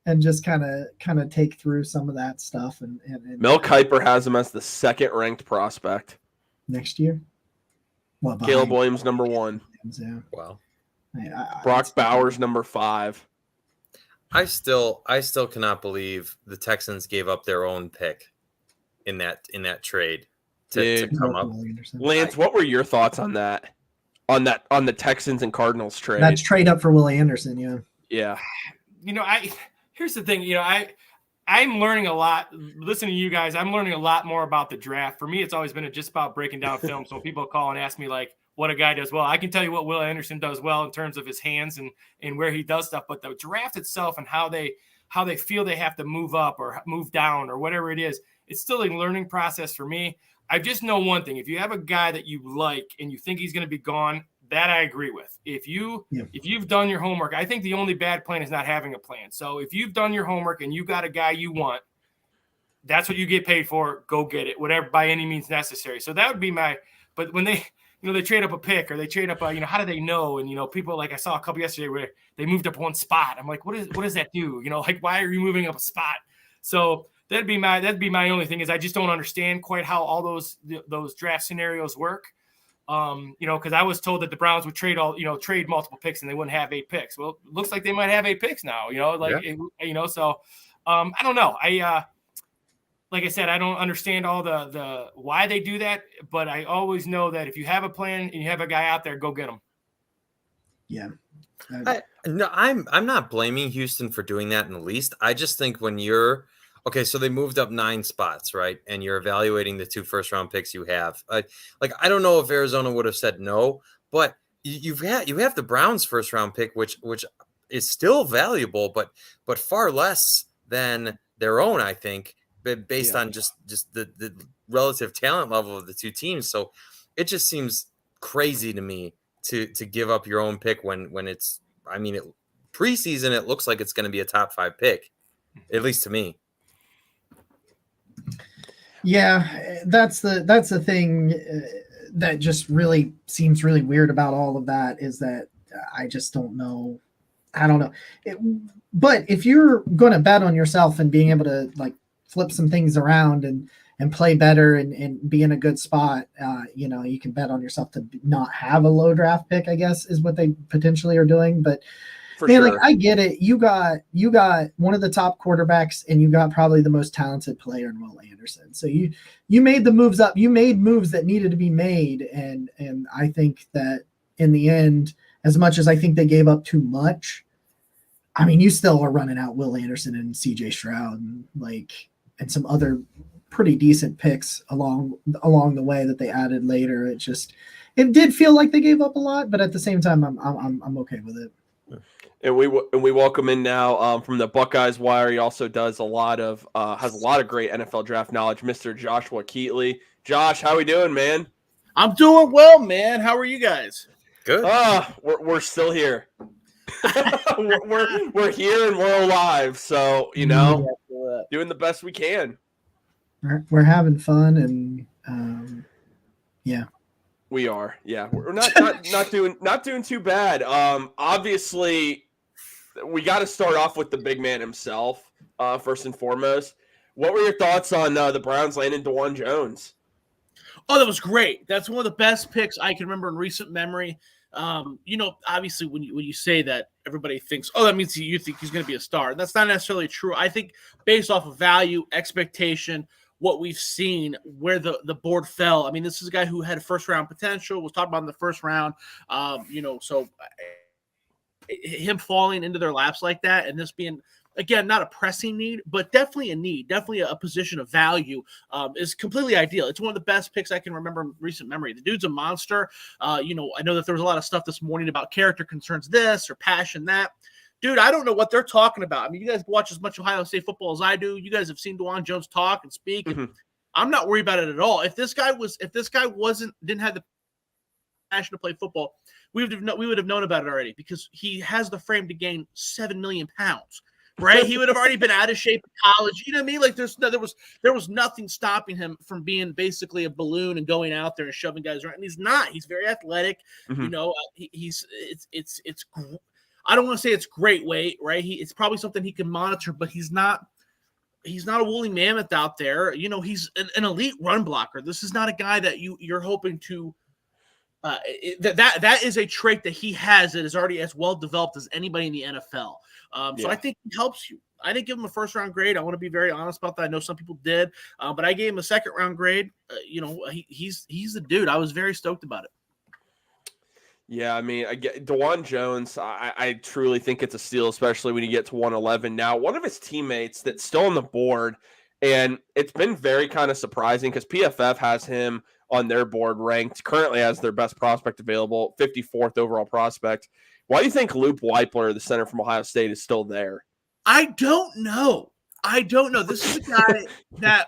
and just kind of take through some of that stuff. And Mel Kiper has him as the 2nd ranked prospect next year. What? Caleb Williams number 1. Yeah. Wow. Brock Bowers number 5. I still cannot believe the Texans gave up their own pick in that trade to come up. Lance, what were your thoughts on that? On the Texans and Cardinals trade? That's trade up for Willie Anderson, yeah. Yeah. Here's the thing, I'm learning a lot. Listening to you guys, I'm learning a lot more about the draft. For me, it's always been just about breaking down film. So when people call and ask me what a guy does well, I can tell you what Will Anderson does well in terms of his hands and where he does stuff. But the draft itself and how they feel they have to move up or move down or whatever it is, it's still a learning process for me. I just know one thing: if you have a guy that you like and you think he's going to be gone, that I agree with. If you've done your homework, I think the only bad plan is not having a plan. So if you've done your homework and you got a guy you want, that's what you get paid for. Go get it, whatever by any means necessary. So that would be my. But when they trade up a pick or they trade up how do they know? And people I saw a couple yesterday where they moved up one spot. I'm like, what does that do? Why are you moving up a spot? So that'd be my only thing is I just don't understand quite how all those draft scenarios work. Because I was told that the Browns would trade multiple picks and they wouldn't have 8 picks. Well, it looks like they might have 8 picks now. So I don't know. Like I said, I don't understand all the why they do that, but I always know that if you have a plan and you have a guy out there, go get him. Yeah. I'm not blaming Houston for doing that in the least. I just think when you're okay, so they moved up 9 spots, right? And you're evaluating the 2 first-round picks you have. I don't know if Arizona would have said no, but you have the Browns' first-round pick, which is still valuable, but far less than their own, I think, based on just the relative talent level of the 2 teams. So it just seems crazy to me to give up your own pick when it's. Preseason it looks like it's going to be a top 5 pick, at least to me. Yeah, that's the thing that just really seems really weird about all of that is that I just don't know. I don't know. But if you're going to bet on yourself and being able to flip some things around and play better and be in a good spot, you can bet on yourself to not have a low draft pick, I guess, is what they potentially are doing. But For Man, sure. like I get it. You got one of the top quarterbacks, and you got probably the most talented player in Will Anderson. So you made the moves up. You made moves that needed to be made, and I think that in the end, as much as I think they gave up too much, I mean, you still are running out Will Anderson and C.J. Stroud, and some other pretty decent picks along the way that they added later. It did feel like they gave up a lot, but at the same time, I'm okay with it. And we welcome in now from the Buckeyes Wire. He also does has a lot of great NFL draft knowledge, Mr. Joshua Keatley. Josh, how we doing, man? I'm doing well, man. How are you guys? Good. We're still here. we're here and we're alive. So doing the best we can. We're having fun, and yeah. We are. Yeah, we're not doing too bad. Obviously, we got to start off with the big man himself first and foremost. What were your thoughts on the Browns landing DeJuan Jones? Oh, that was great. That's one of the best picks I can remember in recent memory. Obviously, when you say that, everybody thinks, oh, that means you think he's going to be a star. That's not necessarily true. I think based off of value, expectation, what we've seen, where the board fell. I mean, this is a guy who had first-round potential, was talked about in the first round. So him falling into their laps like that, and this being, again, not a pressing need, but definitely a need, definitely a position of value, is completely ideal. It's one of the best picks I can remember in recent memory. The dude's a monster. I know that there was a lot of stuff this morning about character concerns this or passion that. Dude, I don't know what they're talking about. I mean, you guys watch as much Ohio State football as I do. You guys have seen DeJuan Jones talk and speak. Mm-hmm. And I'm not worried about it at all. If this guy didn't have the passion to play football, we would have known about it already, because he has the frame to gain 7 million pounds. Right? He would have already been out of shape in college. You know what I mean? Like there was nothing stopping him from being basically a balloon and going out there and shoving guys around. And he's not. He's very athletic. Mm-hmm. It's I don't want to say it's great weight, right? It's probably something he can monitor, but he's not a woolly mammoth out there. He's an elite run blocker. This is not a guy that you're hoping to that is a trait that he has that is already as well developed as anybody in the NFL. So I think he helps you. I didn't give him a first-round grade. I want to be very honest about that. I know some people did, but I gave him a second-round grade. He's the dude. I was very stoked about it. Yeah, I mean, DeJuan Jones, I truly think it's a steal, especially when you get to 111. Now, one of his teammates that's still on the board, and it's been very kind of surprising because PFF has him on their board ranked currently as their best prospect available, 54th overall prospect. Why do you think Luke Weipler, the center from Ohio State, is still there? I don't know. This is a guy that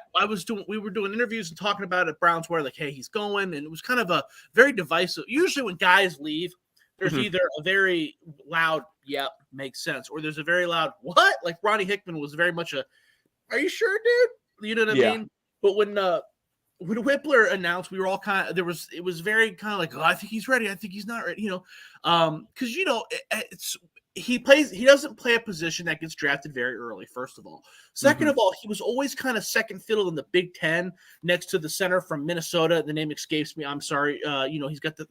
we were doing interviews and talking about at Browns where, like, hey, he's going. And it was kind of a very divisive. Usually when guys leave, there's either a very loud, yep, makes sense, or there's a very loud, what? Like Ronnie Hickman was very much are you sure, dude? You know what I mean? But when Whippler announced, we were all kind of, it was very kind of like, oh, I think he's ready. I think he's not ready, because, he doesn't play a position that gets drafted very early, first of all. Second of all, he was always kind of second fiddle in the Big Ten next to the center from Minnesota. The name escapes me. I'm sorry. He's got the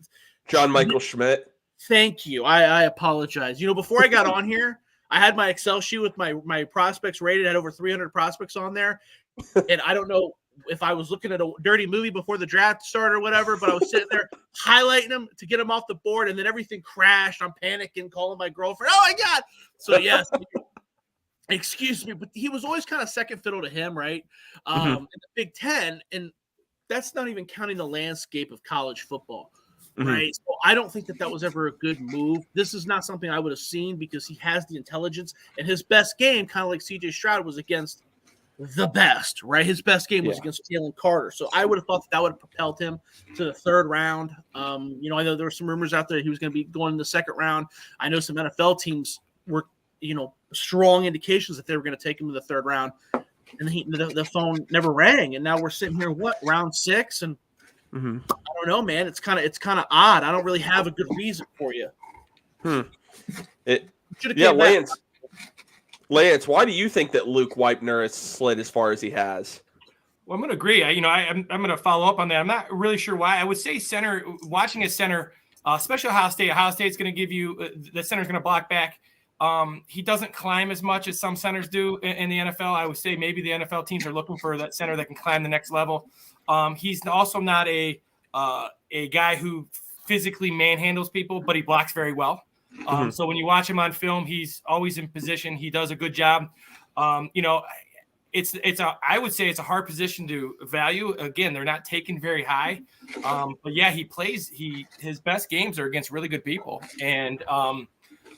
John Michael Schmidt. Thank you. I apologize. Before I got on here, I had my Excel sheet with my prospects rated. I had over 300 prospects on there. And I don't know if I was looking at a dirty movie before the draft started or whatever, but I was sitting there highlighting them to get them off the board, and then everything crashed. I'm panicking, calling my girlfriend. Oh my God. So yes, excuse me, but he was always kind of second fiddle to him, right? In the Big Ten, and that's not even counting the landscape of college football. Right. So I don't think that was ever a good move. This is not something I would have seen because he has the intelligence, and his best game, kind of like CJ Stroud, was against the best, right? His best game was against Jalen Carter. So I would have thought that would have propelled him to the third round. I know there were some rumors out there he was going to be going in the second round. I know some NFL teams were, strong indications that they were going to take him in the third round, and the phone never rang. And now we're sitting here, round 6, and I don't know, man. It's kind of odd. I don't really have a good reason for you. Lance, why do you think that Luke Weipler has slid as far as he has? Well, I'm going to agree. I'm going to follow up on that. I'm not really sure why. I would say watching a center, especially Ohio State. Ohio State's going to give you the center's going to block back He doesn't climb as much as some centers do in the NFL. I would say maybe the NFL teams are looking for that center that can climb the next level. He's also not a guy who physically manhandles people, but he blocks very well. So when you watch him on film, he's always in position. He does a good job. I would say it's a hard position to value. Again, they're not taken very high. But yeah, his best games are against really good people. And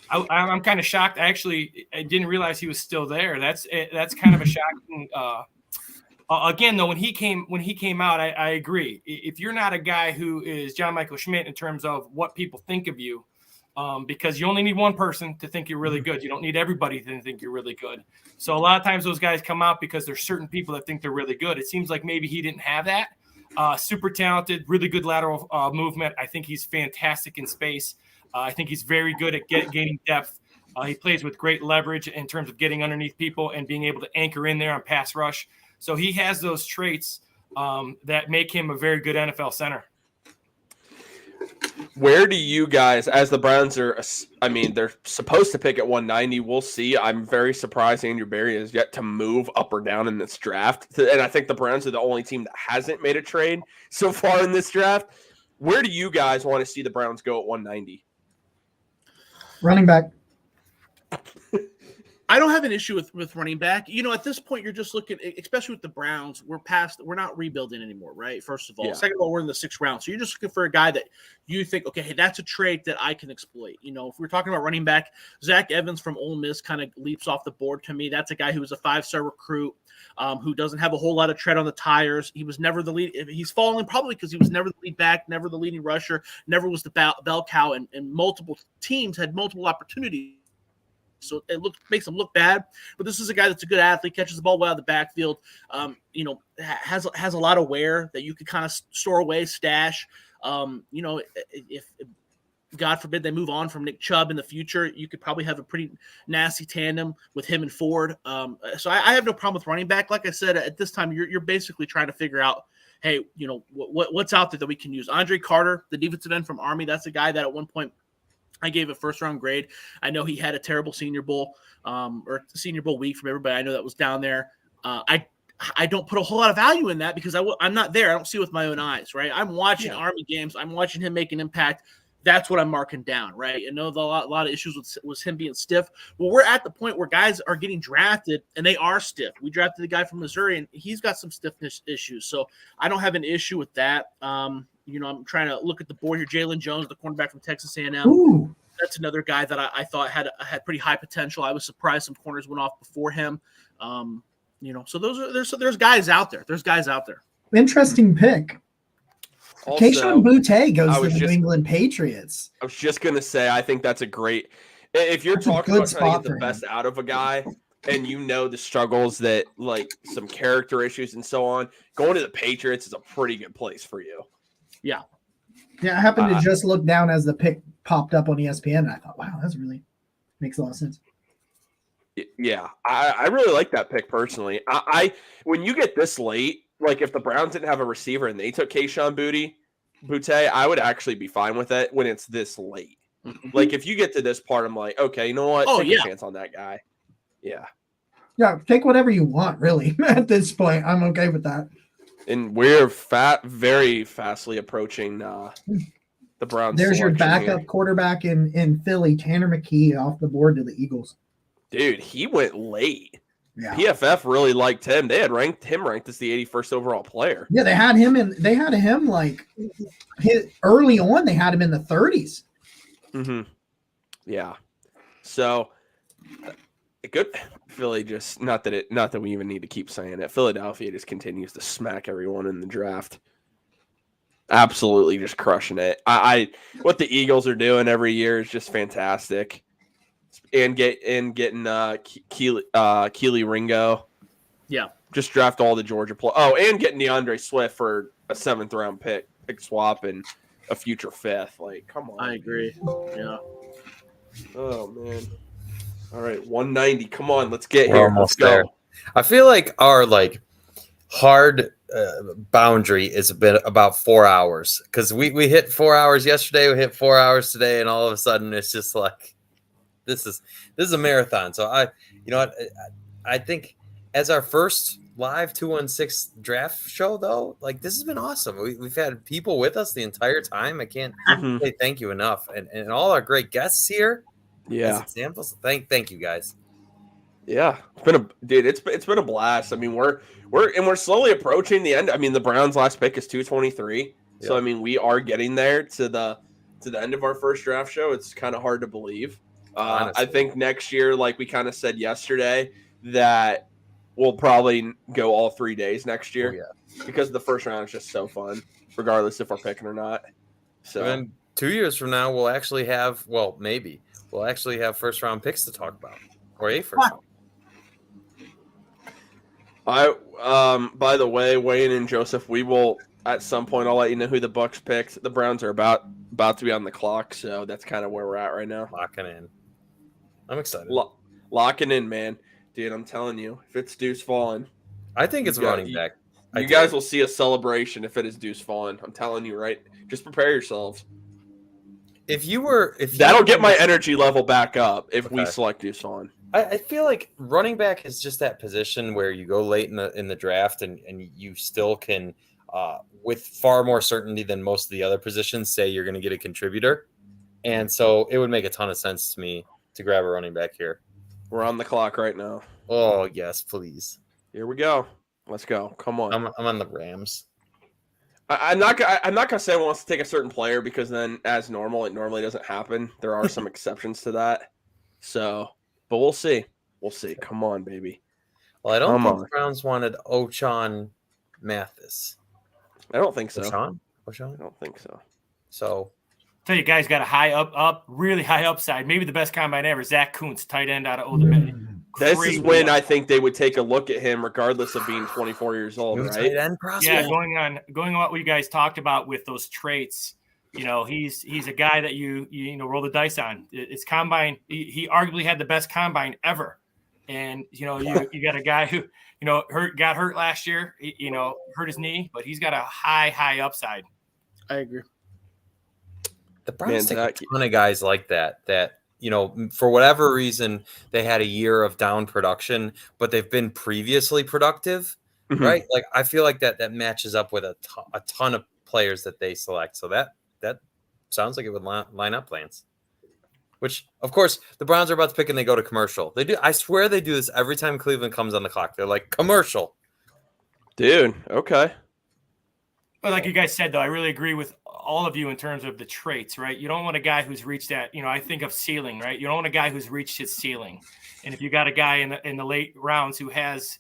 I'm kind of shocked. Actually, I didn't realize he was still there. That's kind of a shocking. Again, though, when he came out, I agree. If you're not a guy who is John Michael Schmidt in terms of what people think of you, because you only need one person to think you're really good. You don't need everybody to think you're really good. So a lot of times those guys come out because there's certain people that think they're really good. It seems like maybe he didn't have that. Super talented, really good lateral movement. I think he's fantastic in space. I think he's very good at gaining depth. He plays with great leverage in terms of getting underneath people and being able to anchor in there on pass rush. So he has those traits that make him a very good NFL center. Where do you guys, as the Browns they're supposed to pick at 190. We'll see. I'm very surprised Andrew Berry has yet to move up or down in this draft. And I think the Browns are the only team that hasn't made a trade so far in this draft. Where do you guys want to see the Browns go at 190? Running back. I don't have an issue with running back. At this point, you're just looking, especially with the Browns, we're not rebuilding anymore, right? First of all. Yeah. Second of all, we're in the 6th round. So you're just looking for a guy that you think, okay, hey, that's a trait that I can exploit. If we're talking about running back, Zach Evans from Ole Miss kind of leaps off the board to me. That's a guy who was a 5-star recruit, who doesn't have a whole lot of tread on the tires. He was never the lead. He's falling probably because he was never the lead back, never the leading rusher, never was the bell cow, and multiple teams had multiple opportunities. So it makes him look bad, but this is a guy that's a good athlete, catches the ball well out of the backfield. Has a lot of wear that you could kind of store away, stash. If God forbid they move on from Nick Chubb in the future, you could probably have a pretty nasty tandem with him and Ford. So I have no problem with running back. Like I said, at this time, you're basically trying to figure out, hey, what's out there that we can use. Andre Carter, the defensive end from Army, that's a guy that at one point I gave a 1st-round grade. I know he had a terrible Senior Bowl or Senior Bowl week from everybody I know that was down there. I don't put a whole lot of value in that because I'm not there. I don't see it with my own eyes, right? I'm watching Army games. I'm watching him make an impact. That's what I'm marking down, right? I know a lot of issues was him being stiff. Well, we're at the point where guys are getting drafted, and they are stiff. We drafted the guy from Missouri, and he's got some stiffness issues. So I don't have an issue with that. I'm trying to look at the board here. Jalen Jones, the cornerback from Texas A&M. Ooh. That's another guy that I thought had pretty high potential. I was surprised some corners went off before him. So there's guys out there. There's guys out there. Interesting pick. Also, Kayshon Boutte goes to the New England Patriots. I was just going to say, I think that's a great – if you're talking about trying to get the best out of a guy and the struggles that, like, some character issues and so on, going to the Patriots is a pretty good place for you. Yeah. Yeah, I happened to just look down as the pick popped up on ESPN, and I thought, wow, that's really makes a lot of sense. Yeah, I really like that pick personally. When you get this late, like if the Browns didn't have a receiver and they took Kayshon Boutte, I would actually be fine with it when it's this late. Like if you get to this part, I'm like, okay, you know what? Take a chance on that guy. Yeah. Yeah, take whatever you want, really. At this point, I'm okay with that. And we're very fastly approaching the Browns. There's your backup here. quarterback in Philly, Tanner McKee, off the board to the Eagles. Dude, he went late. Yeah. PFF really liked him. They had ranked as the 81st overall player. Yeah, they had him early on. They had him in the 30s. Mm-hmm. Yeah. So good. Philly just not that we even need to keep saying it. Philadelphia just continues to smack everyone in the draft. Absolutely just crushing it. What the Eagles are doing every year is just fantastic. And getting Keely Ringo. Yeah. Just draft all the Georgia players. Oh, and getting DeAndre Swift for a 7th round pick swap and a future 5th. Like, come on. I agree. Yeah. Oh man. All right, 190. Come on, let's get here. Let's go. There. I feel like our hard boundary is a bit about 4 hours because we hit 4 hours yesterday, we hit 4 hours today, and all of a sudden it's just like This is a marathon. So you know what? I think as our first live 216 draft show, though, like this has been awesome. We've had people with us the entire time. I can't say thank you enough, and all our great guests here. Yeah, as examples. Thank you guys. Yeah, it's been a blast. I mean, we're slowly approaching the end. I mean, the Browns' last pick is 223. So I mean, we are getting there to the end of our first draft show. It's kind of hard to believe. I think next year, like we kind of said yesterday, that we'll probably go all 3 days next year because the first round is just so fun, regardless if we're picking or not. So and 2 years from now, we'll actually have first round picks to talk about, or a first round. By the way, Wayne and Joseph, we will at some point. I'll let you know who the Bucks picked. The Browns are about to be on the clock, so that's kind of where we're at right now. Locking in. I'm excited. Locking in, man, dude. I'm telling you, if it's Deuce Vaughn, I think it's running back. You guys will see a celebration if it is Deuce Vaughn. I'm telling you, right? Just prepare yourselves. That'll get my energy level back up if we select Deuce Vaughn. I feel like running back is just that position where you go late in the draft and you still can, with far more certainty than most of the other positions, say you're going to get a contributor. And so it would make a ton of sense to me to grab a running back here. We're on the clock right now. Oh, yes, please. Here we go. Let's go. Come on. I'm on the Rams. I'm not gonna say I want to take a certain player because then, as normal, it normally doesn't happen. There are some exceptions to that. So, but we'll see. We'll see. Come on, baby. Well, I don't think the Browns wanted O'Shawn Mathis. I don't think so. O'Shawn? I don't think so. So, tell you guys got a high really high upside. Maybe the best combine ever. Zach Kuntz, tight end out of Old Dominion. This is when I think they would take a look at him, regardless of being 24 years old, right? Yeah, going on what you guys talked about with those traits. You know, he's a guy that you roll the dice on. It's combine. He arguably had the best combine ever, and you got a guy who got hurt last year. Hurt his knee, but he's got a high upside. I agree. The Browns take a ton of guys like that. For whatever reason, they had a year of down production, but they've been previously productive, right? Like, I feel like that matches up with a ton of players that they select. So that sounds like it would line up, Lance. Which, of course, the Browns are about to pick and they go to commercial. They do. I swear they do this every time Cleveland comes on the clock. They're like, commercial. Dude, okay. But like you guys said, though, I really agree with all of you in terms of the traits, right? You don't want a guy who's reached that, I think of ceiling, right? You don't want a guy who's reached his ceiling. And if you got a guy in the late rounds who has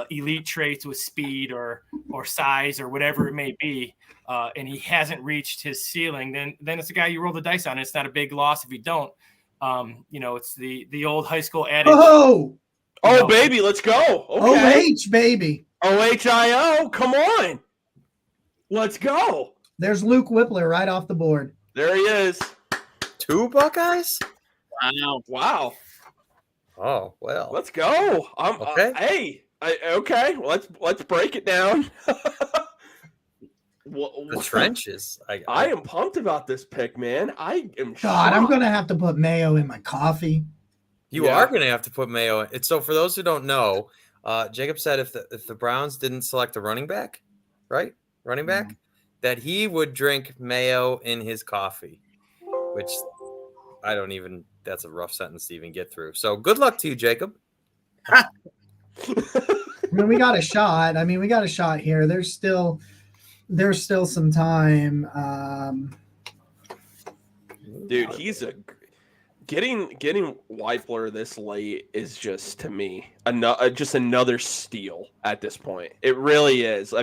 elite traits with speed or size or whatever it may be, and he hasn't reached his ceiling, then it's a guy you roll the dice on. It's not a big loss if you don't. It's the old high school adage. Oh, baby, let's go. Okay. OH, baby. OHIO, come on. Let's go. There's Luke Whippler right off the board. There he is. 2 Buckeyes? Wow. Oh, well. Let's go. Okay. Okay. Well, let's break it down. The trenches. I am pumped about this pick, man. I am shocked. I'm going to have to put mayo in my coffee. You are going to have to put mayo in. So for those who don't know, Jacob said if the Browns didn't select a running back, right? Running back, that he would drink mayo in his coffee, which that's a rough sentence to even get through. So good luck to you, Jacob. We got a shot. We got a shot here. There's still some time. Dude, he's getting Weipler this late is just, to me, just another steal at this point. It really is.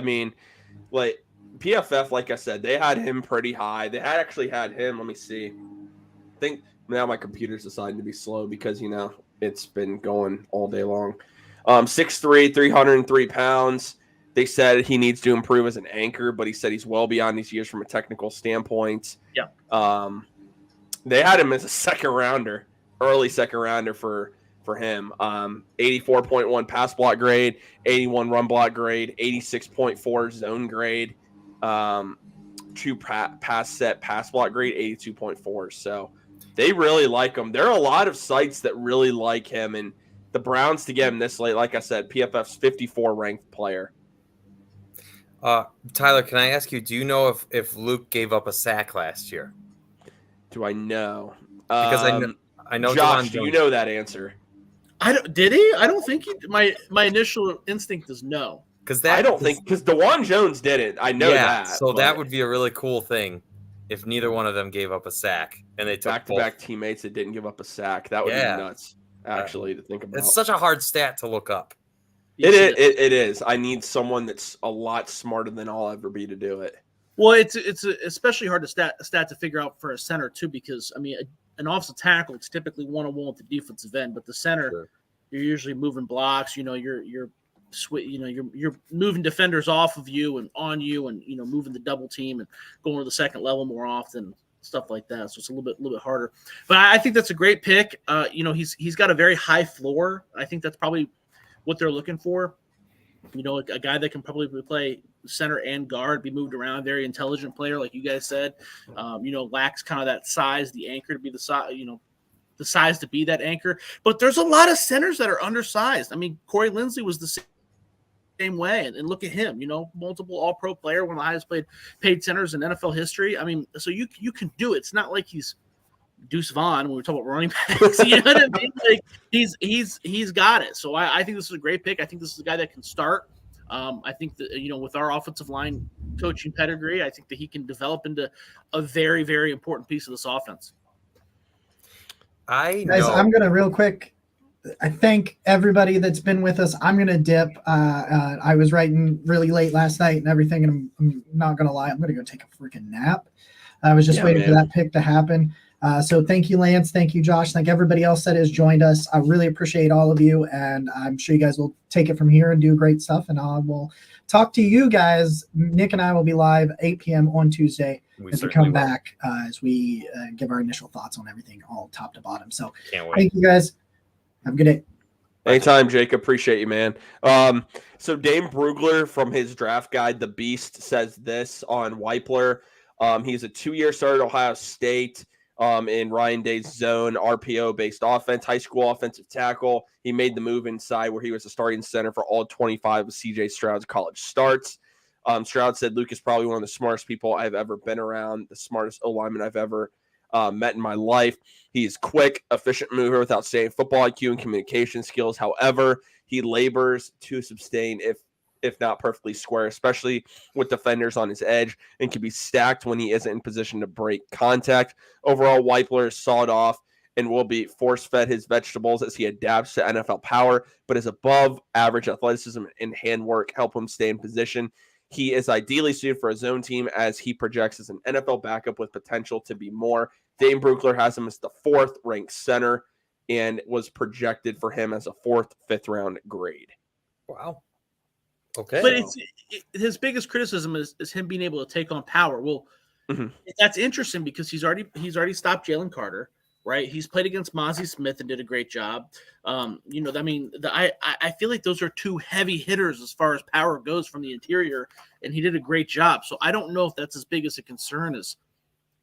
Like PFF, like I said, they had him pretty high. They actually had him. Let me see. I think now my computer's deciding to be slow because it's been going all day long. 6'3", 303 pounds. They said he needs to improve as an anchor, but he said he's well beyond these years from a technical standpoint. Yeah. They had him as a early second rounder for him. 84.1 pass block grade, 81 run block grade, 86.4 zone grade, 2 pass set pass block grade, 82.4. So They really like him. There are a lot of sites that really like him, and the Browns to get him this late, like I said, PFF's 54 ranked player. Tyler, can I ask you, do you know if Luke gave up a sack last year? Do I know? Because I know Josh, Deion do you Jones- know that answer? Did he? I don't think he. My initial instinct is no. Because because DeJuan Jones didn't. I know that. So that would be a really cool thing if neither one of them gave up a sack and they took back-to-back teammates that didn't give up a sack. That would be nuts, actually, to think about. It's such a hard stat to look up. It is. I need someone that's a lot smarter than I'll ever be to do it. Well, it's especially hard to stat to figure out for a center too, because I mean, an offensive tackle, it's typically one-on-one with the defensive end, but the center, you're usually moving blocks. You know, you're moving defenders off of you and on you, and moving the double team and going to the second level more often, stuff like that. So it's a little bit harder. But I think that's a great pick. He's got a very high floor. I think that's probably what they're looking for. A guy that can probably play center and guard, be moved around, very intelligent player, like you guys said. Lacks kind of that size, the anchor to be the size, the size to be that anchor. But there's a lot of centers that are undersized. I mean, Corey Linsley was the same way, and look at him. Multiple All-Pro player, one of the highest paid centers in NFL history. I mean, so you can do it. It's not like he's Deuce Vaughn when we talk about running backs. You know what I mean? Like he's got it. So I think this is a great pick. I think this is a guy that can start. I think that with our offensive line coaching pedigree, I think that he can develop into a very, very important piece of this offense. I'm gonna real quick. I thank everybody that's been with us. I'm gonna dip. I was writing really late last night and everything, and I'm not gonna lie. I'm gonna go take a freaking nap. I was just waiting for that pick to happen. So thank you, Lance. Thank you, Josh. Thank everybody else that has joined us. I really appreciate all of you, and I'm sure you guys will take it from here and do great stuff. And I will talk to you guys. Nick and I will be live 8 p.m. on Tuesday as we come back as we give our initial thoughts on everything, all top to bottom. So thank you guys. Have a good day. Anytime, Jake. Appreciate you, man. So Dane Brugler from his draft guide, The Beast, says this on Weipler. He's a 2-year starter at Ohio State. In Ryan Day's zone, RPO-based offense, high school offensive tackle. He made the move inside where he was a starting center for all 25 of C.J. Stroud's college starts. Stroud said, Luke is probably one of the smartest people I've ever been around, the smartest O-lineman I've ever met in my life. He's quick, efficient mover with outstanding football IQ and communication skills. However, he labors to sustain if not perfectly square, especially with defenders on his edge, and can be stacked when he isn't in position to break contact. Overall, Weipler is sawed off and will be force-fed his vegetables as he adapts to NFL power, but his above-average athleticism and handwork help him stay in position. He is ideally suited for a zone team as he projects as an NFL backup with potential to be more. Dane Brugler has him as the 4th-ranked center and was projected for him as a 4th, 5th-round grade. Wow. Okay. But his biggest criticism is him being able to take on power. Well, that's interesting because he's already stopped Jalen Carter, right? He's played against Mozzie Smith and did a great job. I feel like those are 2 heavy hitters as far as power goes from the interior, and he did a great job. So I don't know if that's as big as a concern as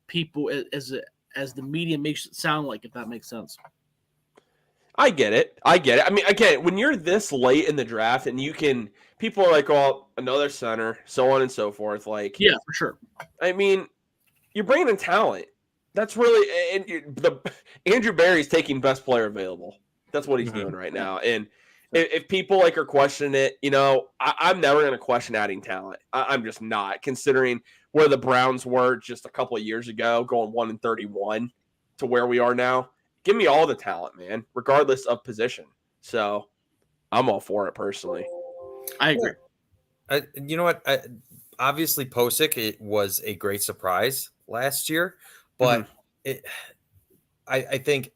people as the media makes it sound like, if that makes sense. I get it. I mean, again, when you're this late in the draft and people are like, oh, another center, so on and so forth. Like, yeah, for sure. I mean, you're bringing in talent. That's really, and Andrew Berry's taking best player available. That's what he's doing right now. And if people are questioning it, I'm never going to question adding talent. I'm just not, considering where the Browns were just a couple of years ago, going 1-31 to where we are now. Give me all the talent, man, regardless of position. So I'm all for it personally. I agree. You know what? Obviously, Posick, it was a great surprise last year, but I think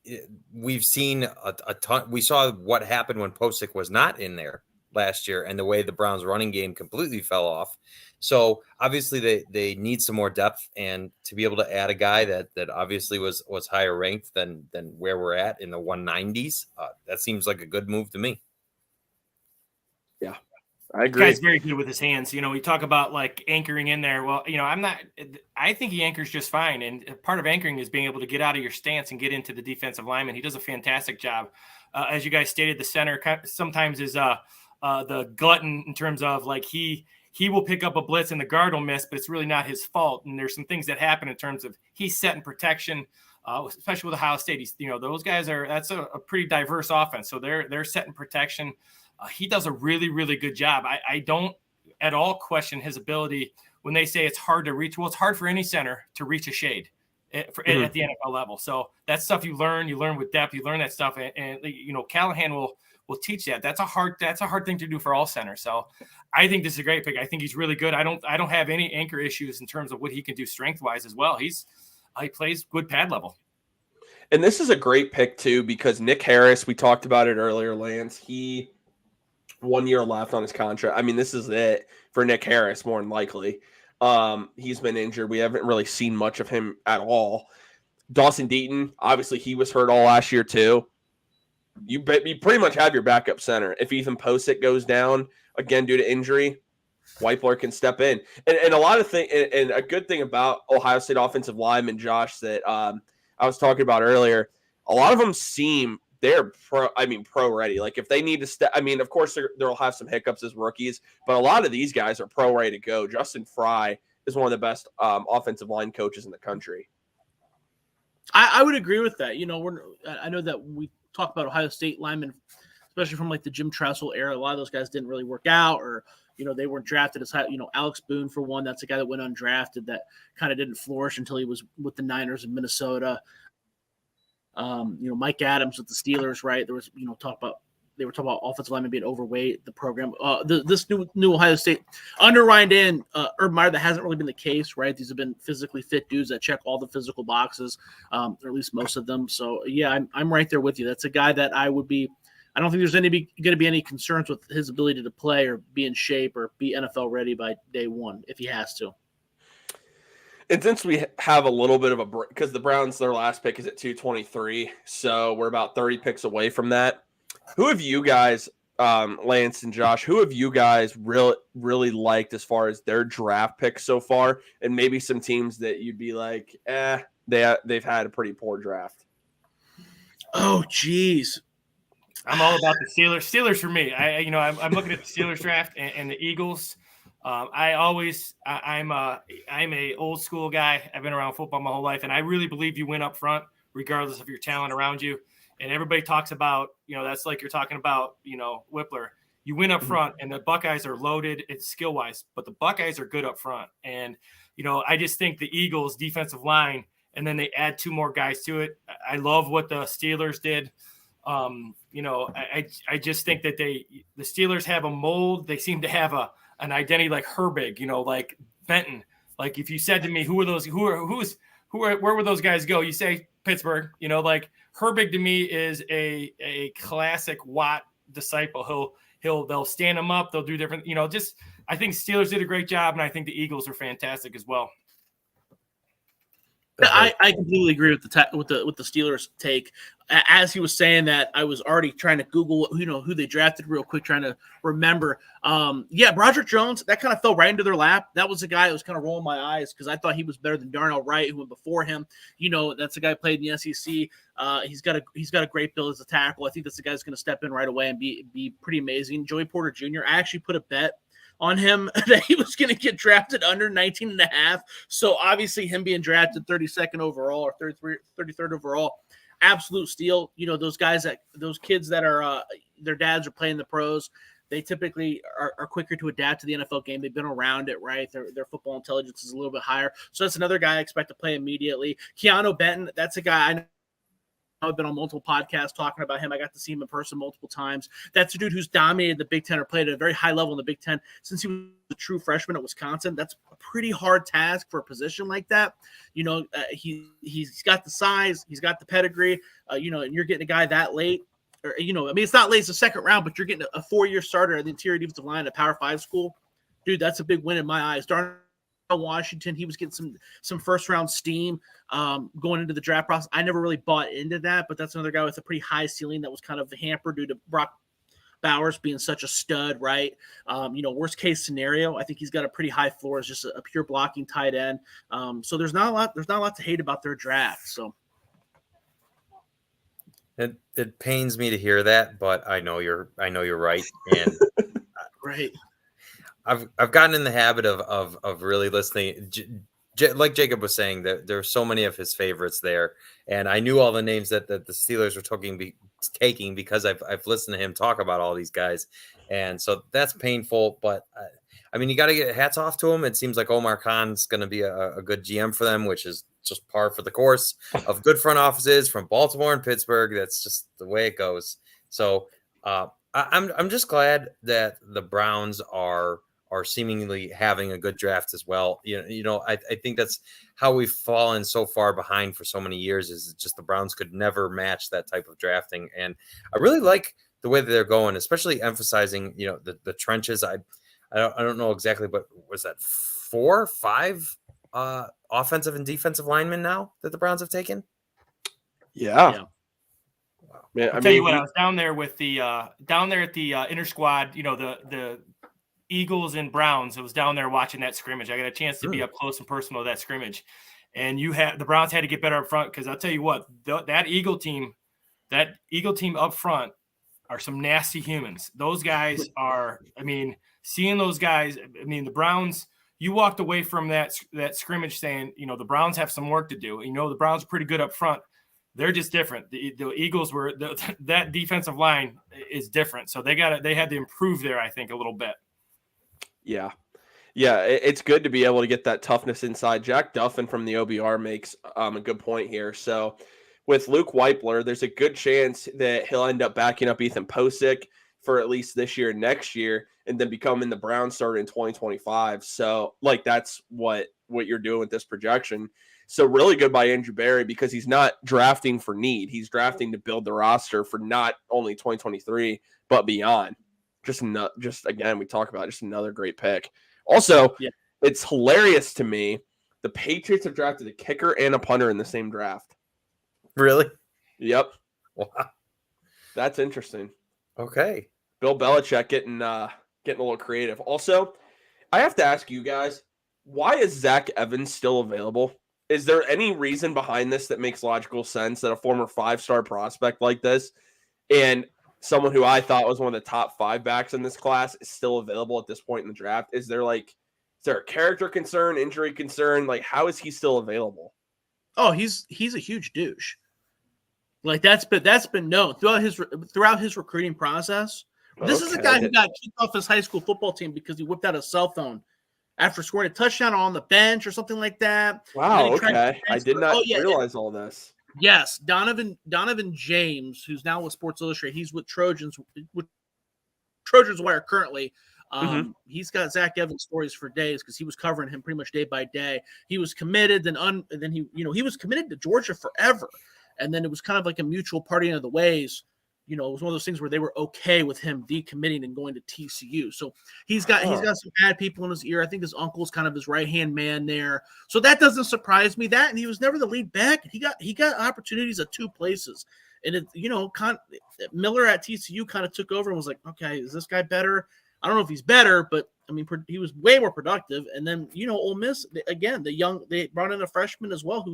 we've seen a ton. We saw what happened when Posick was not in there last year and the way the Browns running game completely fell off. So obviously they need some more depth, and to be able to add a guy that obviously was higher ranked than where we're at in the 190s, that seems like a good move to me. Yeah, I The agree. guy's very good with his hands. You talk about like anchoring in there. Well, I think he anchors just fine. And part of anchoring is being able to get out of your stance and get into the defensive lineman. He does a fantastic job. As you guys stated, the center sometimes is the glutton in terms of like he will pick up a blitz and the guard will miss, but it's really not his fault. And there's some things that happen in terms of he's setting protection, especially with Ohio State. Those guys that's a pretty diverse offense. So they're setting protection. He does a really, really good job. I don't at all question his ability when they say it's hard to reach. Well, it's hard for any center to reach a shade at the NFL level. So that's stuff you learn with depth, you learn that stuff. And Callahan will teach that. That's a hard thing to do for all centers. So I think this is a great pick. I think he's really good. I don't have any anchor issues in terms of what he can do strength wise as well. He plays good pad level. And this is a great pick too, because Nick Harris, we talked about it earlier, Lance, 1 year left on his contract. I mean, this is it for Nick Harris, more than likely. He's been injured. We haven't really seen much of him at all. Dawson Deaton, obviously he was hurt all last year too. You pretty much have your backup center. If Ethan Posick goes down again due to injury, Weipler can step in. And a lot of things, and a good thing about Ohio State offensive lineman, Josh, that I was talking about earlier, a lot of them seem they're pro ready. Like if they need to step, of course they'll have some hiccups as rookies, but a lot of these guys are pro ready to go. Justin Fry is one of the best offensive line coaches in the country. I would agree with that. I know that we talk about Ohio State linemen, especially from like the Jim Tressel era. A lot of those guys didn't really work out, or they weren't drafted as high. Alex Boone, for one, that's a guy that went undrafted that kind of didn't flourish until he was with the Niners in Minnesota. Mike Adams with the Steelers, right? There was, they were talking about offensive linemen being overweight, the program. This new Ohio State under Ryan Day, Urban Meyer, that hasn't really been the case, right? These have been physically fit dudes that check all the physical boxes, or at least most of them. So yeah, I'm right there with you. That's a guy that I don't think there's going to be any concerns with his ability to play or be in shape or be NFL ready by day one if he has to. And since we have a little bit of a break, because the Browns, their last pick is at 223, so we're about 30 picks away from that. Who have you guys, Lance and Josh, who have you guys really liked as far as their draft picks so far? And maybe some teams that you'd be like, they've had a pretty poor draft. Oh, geez. I'm all about the Steelers. Steelers for me. I'm looking at the Steelers draft and the Eagles. I'm a old school guy. I've been around football my whole life, and I really believe you win up front, regardless of your talent around you. And everybody talks about, that's like you're talking about, Whippler. You win up front, and the Buckeyes are loaded. It's skill wise, but the Buckeyes are good up front. And I just think the Eagles defensive line, and then they add two more guys to it. I love what the Steelers did. I just think that the Steelers have a mold. They seem to have an identity like Herbig, like Benton. Like if you said to me, where would those guys go? You say Pittsburgh, like Herbig to me is a classic Watt disciple. They'll stand him up. They'll do different, I think Steelers did a great job, and I think the Eagles are fantastic as well. I completely agree with the Steelers take. As he was saying that, I was already trying to Google who they drafted real quick, trying to remember. Broderick Jones, that kind of fell right into their lap. That was a guy that was kind of rolling my eyes because I thought he was better than Darnell Wright, who went before him. That's a guy who played in the SEC. He's got a great build as a tackle. I think that's the guy that's going to step in right away and be pretty amazing. Joey Porter Jr., I actually put a bet on him that he was going to get drafted under 19.5. So obviously him being drafted 32nd overall or 33rd overall, absolute steal. Those kids that are their dads are playing the pros. They typically are quicker to adapt to the NFL game. They've been around it, right? Their football intelligence is a little bit higher. So that's another guy I expect to play immediately. Keanu Benton, that's a guy I know. I've been on multiple podcasts talking about him. I got to see him in person multiple times. That's a dude who's dominated the Big Ten or played at a very high level in the Big Ten since he was a true freshman at Wisconsin. That's a pretty hard task for a position like that. He's got the size, he's got the pedigree, and you're getting a guy that late. It's not late, it's the second round, but you're getting a 4-year starter at the interior defensive line at a Power 5 school. Dude, that's a big win in my eyes. Washington, he was getting some first round steam going into the draft process. I never really bought into that, but that's another guy with a pretty high ceiling that was kind of hampered due to Brock Bowers being such a stud, right? Worst case scenario, I think he's got a pretty high floor as just a pure blocking tight end. So there's not a lot to hate about their draft. So it pains me to hear that, but I know you're right. And right. I've gotten in the habit of really listening. Like Jacob was saying, that there are so many of his favorites there, and I knew all the names that the Steelers were taking because I've listened to him talk about all these guys, and so that's painful. But I mean, you got to get hats off to him. It seems like Omar Khan's going to be a good GM for them, which is just par for the course of good front offices from Baltimore and Pittsburgh. That's just the way it goes. So I'm just glad that the Browns are seemingly having a good draft as well. I think that's how we've fallen so far behind for so many years, is just the Browns could never match that type of drafting. And I really like the way that they're going, especially emphasizing, the trenches. I don't know exactly, but was that 4 or 5 offensive and defensive linemen now that the Browns have taken? Yeah. Wow. Man, I'll tell you what, I was down there with the down there at the inter squad, the Eagles and Browns. I was down there watching that scrimmage. I got a chance to be up close and personal to that scrimmage. And the Browns had to get better up front, because I'll tell you what, that Eagle team up front are some nasty humans. Those guys are, seeing those guys, the Browns, you walked away from that scrimmage saying, the Browns have some work to do. The Browns are pretty good up front. They're just different. The Eagles were that defensive line is different. So they had to improve there, I think, a little bit. Yeah. It's good to be able to get that toughness inside. Jack Duffin from the OBR makes a good point here. So with Luke Weipler, there's a good chance that he'll end up backing up Ethan Posick for at least this year and next year, and then becoming the Browns starter in 2025. So that's what you're doing with this projection. So really good by Andrew Berry, because he's not drafting for need. He's drafting to build the roster for not only 2023, but beyond. Just again, we talk about just another great pick. Also, It's hilarious to me. The Patriots have drafted a kicker and a punter in the same draft. Really? Yep. Wow. That's interesting. Okay. Bill Belichick getting a little creative. Also, I have to ask you guys, why is Zach Evans still available? Is there any reason behind this that makes logical sense that a former 5-star prospect like this and someone who I thought was one of the top 5 backs in this class is still available at this point in the draft? Is there a character concern, injury concern? How is he still available? Oh, he's a huge douche. That's been known throughout his recruiting process. This is a guy who got kicked off his high school football team because he whipped out a cell phone after scoring a touchdown on the bench or something like that. Wow, okay. I did not realize all this. Yes, Donovan James, who's now with Sports Illustrated, he's with Trojans Wire currently. He's got Zach Evans stories for days because he was covering him pretty much day by day. He was committed, then he was committed to Georgia forever, and then it was kind of like a mutual parting of the ways. It was one of those things where they were okay with him decommitting and going to TCU. So he's got some bad people in his ear. I think his uncle's kind of his right-hand man there. So that doesn't surprise me. And he was never the lead back. He got opportunities at 2 places. And Miller at TCU kind of took over and was like, okay, is this guy better? I don't know if he's better, but he was way more productive. And then, Ole Miss, again, they brought in a freshman as well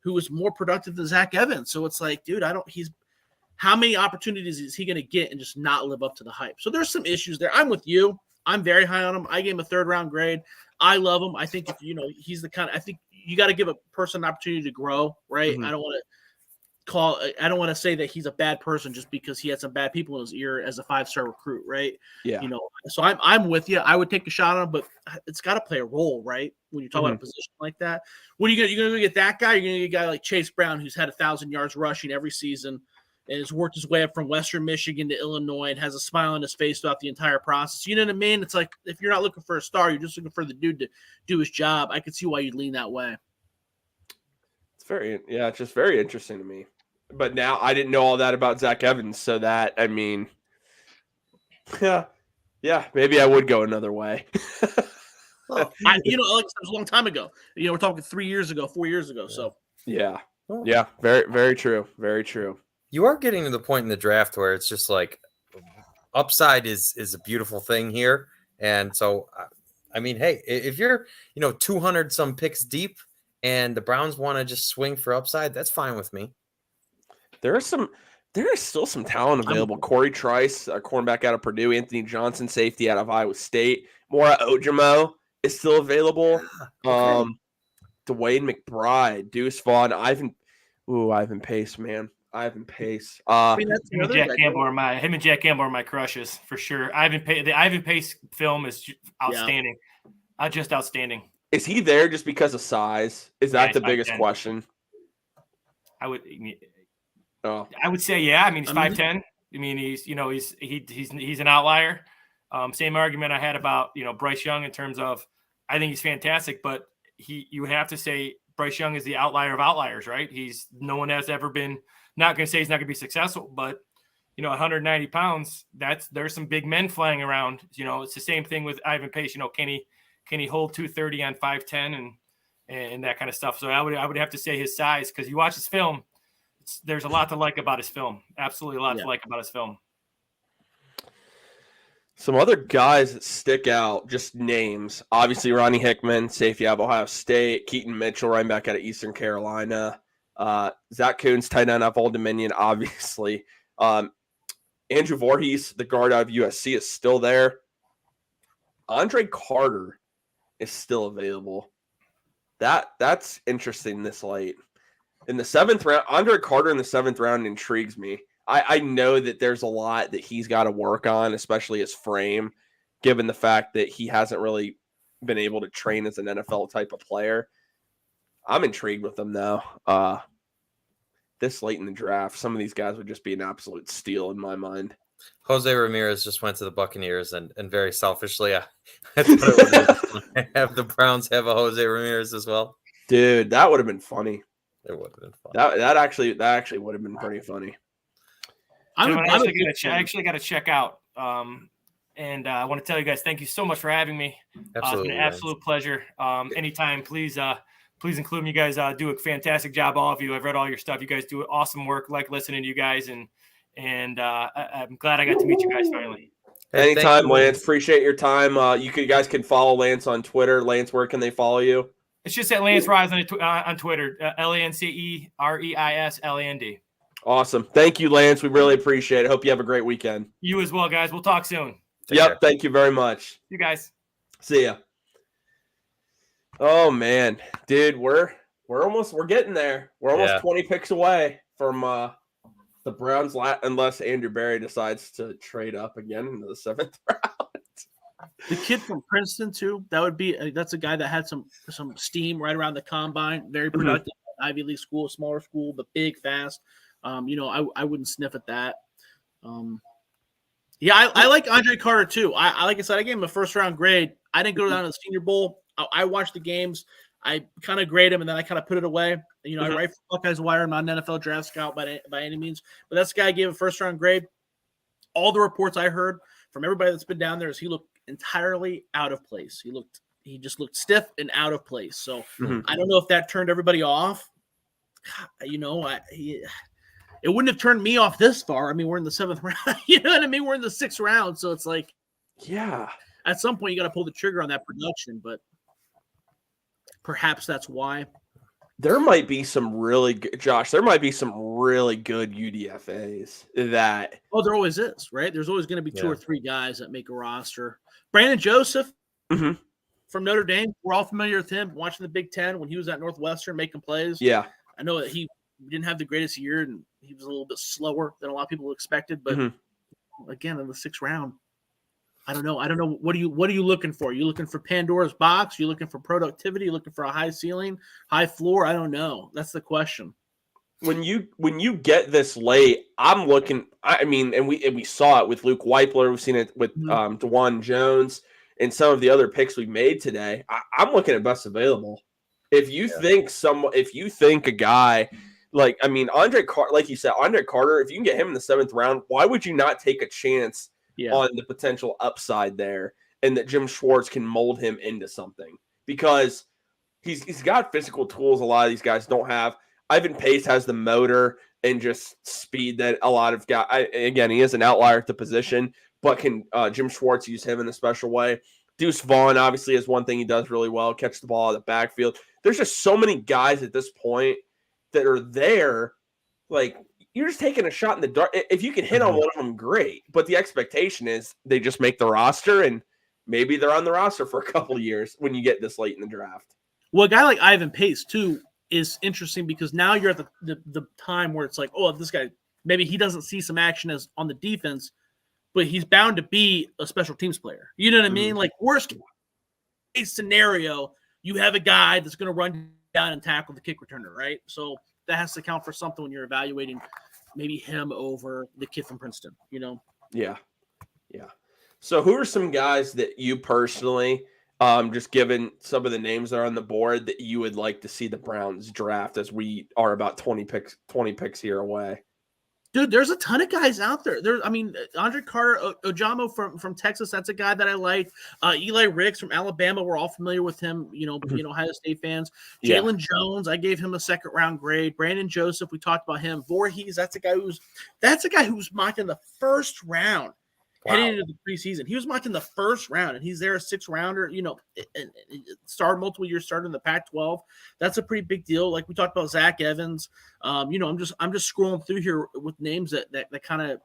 who was more productive than Zach Evans. So it's like, dude, how many opportunities is he going to get and just not live up to the hype? So there's some issues there. I'm with you. I'm very high on him. I gave him a 3rd-round grade. I love him. I think he's the kind. I think you got to give a person an opportunity to grow, right? I don't want to say that he's a bad person just because he had some bad people in his ear as a 5-star recruit, right? Yeah. So I'm with you. I would take a shot on him, but it's got to play a role, right? When you talk about a position like that, what are you gonna get that guy? You're gonna get a guy like Chase Brown who's had 1,000 yards rushing every season and has worked his way up from Western Michigan to Illinois and has a smile on his face throughout the entire process. You know what I mean? It's like, if you're not looking for a star, you're just looking for the dude to do his job. I could see why you'd lean that way. It's just very interesting to me. But now I didn't know all that about Zach Evans. So that, yeah, maybe I would go another way. Well, it was a long time ago. We're talking 3 years ago, 4 years ago. So yeah, very, very true. Very true. You are getting to the point in the draft where it's just like, upside is a beautiful thing here. And so, I mean, hey, if you're, 200 some picks deep and the Browns want to just swing for upside, that's fine with me. There is still some talent available. Corey Trice, a cornerback out of Purdue, Anthony Johnson, safety out of Iowa State. Mora Ojimo is still available. Okay. Dwayne McBride, Deuce Vaughn, Ivan Pace, man. Ivan Pace. Him and Jack Campbell are my crushes for sure. The Ivan Pace film is outstanding. Just outstanding. Is he there just because of size? Is that the biggest question? I would say, yeah. I mean, he's 5'10". I mean, he's an outlier. Same argument I had about, Bryce Young in terms of, I think he's fantastic, but you would have to say Bryce Young is the outlier of outliers, right? No one has ever been, not going to say he's not going to be successful, but 190 pounds, there's some big men flying around. It's the same thing with Ivan Pace. Can he hold 230 on 5'10" and that kind of stuff? So I would have to say his size, because you watch his film, there's a lot to like about his film. Absolutely a lot to like about his film. Some other guys that stick out, just names. Obviously, Ronnie Hickman, safety out of Ohio State. Keaton Mitchell, running back out of Eastern Carolina. Zach Kuntz, tight end out of Old Dominion, obviously. Andrew Voorhees, the guard out of USC, is still there. Andre Carter is still available. That's interesting this late. In the 7th round, Andre Carter in the 7th round intrigues me. I know that there's a lot that he's got to work on, especially his frame, given the fact that he hasn't really been able to train as an NFL type of player. I'm intrigued with him, though. This late in the draft, some of these guys would just be an absolute steal in my mind. Jose Ramirez just went to the Buccaneers, and very selfishly, I thought it would have the Browns have a Jose Ramirez as well. Dude, that would have been funny. It would have been fun. That actually would have been pretty funny. I actually got to check out. And I want to tell you guys, thank you so much for having me. Absolutely, it's been an absolute pleasure. Anytime, please include me. You guys do a fantastic job, all of you. I've read all your stuff. You guys do awesome work. Like listening to you guys, and I'm glad I got to meet you guys finally. Hey, anytime, Lance. Appreciate your time. You guys can follow Lance on Twitter. Lance, where can they follow you? It's just at Lance Rise on Twitter. LanceReisland. Awesome. Thank you, Lance. We really appreciate it. Hope you have a great weekend. You as well, guys. We'll talk soon. Take care. Thank you very much. You guys. See ya. Oh man, dude, we're getting there. We're almost 20 picks away from the Browns, unless Andrew Berry decides to trade up again into the 7th round. The kid from Princeton too. That's a guy that had some steam right around the combine. Very productive. Ivy League school, smaller school, but big, fast. I wouldn't sniff at that. I like Andre Carter too. I like I said, I gave him a 1st-round grade. I didn't go down to the Senior Bowl. I watched the games. I kind of grade him, and then I kind of put it away. I write for Buckeyes Wire. I'm not an NFL draft scout by any means, but that's the guy I gave a 1st-round grade. All the reports I heard from everybody that's been down there is he looked entirely out of place. He just looked stiff and out of place. So I don't know if that turned everybody off. It wouldn't have turned me off this far. I mean, we're in the 7th round. You know what I mean? We're in the 6th round. So it's like, at some point you got to pull the trigger on that production, but perhaps that's why. There might be some really good, Josh. There might be some really good UDFAs that. Oh, there always is, right? There's always going to be 2 or 3 guys that make a roster. Brandon Joseph from Notre Dame. We're all familiar with him. Watching the Big Ten when he was at Northwestern making plays. Yeah, I know that he didn't have the greatest year and he was a little bit slower than a lot of people expected. But again, in the 6th round, I don't know. What are you looking for? Are you looking for Pandora's box? Are you looking for productivity? Are you looking for a high ceiling, high floor? I don't know. That's the question. When you get this late, I'm looking. I mean, and we saw it with Luke Weipler. We've seen it with DeJuan Jones and some of the other picks we made today. I'm looking at best available. If you think a guy like, I mean, Andre Carter, like you said, Andre Carter, if you can get him in the 7th round, why would you not take a chance on the potential upside there, and that Jim Schwartz can mold him into something? Because he's got physical tools a lot of these guys don't have. Ivan Pace has the motor. and just speed that a lot of guys. Again, he is an outlier at the position, but can Jim Schwartz use him in a special way? Deuce Vaughn obviously is one thing he does really well, catch the ball out of the backfield. There's just so many guys at this point that are there. Like, you're just taking a shot in the dark. If you can hit on one of them, great. But the expectation is they just make the roster, and maybe they're on the roster for a couple of years when you get this late in the draft. Well, a guy like Ivan Pace, too, is interesting because now you're at the time where it's like, oh, this guy, maybe he doesn't see some action as on the defense, but he's bound to be a special teams player. You know what I mean? Like, worst case scenario, you have a guy that's going to run down and tackle the kick returner, right? So that has to count for something when you're evaluating maybe him over the kid from Princeton, you know? Yeah. So who are some guys that you personally, just given some of the names that are on the board, that you would like to see the Browns draft, as we are about 20 picks here away? Dude, there's a ton of guys out there. Andre Carter, Ojamo from Texas, that's a guy that I like. Eli Ricks from Alabama, we're all familiar with him, being Ohio State fans. Yeah. Jalen Jones, I gave him a second-round grade. Brandon Joseph, we talked about him. Voorhees, that's a guy who's mocked in the first round. Wow. Heading into the preseason. He was mocked in the first round, and he's there a sixth-rounder, and multiple years starter in the Pac-12. That's a pretty big deal. Like we talked about Zach Evans. I'm just scrolling through here with names that kind of,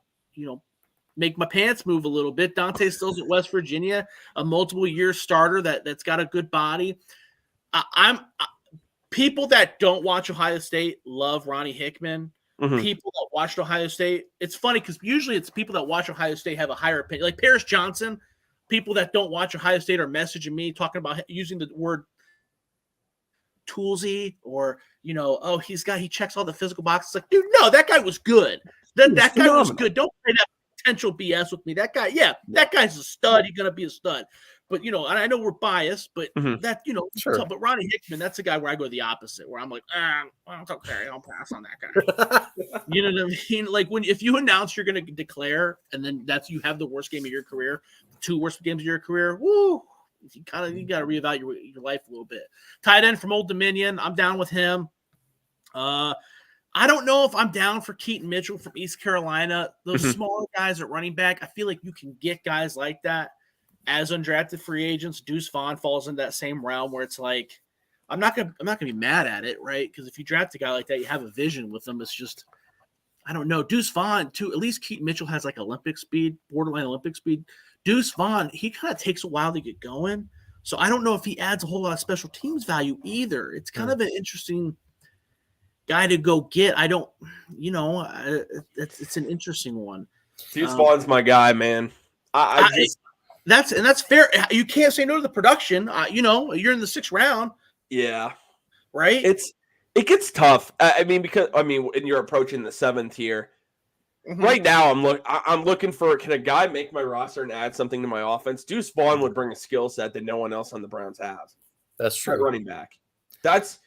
make my pants move a little bit. Dante Stills at West Virginia, a multiple-year starter that's got a good body. People that don't watch Ohio State love Ronnie Hickman. Mm-hmm. People that watched Ohio State, it's funny because usually it's people that watch Ohio State have a higher opinion. Like Paris Johnson, people that don't watch Ohio State are messaging me talking about using the word toolsy or, he checks all the physical boxes. Like, dude, no, that guy was good. That guy was good. Don't play that potential BS with me. That guy's a stud. He's going to be a stud. But, I know we're biased, but Sure. But Ronnie Hickman, that's a guy where I go the opposite, where I'm like, it's okay. I'll pass on that guy. You know what I mean? Like if you announce you're going to declare and then you have the worst game of your career, the two worst games of your career, woo, you got to reevaluate your life a little bit. Tight end from Old Dominion, I'm down with him. I don't know if I'm down for Keaton Mitchell from East Carolina. Those smaller guys at running back, I feel like you can get guys like that as undrafted free agents. Deuce Vaughn falls in that same realm where it's like, I'm not gonna be mad at it, right? Because if you draft a guy like that, you have a vision with them. It's just, I don't know. Deuce Vaughn, too. At least Keaton Mitchell has like Olympic speed, borderline Olympic speed. Deuce Vaughn, he kind of takes a while to get going, so I don't know if he adds a whole lot of special teams value either. It's kind of an interesting guy to go get. I don't, it's an interesting one. Deuce Vaughn's my guy, man. That's fair. You can't say no to the production. You're in the sixth round. Yeah. Right? It gets tough. Because when you're approaching the seventh here, right now I'm looking for, can a guy make my roster and add something to my offense? Deuce Vaughn would bring a skill set that no one else on the Browns has. That's true. Running back. That's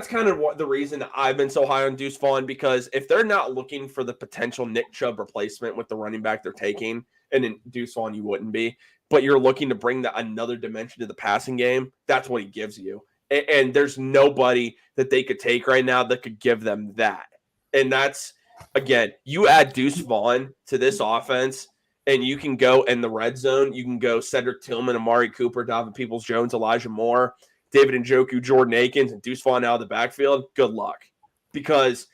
kind of the reason I've been so high on Deuce Vaughn, because if they're not looking for the potential Nick Chubb replacement with the running back they're taking, and in Deuce Vaughn you wouldn't be, but you're looking to bring another dimension to the passing game, that's what he gives you. And there's nobody that they could take right now that could give them that. And that's, again, you add Deuce Vaughn to this offense, and you can go in the red zone. You can go Cedric Tillman, Amari Cooper, Donovan Peoples-Jones, Elijah Moore, David Njoku, Jordan Akins, and Deuce Vaughn out of the backfield. Good luck, because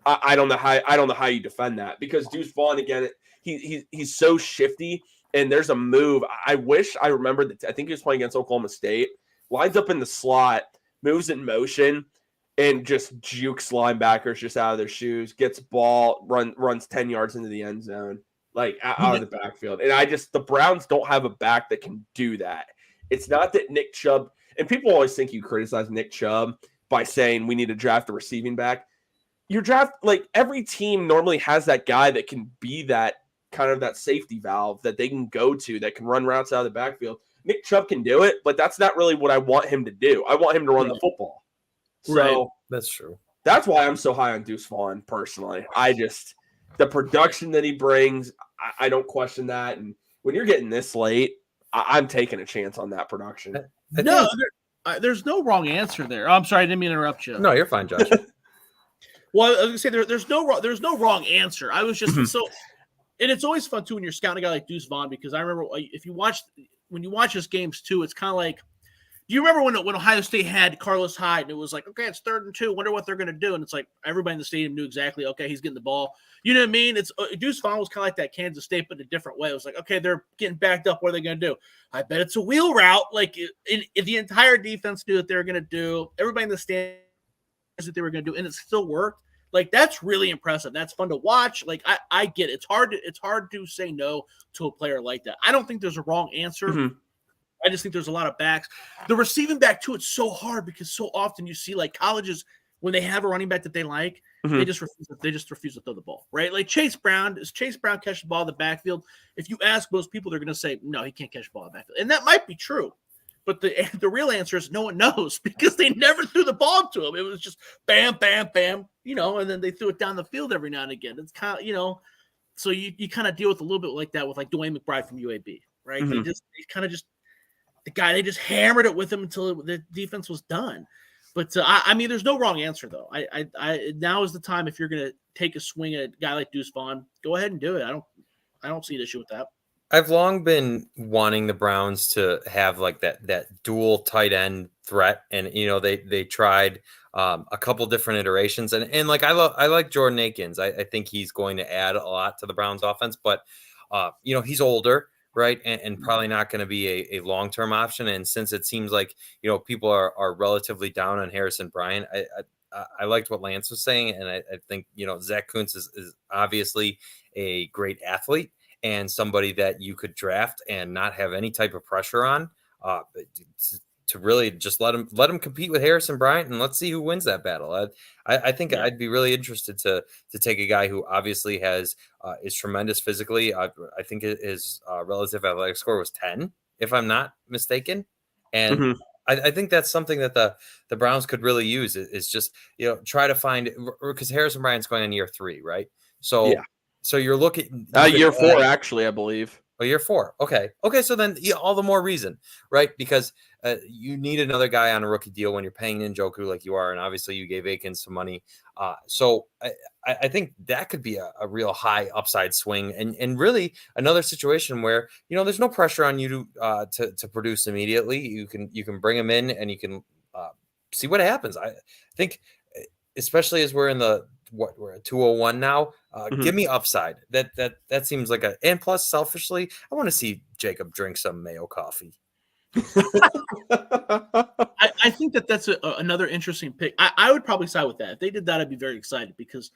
I don't know how you defend that. Because Deuce Vaughn, again, he's so shifty. And there's a move. I wish I remembered that. I think he was playing against Oklahoma State. Lines up in the slot, moves in motion, and just jukes linebackers just out of their shoes. Gets ball, runs 10 yards into the end zone, like out of the backfield. And the Browns don't have a back that can do that. It's not that Nick Chubb, and people always think you criticize Nick Chubb by saying we need to draft a receiving back. Every team normally has that guy that can be that kind of that safety valve that they can go to, that can run routes out of the backfield. Nick Chubb can do it, but that's not really what I want him to do. I want him to run the football. So that's true. That's why I'm so high on Deuce Vaughn personally. The production that he brings, I don't question that. And when you're getting this late, I'm taking a chance on that production. There's no wrong answer there. Oh, I'm sorry, I didn't mean to interrupt you. No, you're fine, Josh. Well, I was gonna say there's no wrong answer. I was just so, and it's always fun too when you're scouting a guy like Deuce Vaughn, because I remember when you watch his games too, it's kind of like, do you remember when Ohio State had Carlos Hyde and it was like, okay, it's 3rd and 2, wonder what they're gonna do, and it's like everybody in the stadium knew exactly, okay, he's getting the ball. You know what I mean? It's Deuce Vaughn was kind of like that Kansas State, but in a different way. It was like, okay, they're getting backed up. What are they gonna do? I bet it's a wheel route. Like the entire defense knew what they were gonna do. Everybody in the stand that they were going to do, and it still worked. Like, that's really impressive. That's fun to watch. Like, I get it. It's hard to say no to a player like that. I don't think there's a wrong answer. Mm-hmm. I just think there's a lot of backs. The receiving back too, it's so hard because so often you see like colleges when they have a running back that they like, they just refuse to throw the ball, right? Like Chase Brown catch the ball in the backfield? If you ask most people, they're going to say no, he can't catch the ball in the backfield, and that might be true. But the real answer is no one knows, because they never threw the ball to him. It was just bam, bam, bam, and then they threw it down the field every now and again. It's kind of, so you kind of deal with a little bit like that with like Dwayne McBride from UAB, right? They just hammered it with him until the defense was done. But I mean, there's no wrong answer though. I now is the time, if you're going to take a swing at a guy like Deuce Vaughn, go ahead and do it. I don't see an issue with that. I've long been wanting the Browns to have like that dual tight end threat, and they tried a couple different iterations, and like I like Jordan Akins. I think he's going to add a lot to the Browns offense, but he's older, right, and probably not going to be a long-term option. And since it seems like people are relatively down on Harrison Bryant, I liked what Lance was saying, and I think Zach Kuntz is obviously a great athlete and somebody that you could draft and not have any type of pressure on, to really just let him compete with Harrison Bryant, and let's see who wins that battle. I think I'd be really interested to take a guy who obviously is tremendous physically. I think his relative athletic score was 10, if I'm not mistaken, and I think that's something that the Browns could really use is just try to find, because Harrison Bryant's going on year 3, right? So yeah. So you're looking year 4, actually, I believe. Oh, year 4. Okay. So then all the more reason, right? Because you need another guy on a rookie deal when you're paying Njoku like you are, and obviously you gave Akins some money. So I think that could be a real high upside swing, and really another situation where there's no pressure on you to produce immediately. You can bring him in and you can see what happens. I think, especially as we're at 201 now. Give me upside. That seems like and plus, selfishly, I want to see Jacob drink some Mayo coffee. I think that's another interesting pick. I would probably side with that. If they did that, I'd be very excited, because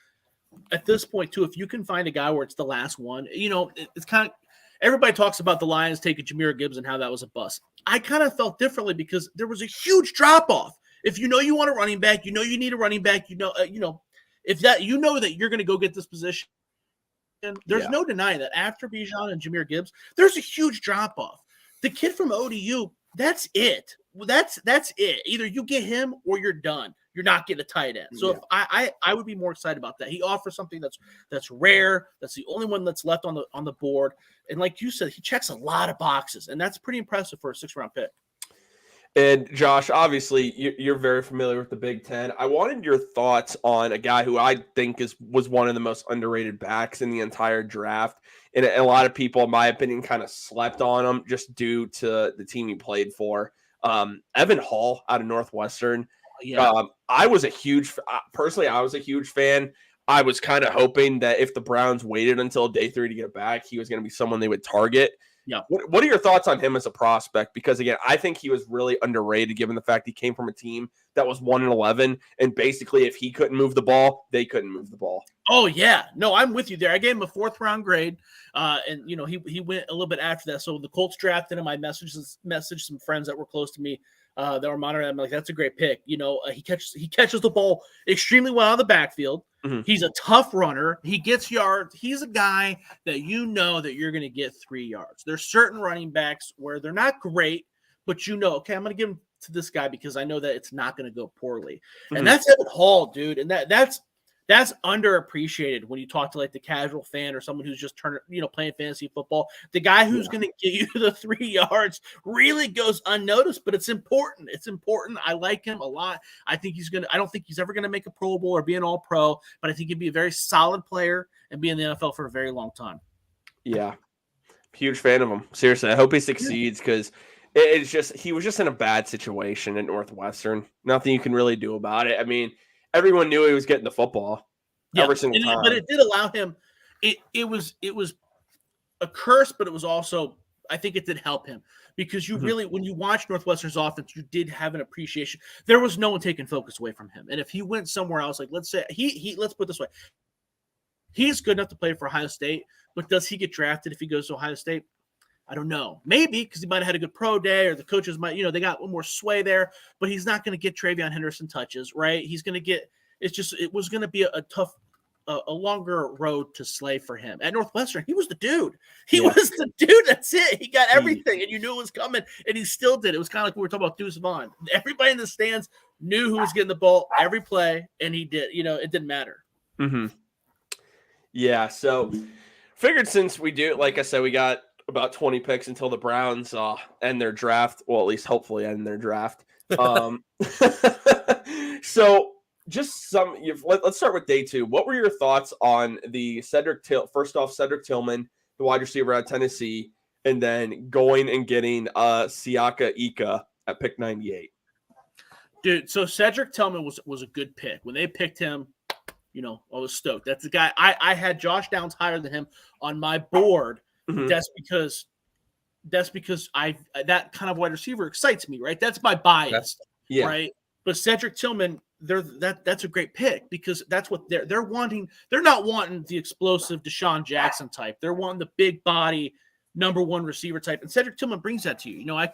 at this point too, if you can find a guy where it's the last one, it's kind of, everybody talks about the Lions taking Jahmyr Gibbs and how that was a bust. I kind of felt differently, because there was a huge drop off. If you want a running back, you need a running back, if that that you're going to go get this position, there's no denying that after Bijan and Jahmyr Gibbs, there's a huge drop off. The kid from ODU, that's it. That's it. Either you get him or you're done. You're not getting a tight end. So if I would be more excited about that. He offers something that's rare. That's the only one that's left on the board. And like you said, he checks a lot of boxes, and that's pretty impressive for a 6th-round pick. And Josh, obviously, you're very familiar with the Big Ten. I wanted your thoughts on a guy who I think was one of the most underrated backs in the entire draft. And a lot of people, in my opinion, kind of slept on him just due to the team he played for. Evan Hall out of Northwestern. Yeah. I was a huge fan. I was kind of hoping that if the Browns waited until day 3 to get back, he was going to be someone they would target. Yeah. What are your thoughts on him as a prospect? Because again, I think he was really underrated given the fact he came from a team that was 1-11, and basically if he couldn't move the ball, they couldn't move the ball. Oh yeah, no, I'm with you there. I gave him a 4th-round grade, and he went a little bit after that. So the Colts drafted him. I messaged some friends that were close to me that were monitoring. I'm like, that's a great pick. He catches the ball extremely well out of the backfield. Mm-hmm. He's a tough runner. He gets yards. He's a guy that that you're going to get 3 yards. There's certain running backs where they're not great, but okay, I'm going to give him to this guy because I know that it's not going to go poorly. Mm-hmm. And that's Evan Hall, dude. And That's underappreciated when you talk to like the casual fan or someone who's just playing fantasy football. The guy who's going to get you the 3 yards really goes unnoticed, but it's important. It's important. I like him a lot. I don't think he's ever going to make a Pro Bowl or be an All-Pro, but I think he'd be a very solid player and be in the NFL for a very long time. Yeah. Huge fan of him. Seriously. I hope he succeeds because he was just in a bad situation at Northwestern. Nothing you can really do about it. I mean, everyone knew he was getting the football every single time. But it did allow him. It was a curse, but it was also, I think it did help him because you really, when you watch Northwestern's offense, you did have an appreciation. There was no one taking focus away from him. And if he went somewhere else, like let's say let's put it this way. He's good enough to play for Ohio State, but does he get drafted if he goes to Ohio State? I don't know. Maybe because he might have had a good pro day or the coaches might, they got a little more sway there, but he's not going to get Travion Henderson touches, right? He's going to get – it was going to be a tough a longer road to slay for him. At Northwestern, he was the dude. He was the dude. That's it. He got everything, and you knew it was coming, and he still did. It was kind of like we were talking about Deuce Vaughn. Everybody in the stands knew who was getting the ball every play, and he did. It didn't matter. Mm-hmm. Yeah, so figured since we do, like I said, we got – about 20 picks until the Browns end their draft. Well, at least hopefully end their draft. So just let's start with day 2. What were your thoughts on the Cedric Tillman, the wide receiver at Tennessee, and then going and getting Siaka Ika at pick 98? Dude, so Cedric Tillman was a good pick. When they picked him, I was stoked. That's the guy. I had Josh Downs higher than him on my board. Mm-hmm. That's because that kind of wide receiver excites me, right? That's my bias, right? But Cedric Tillman, that's a great pick because that's what they're wanting. They're not wanting the explosive Deshaun Jackson type. They're wanting the big body number 1 receiver type, and Cedric Tillman brings that to you. I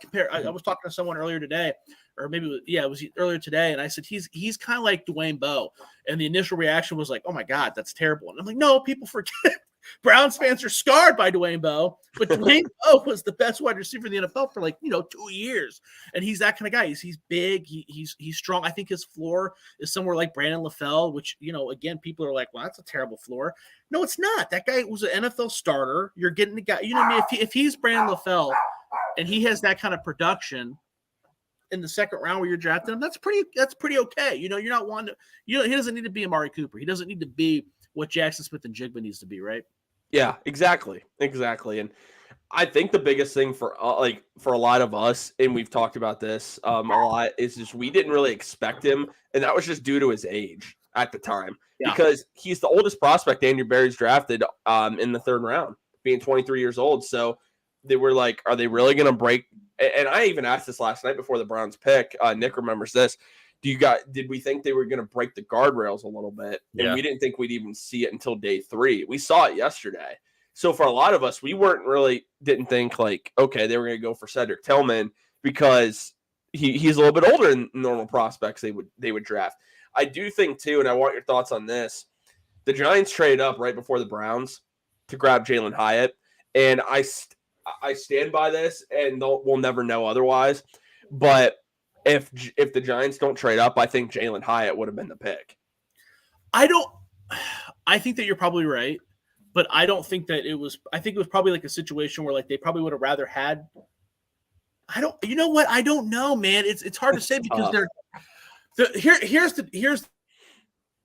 was talking to someone earlier today, or maybe it was earlier today, and I said he's kind of like Dwayne Bowe, and the initial reaction was like, "Oh my God, that's terrible." And I'm like, "No, people forget." Browns fans are scarred by Dwayne Bowe, but Dwayne Bowe was the best wide receiver in the NFL for 2 years, and he's that kind of guy. He's big, he's strong. I think his floor is somewhere like Brandon LaFell, which again people are like, well, that's a terrible floor. No, it's not. That guy was an NFL starter. You're getting the guy. If he's Brandon LaFell and he has that kind of production in the second round where you're drafting him, that's pretty okay. You're not wanting to. He doesn't need to be Amari Cooper. He doesn't need to be what Jackson Smith and Jigba needs to be, right? Yeah, exactly. And I think the biggest thing for a lot of us, and we've talked about this a lot, is just we didn't really expect him, and that was just due to his age at the time because he's the oldest prospect Andrew Berry's drafted in the 3rd round, being 23 years old. So they were like, are they really going to break? And I even asked this last night before the Browns pick. Nick remembers this. Did we think they were going to break the guardrails a little bit? And we didn't think we'd even see it until day 3. We saw it yesterday. So for a lot of us, we didn't think like, okay, they were going to go for Cedric Tillman because he's a little bit older than normal prospects they would draft. I do think too, and I want your thoughts on this. The Giants traded up right before the Browns to grab Jalen Hyatt, and I stand by this, and we'll never know otherwise. But if the Giants don't trade up, I think Jalen Hyatt would have been the pick. I think that you're probably right, but I don't think that it was. I think it was probably like a situation where they probably would have rather had. You know what? I don't know, man. It's hard to say because here's the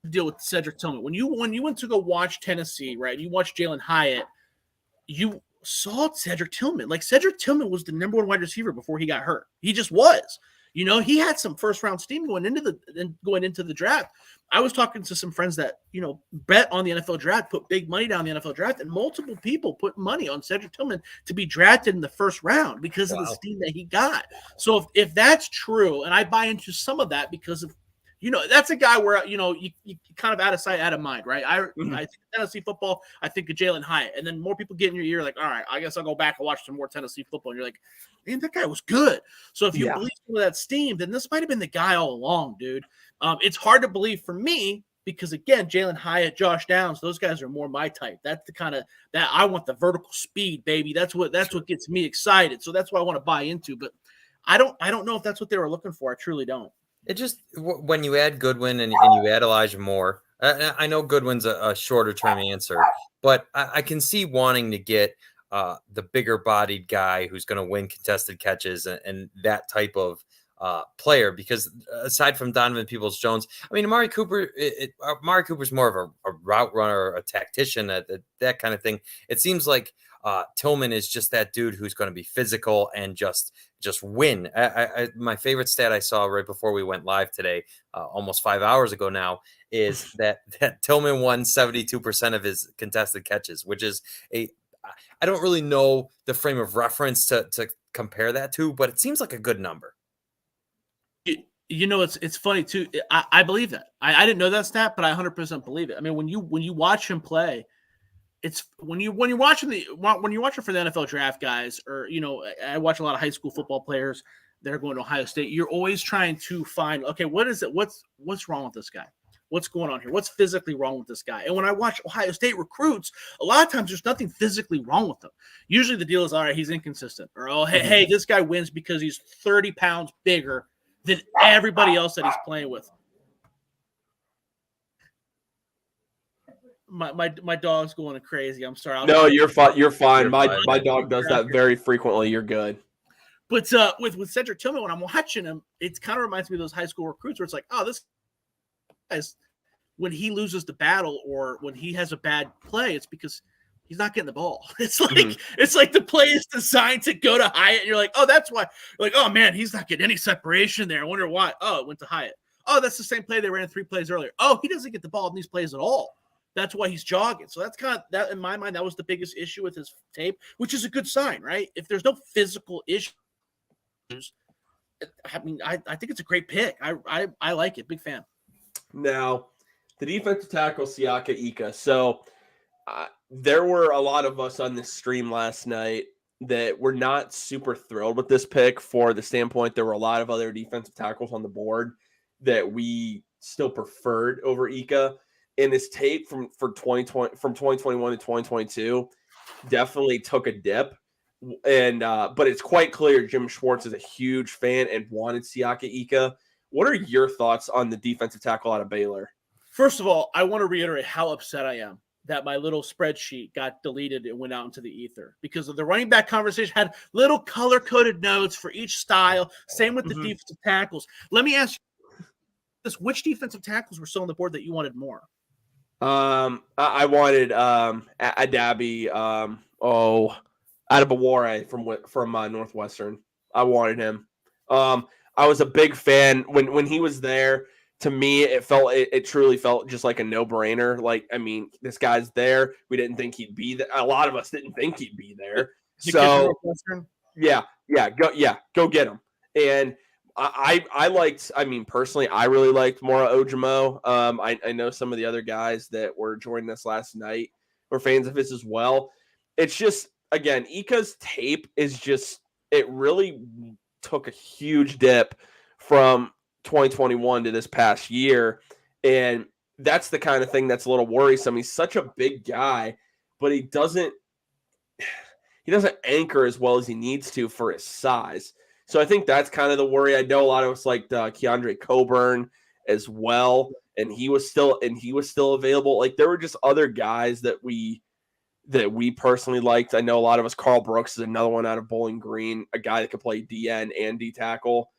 deal with Cedric Tillman. When you went to go watch Tennessee, right? You watched Jalen Hyatt. You saw Cedric Tillman. Like Cedric Tillman was the number 1 wide receiver before he got hurt. He just was. He had some first round steam going into the draft. I was talking to some friends that, bet on the NFL draft, put big money down the NFL draft, and multiple people put money on Cedric Tillman to be drafted in the 1st round because of the steam that he got. So if that's true, and I buy into some of that because of, that's a guy where, you kind of out of sight, out of mind, right? I think Tennessee football, I think of Jalen Hyatt. And then more people get in your ear like, all right, I guess I'll go back and watch some more Tennessee football. And you're like, man, that guy was good. So if you believe some of that steam, then this might have been the guy all along, dude. It's hard to believe for me because, again, Jalen Hyatt, Josh Downs, those guys are more my type. That's the kind of that I want the vertical speed, baby. That's what gets me excited. So that's what I want to buy into. But I don't know if that's what they were looking for. I truly don't. It just when you add Goodwin and you add Elijah Moore, I know Goodwin's a shorter term answer, but I can see wanting to get the bigger bodied guy who's going to win contested catches and that type of player, because aside from Donovan Peoples-Jones, I mean, Amari Cooper's more of a route runner, a tactician, that kind of thing. It seems like Tillman is just that dude who's going to be physical and just win. My favorite stat I saw right before we went live today, almost 5 hours ago now, is that Tillman won 72% of his contested catches, which is I don't really know the frame of reference to compare that to, but it seems like a good number. You know, it's funny too. I believe that. I didn't know that stat, but I 100% believe it. I mean, when you watch him play, it's when you're watching for the NFL draft guys, or I watch a lot of high school football players that are going to Ohio State. You're always trying to find, okay, what is it? What's wrong with this guy? What's going on here? What's physically wrong with this guy? And when I watch Ohio State recruits, a lot of times there's nothing physically wrong with them. Usually the deal is, all right, he's inconsistent, or hey, this guy wins because he's 30 pounds bigger than everybody else that he's playing with. My dog's going crazy. I'm sorry. No, you're fine. You're fine. My dog does that very frequently. You're good. But with Cedric Tillman, when I'm watching him, it kind of reminds me of those high school recruits where it's like, oh, this guy's, when he loses the battle or when he has a bad play, it's because he's not getting the ball. It's like it's like the play is designed to go to Hyatt, and you're like, oh, that's why. You're like, oh man, he's not getting any separation there. I wonder why. Oh, it went to Hyatt. Oh, that's the same play they ran 3 plays earlier. Oh, he doesn't get the ball in these plays at all. That's why he's jogging. So that's kind of that in my mind. That was the biggest issue with his tape, which is a good sign, right? If there's no physical issues, I mean, I think it's a great pick. I like it. Big fan. Now, the defensive tackle, Siaka Ika. So there were a lot of us on this stream last night that were not super thrilled with this pick for the standpoint there were a lot of other defensive tackles on the board that we still preferred over Ika. And this tape from 2021 to 2022 definitely took a dip. And but it's quite clear Jim Schwartz is a huge fan and wanted Siaka Ika. What are your thoughts on the defensive tackle out of Baylor? First of all, I want to reiterate how upset I am that my little spreadsheet got deleted and went out into the ether because of the running back conversation had little color-coded notes for each style. Same with the defensive tackles. Let me ask you this: which defensive tackles were still on the board that you wanted more? I wanted Adabi, Adebawore from Northwestern. I wanted him. I was a big fan when he was there. To me, it truly felt just like a no-brainer. Like, I mean, this guy's there. We didn't think he'd be there. A lot of us didn't think he'd be there. So go get him. And I liked, I mean, personally, I really liked Mora Ojimo. I know some of the other guys that were joining us last night were fans of his as well. It's just, again, Ika's tape is just, it really took a huge dip from 2021 to this past year. And that's the kind of thing that's a little worrisome. He's such a big guy, but he doesn't anchor as well as he needs to for his size. So I think that's kind of the worry. I know a lot of us liked Keandre Coburn as well, and he was still available. Like, there were just other guys that we personally liked. I know a lot of us. Carl Brooks is another one out of Bowling Green, a guy that could play DN and D tackle.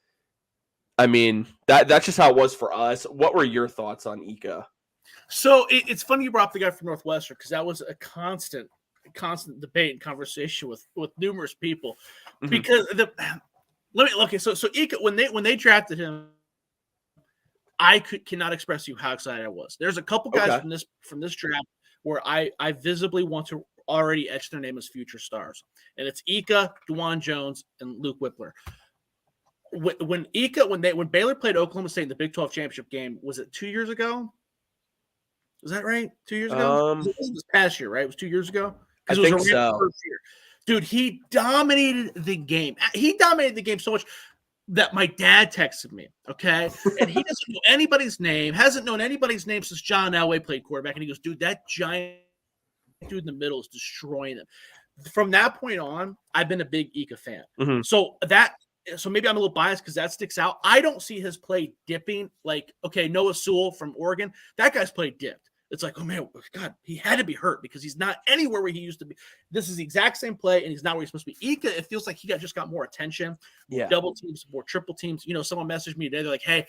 I mean, that's just how it was for us. What were your thoughts on Ika? So it's funny you brought up the guy from Northwestern because that was a constant debate and conversation with numerous people. Because so Ika, when they drafted him, I cannot express to you how excited I was. There's a couple guys from this draft where I visibly want to already etch their name as future stars, and it's Ika, DeJuan Jones, and Luke Whippler. When Baylor played Oklahoma State in the Big 12 championship game, was it 2 years ago? Was that right? 2 years ago? It was this past year, right? It was 2 years ago? I think so. First year. Dude, he dominated the game. He dominated the game so much that my dad texted me, okay? And he doesn't know anybody's name, hasn't known anybody's name since John Elway played quarterback. And he goes, dude, that giant dude in the middle is destroying them. From that point on, I've been a big Ika fan. So that so maybe I'm a little biased because that sticks out. I don't see his play dipping. Like, okay, Noah Sewell from Oregon, that guy's play dipped. It's like, oh man, God, he had to be hurt because he's not anywhere where he used to be. This is the exact same play, and he's not where he's supposed to be. Ika, it feels like he just got more attention, more double teams, more triple teams. Someone messaged me today. They're like, hey,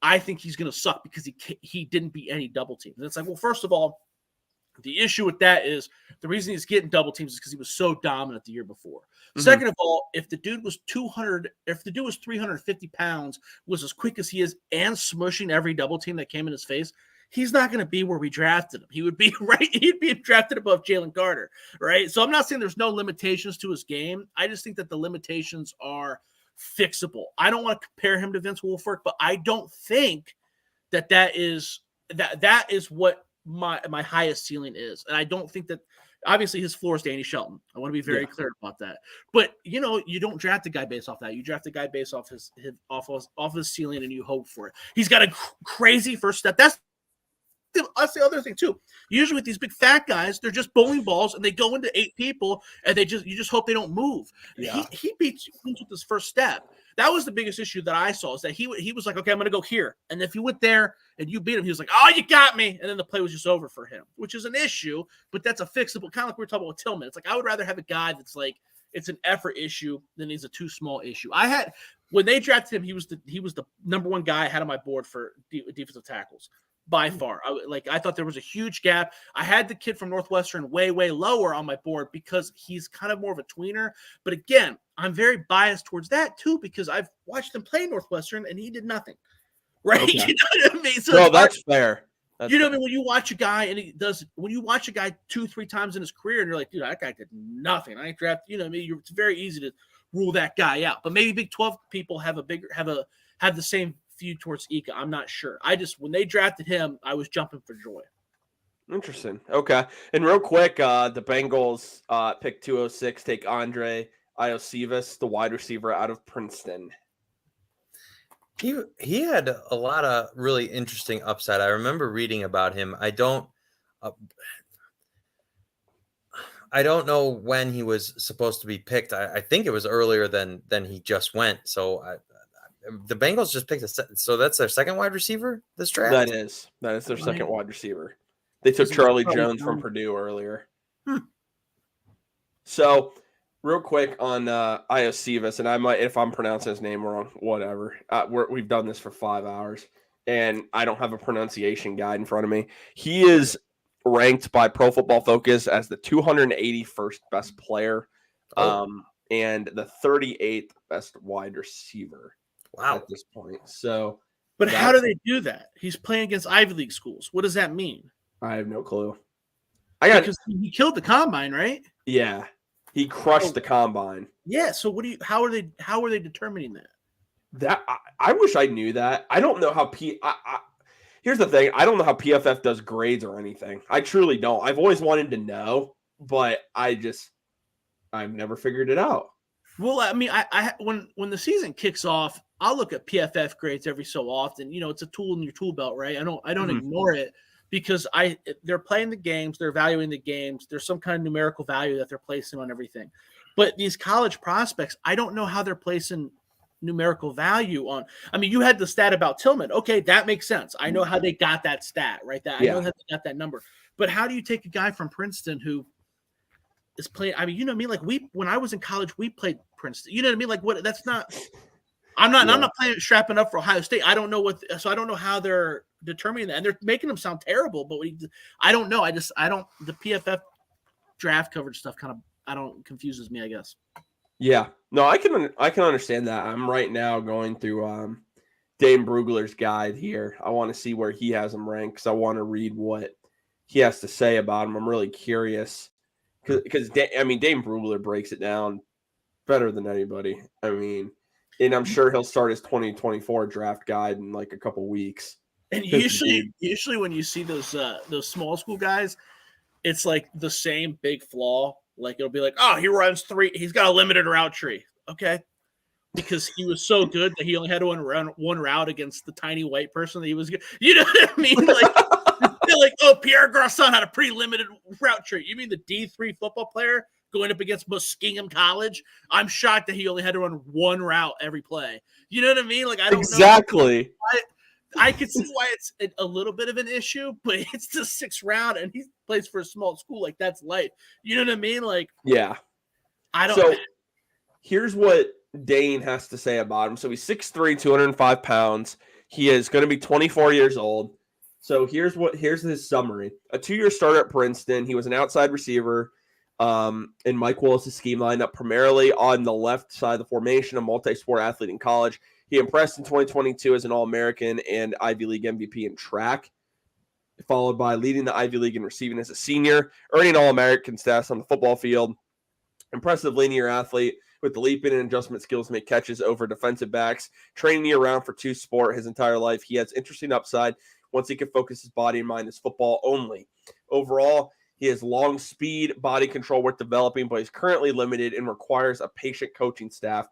I think he's going to suck because he didn't beat any double teams. And it's like, well, first of all, the issue with that is the reason he's getting double teams is because he was so dominant the year before. Mm-hmm. Second of all, if the dude was 350 pounds, was as quick as he is, and smushing every double team that came in his face, he's not going to be where we drafted him. He would be right. He'd be drafted above Jalen Carter, right? So I'm not saying there's no limitations to his game. I just think that the limitations are fixable. I don't want to compare him to Vince Wilfork, but I don't think that is what my highest ceiling is. And I don't think that obviously his floor is Danny Shelton. I want to be very clear about that. But you don't draft a guy based off that. You draft a guy based off his ceiling, and you hope for it. He's got a crazy first step. That's the other thing too. Usually with these big fat guys, they're just bowling balls and they go into 8 people and you just hope they don't move. Yeah. He beats you with his first step. That was the biggest issue that I saw, is that he was like, okay, I'm going to go here. And if you went there and you beat him, he was like, oh, you got me. And then the play was just over for him, which is an issue, but that's a fixable, kind of like we were talking about with Tillman. It's like, I would rather have a guy that's like, it's an effort issue than it's a too small issue. When they drafted him, he was the number one guy I had on my board for defensive tackles by far. I thought there was a huge gap. I had the kid from Northwestern way, way lower on my board because he's kind of more of a tweener. But again, I'm very biased towards that too, because I've watched him play Northwestern and he did nothing. Right? Okay. You know what I mean? So no, that's fair. I mean, when you watch a guy and when you watch a guy 2-3 times in his career and you're like, dude, that guy did nothing. I drafted, I mean, it's very easy to rule that guy out. But maybe Big 12 people have the same view towards Ika. I'm not sure. When they drafted him, I was jumping for joy. Interesting. Okay. And real quick, the Bengals pick 206, take Andre Iosivas, the wide receiver out of Princeton. He had a lot of really interesting upside. I remember reading about him. I don't know when he was supposed to be picked. I think it was earlier than he just went. So the Bengals just picked so that's their second wide receiver this draft? That is their second wide receiver. They took Charlie Jones from Purdue earlier. So real quick on Iosivas, and I might, if I'm pronouncing his name wrong, whatever. We've done this for 5 hours, and I don't have a pronunciation guide in front of me. He is ranked by Pro Football Focus as the 281st best player, and the 38th best wide receiver. Wow. At this point. So, but how do they do that? He's playing against Ivy League schools. What does that mean? I have no clue. Because he killed the combine, right? Yeah. He crushed the combine. Yeah. So how are they determining that? I wish I knew that. I don't know how here's the thing. I don't know how PFF does grades or anything. I truly don't. I've always wanted to know, but I've never figured it out. Well, I mean, when the season kicks off, I'll look at PFF grades every so often. It's a tool in your tool belt, right? I don't ignore it because they're playing the games, they're evaluating the games. There's some kind of numerical value that they're placing on everything. But these college prospects, I don't know how they're placing numerical value on. I mean, you had the stat about Tillman. Okay, that makes sense. I know how they got that stat, right? I know how they got that number. But how do you take a guy from Princeton who is playing? I mean, you know what I mean? Like when I was in college, we played Princeton. You know what I mean? Like what? That's not. I'm not strapping up for Ohio State. I don't know so I don't know how they're determining that, and they're making them sound terrible. But I don't know. The PFF draft coverage stuff confuses me, I guess. Yeah, no, I can understand that. I'm right now going through Dane Brugler's guide here. I want to see where he has him ranked because I want to read what he has to say about him. I'm really curious because Dane Brugler breaks it down better than anybody. I mean, and I'm sure he'll start his 2024 draft guide in like a couple weeks. And usually when you see those small school guys, it's like the same big flaw. Like it'll be like, oh, he runs 3. He's got a limited route tree. Okay. Because he was so good that he only had to run one route against the tiny white person that he was good. You know what I mean? Like, they're like, oh, Pierre Garçon had a pretty limited route tree. You mean the D3 football player going up against Muskingum College. I'm shocked that he only had to run one route every play. You know what I mean? Like, I don't exactly. I can see why it's a little bit of an issue, but it's the 6th round and he plays for a small school. Like, that's light. You know what I mean? Like, yeah. I don't. So here's what Dane has to say about him. So he's 6'3", 205 pounds. He is going to be 24 years old. So here's his summary. A 2-year starter at Princeton. He was an outside receiver in Mike Willis' scheme, lined up primarily on the left side of the formation, a multi-sport athlete in college. He impressed in 2022 as an All-American and Ivy League MVP in track, followed by leading the Ivy League in receiving as a senior, earning All-American status on the football field. Impressive linear athlete with the leaping and adjustment skills to make catches over defensive backs. Training year-round for 2 sport his entire life. He has interesting upside once he can focus his body and mind as football only. Overall, he has long speed, body control worth developing, but he's currently limited and requires a patient coaching staff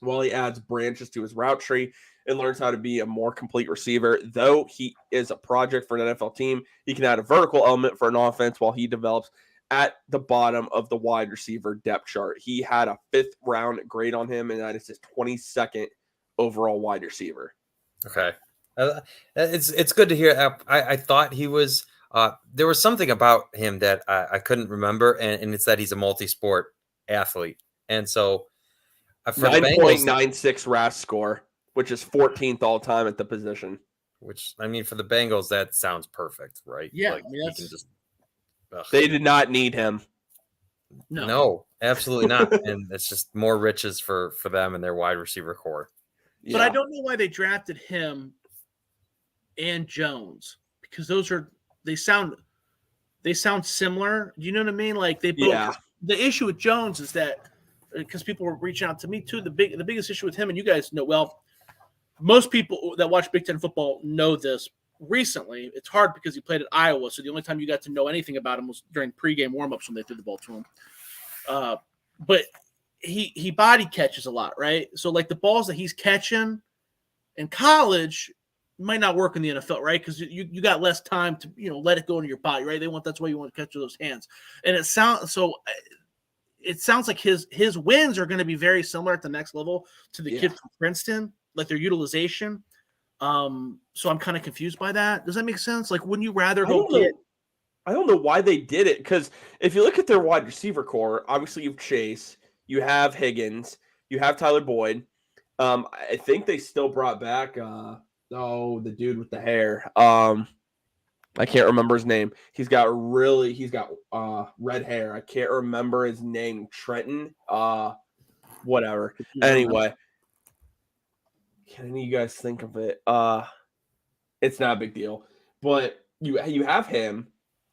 while he adds branches to his route tree and learns how to be a more complete receiver. Though he is a project for an NFL team, he can add a vertical element for an offense while he develops at the bottom of the wide receiver depth chart. He had a 5th round grade on him, and that is his 22nd overall wide receiver. Okay. It's good to hear. I thought he was there was something about him that I couldn't remember, and it's that he's a multi-sport athlete. And so 9.96 RAS score, which is 14th all time at the position. Which, I mean, for the Bengals, that sounds perfect, right? Yeah, like, I mean, he can just, they did not need him. No, absolutely not. And it's just more riches for them and their wide receiver core. But I don't know why they drafted him and Jones, because they sound similar. Do you know what I mean? Like, they both. Yeah. The issue with Jones is that, because people were reaching out to me too, the biggest issue with him, and you guys know well, most people that watch Big Ten football know this. Recently, it's hard because he played at Iowa, so the only time you got to know anything about him was during pregame warmups when they threw the ball to him. But he body catches a lot, right? So, like, the balls that he's catching in college might not work in the NFL, right? Because you got less time to let it go into your body, right? That's why you want to catch with those hands. And it sounds like his wins are going to be very similar at the next level to the kid from Princeton, like their utilization. So I'm kind of confused by that. Does that make sense? Like, wouldn't you rather go get? I don't know why they did it, because if you look at their wide receiver core, obviously you have Chase, you have Higgins, you have Tyler Boyd. I think they still brought back the dude with the hair. I can't remember his name. He's got red hair. I can't remember his name. Trenton. Whatever. Anyway. Can any of you guys think of it? It's not a big deal. But you have him.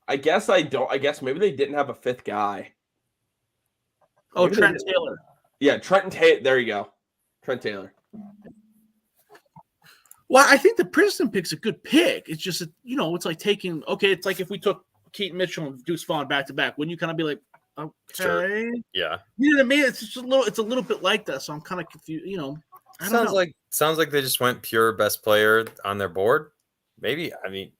I guess maybe they didn't have a 5th guy. Oh, Trent Taylor. Yeah, Trenton Taylor. There you go. Trent Taylor. Well, I think the Princeton pick's a good pick. It's just, it's like it's like if we took Keaton Mitchell and Deuce Vaughn back to back, wouldn't you kind of be like, okay. Sure. Yeah. You know what I mean? It's just it's a little bit like that. So I'm kind of confused, I don't know. Sounds like they just went pure best player on their board. Maybe. I mean,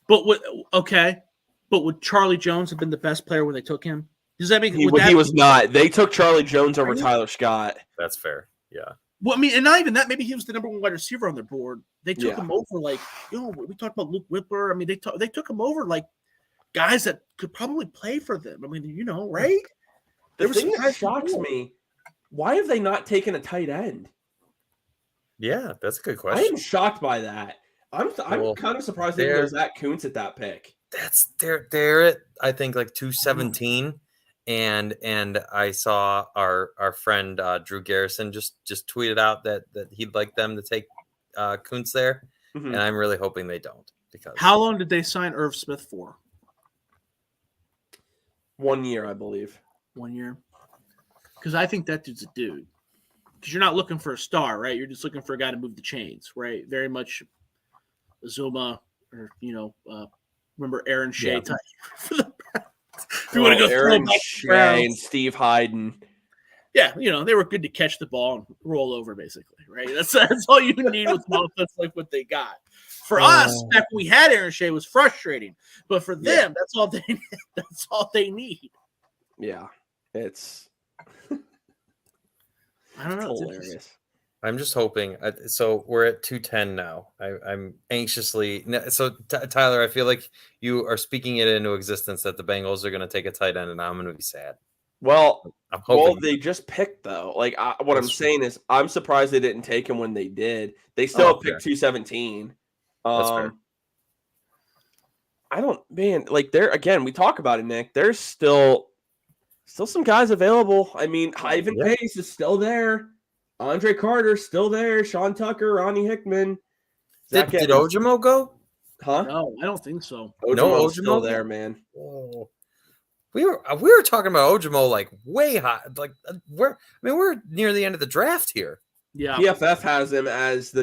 but would Charlie Jones have been the best player when they took him? Does that make he was not? They took Charlie Jones over Tyler Scott. That's fair. Yeah. Well, I mean, and not even that. Maybe he was the number 1 wide receiver on their board. They took him over like, we talked about Luke Whipper. I mean, they took him over like guys that could probably play for them. I mean, right? The thing that shocks me, why have they not taken a tight end? Yeah, that's a good question. I am shocked by that. I'm kind of surprised that there's Zach Kuntz at that pick. They're at, I think, like 217. And I saw our friend Drew Garrison just tweeted out that he'd like them to take Kuntz there, and I'm really hoping they don't. Because how long did they sign Irv Smith for? 1 year, I believe. 1 year, because I think that dude's a dude. Because you're not looking for a star, right? You're just looking for a guy to move the chains, right? Very much Azuma, or remember Aaron Shea type. If you want to go Aaron Shea and Steve Hyden. Yeah, they were good to catch the ball and roll over, basically, right? That's all you need with an offense like what they got. For us, back when we had Aaron Shea, was frustrating, but for them, that's all they need. Yeah. It's I don't know. It's hilarious. I'm just hoping. So we're at 210 now. I'm anxiously. So Tyler, I feel like you are speaking it into existence that the Bengals are going to take a tight end, and I'm going to be sad. Well, I'm hoping. they just picked though. Like what That's I'm true. saying is, I'm surprised they didn't take him when they did. They still picked 217. That's fair. I don't, man. Like there again, we talk about it, Nick. There's still some guys available. I mean, Ivan Pace is still there. Andre Carter's still there. Sean Tucker, Ronnie Hickman. Did Ojimo go? Huh? No, I don't think so. Ojomo's still there, man. Oh. We were talking about Ojimo like way high. Like we're near the end of the draft here. Yeah. PFF has him as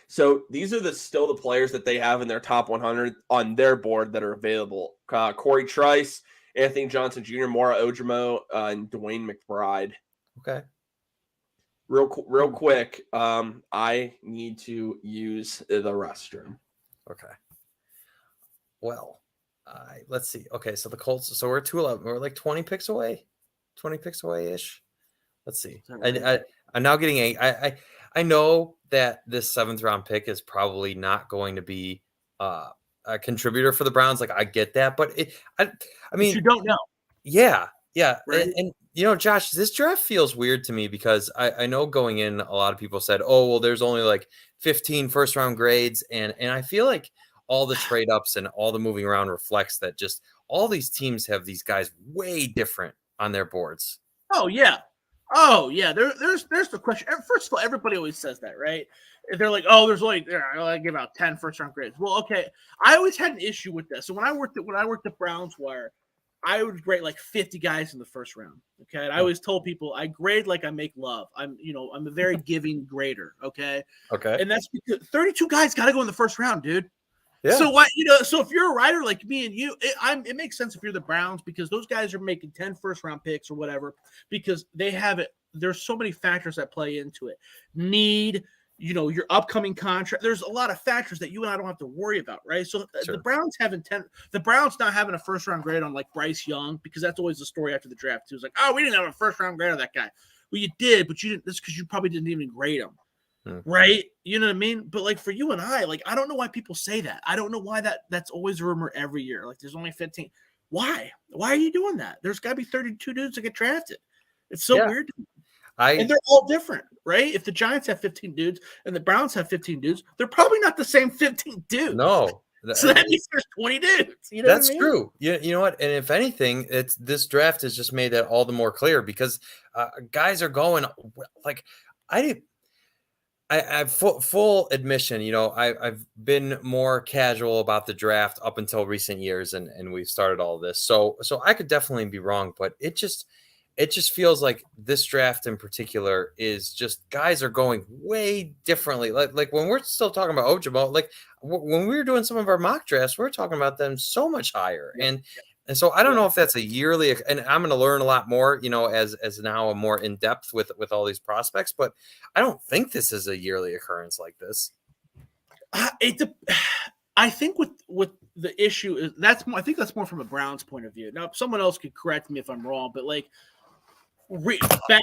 so these are still the players that they have in their top 100 on their board that are available. Corey Trice, Anthony Johnson Jr., Mora Ojimo, and Dwayne McBride. Okay. Real quick, I need to use the restroom. Okay. Well, let's see. Okay, so the Colts. So we're 211. We're like 20 picks away ish. Let's see. I'm now getting I know that this 7th round pick is probably not going to be a contributor for the Browns. Like I get that, but I mean, but you don't know. Yeah. Right. And Josh, this draft feels weird to me because I know going in, a lot of people said, oh, well, there's only like 15 first round grades. And I feel like all the trade ups and all the moving around reflects that just all these teams have these guys way different on their boards. Oh, yeah. There's the question. First of all, everybody always says that, right? They're like, oh, there's only I give out 10 first round grades. Well, okay. I always had an issue with this. So when I worked at Browns Wire, I would grade like 50 guys in the first round. Okay. And I always told people I grade like I make love. I'm a very giving grader. Okay. Okay. And that's because 32 guys got to go in the first round, dude. Yeah. So what, so if you're a writer like me and you, it makes sense if you're the Browns because those guys are making 10 first round picks or whatever, because they have it. There's so many factors that play into it. Need, your upcoming contract. There's a lot of factors that you and I don't have to worry about, right? So Sure. the Browns not having a first round grade on like Bryce Young, because that's always the story after the draft too. It's like, oh, we didn't have a first round grade on that guy. Well, you did, but you didn't. That's because you probably didn't even grade him. Right? You know what I mean? But like for you and I, like, I don't know why people say that. I don't know why that's always a rumor every year. Like there's only 15. Why? Why are you doing that? There's got to be 32 dudes that get drafted. It's so weird. And they're all different, right? If the Giants have 15 dudes and the Browns have 15 dudes, they're probably not the same 15 dudes. No. So that means there's 20 dudes. You know That's what I mean? true. You know what? And if anything, this draft has just made that all the more clear because guys are going like I full admission, I've been more casual about the draft up until recent years, and we've started all this. So I could definitely be wrong, but it just feels like this draft in particular is just guys are going way differently. Like when we're still talking about Ojimo, like when we were doing some of our mock drafts, we're talking about them so much higher. And so I don't know if that's a yearly, and I'm going to learn a lot more, as now I'm more in depth with all these prospects, but I don't think this is a yearly occurrence like this. I think with the issue is I think that's more from a Browns point of view. Now, someone else could correct me if I'm wrong, but like, I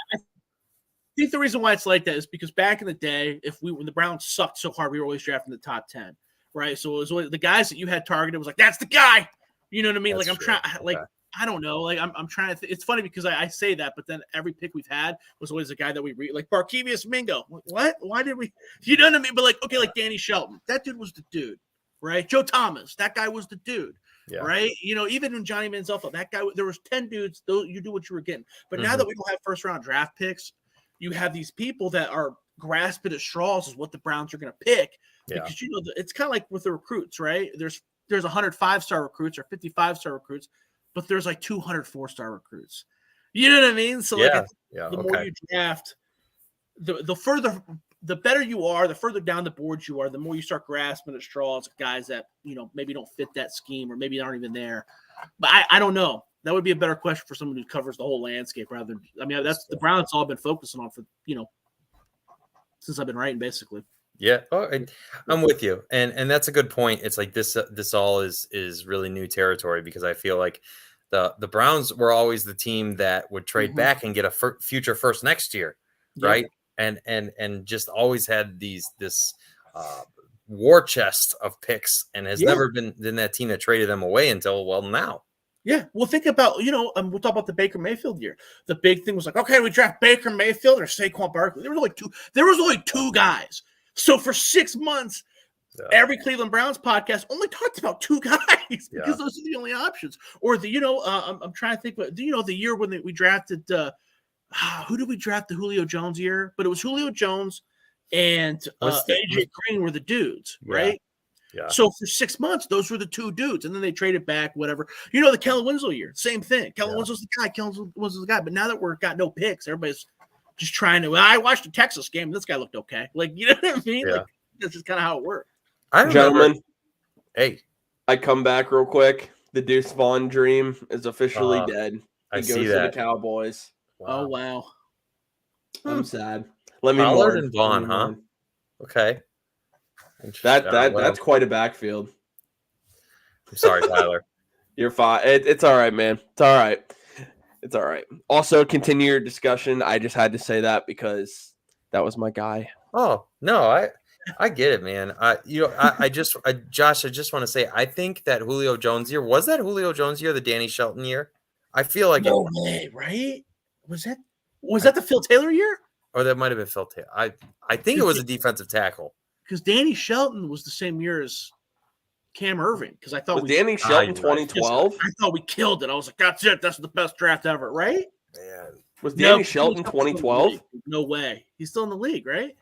think the reason why it's like that is because back in the day, when the Browns sucked so hard, we were always drafting the top 10, right? So it was always, the guys that you had targeted was like, that's the guy. You know what I mean? That's like I'm trying, like I don't know, like I'm trying to. It's funny because I say that, but then every pick we've had was always a guy that we read, like Barkevious Mingo. What? Why did we? You know what I mean? But like, okay, like Danny Shelton, that dude was the dude, right? Joe Thomas, that guy was the dude. Yeah. Right, even when Johnny Manziel fell, that guy, there was 10 dudes. Those you do what you were getting. But now that we don't have first round draft picks, you have these people that are grasping at straws is what the Browns are going to pick. Yeah. Because it's kind of like with the recruits, right? There's 105-star recruits or 55-star recruits, but there's like 200 4-star recruits. You know what I mean? So the more you draft, the better you are, the further down the board you are, the more you start grasping at straws of guys that, maybe don't fit that scheme or maybe aren't even there. But I don't know. That would be a better question for someone who covers the whole landscape rather than, that's the Browns all been focusing on for, since I've been writing basically. Yeah. Oh, I'm with you. And that's a good point. It's like this all is really new territory because I feel like the Browns were always the team that would trade back and get a future first next year, right? And just always had this war chest of picks, and has never been that team that traded them away until now. Yeah, well, think about, we'll talk about the Baker Mayfield year. The big thing was like, okay, we draft Baker Mayfield or Saquon Barkley. There was only two guys. So for 6 months, every Cleveland Browns podcast only talked about two guys because those are the only options. Or I'm trying to think, but the year when we drafted, who did we draft the Julio Jones year? But it was Julio Jones and AJ Green were the dudes, right? Yeah. So for 6 months, those were the two dudes, and then they traded back, whatever. The Kellen Winslow year, same thing. Kellen Winslow's the guy. Kellen Winslow's the guy. But now that we've got no picks, everybody's just trying to. Well, I watched the Texas game. This guy looked okay. Like, you know what I mean? Yeah. Like, that's just kind of how it worked. Gentlemen, hey, I come back real quick. The Deuce Vaughn dream is officially dead. I goes see to that. The Cowboys. Wow. Oh wow, I'm sad. Let me Pollard mourn. and Vaughn, huh? Okay. That's quite a backfield. I'm sorry, Tyler. You're fine. It's all right, man. It's all right. It's all right. Also, continue your discussion. I just had to say that because that was my guy. Oh no, I get it, man. Josh, I just want to say, I think that Julio Jones year was the Danny Shelton year. I feel like no way, right? Was that the Phil Taylor year? Or that might have been Phil Taylor. I think it was a defensive tackle. Because Danny Shelton was the same year as Cam Irving. Because I thought Danny Shelton 2012. I thought we killed it. I was like, that's it. That's the best draft ever, right? Man, was Danny Shelton 2012? No way. He's still in the league, right?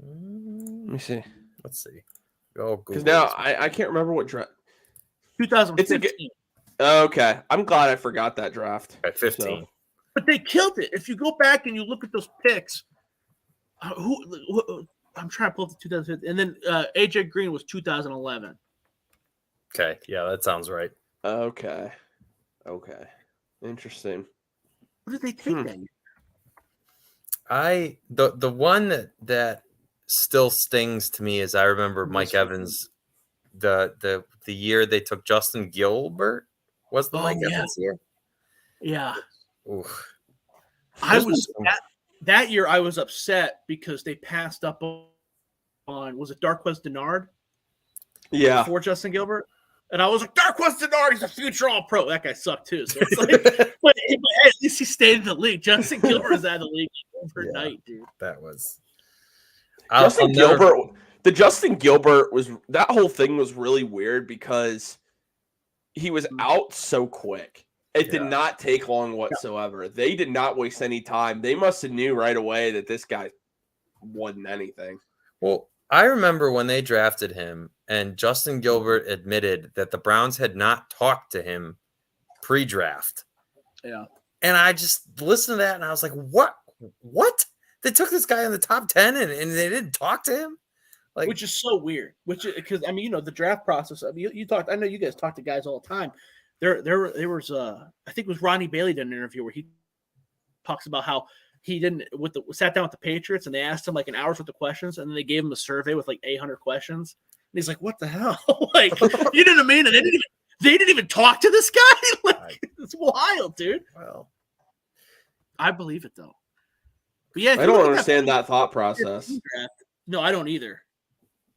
Let me see. Let's see. Oh, because now I can't remember what draft. 2015. Okay, I'm glad I forgot that draft. At 15. So. But they killed it. If you go back and you look at those picks, who I'm trying to pull up the 2015, and then AJ Green was 2011. Okay, yeah, that sounds right. Okay, interesting. What did they take then? The one that still stings to me is I remember Mike Evans, the year they took Justin Gilbert was the Mike Evans year. Yeah. Oof. I was that year. I was upset because they passed up on was it Darqueze Dennard? Yeah, for Justin Gilbert, and I was like, Darqueze Dennard, he's a future All-Pro. That guy sucked too. So it's like, but at least he stayed in the league. Justin Gilbert is out of the league overnight, dude. That was Justin Gilbert. The Justin Gilbert that whole thing was really weird because he was out so quick. It did not take long whatsoever. They did not waste any time. They must have knew right away that this guy wasn't anything. Well, I remember when they drafted him and Justin Gilbert admitted that the Browns had not talked to him pre-draft. Yeah. And I just listened to that and I was like, what? They took this guy in the top 10 and they didn't talk to him? Like, which is so weird. Because I mean, the draft process. I mean, you talked. I know you guys talk to guys all the time. There was I think it was Ronnie Bailey did an interview where he talks about how he didn't sat down with the Patriots and they asked him like an hour's worth of questions and then they gave him a survey with like 800 questions and he's like, what the hell? Like, you know what I mean? And they didn't even talk to this guy. Like, it's wild, dude. Well, I believe it though. But yeah, I don't understand that thought process. No, I don't either.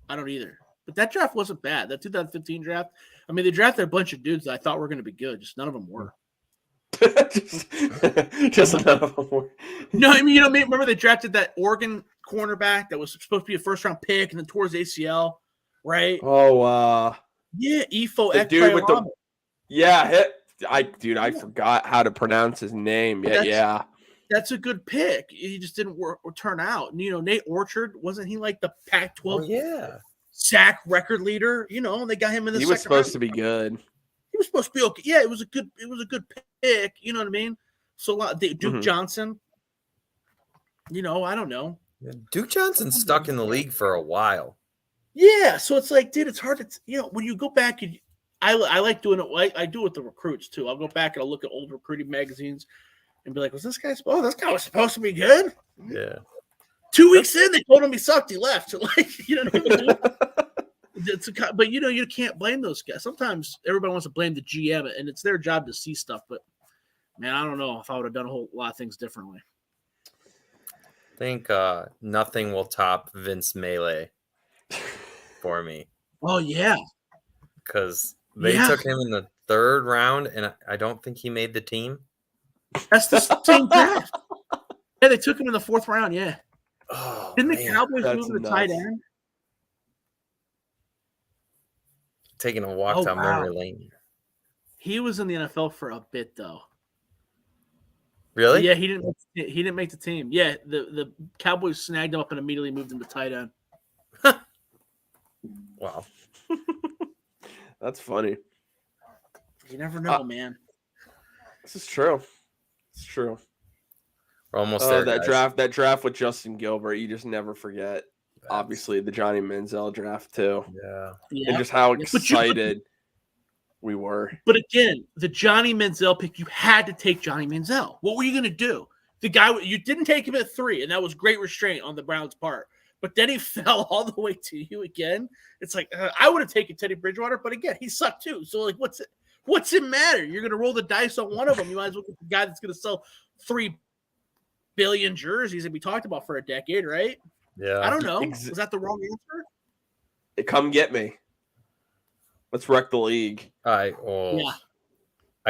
But that draft wasn't bad. That 2015 draft. I mean, they drafted a bunch of dudes that I thought were going to be good. Just none of them were. just none of them were. No, I mean, remember they drafted that Oregon cornerback that was supposed to be a first-round pick and then tore his ACL, right? Oh, yeah, Ifo the dude with the I forgot how to pronounce his name. Yeah, that's a good pick. He just didn't turn out. And, Nate Orchard, wasn't he like the Pac-12 sack record leader? And they got him in the second round. He was supposed to be good. He was supposed to be okay. Yeah, it was a good pick. You know what I mean? So Duke Johnson. I don't know. Duke Johnson's stuck in the league for a while. Yeah, so it's like, dude, it's hard to when you go back and I like doing it. I do it with the recruits too. I'll go back and I'll look at old recruiting magazines and be like, was this guy? Oh, this guy was supposed to be good. Yeah. 2 weeks in, they told him he sucked. He left. So like, you know what I mean? But you can't blame those guys. Sometimes everybody wants to blame the GM, and it's their job to see stuff. But man, I don't know if I would have done a whole lot of things differently. I think nothing will top Vince Melee for me. Oh yeah, because they took him in the 3rd round, and I don't think he made the team. That's the same draft. Yeah, they took him in the 4th round. Yeah. Oh, Didn't the man. Cowboys That's move the nuts. tight end? Taking a walk down memory lane. He was in the NFL for a bit though. Really? Yeah, he didn't make the team. Yeah, the Cowboys snagged him up and immediately moved him to tight end. Wow. That's funny. You never know, man. This is true. It's true. We're almost there. That guys. draft with Justin Gilbert, you just never forget. Obviously, the Johnny Manziel draft too, Yeah. and just how Yeah, excited we were. But again, the Johnny Manziel pick, you had to take Johnny Manziel. What were you going to do? The guy, you didn't take him at 3, and that was great restraint on the Browns' part. But then he fell all the way to you again. It's like I would have taken Teddy Bridgewater, but again, he sucked too. So like, what's it matter? You're going to roll the dice on one of them. You might as well get the guy that's going to sell 3 billion jerseys that we talked about for a decade, right? Yeah. I don't know. Was that the wrong answer? Come get me. Let's wreck the league. I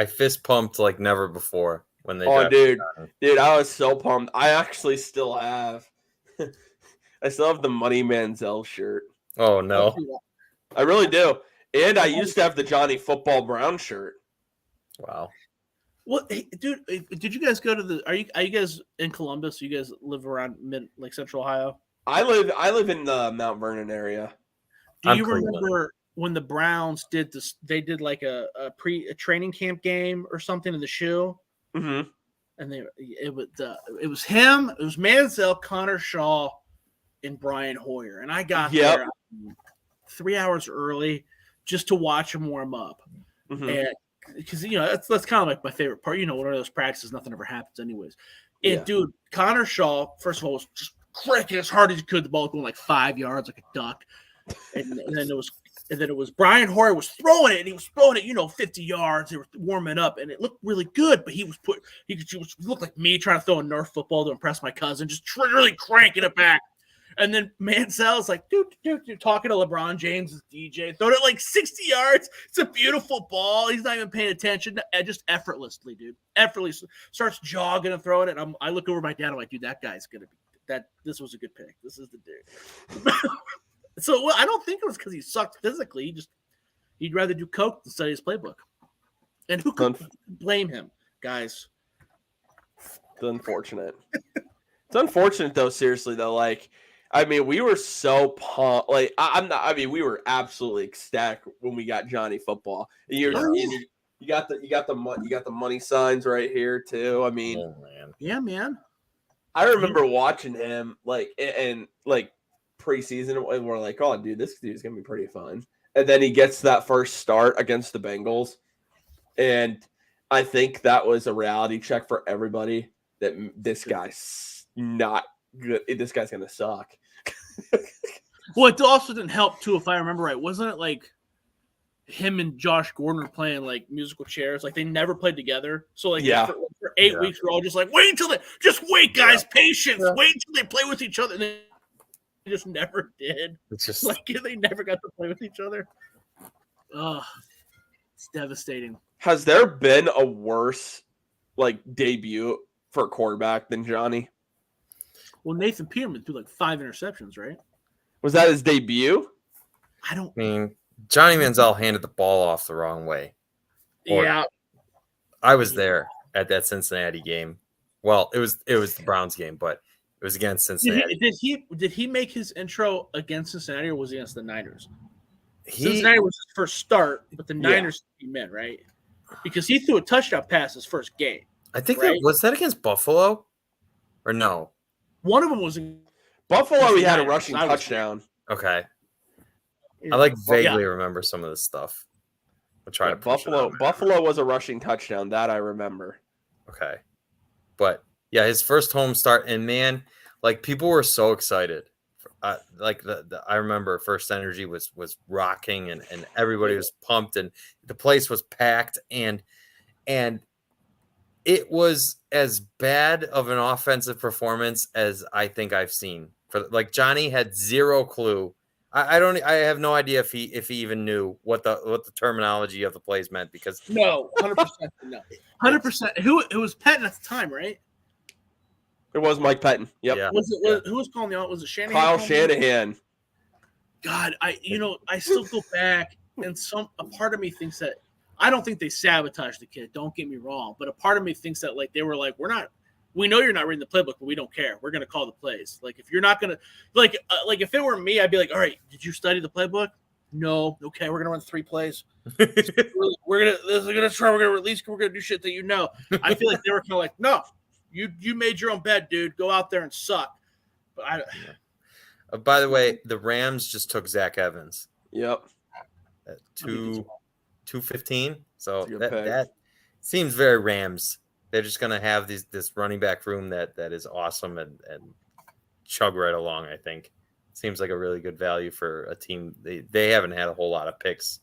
fist pumped like never before when they. Oh, drafted dude, I was so pumped. I actually still have. I still have the Money Manziel shirt. Oh no, I really do. And I used to have the Johnny Football Brown shirt. Wow. Well, hey, dude, did you guys go to the? Are you guys in Columbus? You guys live around Central Ohio? I live in the Mount Vernon area. Do you remember when the Browns did this? They did like a training camp game or something in the shoe. Mm-hmm. And it was him. It was Manziel, Connor Shaw, and Brian Hoyer. And I got there 3 hours early just to watch him warm up. Mm-hmm. And because that's kind of like my favorite part. One of those practices, nothing ever happens anyways. And dude, Connor Shaw, first of all, was just cranking as hard as he could. The ball going like 5 yards like a duck. And then it was Brian Hoyer was throwing it, and he was throwing it, 50 yards. They were warming up, and it looked really good. But he looked like me trying to throw a Nerf football to impress my cousin, just really cranking it back. And then Manziel's like, dude, talking to LeBron James' DJ, throwing it like 60 yards. It's a beautiful ball. He's not even paying attention, just effortlessly, dude. Effortlessly starts jogging and throwing it. I look over at my dad. I'm like, dude, that guy's gonna be that. This was a good pick. This is the dude. So I don't think it was because he sucked physically. He'd rather do coke than study his playbook. And who could blame him, guys? It's unfortunate. It's unfortunate though. Seriously though, we were so pumped. We were absolutely ecstatic when we got Johnny Football. And you got the money signs right here too. I mean, oh, man. Yeah, man. I remember watching him preseason, and we're like, oh, dude, this dude's gonna be pretty fun. And then he gets that first start against the Bengals, and I think that was a reality check for everybody that this guy's not good. This guy's gonna suck. Well, it also didn't help too, if I remember right. Wasn't it like him and Josh Gordon were playing like musical chairs? Like they never played together. So for 8 weeks, we're all just like, wait, guys, patience. Yeah. Wait until they play with each other. And they just never did. It's just like they never got to play with each other. Oh, it's devastating. Has there been a worse debut for a quarterback than Johnny? Well, Nathan Peterman threw like 5 interceptions, right? Was that his debut? I mean, Johnny Manziel handed the ball off the wrong way. Yeah. I was there at that Cincinnati game. Well, it was the Browns game, but it was against Cincinnati. Did he make his intro against Cincinnati, or was he against the Niners? Cincinnati was his first start, but the Niners came in, right? Because he threw a touchdown pass his first game. I think was that against Buffalo? Or no? One of them was Buffalo. He had a rushing touchdown. Okay. I vaguely remember some of this stuff. I'll try to Buffalo was a rushing touchdown. That I remember. Okay. But yeah, his first home start, and man, people were so excited like I remember First Energy was rocking and everybody was pumped and the place was packed and it was as bad of an offensive performance as I think I've seen. For like Johnny had zero clue. I have no idea if he even knew what the terminology of the plays meant because no, 100% no, 100%. Who it was Pettin at the time, right? It was Mike Pettin. Yep. Yeah. Who was calling the? Was it Shanahan? Kyle Shanahan. God, I still go back and a part of me thinks that I don't think they sabotaged the kid. Don't get me wrong, but a part of me thinks that like they were like, we know you're not reading the playbook, but we don't care. We're going to call the plays. Like if you're not going to like if it were me, I'd be like, all right, did you study the playbook? No. Okay, we're going to run 3 plays. We're going to release. We're going to do shit that you know. I feel like they were kind of like, no, you made your own bed, dude. Go out there and suck. But by the way, the Rams just took Zach Evans. Yep. At 215. So that seems very Rams. They're just going to have this running back room that is awesome and chug right along, I think. Seems like a really good value for a team. They haven't had a whole lot of picks.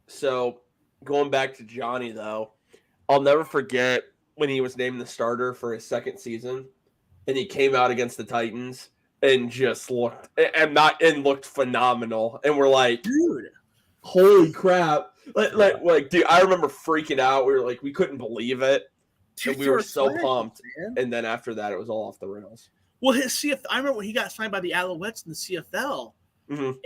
So going back to Johnny, though, I'll never forget when he was named the starter for his second season and he came out against the Titans and just looked phenomenal. And we're like, dude, holy crap. Like, dude, I remember freaking out. We were like, we couldn't believe it. And we were so pumped. Man. And then after that, it was all off the rails. Well, I remember when he got signed by the Alouettes in the CFL,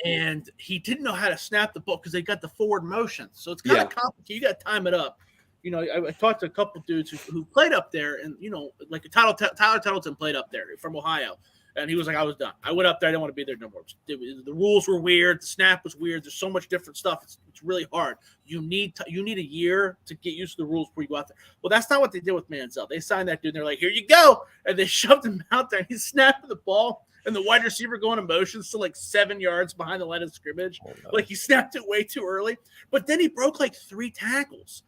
and he didn't know how to snap the ball because they got the forward motion. So it's kind of complicated. You got to time it up. You know, I talked to a couple dudes who played up there, and, you know, like Tyler Tettleton played up there from Ohio. And he was like, I was done. I went up there. I didn't want to be there no more. The rules were weird. The snap was weird. There's so much different stuff. It's really hard. You need a year to get used to the rules before you go out there. Well, that's not what they did with Manziel. They signed that dude. And they're like, here you go. And they shoved him out there. And he's snapping the ball. And the wide receiver going in motion still like 7 yards behind the line of scrimmage. Oh, no. Like he snapped it way too early. But then he broke like 3 tackles.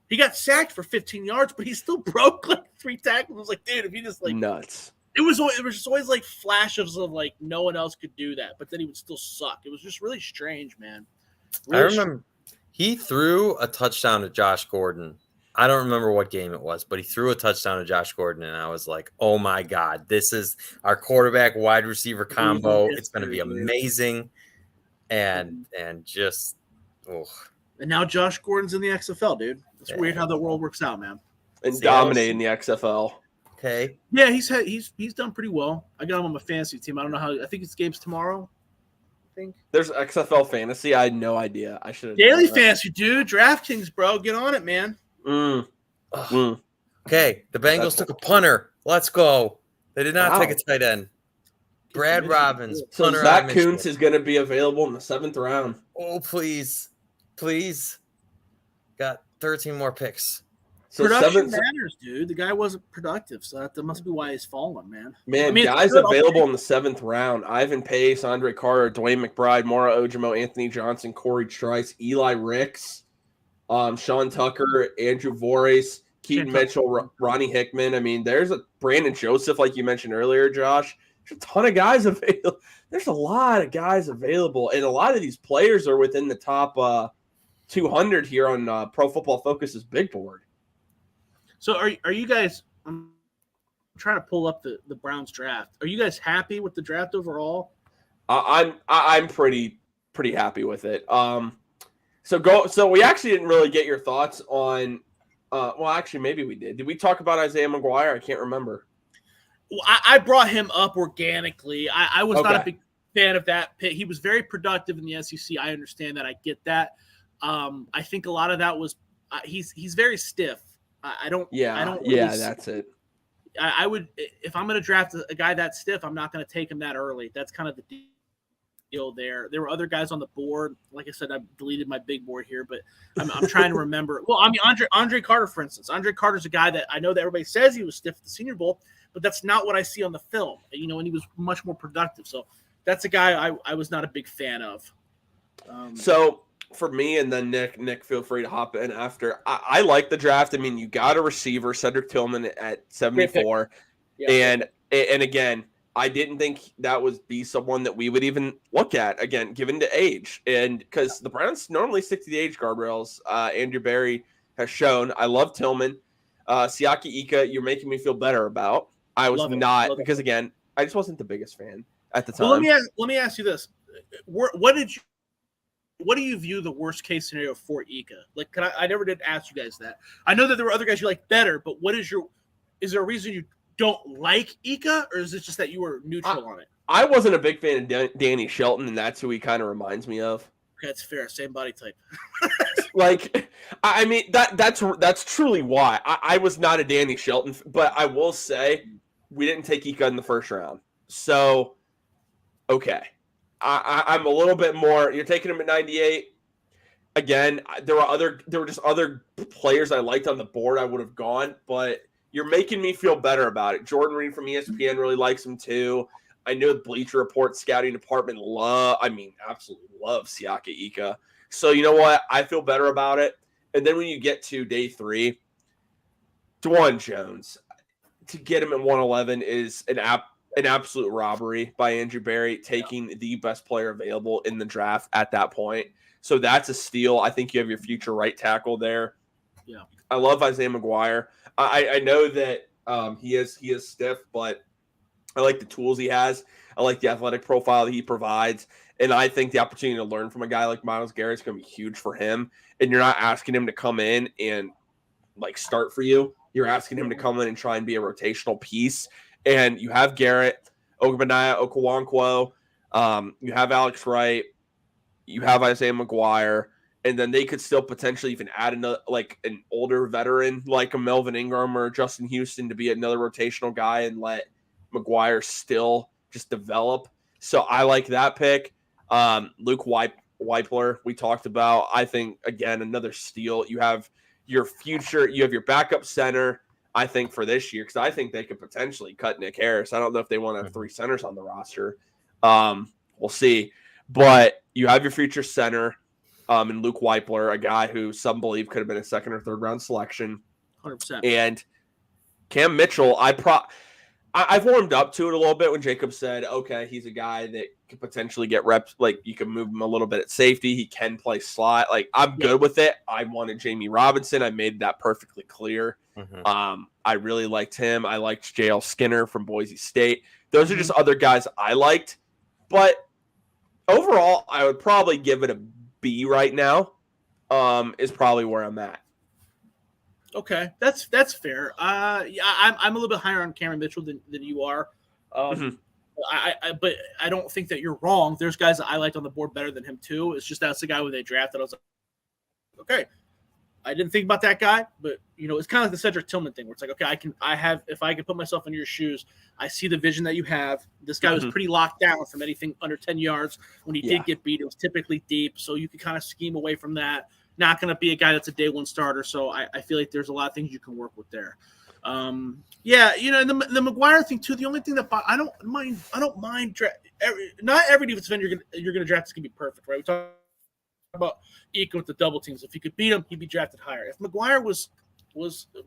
He got sacked for 15 yards, but he still broke like 3 tackles. I was like, dude, if he just like nuts. It was just always like flashes of like no one else could do that, but then he would still suck. It was just really strange, man. Really I remember he threw a touchdown to Josh Gordon. I don't remember what game it was, but he threw a touchdown to Josh Gordon, and I was like, oh my God, this is our quarterback wide receiver combo. It's going to be amazing. And just, oh. And now Josh Gordon's in the XFL, dude. It's weird how the world works out, man. And dominating the XFL. Okay. Yeah, he's done pretty well. I got him on my fantasy team. I don't know how. I think it's games tomorrow. I think there's XFL fantasy. I had no idea. I should have daily fantasy, dude. DraftKings, bro. Get on it, man. Okay, the Bengals took a punter. Let's go. They did not take a tight end. Brad Robbins. So Zach Kuntz is going to be available in the 7th round. Oh, please. Got 13 more picks. So production matters, dude. The guy wasn't productive, so that must be why he's fallen, man. Man, guys available in the 7th round: Ivan Pace, Andre Carter, Dwayne McBride, Mora Ojimo, Anthony Johnson, Corey Trice, Eli Ricks, Sean Tucker, Andrew Voorhees, Keaton Mitchell, Ronnie Hickman. I mean, there's a Brandon Joseph, like you mentioned earlier, Josh. There's a ton of guys available. There's a lot of guys available, and a lot of these players are within the top 200 here on Pro Football Focus's big board. So are you guys? I'm trying to pull up the Browns draft. Are you guys happy with the draft overall? I'm pretty happy with it. So we actually didn't really get your thoughts on. Well, actually, maybe we did. Did we talk about Isaiah McGuire? I can't remember. Well, I brought him up organically. I was not a big fan of that pick. He was very productive in the SEC. I understand that. I get that. I think a lot of that was he's very stiff. I don't. That's it. I would, if I'm going to draft a guy that stiff, I'm not going to take him that early. That's kind of the deal there. There were other guys on the board. Like I said, I deleted my big board here, but I'm trying to remember. Well, I mean, Andre Carter, for instance. Andre Carter's a guy that I know that everybody says he was stiff at the Senior Bowl, but that's not what I see on the film. You know, and he was much more productive. So that's a guy I was not a big fan of. So for me, and then Nick, feel free to hop in after. I like the draft. I mean, you got a receiver, Cedric Tillman at 74, and again, I didn't think that would be someone that we would even look at again, given the age. And because the Browns normally stick to the age guardrails, Andrew Berry has shown. I love Tillman. Siaki Ika, you're making me feel better about. I was not, because again, I just wasn't the biggest fan at the time. Well, let me ask you this: what do you view the worst case scenario for Ika? Like, I never did ask you guys that. I know that there were other guys you like better, but is there a reason you don't like Ika, or is it just that you were neutral on it? I wasn't a big fan of Danny Shelton, and that's who he kind of reminds me of. Okay, that's fair. Same body type. Like, I mean, that's truly why I was not a Danny Shelton, but I will say we didn't take Ika in the first round. So, okay. I'm a little bit more. You're taking him at 98. Again, there were just other players I liked on the board I would have gone, but you're making me feel better about it. Jordan Reed from ESPN really likes him too. I know the Bleacher Report scouting department absolutely loves Siaki Ika. So you know what? I feel better about it. And then when you get to day 3, Dwan Jones, to get him at 111 is an absolute robbery by Andrew Berry, taking the best player available in the draft at that point. So that's a steal. I think you have your future right tackle there. Yeah, I love Isaiah McGuire. I know that he is stiff, but I like the tools he has. I like the athletic profile that he provides. And I think the opportunity to learn from a guy like Myles Garrett is going to be huge for him. And you're not asking him to come in and like start for you. You're asking him to come in and try and be a rotational piece. And you have Garrett, Ogbonnaya, Okoronkwo. You have Alex Wright. You have Isaiah McGuire. And then they could still potentially even add an older veteran like a Melvin Ingram or Justin Houston to be another rotational guy and let McGuire still just develop. So I like that pick. Luke Weipler, we talked about. I think, again, another steal. You have your future. You have your backup center, I think, for this year, because I think they could potentially cut Nick Harris. I don't know if they want to have 3 centers on the roster. We'll see. But you have your future center. And Luke Weipler, a guy who some believe could have been a 2nd or 3rd round selection. 100%. And Cam Mitchell, I've warmed up to it a little bit when Jacob said, okay, he's a guy that could potentially get reps. Like, you can move him a little bit at safety. He can play slot. Like, I'm good with it. I wanted Jamie Robinson. I made that perfectly clear. Mm-hmm. I really liked him. I liked JL Skinner from Boise State. Those are just other guys I liked. But overall, I would probably give it a B right now, is probably where I'm at. Okay, that's fair. Yeah, I'm a little bit higher on Cameron Mitchell than you are. But I don't think that you're wrong. There's guys that I liked on the board better than him too. It's just that's the guy when they drafted. I was like, okay, I didn't think about that guy, but it's kind of like the Cedric Tillman thing, where it's like, okay, if I can put myself in your shoes, I see the vision that you have. This guy was pretty locked down from anything under 10 yards. When he did get beat, it was typically deep, so you could kind of scheme away from that. Not going to be a guy that's a day 1 starter, so I feel like there's a lot of things you can work with there. And the McGuire thing too. The only thing that I don't mind. Not every defensive end you're going to draft is going to be perfect, right? We talk about Ika with the double teams. If you could beat him, he'd be drafted higher. If McGuire was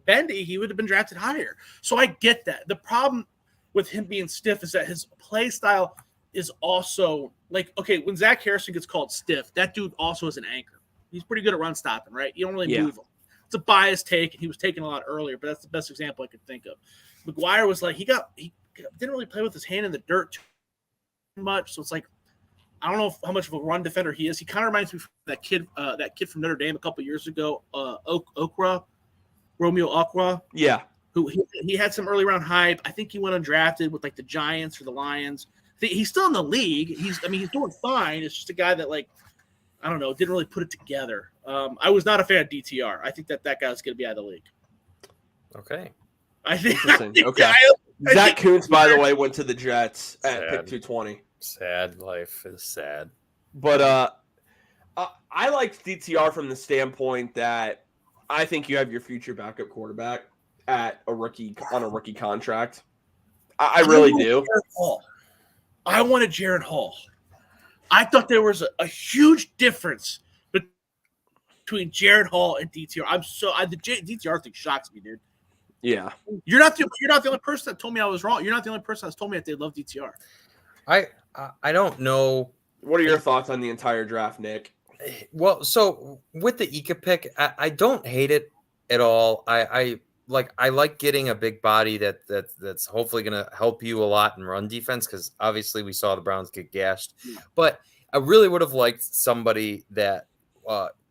bendy, he would have been drafted higher. So I get that. The problem with him being stiff is that his play style is also like, okay, when Zach Harrison gets called stiff, that dude also is an anchor. He's pretty good at run stopping, right? You don't really move him. It's a biased take, and he was taken a lot earlier, but that's the best example I could think of. McGuire was like, he didn't really play with his hand in the dirt too much, so it's like, I don't know how much of a run defender he is. He kind of reminds me of that kid from Notre Dame a couple years ago, Romeo Okra. Yeah. Who he had some early round hype. I think he went undrafted with like the Giants or the Lions. He's still in the league. He's doing fine. It's just a guy that, like, I don't know, didn't really put it together. I was not a fan of DTR. I think that guy's going to be out of the league. Okay. I think okay. Zach Kuntz, by the way, went to the Jets at pick 220. Sad. Life is sad. But I liked DTR from the standpoint that I think you have your future backup quarterback on a rookie contract. I really do. I wanted Jaron Hall. I thought there was a huge difference between Jaron Hall and DTR. The DTR thing shocks me, dude. Yeah. You're not the only person that told me I was wrong. You're not the only person that's told me that they love DTR. I don't know. What are your thoughts on the entire draft, Nick? Well, so with the Ika pick, I don't hate it at all. I like getting a big body that's hopefully going to help you a lot in run defense, because obviously we saw the Browns get gashed. But I really would have liked somebody that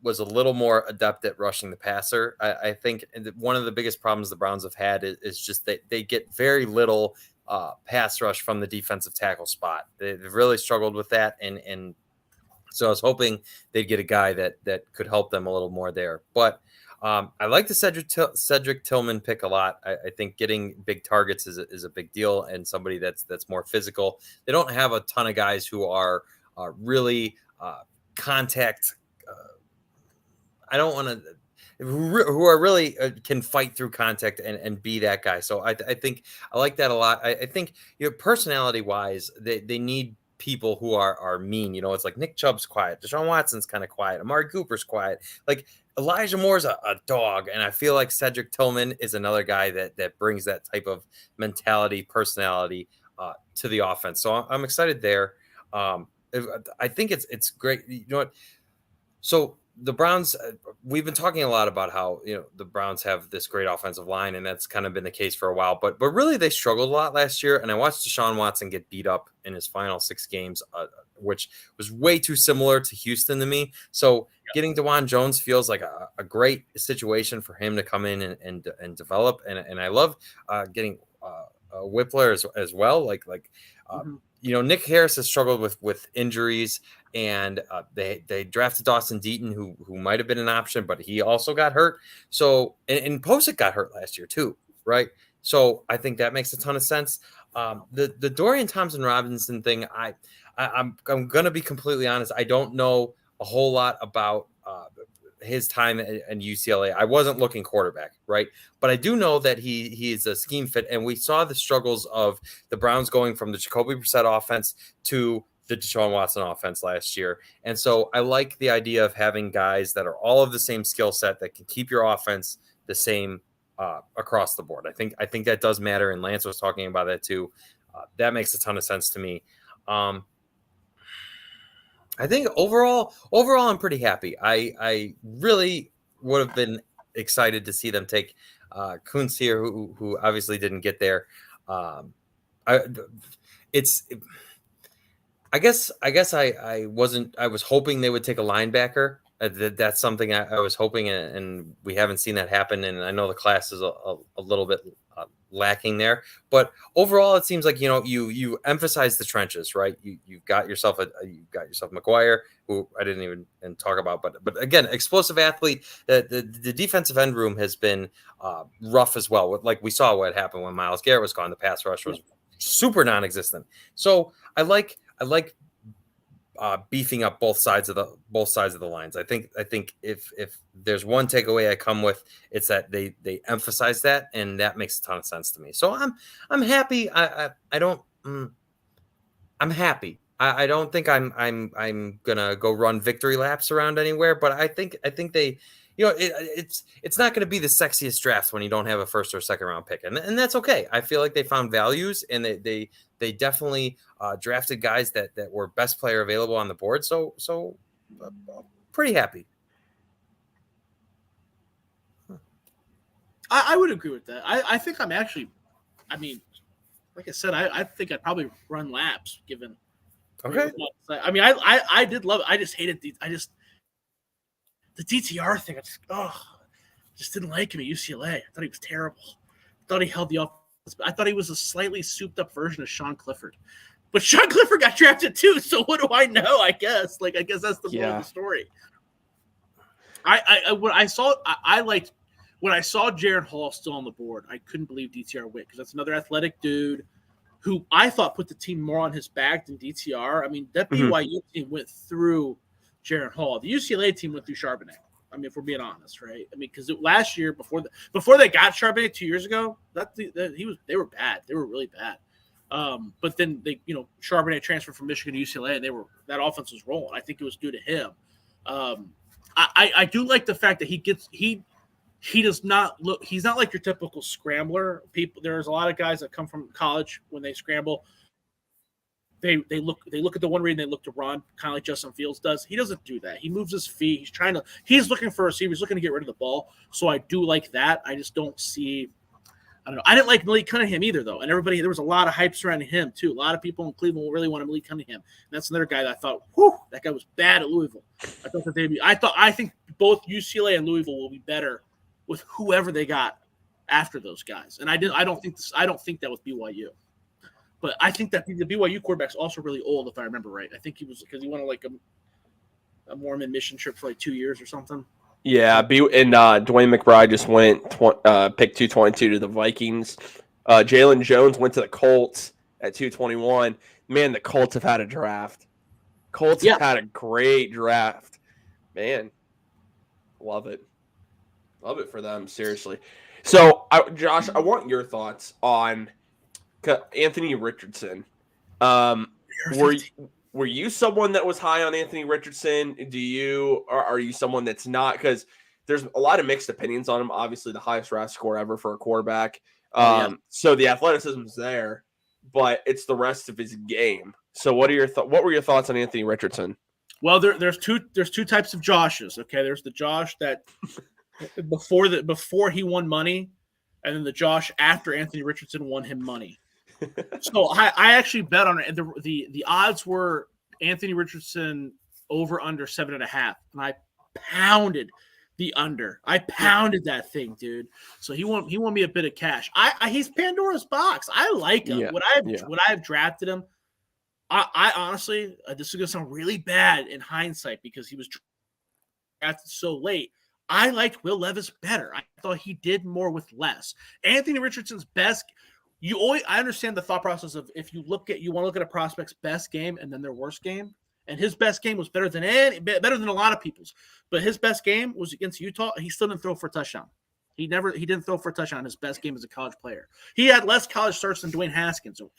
was a little more adept at rushing the passer. I think one of the biggest problems the Browns have had is just that they get very little pass rush from the defensive tackle spot. They've really struggled with that, and so I was hoping they'd get a guy that could help them a little more there. But I like the Cedric Tillman pick a lot. I think getting big targets is a big deal, and somebody that's more physical. They don't have a ton of guys who are really contact. I don't want to. Who are really can fight through contact and be that guy. So I think I like that a lot. I think, personality wise, they need people who are mean. It's like Nick Chubb's quiet, Deshaun Watson's kind of quiet, Amari Cooper's quiet, like Elijah Moore's a dog, and I feel like Cedric Tillman is another guy that brings that type of mentality, personality to the offense. So I'm excited there. I think it's great. You know what? So the Browns, we've been talking a lot about how, the Browns have this great offensive line, and that's kind of been the case for a while, but really they struggled a lot last year. And I watched Deshaun Watson get beat up in his final 6 games, which was way too similar to Houston to me. So getting DeJuan Jones feels like a great situation for him to come in and develop. And I love getting Whippler as well. Nick Harris has struggled with injuries, and they drafted Dawson Deaton, who might have been an option, but he also got hurt. So and Posick got hurt last year too, right? So I think that makes a ton of sense. The Dorian Thompson-Robinson thing, I'm going to be completely honest. I don't know a whole lot about his time at UCLA. I wasn't looking quarterback, right? But I do know that he is a scheme fit, and we saw the struggles of the Browns going from the Jacoby Brissett offense to the Deshaun Watson offense last year. And so I like the idea of having guys that are all of the same skill set that can keep your offense the same across the board. I think that does matter, and Lance was talking about that too. That makes a ton of sense to me. I think overall, I'm pretty happy. I really would have been excited to see them take Kuntz here, who obviously didn't get there. I guess I wasn't. I was hoping they would take a linebacker. That's something I was hoping, and we haven't seen that happen. And I know the class is a little bit lacking there, but overall, it seems like you emphasize the trenches, right? You've got yourself McGuire, who I didn't even talk about, but again, explosive athlete. The defensive end room has been rough as well. Like we saw what happened when Myles Garrett was gone. The pass rush was super non-existent. So I like beefing up both sides of the lines. I think if there's one takeaway I come with, it's that they emphasize that, and that makes a ton of sense to me. So I'm happy. I'm happy. I don't think I'm gonna go run victory laps around anywhere, but I think they, it's not going to be the sexiest draft when you don't have a first or second round pick, and that's okay. I feel like they found values, and they definitely drafted guys that were best player available on the board. So pretty happy. I would agree with that. I think I'm actually, like I said, I think I'd probably run laps given. Okay. I did love it. I just hated the DTR thing. I just didn't like him at UCLA. I thought he was terrible. I thought he held the offense. I thought he was a slightly souped up version of Sean Clifford. But Sean Clifford got drafted too, so what do I know? I guess that's the moral of the story. When I saw Jaren Hall still on the board, I couldn't believe DTR went, because that's another athletic dude who I thought put the team more on his back than DTR. That BYU team went through Jaren Hall. The UCLA team went through Charbonnet. If we're being honest, right? Because last year, before they got Charbonnet 2 years ago, they were bad. They were really bad. But then Charbonnet transferred from Michigan to UCLA, and that offense was rolling. I think it was due to him. I do like the fact that he he does not look. He's not like your typical scrambler. There's a lot of guys that come from college when they scramble. They look at the one read and they look to run, kind of like Justin Fields does. He doesn't do that. He moves his feet. He's looking for a receiver. He's looking to get rid of the ball. So I do like that. I just don't see. I don't know. I didn't like Malik Cunningham either, though. And there was a lot of hype surrounding him, too. A lot of people in Cleveland really wanted Malik Cunningham. And that's another guy that I thought, whew, that guy was bad at Louisville. I think both UCLA and Louisville will be better with whoever they got after those guys. And I don't think that was BYU. But I think that the BYU quarterback's also really old, if I remember right. I think he was because he went on like a Mormon mission trip for like 2 years or something. Yeah, and Dwayne McBride just went pick 222 to the Vikings. Jalen Jones went to the Colts at 221. Man, the Colts have had a draft. Colts have had a great draft. Man, love it. Love it for them, seriously. So, Josh, I want your thoughts on Anthony Richardson. Were you someone that was high on Anthony Richardson? Are you someone that's not? Because there's a lot of mixed opinions on him. Obviously, the highest RAS score ever for a quarterback. So the athleticism's there, but it's the rest of his game. So what were your thoughts on Anthony Richardson? Well, there's two types of Joshes. Okay, there's the Josh that before he won money, and then the Josh after Anthony Richardson won him money. So I actually bet on it. The odds were Anthony Richardson over under 7.5, and I pounded the under. I pounded that thing, dude. So he won me a bit of cash. He's Pandora's box. I like him. Yeah. Would I have drafted him? I honestly, this is gonna sound really bad in hindsight because he was drafted so late. I liked Will Levis better. I thought he did more with less. Anthony Richardson's best. I understand the thought process of if you want to look at a prospect's best game and then their worst game, and his best game was better than a lot of people's, but his best game was against Utah. He still didn't throw for a touchdown. He didn't throw for a touchdown in his best game as a college player. He had less college starts than Dwayne Haskins. So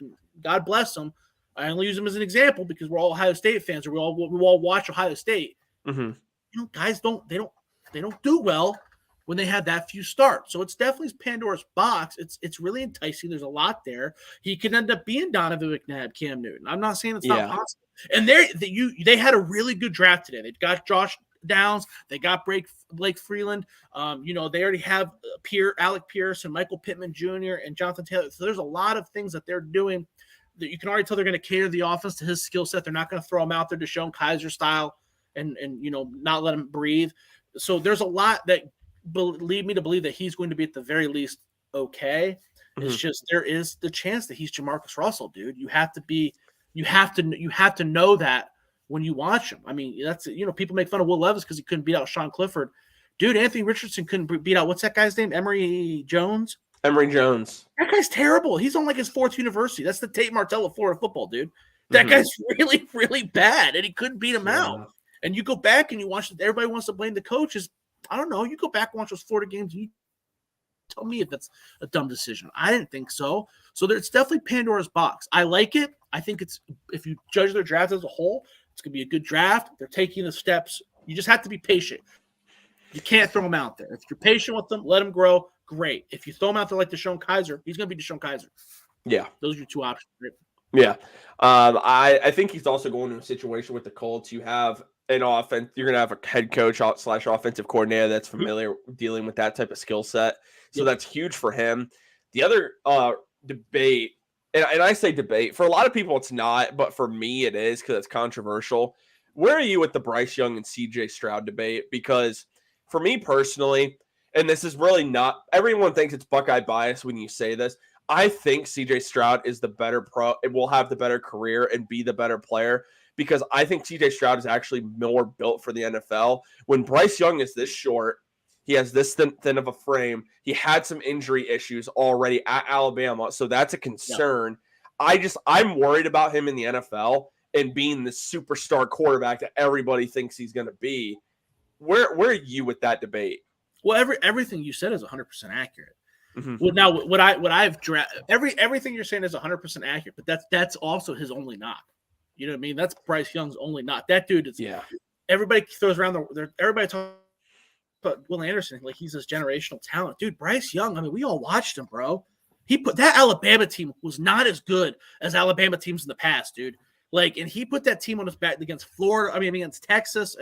God bless him. I only use him as an example because we're all Ohio State fans, or we all watch Ohio State. Mm-hmm. Guys don't do well when they had that few starts. So it's definitely Pandora's box. It's really enticing. There's a lot there. He could end up being Donovan McNabb, Cam Newton. I'm not saying it's not possible. And they had a really good draft today. They got Josh Downs. They got Blake Freeland. They already have Alec Pierce and Michael Pittman Jr. and Jonathan Taylor. So there's a lot of things that they're doing that you can already tell they're going to cater the offense to his skill set. They're not going to throw him out there to Deshaun Kaiser style and not let him breathe. So there's a lot that lead me to believe that he's going to be at the very least okay. Mm-hmm. It's just there is the chance that he's Jamarcus Russell, dude. You have to know that when you watch him. I mean, that's people make fun of Will Levis because he couldn't beat out Sean Clifford. Dude, Anthony Richardson couldn't beat out what's that guy's name? Emory Jones. That guy's terrible. He's on like his fourth university. That's the Tate Martell of Florida football, dude. That guy's really, really bad, and he couldn't beat him out. And you go back and you watch it. Everybody wants to blame the coaches. I don't know. You go back and watch those Florida games, and you tell me if that's a dumb decision. I didn't think so. So it's definitely Pandora's box. I like it. I think if you judge their draft as a whole, it's going to be a good draft. They're taking the steps. You just have to be patient. You can't throw them out there. If you're patient with them, let them grow. Great. If you throw him out there like Deshaun Kaiser, he's going to be Deshaun Kaiser. Yeah. Those are your two options. Right? Yeah. I think he's also going to a situation with the Colts. You have an offense. You're going to have a head coach / offensive coordinator that's familiar dealing with that type of skill set. So that's huge for him. The other debate, and I say debate, for a lot of people it's not, but for me it is because it's controversial. Where are you with the Bryce Young and CJ Stroud debate? Because for me personally, and this is really not, everyone thinks it's Buckeye bias when you say this. I think CJ Stroud is the better pro. It will have the better career and be the better player because I think CJ Stroud is actually more built for the NFL. When Bryce Young is this short, he has this thin of a frame. He had some injury issues already at Alabama, so that's a concern. Yeah. I'm worried about him in the NFL and being the superstar quarterback that everybody thinks he's going to be. Where are you with that debate? Well, everything you said is 100% accurate. Mm-hmm. Well, now everything you're saying is 100% accurate, but that's also his only knock. You know what I mean? That's Bryce Young's only knock. That dude is. Yeah. Everybody throws around everybody talks but Will Anderson, like he's this generational talent. Dude, Bryce Young, I mean, we all watched him, bro. He put that Alabama team was not as good as Alabama teams in the past, dude. Like, and he put that team on his back against Florida, against Texas,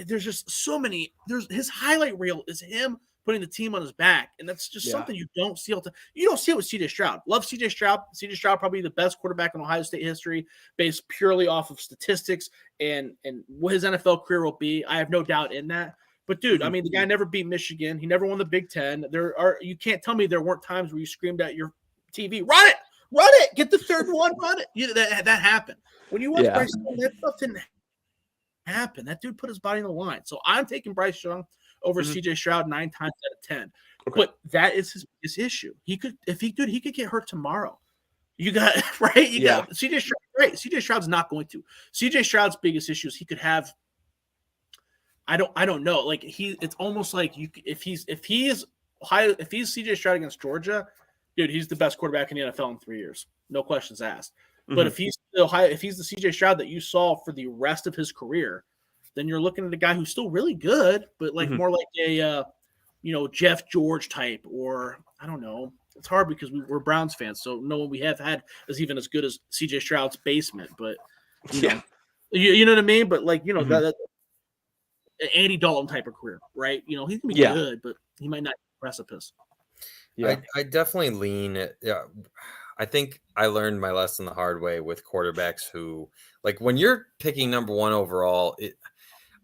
there's just so many. There's his highlight reel is him putting the team on his back, and that's just something you don't see all the time. You don't see it with CJ Stroud. Love CJ Stroud. CJ Stroud probably the best quarterback in Ohio State history, based purely off of statistics and what his NFL career will be. I have no doubt in that. But dude, I mean, the guy never beat Michigan. He never won the Big Ten. You can't tell me there weren't times where you screamed at your TV, run it, get the third one, run it. That happened. When you watch Bryce Young, that stuff didn't happen. That dude put his body on the line. So I'm taking Bryce Young over CJ Stroud 9 times out of 10. Okay. But that is his issue. He could get hurt tomorrow. You got right. You got CJ Stroud. Right. CJ Stroud's not going to. CJ Stroud's biggest issue is he could have. I don't know. Like it's almost like if he's CJ Stroud against Georgia, dude, he's the best quarterback in the NFL in 3 years. No questions asked. Mm-hmm. But if he's the CJ Stroud that you saw for the rest of his career, then you're looking at a guy who's still really good, but like more like a Jeff George type, or I don't know. It's hard because we're Browns fans, so no one we have had is even as good as CJ Stroud's basement. But you know what I mean. But like that Andy Dalton type of career, right? He's gonna be good, but he might not be precipice. Yeah, I definitely lean. I think I learned my lesson the hard way with quarterbacks who, like, when you're picking number 1 overall,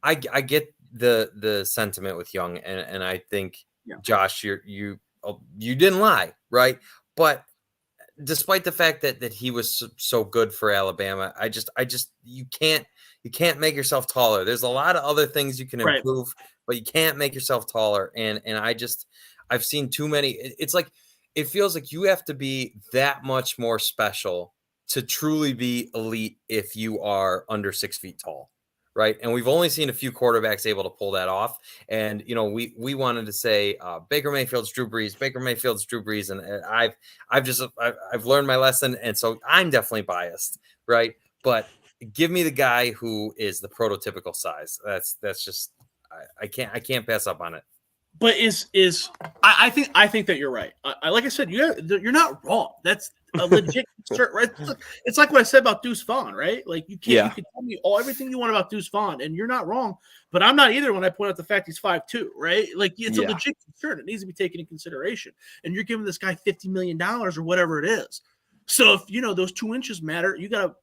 I get the sentiment with Young, and I think Josh, you didn't lie, right? But despite the fact that he was so good for Alabama, I just you can't make yourself taller. There's a lot of other things you can improve, but you can't make yourself taller. And I've seen too many. It's like it feels like you have to be that much more special to truly be elite if you are under 6 feet tall. Right. And we've only seen a few quarterbacks able to pull that off. And, we wanted to say Baker Mayfield's Drew Brees. And I've learned my lesson. And so I'm definitely biased. Right. But give me the guy who is the prototypical size. That's just I can't pass up on it. But I think that you're right. Like I said, you're not wrong. That's a legit concern, right? It's like what I said about Deuce Vaughn, right? Like you can tell me everything you want about Deuce Vaughn, and you're not wrong. But I'm not either when I point out the fact he's 5'2", right? Like it's a legit concern. It needs to be taken into consideration. And you're giving this guy $50 million or whatever it is. So if those 2 inches matter, you gotta.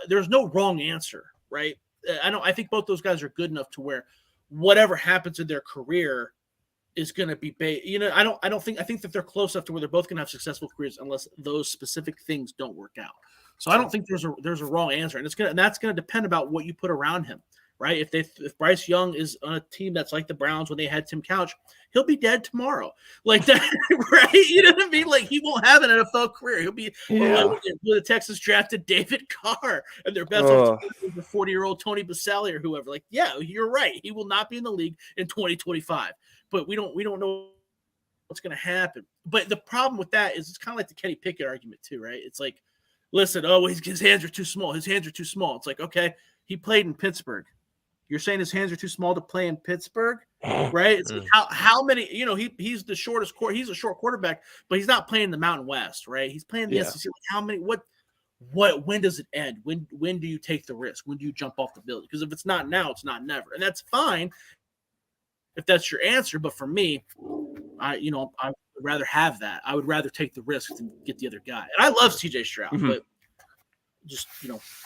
There's no wrong answer, right? I think both those guys are good enough to where whatever happens in their career is going to be I think that they're close enough to where they're both going to have successful careers unless those specific things don't work out. So I don't think there's a wrong answer, and that's going to depend about what you put around him, right? If Bryce Young is on a team that's like the Browns when they had Tim Couch, he'll be dead tomorrow, like that, right? You know what I mean? Like he won't have an NFL career. He'll be with the Texas drafted David Carr and their best 40-year-old Tony Baselli or whoever. Like, yeah, you're right. He will not be in the league in 2025. But we don't know what's going to happen. But the problem with that is it's kind of like the Kenny Pickett argument too, right? It's like, listen, his hands are too small. His hands are too small. It's like, okay, he played in Pittsburgh. You're saying his hands are too small to play in Pittsburgh, right? It's like how many? He's the shortest. He's a short quarterback, but he's not playing the Mountain West, right? He's playing the SEC. Like how many? What? When does it end? When do you take the risk? When do you jump off the building? Because if it's not now, it's not never, and that's fine. If that's your answer, but for me, I would rather have that. I would rather take the risk than get the other guy. And I love CJ Stroud, but just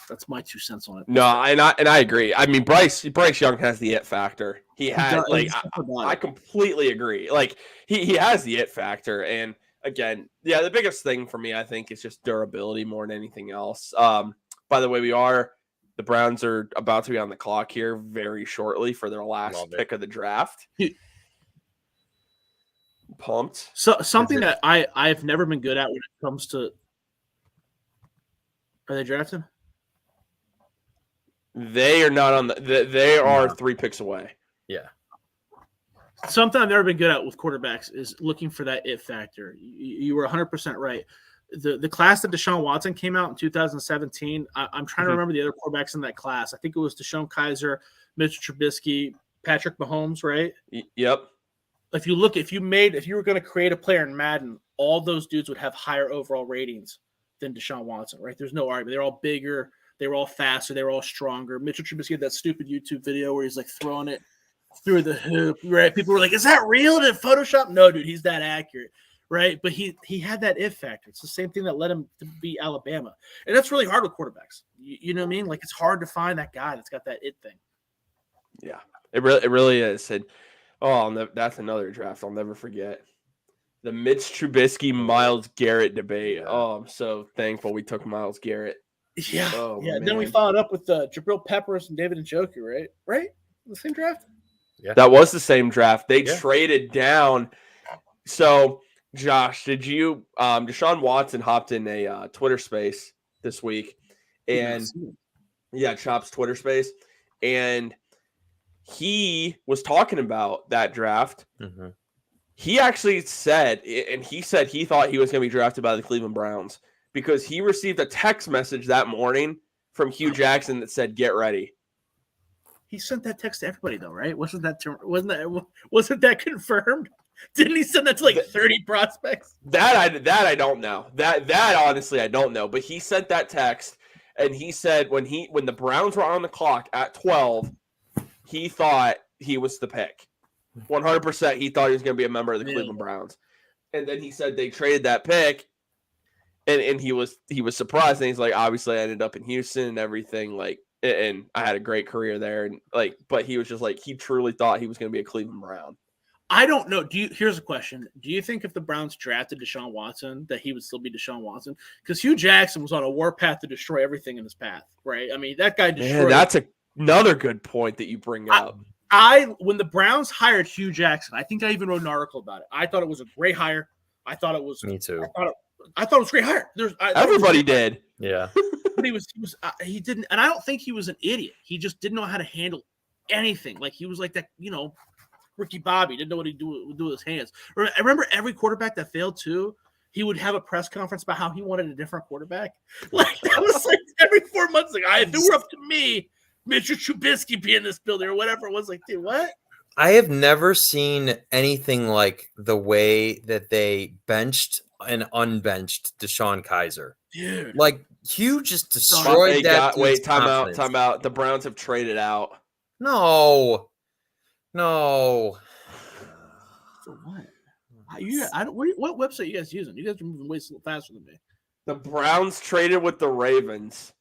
that's my 2 cents on it. No, and I agree. I mean, Bryce Young has the it factor. He had I completely agree. Like he has the it factor, and again, the biggest thing for me, I think, is just durability more than anything else. By the way, the Browns are about to be on the clock here very shortly for their last pick of the draft. Pumped. So something that I've never been good at when it comes to. Are they drafting? They are not on they are 3 picks away. Yeah. Something I've never been good at with quarterbacks is looking for that it factor. You were 100% right. The class that Deshaun Watson came out in 2017, I'm trying to remember the other quarterbacks in that class. I think it was Deshaun Kaiser, Mitch Trubisky, Patrick Mahomes, right? Yep. If you were going to create a player in Madden, all those dudes would have higher overall ratings than Deshaun Watson, right? There's no argument. They're all bigger. They were all faster. They were all stronger. Mitchell Trubisky had that stupid YouTube video where he's like throwing it through the hoop, right? People were like, is that real? Did Photoshop? No, dude, he's that accurate, right? But he had that if factor. It's the same thing that led him to be Alabama. And that's really hard with quarterbacks. You know what I mean? Like, it's hard to find that guy that's got that it thing. Yeah, it really is. And that's another draft I'll never forget. The Mitch Trubisky, Myles Garrett debate. Oh, I'm so thankful we took Myles Garrett. Yeah. Oh, yeah. man. Then we followed up with Jabril Peppers and David Njoku, right? Right? The same draft? Yeah. That was the same draft. They traded down. So, Josh, did you Deshaun Watson hopped in a Twitter space this week, and Chop's Twitter space, and he was talking about that draft. Mm-hmm. He actually said, and he said he thought he was going to be drafted by the Cleveland Browns because he received a text message that morning from Hugh Jackson that said, "Get ready." He sent that text to everybody, though, right? Wasn't that confirmed? Didn't he send that to like 30 prospects? That I don't know. That honestly I don't know. But he sent that text, and he said when the Browns were on the clock at 12, he thought he was the pick. 100%. He thought he was going to be a member of the Cleveland Browns, and then he said they traded that pick, and he was surprised. And he's like, obviously, I ended up in Houston and everything, like, and I had a great career there, and like, but he was just like, he truly thought he was going to be a Cleveland Brown. I don't know. Here's a question. Do you think if the Browns drafted Deshaun Watson, that he would still be Deshaun Watson? Because Hugh Jackson was on a warpath to destroy everything in his path, right? I mean, that guy destroyed. Man, that's another good point that you bring up. When the Browns hired Hugh Jackson, I think I even wrote an article about it. I thought it was a great hire. I thought it was. Me too. I thought it was a great hire. Everybody did. Yeah. But he didn't, and I don't think he was an idiot. He just didn't know how to handle anything. Like, he was like that, Ricky Bobby didn't know what he'd do with his hands. I remember every quarterback that failed too, he would have a press conference about how he wanted a different quarterback. Like, that was like every 4 months. Like, if it were up to me, Mitchell Trubisky be in this building or whatever it was. Like, dude, what? I have never seen anything like the way that they benched and unbenched Deshaun Kaiser. Dude. Like, Hugh just destroyed that. Time out. The Browns have traded out. No. For what? What website you guys using? You guys are moving way faster than me. The Browns traded with the Ravens.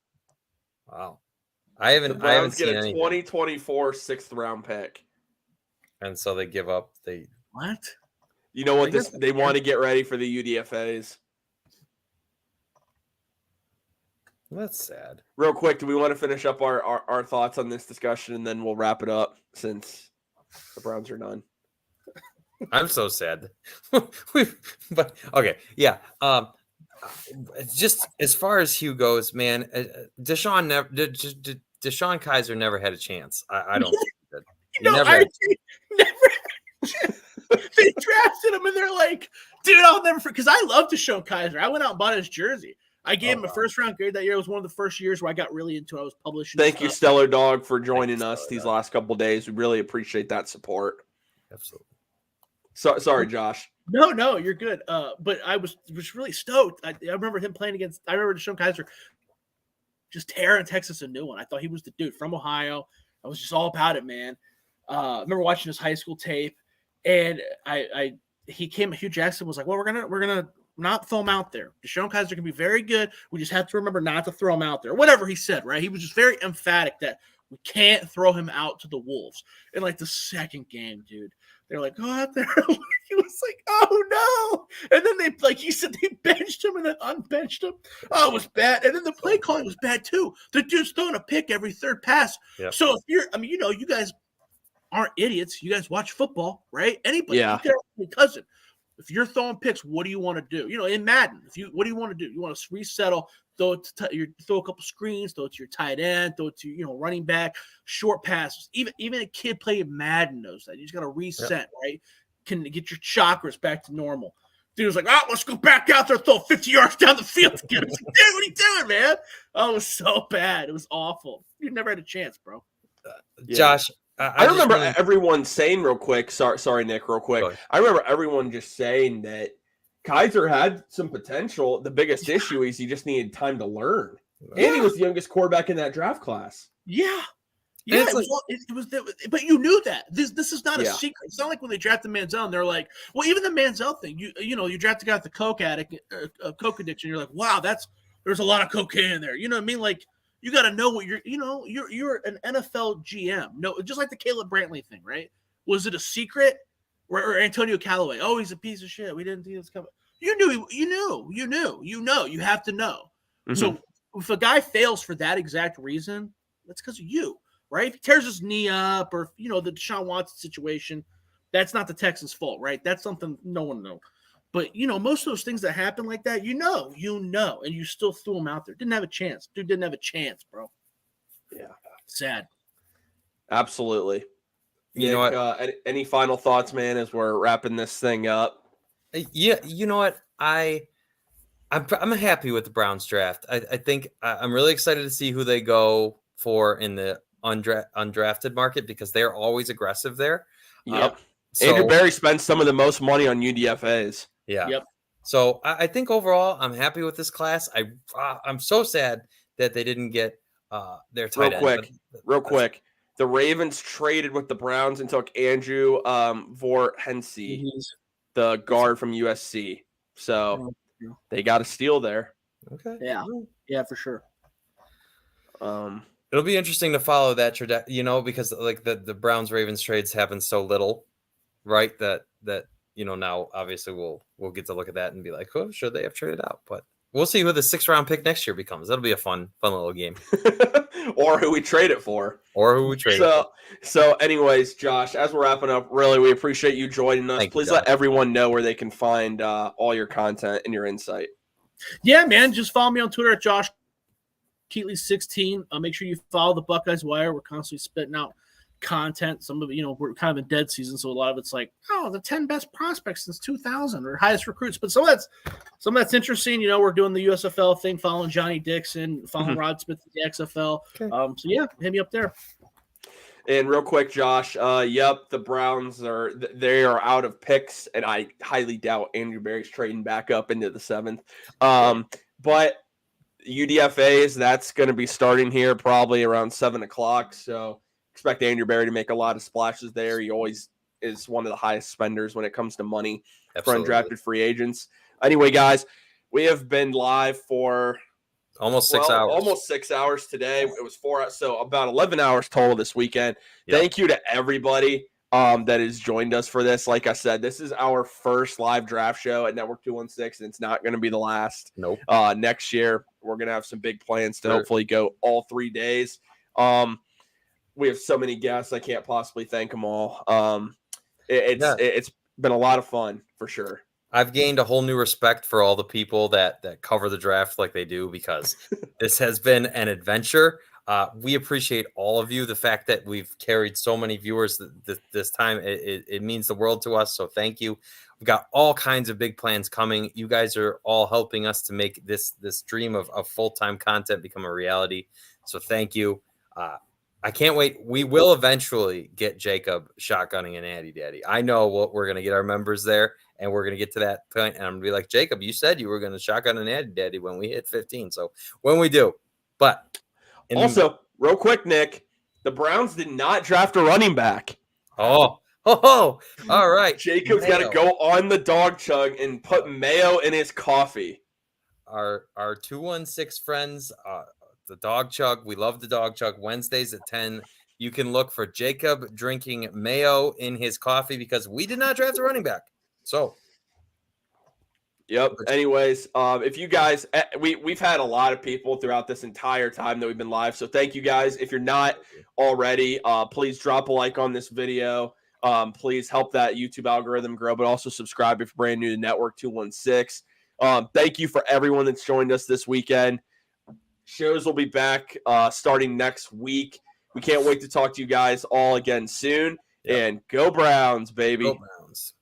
Wow. I haven't seen get a anything. 2024 6th round pick. And so they give up what? You know what they want to get ready for the UDFAs. That's sad. Real quick, do we want to finish up our thoughts on this discussion, and then we'll wrap it up since the Browns are done? I'm so sad. But okay, yeah. Just as far as Hugh goes, man, Deshaun Kaiser never had a chance. I don't think that. Never. They drafted him, and they're like, dude, I'll never forget. Because I love Deshaun Kaiser. I went out and bought his jersey. I gave him a first-round grade that year. It was one of the first years where I got really into it. I was publishing. Thank you, Stellar Dog, for joining us these last couple of days. We really appreciate that support. Absolutely. Sorry, Josh. No, you're good. But I was really stoked. I remember him playing against. I remember Deshaun Kaiser just tearing Texas a new one. I thought he was the dude from Ohio. I was just all about it, man. I remember watching his high school tape, and Hugh Jackson was like, well, we're gonna not throw him out there. Deshaun Kaiser can be very good. We just have to remember not to throw him out there. Whatever he said, right? He was just very emphatic that we can't throw him out to the Wolves. In like the second game, dude, they're like, go out there. He was like, oh no. And then they, like he said, they benched him and then unbenched him. Oh, it was bad. And then the play calling was bad too. The dude's throwing a pick every third pass. Yep. So if you're, you guys aren't idiots. You guys watch football, right? Anybody, your cousin. If you're throwing picks, what do you want to do? In Madden, what do you want to do? You want to resettle, throw a couple screens, throw it to your tight end, throw it to running back, short passes. Even a kid playing Madden knows that. You just got to reset, right? Can get your chakras back to normal. Dude was like, let's go back out there, throw 50 yards down the field to get him. Dude, what are you doing, man? Oh, it was so bad. It was awful. You never had a chance, bro. Josh, I remember really, everyone saying real quick. Sorry, Nick, real quick. I remember everyone just saying that Kaiser had some potential. The biggest issue is he just needed time to learn, and he was the youngest quarterback in that draft class. Yeah. Yeah, but you knew that. This is not a secret. It's not like when they drafted Manziel and they're like, well, even the Manziel thing, you draft a guy with the coke addict, coke addiction, you're like, wow, there's a lot of cocaine in there. You know what I mean? Like, you got to know what you're an NFL GM. No, just like the Caleb Brantley thing, right? Was it a secret? Or Antonio Callaway? Oh, he's a piece of shit. We didn't see this coming. You knew. You have to know. Mm-hmm. So if a guy fails for that exact reason, that's because of you. Right? If he tears his knee up or, the Deshaun Watson situation, that's not the Texans' fault, right? That's something no one knows. But, most of those things that happen like that, and you still threw him out there. Didn't have a chance. Dude didn't have a chance, bro. Yeah. Sad. Absolutely. You know what? Any final thoughts, man, as we're wrapping this thing up? Yeah, you know what? I'm happy with the Browns draft. I think I'm really excited to see who they go for in the undrafted market because they're always aggressive there. Yep. Andrew Berry spends some of the most money on UDFAs. Yeah. Yep. So I think overall I'm happy with this class. I'm so sad that they didn't get their tight end. Real quick. The Ravens traded with the Browns and took Andrew Vorhenesky, the guard from USC. So they got a steal there. Okay. Yeah, for sure. It'll be interesting to follow that because like the Browns Ravens trades happen so little, right? That now obviously we'll get to look at that and be like, oh, should they have traded out? But we'll see who the 6th round pick next year becomes. That'll be a fun little game. Or who we trade it for. So anyways, Josh, as we're wrapping up, really, we appreciate you joining us. Please let everyone know where they can find all your content and your insight. Yeah, man. Just follow me on Twitter at Josh Keatley16. Make sure you follow the Buckeyes Wire. We're constantly spitting out content. Some of it, we're kind of in dead season, so a lot of it's like, the 10 best prospects since 2000 or highest recruits. But some of that's interesting. We're doing the USFL thing, following Johnny Dixon, following Rod Smith at the XFL. Okay. So yeah, hit me up there. And real quick, Josh, the Browns are out of picks, and I highly doubt Andrew Berry's trading back up into the 7th. But UDFAs, that's going to be starting here probably around 7:00. So expect Andrew Berry to make a lot of splashes there. He always is one of the highest spenders when it comes to money for undrafted free agents. Anyway, guys, we have been live for almost 6 hours. Almost 6 hours today. It was 4 hours, so about 11 hours total this weekend. Yep. Thank you to everybody that has joined us for this. Like I said, this is our first live draft show at Network 216, and it's not going to be the last. Nope. Next year, we're going to have some big plans to hopefully go all 3 days. We have so many guests. I can't possibly thank them all. It's been a lot of fun for sure. I've gained a whole new respect for all the people that cover the draft like they do because this has been an adventure. We appreciate all of you. The fact that we've carried so many viewers this time, it means the world to us. So thank you. We've got all kinds of big plans coming. You guys are all helping us to make this dream of full-time content become a reality. So thank you. I can't wait. We will eventually get Jacob shotgunning an Natty Daddy. I know what we're going to get our members there, and we're going to get to that point, and I'm going to be like, Jacob, you said you were going to shotgun an Natty Daddy when we hit 15. So when we do. But also, real quick, Nick, the Browns did not draft a running back. Oh, all right. Jacob's got to go on the dog chug and put mayo in his coffee. Our 216 friends, the Dog Chug. We love the Dog Chug. Wednesdays at 10. You can look for Jacob drinking mayo in his coffee because we did not draft a running back. So, yep. Anyways, if you guys, we've had a lot of people throughout this entire time that we've been live. So thank you guys. If you're not already, please drop a like on this video. Please help that YouTube algorithm grow, but also subscribe if you're brand new to Network 216. Thank you for everyone that's joined us this weekend. Shows will be back starting next week. We can't wait to talk to you guys all again soon. Yep. And go Browns, baby. Go Browns.